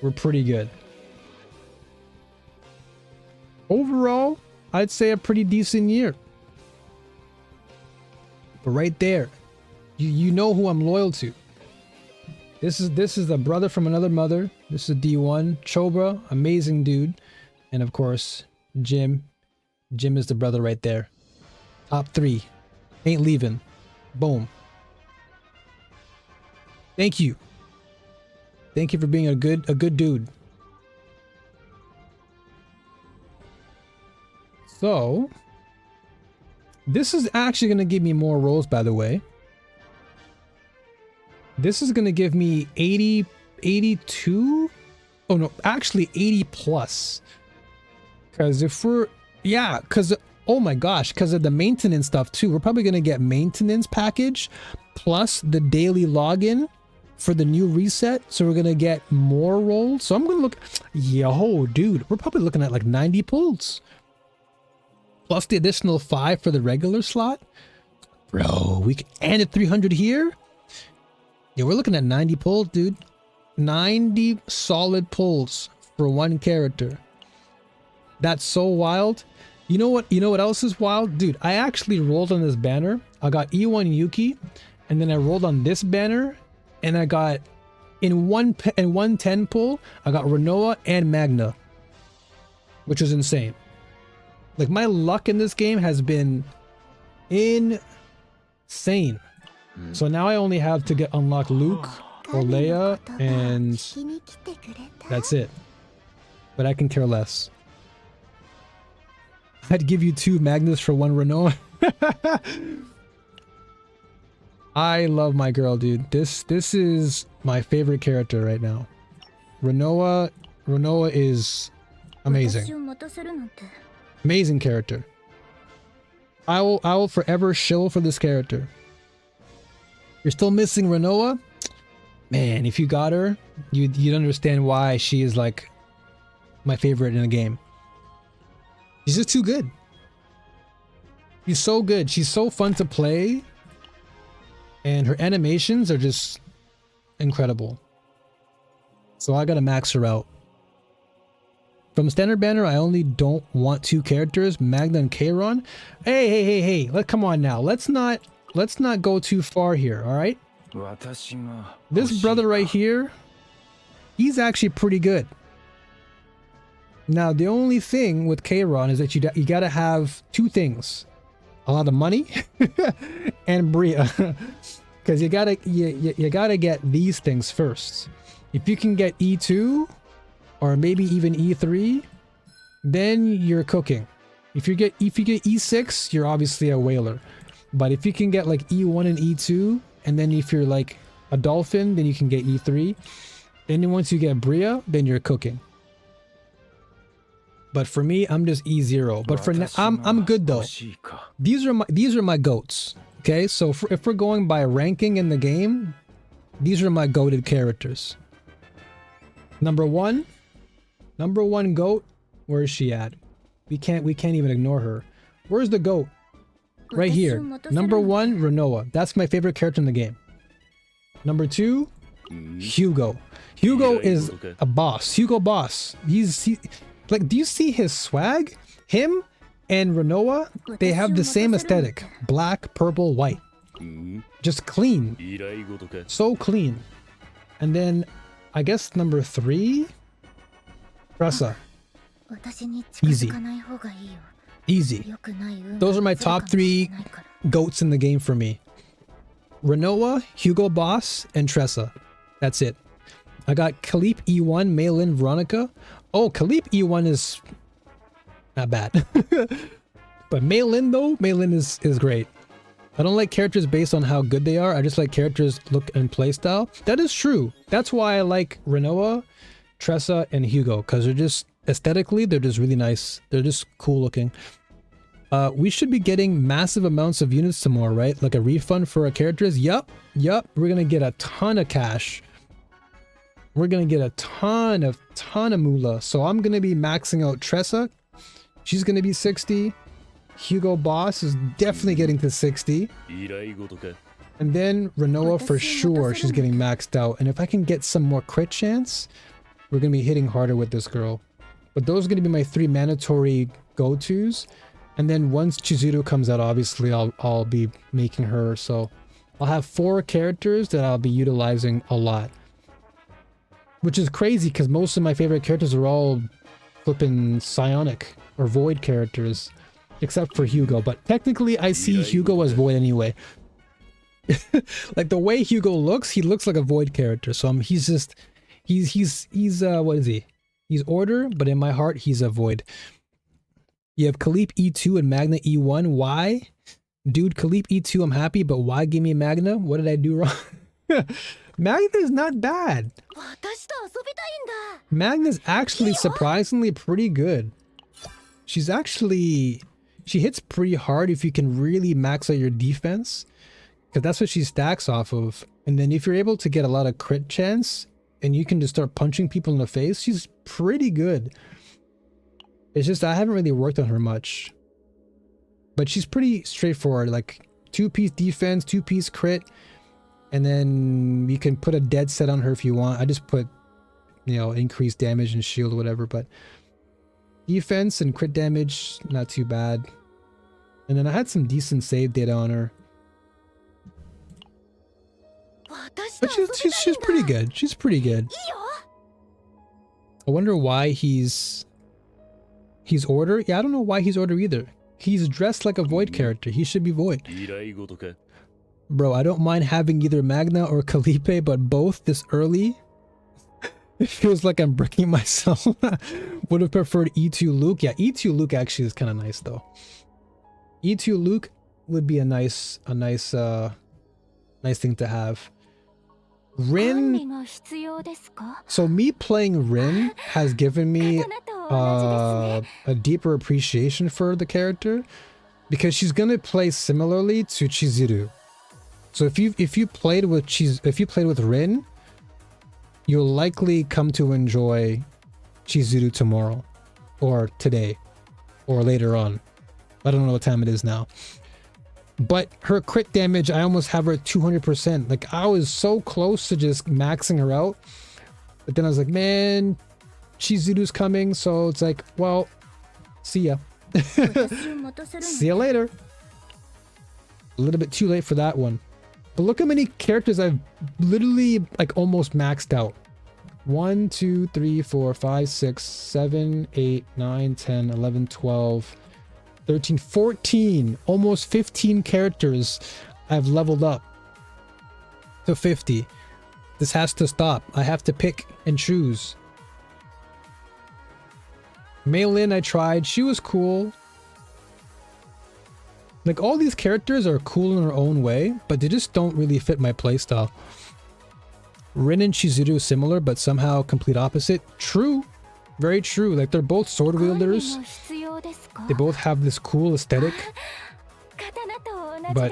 we're pretty good. Overall, I'd say a pretty decent year. But right there, you know who I'm loyal to. This is a brother from another mother. This is D1. Chobra, amazing dude. And of course, Jim. Jim is the brother right there. Top 3. Ain't leaving. Boom. Thank you. Thank you for being a good dude. So, this is actually going to give me more rolls, by the way. This is going to give me 80, 82? Oh no, actually 80 plus. Because if we're, yeah, because, oh my gosh, because of the maintenance stuff too. We're probably going to get maintenance package plus the daily login for the new reset. So we're going to get more rolls. So I'm going to look, yo, dude, we're probably looking at like 90 pulls. Plus the additional 5 for the regular slot. Bro, we can, and at 300 here. Yeah, we're looking at 90 pulls, dude. 90 solid pulls for one character. That's so wild. You know what else is wild? Dude, I actually rolled on this banner. I got E1 Yuki, and then I rolled on this banner, and I got in one 10 pull, I got Renoa and Magna, which is insane. Like, my luck in this game has been insane. So now I only have to unlock Luke or Leia, and that's it. But I can care less. I'd give you 2 Magnus for 1 Renoa. I love my girl, dude. This is my favorite character right now. Renoa is amazing. Amazing character. I will forever shill for this character. You're still missing Renoa? Man, if you got her, you'd understand why she is like my favorite in the game. She's just too good. She's so good. She's so fun to play. And her animations are just incredible. So I gotta max her out. From standard banner, I only don't want 2 characters, Magna and Kairon. Hey, come on now. Let's not go too far here, all right? This brother right here, he's actually pretty good. Now, the only thing with Keiron is that you gotta have two things. A lot of money and Bria. Because you gotta get these things first. If you can get E2 or maybe even E3, then you're cooking. If you get E6, you're obviously a whaler. But if you can get like E1 and E2, and then if you're like a dolphin, then you can get E3. Then once you get Bria, then you're cooking. But for me, I'm just E0. But for now, I'm good though. These are my goats. Okay, so if we're going by ranking in the game, these are my goated characters. Number one goat. Where is she at? We can't even ignore her. Where's the goat? Right here. Number 1, Renoa. That's my favorite character in the game. Number 2, Hugo. Hugo is a boss. Hugo boss. Like, do you see his swag? Him and Renoa, they have the same aesthetic. Black, purple, white. Just clean. So clean. And then, I guess number 3, Tressa. Easy. Easy. Those are my top 3 goats in the game for me. Renoa, Hugo Boss, and Tressa. That's it. I got Kalip E1, Maylin, Veronica. Oh, Kalip E1 is not bad. But Maylin though, Maylin is great. I don't like characters based on how good they are. I just like characters look and playstyle. That is true. That's why I like Renoa, Tressa, and Hugo, because they're just aesthetically, they're just really nice. They're just cool looking. We should be getting massive amounts of units tomorrow, right? Like a refund for our characters. Yup. We're gonna get a ton of cash. We're gonna get a ton of moolah. So I'm gonna be maxing out Tressa. She's gonna be 60. Hugo Boss is definitely getting to 60. And then Renoa for sure, she's getting maxed out. And if I can get some more crit chance, we're gonna be hitting harder with this girl. But those are gonna be my 3 mandatory go-tos. And then once Chizuru comes out, obviously I'll be making her. So I'll have 4 characters that I'll be utilizing a lot. Which is crazy because most of my favorite characters are all flipping psionic or void characters. Except for Hugo. But technically I see Hugo as void anyway. Like the way Hugo looks, he looks like a void character. So he's what is he? He's order, but in my heart he's a void. You have Kalip E2 and Magna E1. Why? Dude, Kalip E2, I'm happy, but why give me Magna? What did I do wrong? Magna is not bad. Magna's actually surprisingly pretty good. She hits pretty hard if you can really max out your defense. Because that's what she stacks off of. And then if you're able to get a lot of crit chance, and you can just start punching people in the face, she's pretty good. It's just I haven't really worked on her much. But she's pretty straightforward, like 2-piece defense, 2-piece crit, and then you can put a dead set on her if you want. I just put, you know, increased damage and shield or whatever, but defense and crit damage, not too bad. And then I had some decent save data on her. But she's pretty good. She's pretty good. I wonder why he's order? Yeah, I don't know why he's order either. He's dressed like a void character. He should be void. Bro, I don't mind having either Magna or Calipe, but both this early, it feels like I'm breaking myself. Would have preferred E2 Luke. Yeah, E2 Luke actually is kind of nice though. E2 Luke would be a nice thing to have. Rin. So me playing Rin has given me a deeper appreciation for the character because she's gonna play similarly to Chizuru. So if you played with Rin, you'll likely come to enjoy Chizuru tomorrow or today or later on. I don't know what time it is now. But her crit damage, I almost have her at 200%. Like, I was so close to just maxing her out. But then I was like, man, Chizuru's coming. So it's like, well, see ya. See ya later. A little bit too late for that one. But look how many characters I've literally, like, almost maxed out. 1, 2, 3, 4, 5, 6, 7, 8, 9, 10, 11, 12, 13, 14, almost 15 characters I've leveled up to 50. This has to stop. I have to pick and choose. Mei Lin I tried. She was cool. Like, all these characters are cool in their own way, but they just don't really fit my playstyle. Rin and Chizuru similar, but somehow complete opposite. True. Very true. Like, they're both sword wielders. They both have this cool aesthetic. But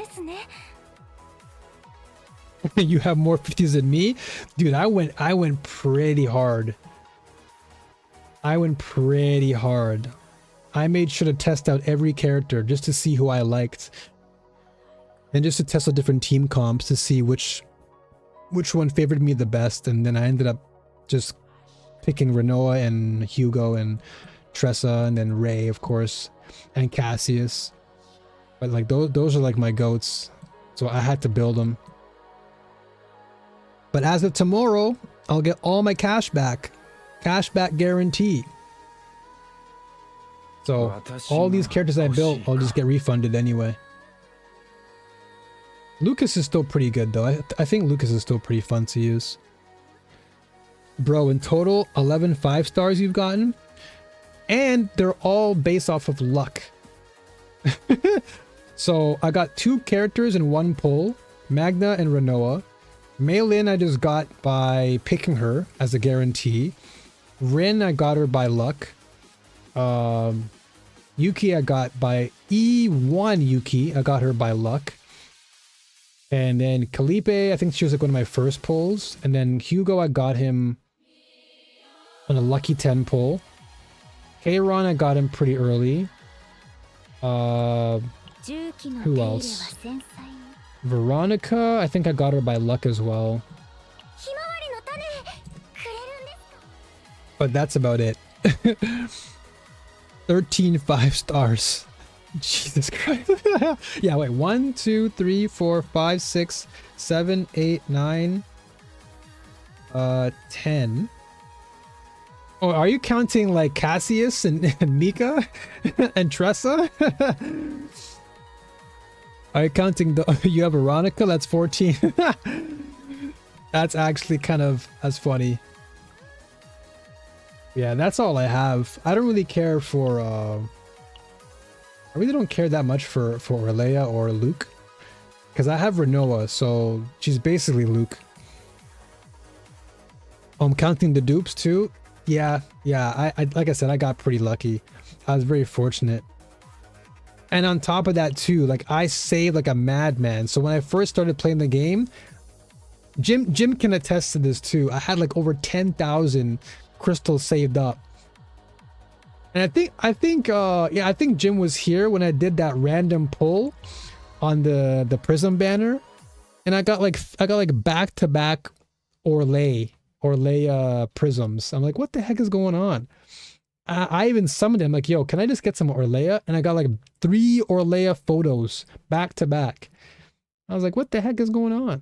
you have more 50s than me? Dude, I went pretty hard. I went pretty hard. I made sure to test out every character just to see who I liked. And just to test out different team comps to see which one favored me the best. And then I ended up just picking Renoa and Hugo and Tressa and then Ray, of course, and Cassius. But like those are like my goats. So I had to build them. But as of tomorrow, I'll get all my cash back. Cash back guarantee. So all these characters I built, I'll just get refunded anyway. Lucas is still pretty good though. I think Lucas is still pretty fun to use. Bro, in total, 11 5-stars you've gotten. And they're all based off of luck. So I got 2 characters in 1 pull. Magna and Renoa. Mei Lin I just got by picking her as a guarantee. Rin I got her by luck. Yuki I got by E1 Yuki. I got her by luck. And then Calipe, I think she was like one of my first pulls. And then Hugo, I got him on a lucky 10 pull. Kayron, I got him pretty early. Who else? Veronica, I think I got her by luck as well. But that's about it. 13 5-stars. Jesus Christ. Yeah, wait. 1, 2, 3, 4, 5, 6, 7, 8, 9, 10. Oh, are you counting like Cassius and Mika and Tressa? Are you counting you have Veronica? That's 14. That's actually kind of as funny. Yeah, that's all I have. I don't really care for I really don't care that much for Orlea or Luke. Because I have Renoa, so she's basically Luke. I'm counting the dupes too. Yeah, I like I said, I got pretty lucky. I was very fortunate. And on top of that too, like I saved like a madman. So when I first started playing the game, Jim can attest to this too. I had like over 10,000 crystals saved up. And I think Jim was here when I did that random pull on the prism banner. And I got like back-to-back Orlea prisms. I'm like, what the heck is going on? I even summoned him like, yo, can I just get some Orlea? And I got like 3 Orlea photos back to back. I was like, what the heck is going on?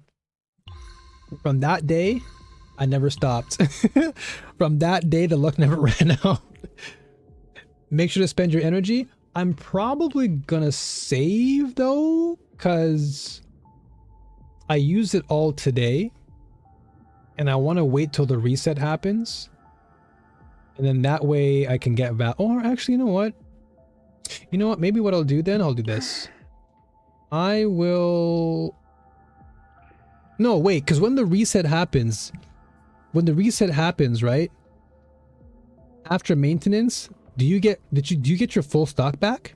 From that day, I never stopped. From that day, the luck never ran out. Make sure to spend your energy. I'm probably gonna save though, because I used it all today. And I want to wait till the reset happens. And then that way I can get back. Or actually, you know what? Maybe what I'll do then, I'll do this. I will... No, wait, because when the reset happens, right? After maintenance, do you get your full stock back?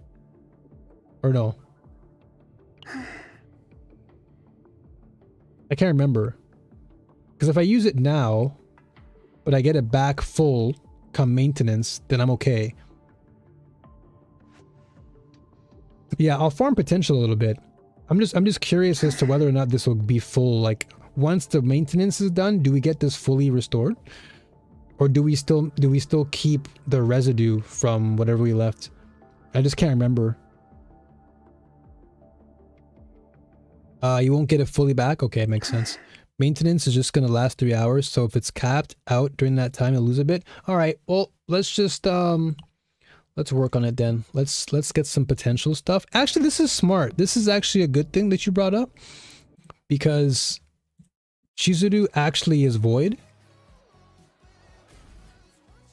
Or no? I can't remember. Because if I use it now, but I get it back full come maintenance, then I'm okay. Yeah, I'll farm potential a little bit. I'm just curious as to whether or not this will be full. Like once the maintenance is done, do we get this fully restored? Or do we still keep the residue from whatever we left? I just can't remember. You won't get it fully back? Okay, makes sense. Maintenance is just going to last 3 hours, so if it's capped out during that time, you'll lose a bit. All right, well, let's just let's work on it then. Let's get some potential stuff. Actually, this is smart. This is actually a good thing that you brought up, because Chizuru actually is void.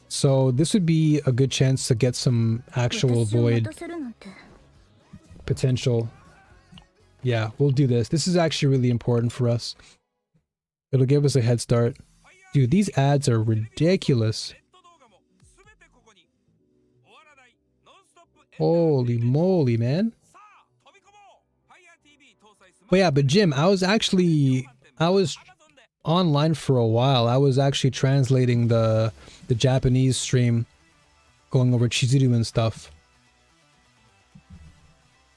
So this would be a good chance to get some actual void potential. Yeah, we'll do this. This is actually really important for us. It'll give us a head start. Dude, these ads are ridiculous. Holy moly, man. But yeah, but Jim, I was online for a while. I was actually translating the Japanese stream, going over Chizuru and stuff.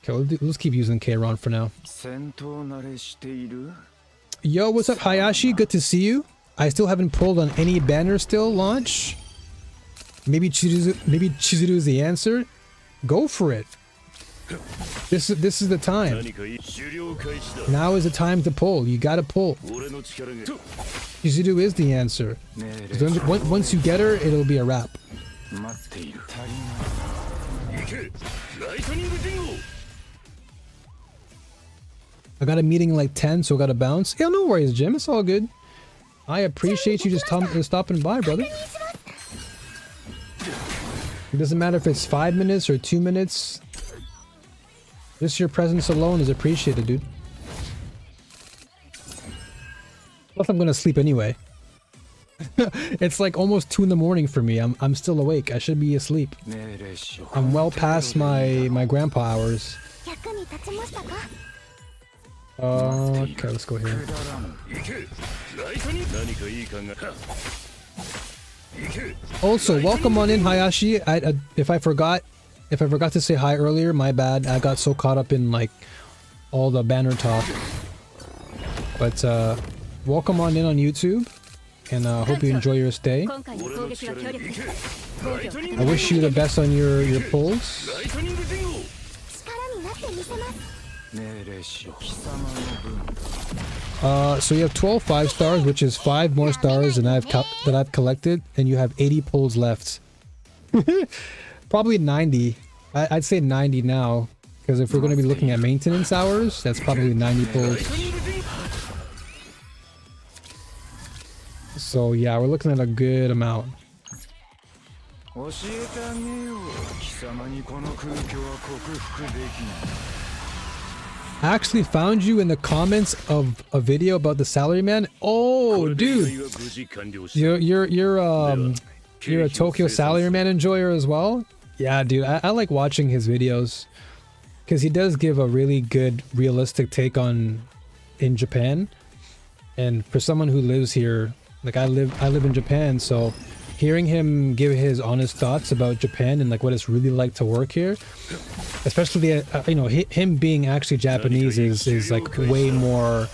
Okay, let's keep using Keiron for now. Yo, what's up, Hayashi? Good to see you. I still haven't pulled on any banner still launch. Maybe Chizuru is the answer. Go for it. This is the time. Now is the time to pull. You gotta pull. Chizuru is the answer. Once you get her, it'll be a wrap. I got a meeting in like 10, so I gotta bounce. Yeah, no worries, Jim. It's all good. I appreciate you just stopping by, brother. It doesn't matter if it's 5 minutes or 2 minutes. Just your presence alone is appreciated, dude. Plus, I'm gonna sleep anyway. It's like almost 2 in the morning for me. I'm still awake. I should be asleep. I'm well past my grandpa hours. Okay, let's go here. Also, welcome on in, Hayashi. If I forgot to say hi earlier, my bad. I got so caught up in like all the banner talk. But welcome on in on YouTube, and hope you enjoy your stay. I wish you the best on your pulls. So you have 12 5-stars, which is 5 more stars than I've collected, and you have 80 pulls left. Probably 90. I'd say 90 now, because if we're going to be looking at maintenance hours, that's probably 90 pulls. So yeah, we're looking at a good amount. I actually found you in the comments of a video about the salaryman. Oh, dude, you're a Tokyo salaryman enjoyer as well. Yeah, dude, I like watching his videos because he does give a really good, realistic take in Japan. And for someone who lives here, like I live in Japan, so hearing him give his honest thoughts about Japan and like what it's really like to work here, especially you know, him being actually Japanese is like way more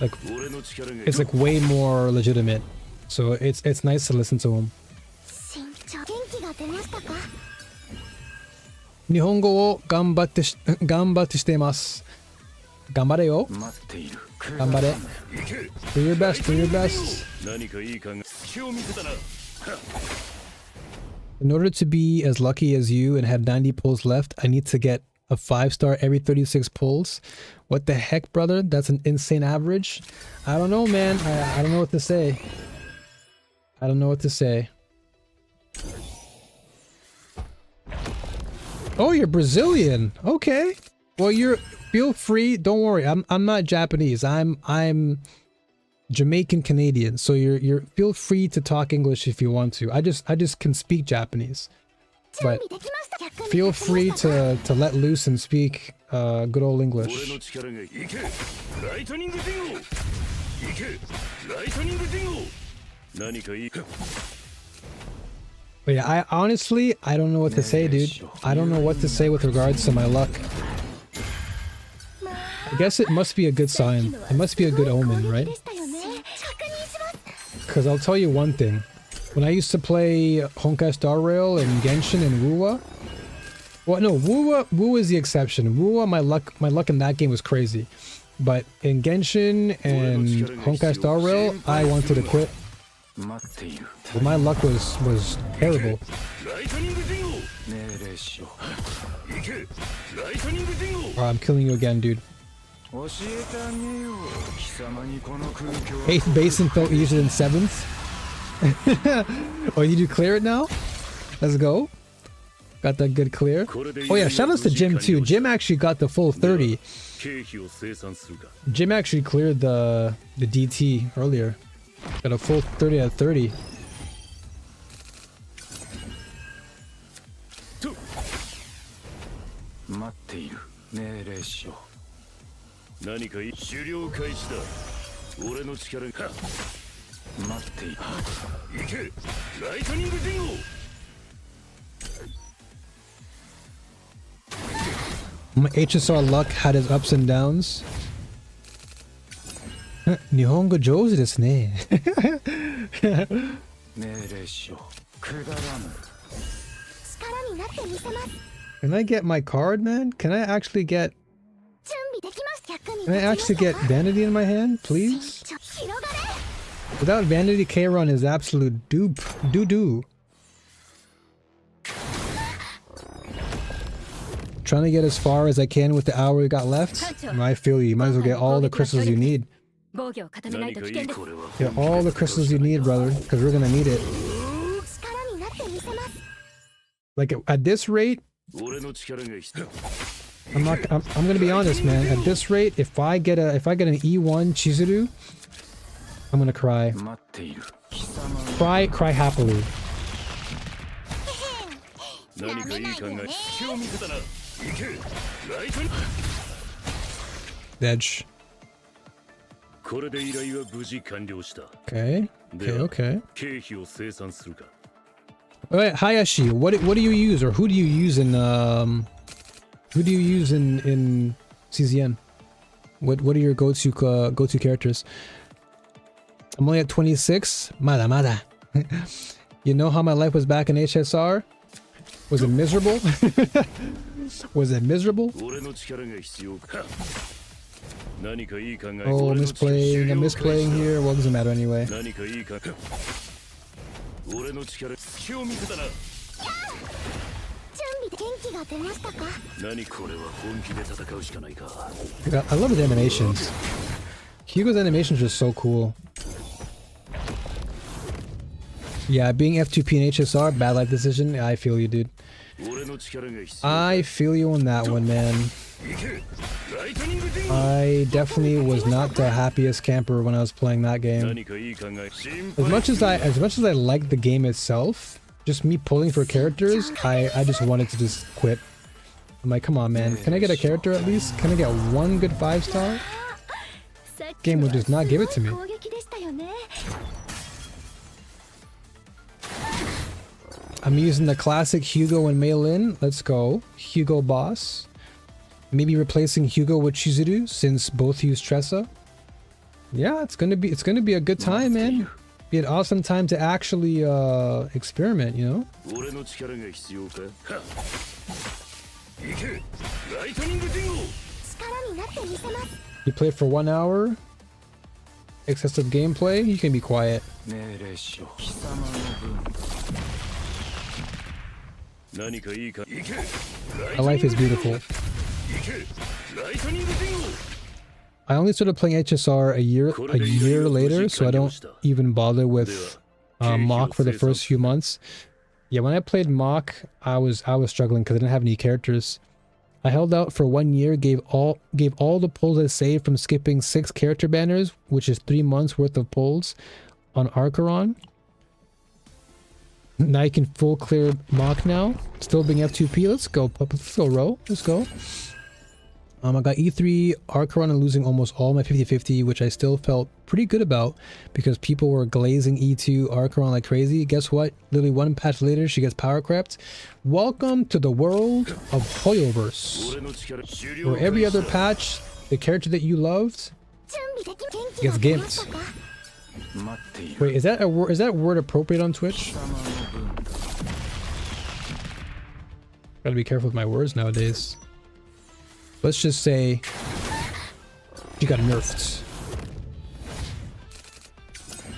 like, it's like way more legitimate. So it's nice to listen to him. 日本語を頑張ってしています。頑張れよ。頑張れ。Do your best, do your best. In order to be as lucky as you and have 90 pulls left, I need to get a 5-star every 36 pulls. What the heck, brother? That's an insane average. I don't know, man. I don't know what to say. I don't know what to say. Oh, you're Brazilian. Okay. Well, feel free. Don't worry. I'm not Japanese. I'm Jamaican Canadian. So you're feel free to talk English if you want to. I just can speak Japanese. But feel free to let loose and speak good old English. But yeah, I honestly don't know what to say, dude. I don't know what to say with regards to my luck. I guess it must be a good sign. It must be a good omen, right? Because I'll tell you one thing. When I used to play Honkai Star Rail and Genshin and Wuwa... Well, no, Wuwa is the exception. Wuwa, my luck in that game was crazy. But in Genshin and Honkai Star Rail, I wanted to quit. My luck was terrible. Oh, I'm killing you again, dude. 8th basin felt easier than 7th. Oh, you do clear it now? Let's go. Got that good clear. Oh yeah, shoutouts to Jim too. Jim actually got the full 30. Jim actually cleared the DT earlier. Got a full 30 out of 30. My HSR luck had its ups and downs. 日本語上手ですね。Can I get my card, man? Can I actually get Vanity in my hand, please? Without Vanity, K-Run is absolute dupe. Doo-doo. Trying to get as far as I can with the hour we got left. I feel you. You might as well get all the crystals you need. Get all the crystals you need, brother, because we're gonna need it. Like at this rate, I'm gonna be honest, man. At this rate, if I get an E1 Chizuru, I'm gonna cry. Cry happily. Edge. Okay. Alright, Hayashi, what do you use, or who do you use in CZN? What are your go-to characters? I'm only at 26. Mada. You know how my life was back in HSR? Was it miserable? Was it miserable? Oh, I'm misplaying here. Well, it doesn't matter anyway. I love his animations. Hugo's animations are so cool. Yeah, being F2P and HSR, bad life decision. I feel you, dude. I feel you on that one, man. I definitely was not the happiest camper when I was playing that game. As much as I like the game itself, just me pulling for characters, I just wanted to just quit. I'm like, come on, man. Can I get a character at least? Can I get one good 5-star? Game will just not give it to me. I'm using the classic Hugo and Mei Lin. Let's go. Hugo boss. Maybe replacing Hugo with Chizuru since both use Tressa. Yeah, it's gonna be a good time, man. Be an awesome time to actually experiment, you know? You play for 1 hour. Excessive gameplay, you can be quiet. My life is beautiful. I only started playing HSR a year later, so I don't even bother with Mach for the first few months. Yeah, when I played Mach, I was struggling because I didn't have any characters. I held out for 1 year, gave all the pulls I saved from skipping 6 character banners, which is 3 months worth of pulls on Archeron. Now you can full clear Mach now. Still being F2P. Let's go, Ro. Let's go. I got E3 Archeron and losing almost all my 50-50, which I still felt pretty good about because people were glazing E2 Archeron like crazy. Guess what? Literally 1 patch later, she gets power crept. Welcome to the world of Hoyoverse, where every other patch, the character that you loved gets gimped. Wait, is that word appropriate on Twitch? Gotta be careful with my words nowadays. Let's just say She got nerfed.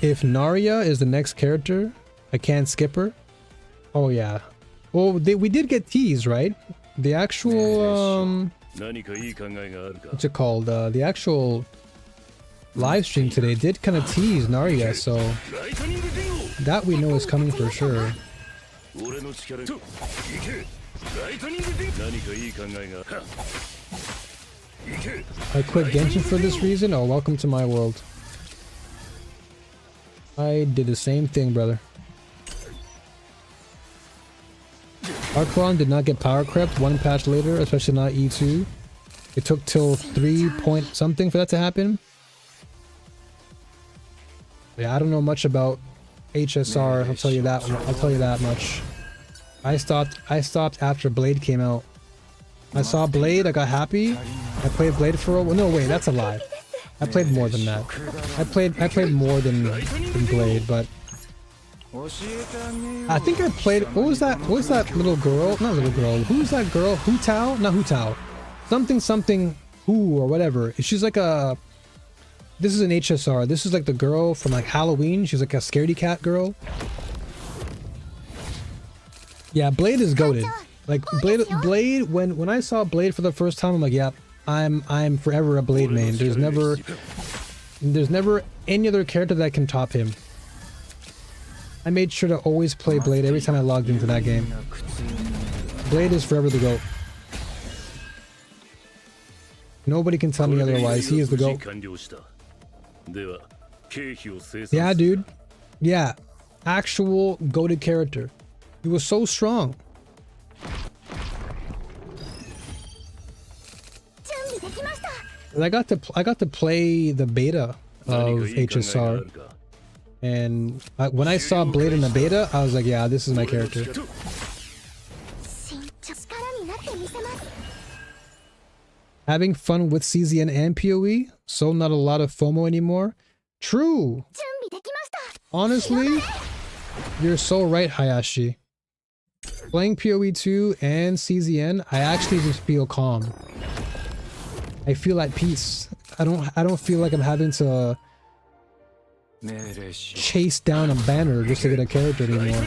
If Narya is the next character, I can't skip her. Oh yeah. Well, we did get teased, right? The actual what's it called? The actual live stream today did kind of tease Narya, so that we know is coming for sure. I quit Genshin for this reason? Oh, welcome to my world. I did the same thing, brother. Archon did not get power crept one patch later, especially not E2. It took till 3 point something for that to happen. Yeah, I don't know much about HSR. I'll tell you that. I'll tell you that much. I stopped after Blade came out. I saw Blade. I got happy. I played Blade for a while. No, wait, that's a lie. I played more than that. I played more than Blade, but I think I played. What was that little girl? Not little girl. Who's that girl? Hu Tao? Not Hu Tao. Something Hu or whatever. She's like a. This is an HSR. This is like the girl from like Halloween. She's like a scaredy cat girl. Yeah, Blade is goated. Like Blade. When I saw Blade for the first time, I'm like, yeah, I'm forever a Blade main. There's never any other character that can top him. I made sure to always play Blade every time I logged into that game. Blade is forever the GOAT. Nobody can tell me otherwise. He is the GOAT. Yeah, dude. Yeah. Actual GOATed character. He was so strong. And I got to play the beta of HSR. And when I saw Blade in the beta, I was like, yeah, this is my character. Having fun with CZN and PoE, so not a lot of FOMO anymore. True. Honestly, you're so right, Hayashi. Playing PoE 2 and CZN, I actually just feel calm. I feel at peace. I don't feel like I'm having to chase down a banner just to get a character anymore.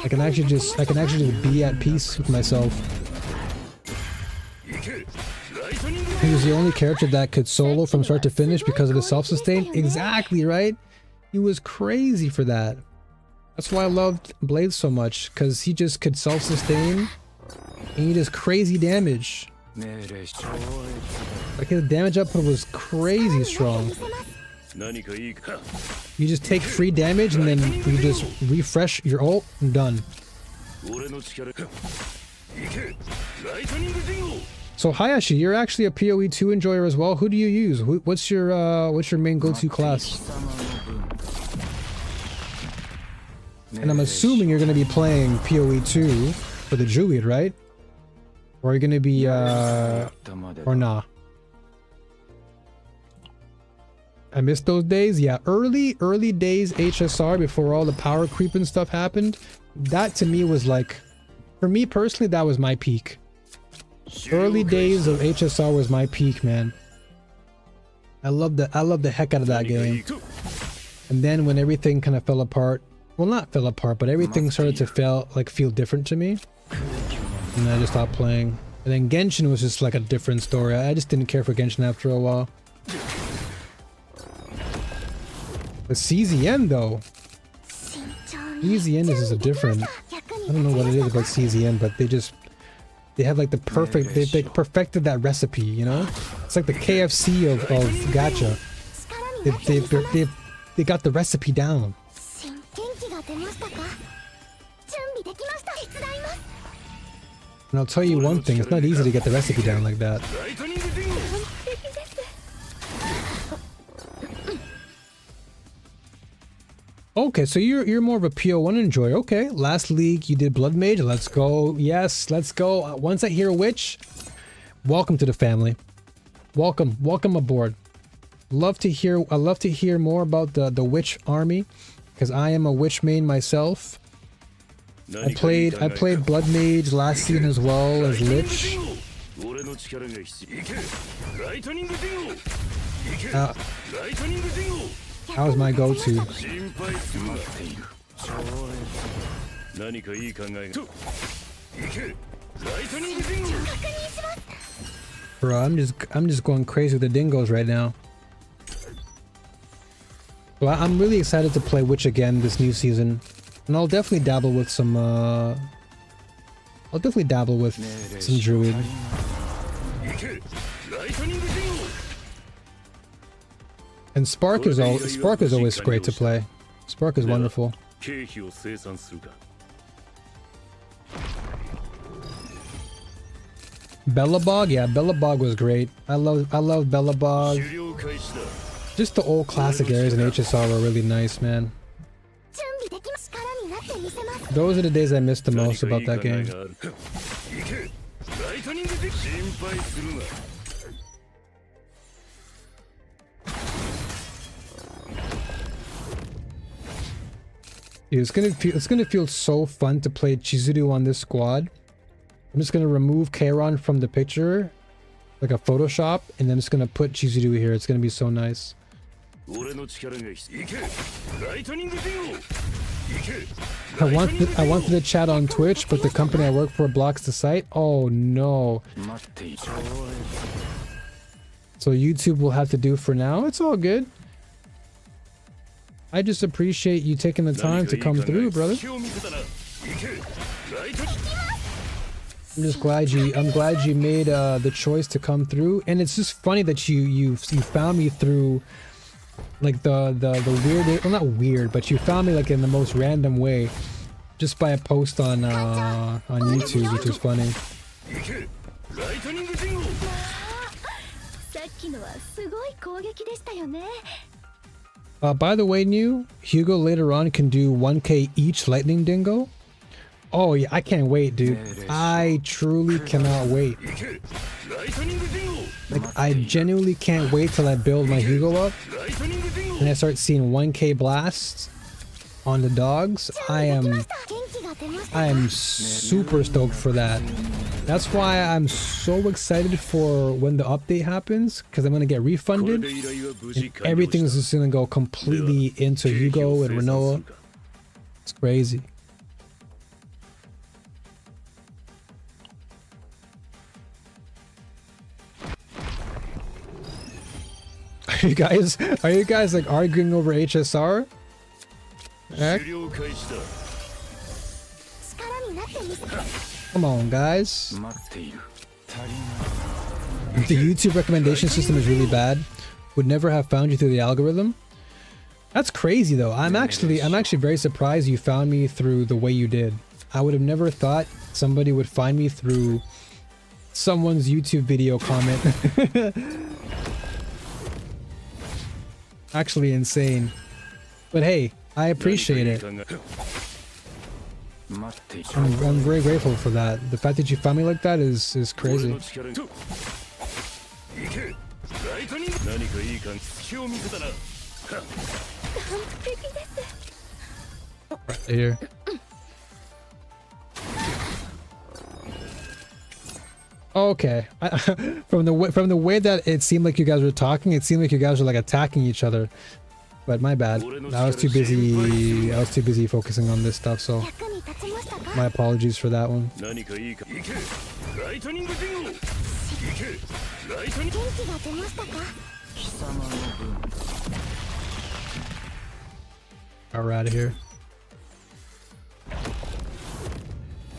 I can actually just be at peace with myself. He was the only character that could solo from start to finish because of the self-sustain. Exactly, right? He was crazy for that. That's why I loved Blade so much, because he just could self-sustain and he does crazy damage. Like his damage output was crazy strong. You just take free damage and then you just refresh your ult and done. So Hayashi, you're actually a PoE 2 enjoyer as well. Who do you use? What's your main go-to class? And I'm assuming you're gonna be playing PoE 2 for the Druid, right? Or are you gonna be or nah? I missed those days. Yeah, early days HSR before all the power creep and stuff happened. That to me was like, for me personally, that was my peak. Early days of HSR was my peak, man. I love the heck out of that game. And then when everything kind of fell apart, well, not fell apart, but everything started to feel different to me, and I just stopped playing. And then Genshin was just like a different story. I just didn't care for Genshin after a while. But CZN though, CZN is just a different. I don't know what it is about CZN, but they have like the perfect. They perfected that recipe, you know. It's like the KFC of gacha. They got the recipe down. And I'll tell you one thing, it's not easy to get the recipe down like that. Okay, so you're more of a PO1 enjoyer. Okay, last league you did Blood Mage. Let's go. Yes, let's go. Once I hear Witch, welcome to the family. Welcome aboard. I love to hear more about the Witch army, because I am a Witch main myself. I played Blood Mage last season as well as Lich. 俺の力が必要。行けライトニングディンゴ。行けライトニングディンゴ。 That was my go-to. 心配するな。何かいい考えが。行けライトニングディンゴ。 Bro, I'm just going crazy with the dingoes right now. Well, I'm really excited to play Witch again this new season, and I'll definitely dabble with some Druid. And Spark is always great to play. Spark is wonderful. Bellabog, yeah, Bellabog was great. I love Bellabog. Just the old classic areas in HSR were really nice, man. Those are the days I miss the most about that game. Dude, it's gonna feel so fun to play Chizuru on this squad. I'm just gonna remove Kairon from the picture, like a Photoshop, and then I'm just gonna put Chizuru here. It's gonna be so nice. I wanted to chat on Twitch, but the company I work for blocks the site. Oh no. So YouTube will have to do for now. It's all good. I just appreciate you taking the time to come through, brother. I'm glad you made the choice to come through, and it's just funny that you found me through like the weird, well, not weird, but you found me like in the most random way, just by a post on YouTube, which is funny. By the way, Hugo later on can do 1k each lightning dingo. Oh yeah, I can't wait, dude. I truly cannot wait. Like, I genuinely can't wait till I build my Hugo up and I start seeing 1k blasts on the dogs. I am super stoked for that. That's why I'm so excited for when the update happens, because I'm gonna get refunded and everything's just gonna go completely into Hugo and Renoa. It's crazy. Are you guys like arguing over HSR? Heck? Come on, guys. The YouTube recommendation system is really bad. Would never have found you through the algorithm. That's crazy though. I'm actually very surprised you found me through the way you did. I would have never thought somebody would find me through someone's YouTube video comment. Actually insane. But hey, I appreciate it. I'm very grateful for that. The fact that you found me like that is crazy. Right here. Okay. From the way that it seemed like you guys were talking, it seemed like you guys were like attacking each other. But my bad. I was too busy focusing on this stuff, so my apologies for that one. Alright, we're out of here.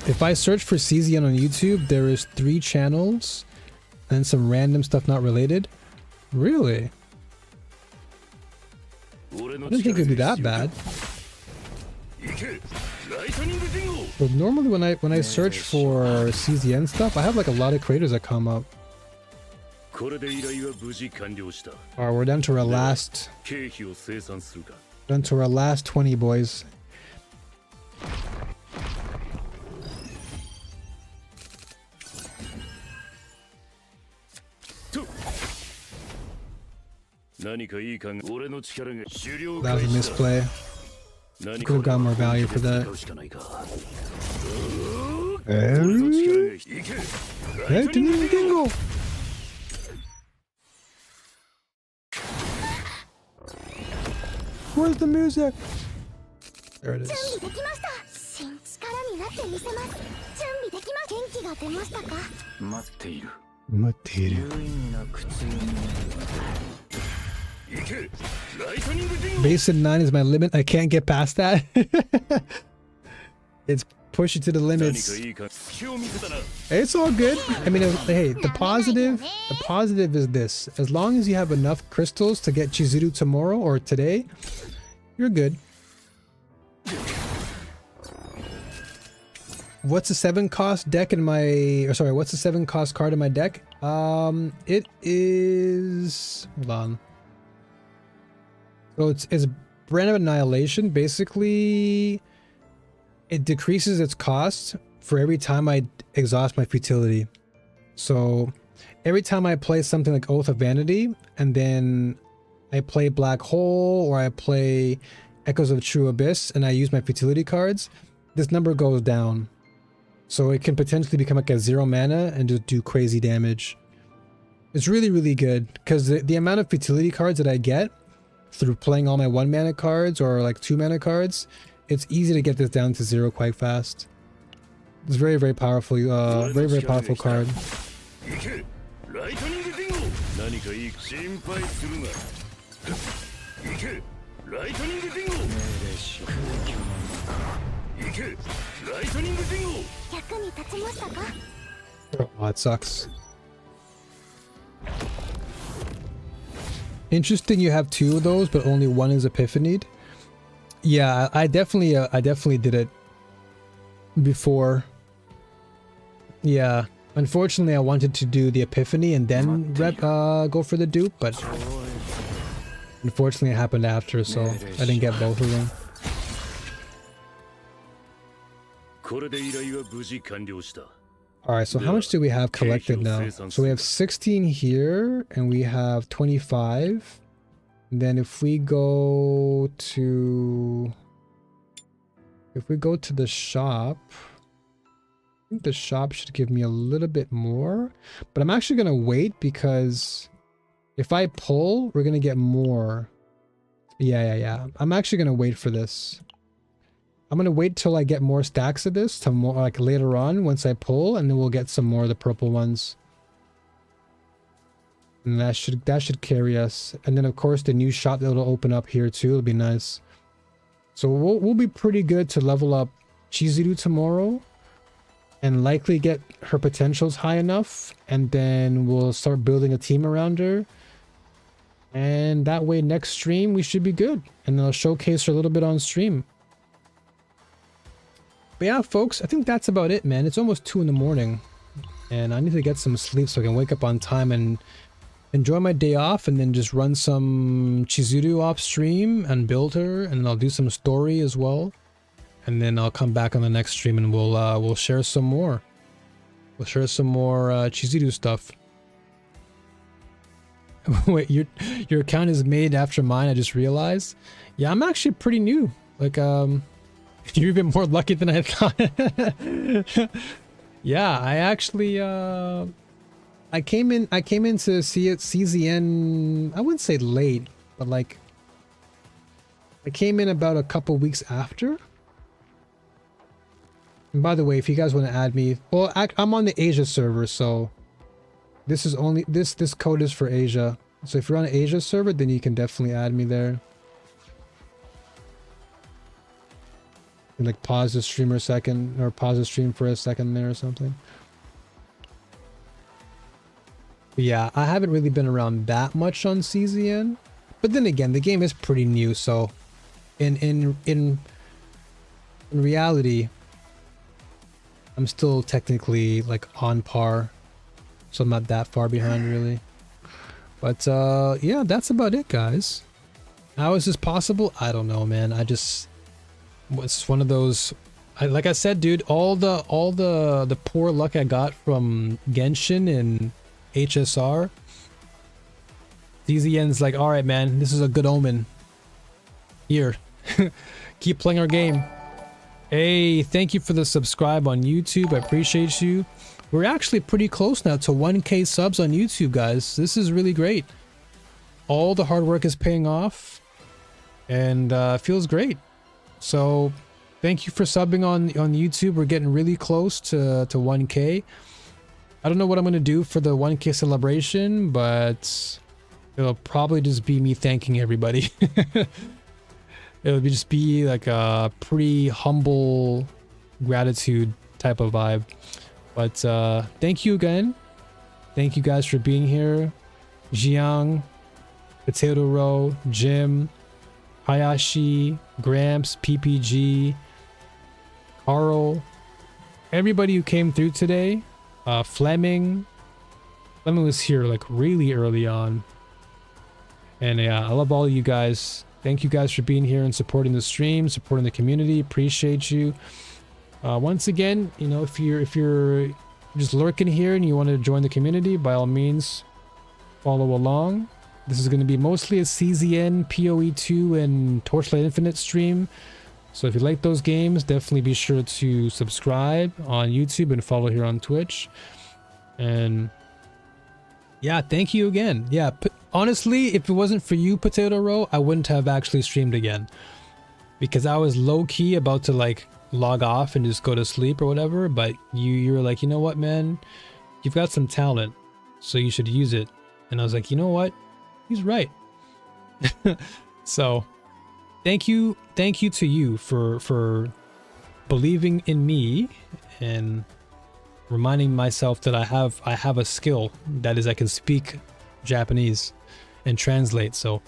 If I search for Cesian on YouTube, there is 3 channels and some random stuff not related. Really? I didn't think it'd be that bad. But normally when I search for CZN stuff, I have like a lot of creators that come up. Alright, we're down to our last 20, boys. That was a misplay. Could have gotten more value for that. 俺の力がいけライトニングディンゴ Where's the music? There it is. 準備できました。新力になってみせます。準備できます。元気が出ましたか？待っている Material. 有意味な苦痛になるいけライトニングディンゴ Base at 9 is my limit. I can't get past that. It's push it to the 何 limits. かいいか隙を見せたな It's all good. I mean, hey, the positive is this. As long as you have enough crystals to get Chizuru tomorrow or today, you're good. What's the 7 cost deck in my, or sorry, what's the 7 cost card in my deck? It is, hold on. So it's Brand of Annihilation. Basically, it decreases its cost for every time I exhaust my futility. So every time I play something like Oath of Vanity, and then I play Black Hole, or I play Echoes of True Abyss, and I use my futility cards, this number goes down. So it can potentially become like a 0 mana and just do crazy damage. It's really, really good, because the amount of futility cards that I get through playing all my 1 mana cards or like 2 mana cards, it's easy to get this down to 0 quite fast. It's very, very powerful, very, very powerful card. いけライトニングディンゴ何かいい心配するないけライトニングディンゴ命令し空気の中いけライトニングディンゴ役に立ちましたか？ Oh, it sucks. Interesting you have 2 of those, but only 1 is epiphanied. Yeah, I definitely did it before. Yeah, unfortunately I wanted to do the epiphany and then go for the dupe, but unfortunately it happened after, so I didn't get both of them. これで依頼は無事完了した Alright, so how much do we have collected now? So we have 16 here, and we have 25. And then if we go to the shop, I think the shop should give me a little bit more. But I'm actually going to wait, because if I pull, we're going to get more. Yeah. I'm actually going to wait for this. I'm going to wait till I get more stacks of this, to more like later on once I pull, and then we'll get some more of the purple ones. And that should carry us. And then of course the new shop that will open up here too, it'll be nice. So we'll be pretty good to level up Chizuru tomorrow and likely get her potentials high enough, and then we'll start building a team around her. And that way next stream we should be good, and then I'll showcase her a little bit on stream. But yeah, folks, I think that's about it, man. It's almost 2 in the morning, and I need to get some sleep so I can wake up on time and enjoy my day off, and then just run some Chizuru off stream and build her, and I'll do some story as well. And then I'll come back on the next stream and we'll share some more. We'll share some more Chizuru stuff. Wait, your account is made after mine, I just realized. Yeah, I'm actually pretty new. Like you're even more lucky than I thought. Yeah, I actually I came in to see it CZN, I wouldn't say late, but like I came in about a couple weeks after. And by the way, if you guys want to add me, well, I'm on the Asia server, so this is only this code is for Asia. So if you're on an Asia server, then you can definitely add me there. And like pause the stream for a second, or pause the stream for a second there or something. But yeah, I haven't really been around that much on CZN, but then again, the game is pretty new, so in reality, I'm still technically like on par, so I'm not that far behind really. But yeah, that's about it, guys. How is this possible? I don't know, man. It's one of those, like I said, dude, all the poor luck I got from Genshin and HSR, CZN's like, all right, man, this is a good omen. Here, keep playing our game. Hey, thank you for the subscribe on YouTube. I appreciate you. We're actually pretty close now to 1K subs on YouTube, guys. This is really great. All the hard work is paying off, and feels great. So thank you for subbing on YouTube. We're getting really close to 1K. I don't know what I'm gonna do for the 1K celebration, but it'll probably just be me thanking everybody. It'll just be like a pretty humble gratitude type of vibe. But thank you again. Thank you guys for being here. Jiang, Potato Row, Jim, Hayashi, Gramps, PPG, Carl, everybody who came through today. Fleming was here like really early on. And yeah, I love all of you guys. Thank you guys for being here and supporting the stream, supporting the community. Appreciate you. Once again, you know, if you're just lurking here and you want to join the community, by all means, follow along. This is going to be mostly a CZN, PoE2, and Torchlight Infinite stream. So if you like those games, definitely be sure to subscribe on YouTube and follow here on Twitch. And yeah, thank you again. Yeah, honestly, if it wasn't for you, Potato Row, I wouldn't have actually streamed again. Because I was low-key about to like log off and just go to sleep or whatever, but you were like, you know what, man? You've got some talent, so you should use it. And I was like, you know what? He's right. So thank you to you for believing in me and reminding myself that I have a skill, that is I can speak Japanese and translate. So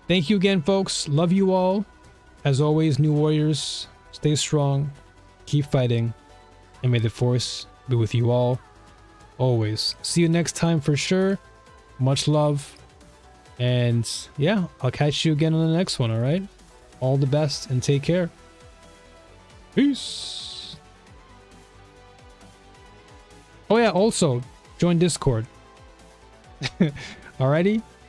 thank you again, folks. Love you all. As always, new warriors, stay strong, keep fighting, and may the force be with you all always. See you next time for sure. Much love. And yeah, I'll catch you again on the next one, all right? All the best and take care. Peace. Oh yeah, also join Discord. Alrighty?